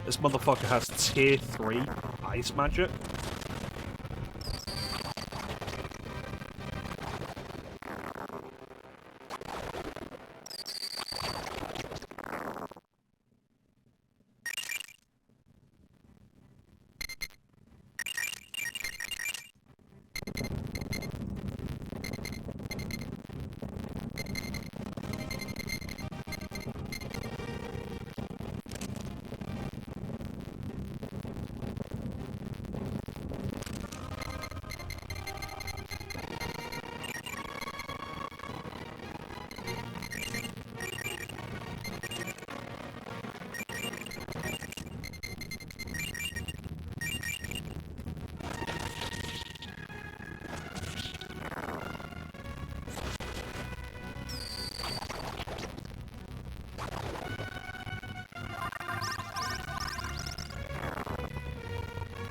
This motherfucker has tier 3 ice magic.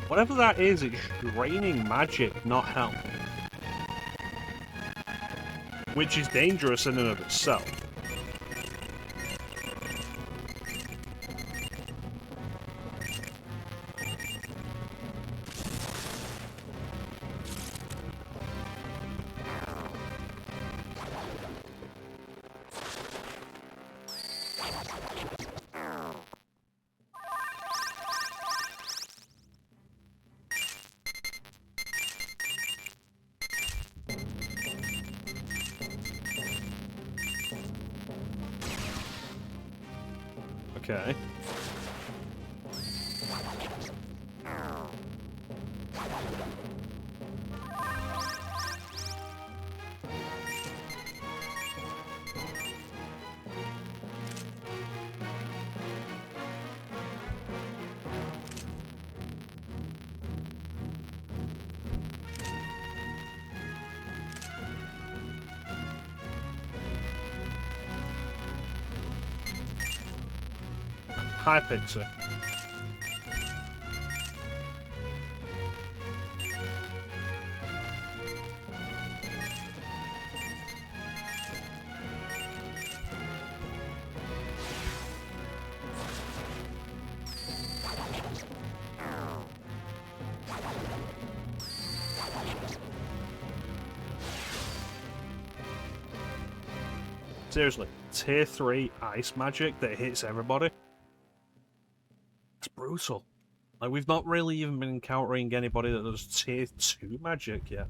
Whatever that is, it's draining magic, not health. Which is dangerous in and of itself. Okay. Hi, Pixie. Seriously, tier 3 ice magic that hits everybody. It's brutal. Like, we've not really even been encountering anybody that does tier 2 magic yet.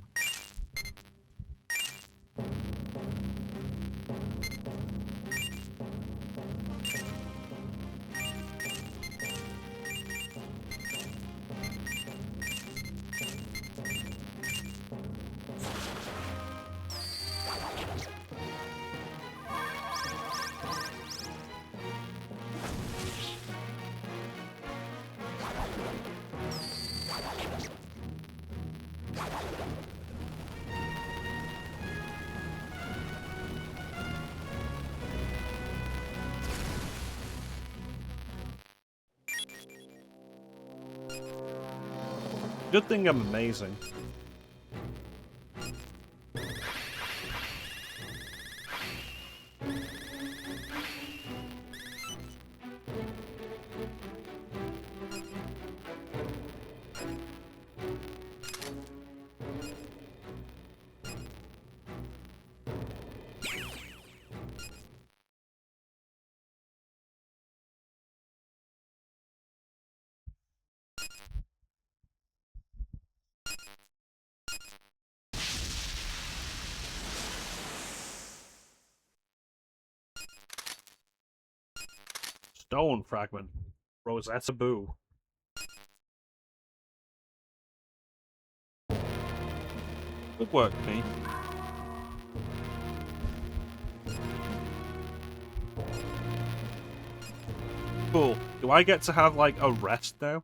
Good thing I'm amazing. Stone fragment. Rosetta Boo. Good work, me. Cool. Do I get to have, like, a rest now?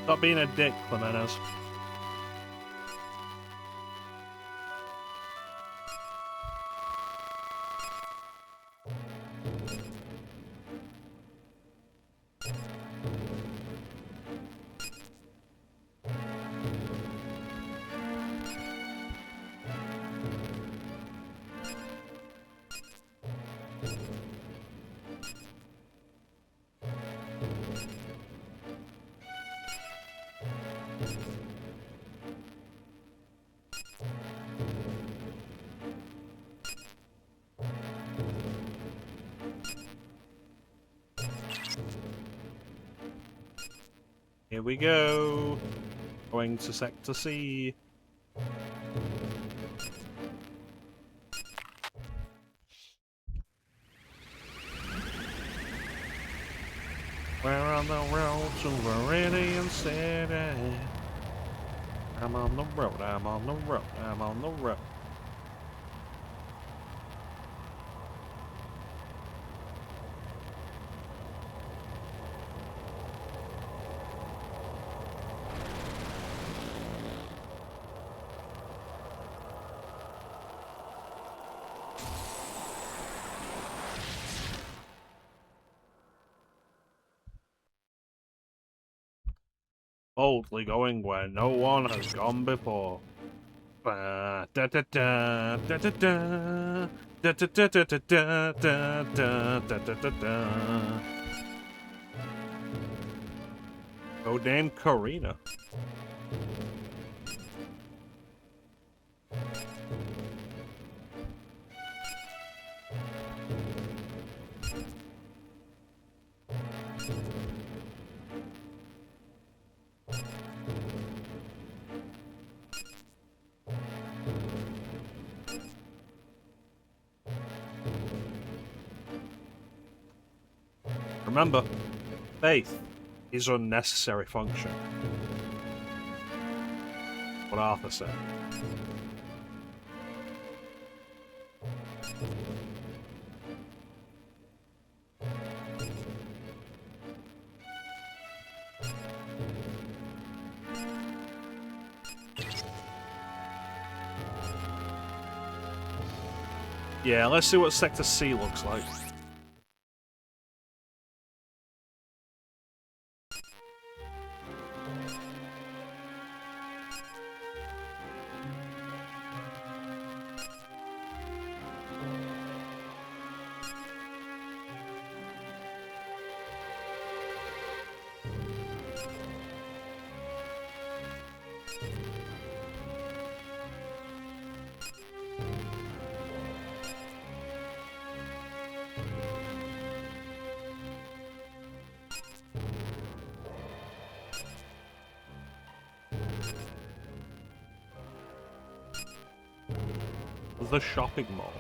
Stop being a dick, Clemenes. Here we go. Going to Sector C. We're on the road to Viridian City. I'm on the road, I'm on the road, I'm on the road. Boldly going where no one has gone before. Da da da da da da da da da da da da da da da da da. Codename Karina. Remember, faith is unnecessary function. What Arthur said. Yeah, let's see what Sector C looks like. The shopping mall.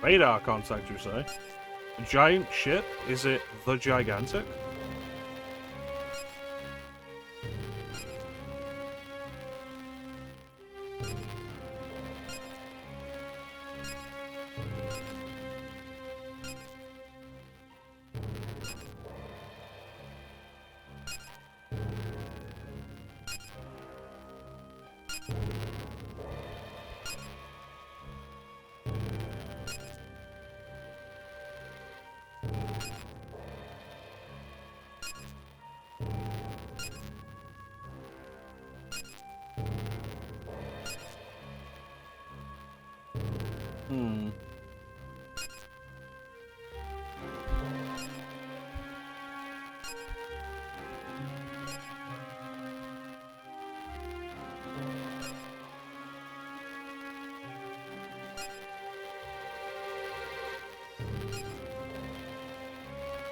Radar contact, you say? A giant ship? Is it the Gigantic?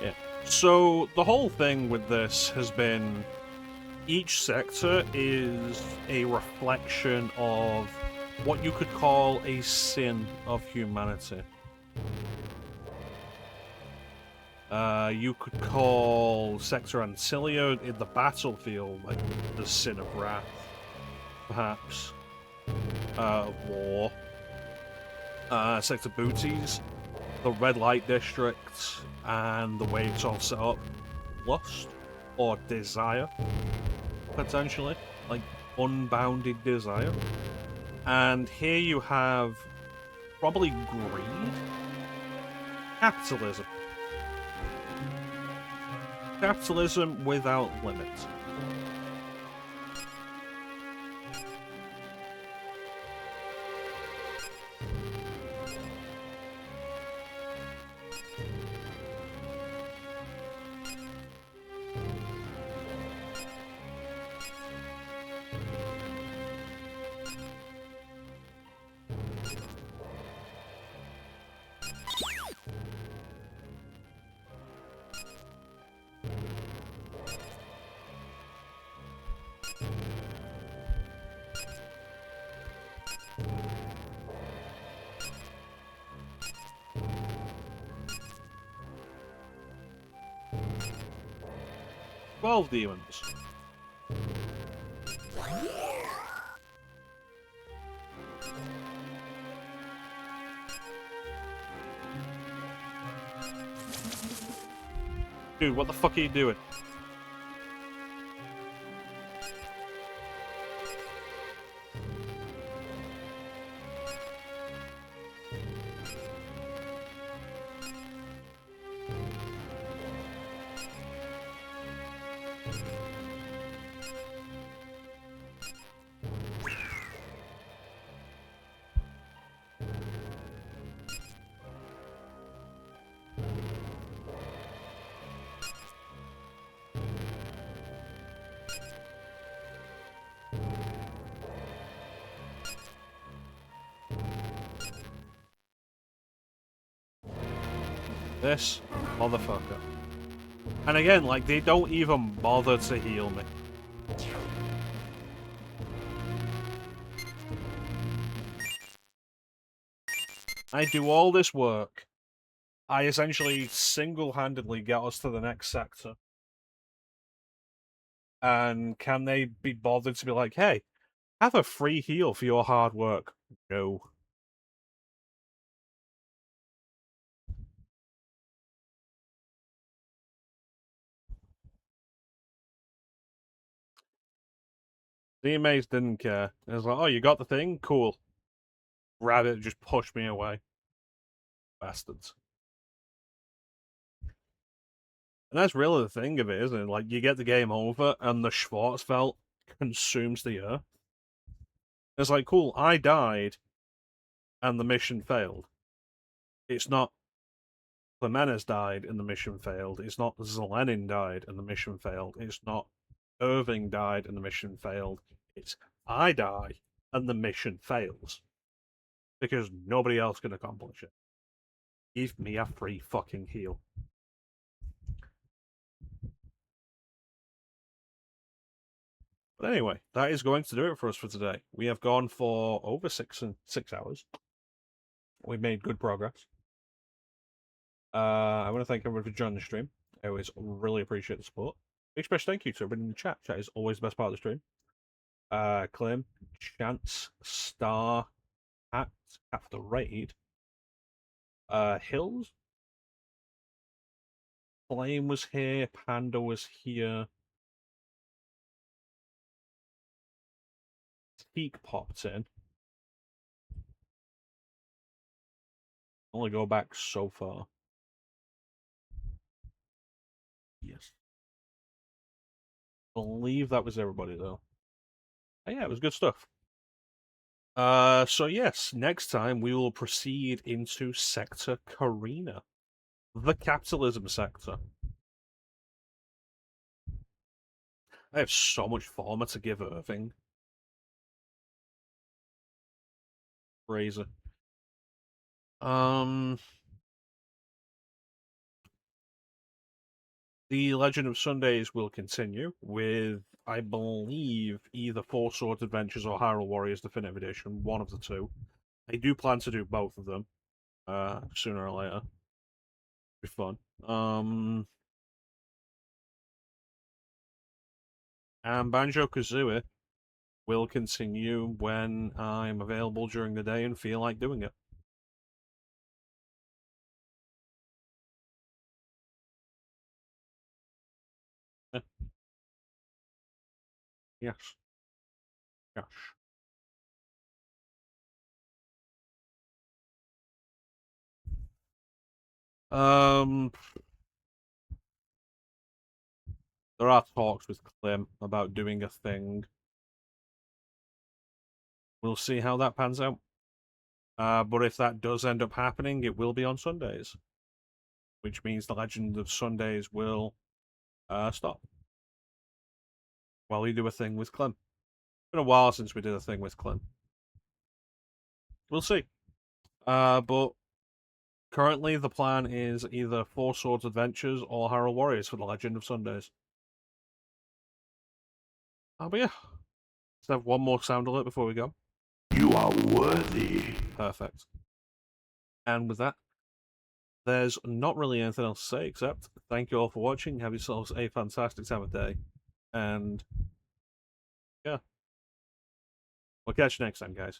Yeah. So the whole thing with this has been each sector is a reflection of what you could call a sin of humanity. You could call Sector Antilia in the battlefield like the sin of wrath, perhaps, of war. Sector Booties, the red light district, and the way it's all set up, lust or desire, potentially, like unbounded desire. And here you have probably greed, capitalism. Capitalism without limit. Demons. Dude, what the fuck are you doing? This motherfucker. And again, like, they don't even bother to heal me. I do all this work. I essentially single-handedly get us to the next sector. And can they be bothered to be like, hey, have a free heal for your hard work? No. Teammates didn't care. It was like, oh, you got the thing? Cool. Grab it, just push me away. Bastards. And that's really the thing of it, isn't it? Like, you get the game over, and the Schwarzfeld consumes the earth. It's like, cool, I died, and the mission failed. It's not Clemenes died and the mission failed. It's not Zelenin died and the mission failed. It's not Irving died and the mission failed. It's I die and the mission fails. Because nobody else can accomplish it. Give me a free fucking heal. But anyway, that is going to do it for us for today. We have gone for over 6 hours. We've made good progress. I want to thank everyone for joining the stream. I always really appreciate the support. Big special thank you to everybody in the chat. Chat is always the best part of the stream. Claim, Chance, Star, Hat, after raid. Hills. Flame was here. Panda was here. Teak popped in. Only go back so far. Yes. I believe that was everybody though. Oh, yeah, it was good stuff. So yes, next time we will proceed into Sector Carina, the capitalism sector. I have so much former to give Irving. Crazy. The Legend of Sundays will continue with, I believe, either Four Swords Adventures or Hyrule Warriors Definitive Edition, one of the two. I do plan to do both of them, sooner or later. Be fun. And Banjo-Kazooie will continue when I'm available during the day and feel like doing it. Yes. Yes. There are talks with Clem about doing a thing. We'll see how that pans out. But if that does end up happening, it will be on Sundays. Which means the Legend of Sundays will stop. While we do a thing with Clem. It's been a while since we did a thing with Clem. We'll see. But currently the plan is either Four Swords Adventures or Hyrule Warriors for the Legend of Sundays. But yeah. Let's have one more sound alert before we go. You are worthy. Perfect. And with that, there's not really anything else to say except thank you all for watching. Have yourselves a fantastic time of day. And yeah. We'll catch you next time, guys.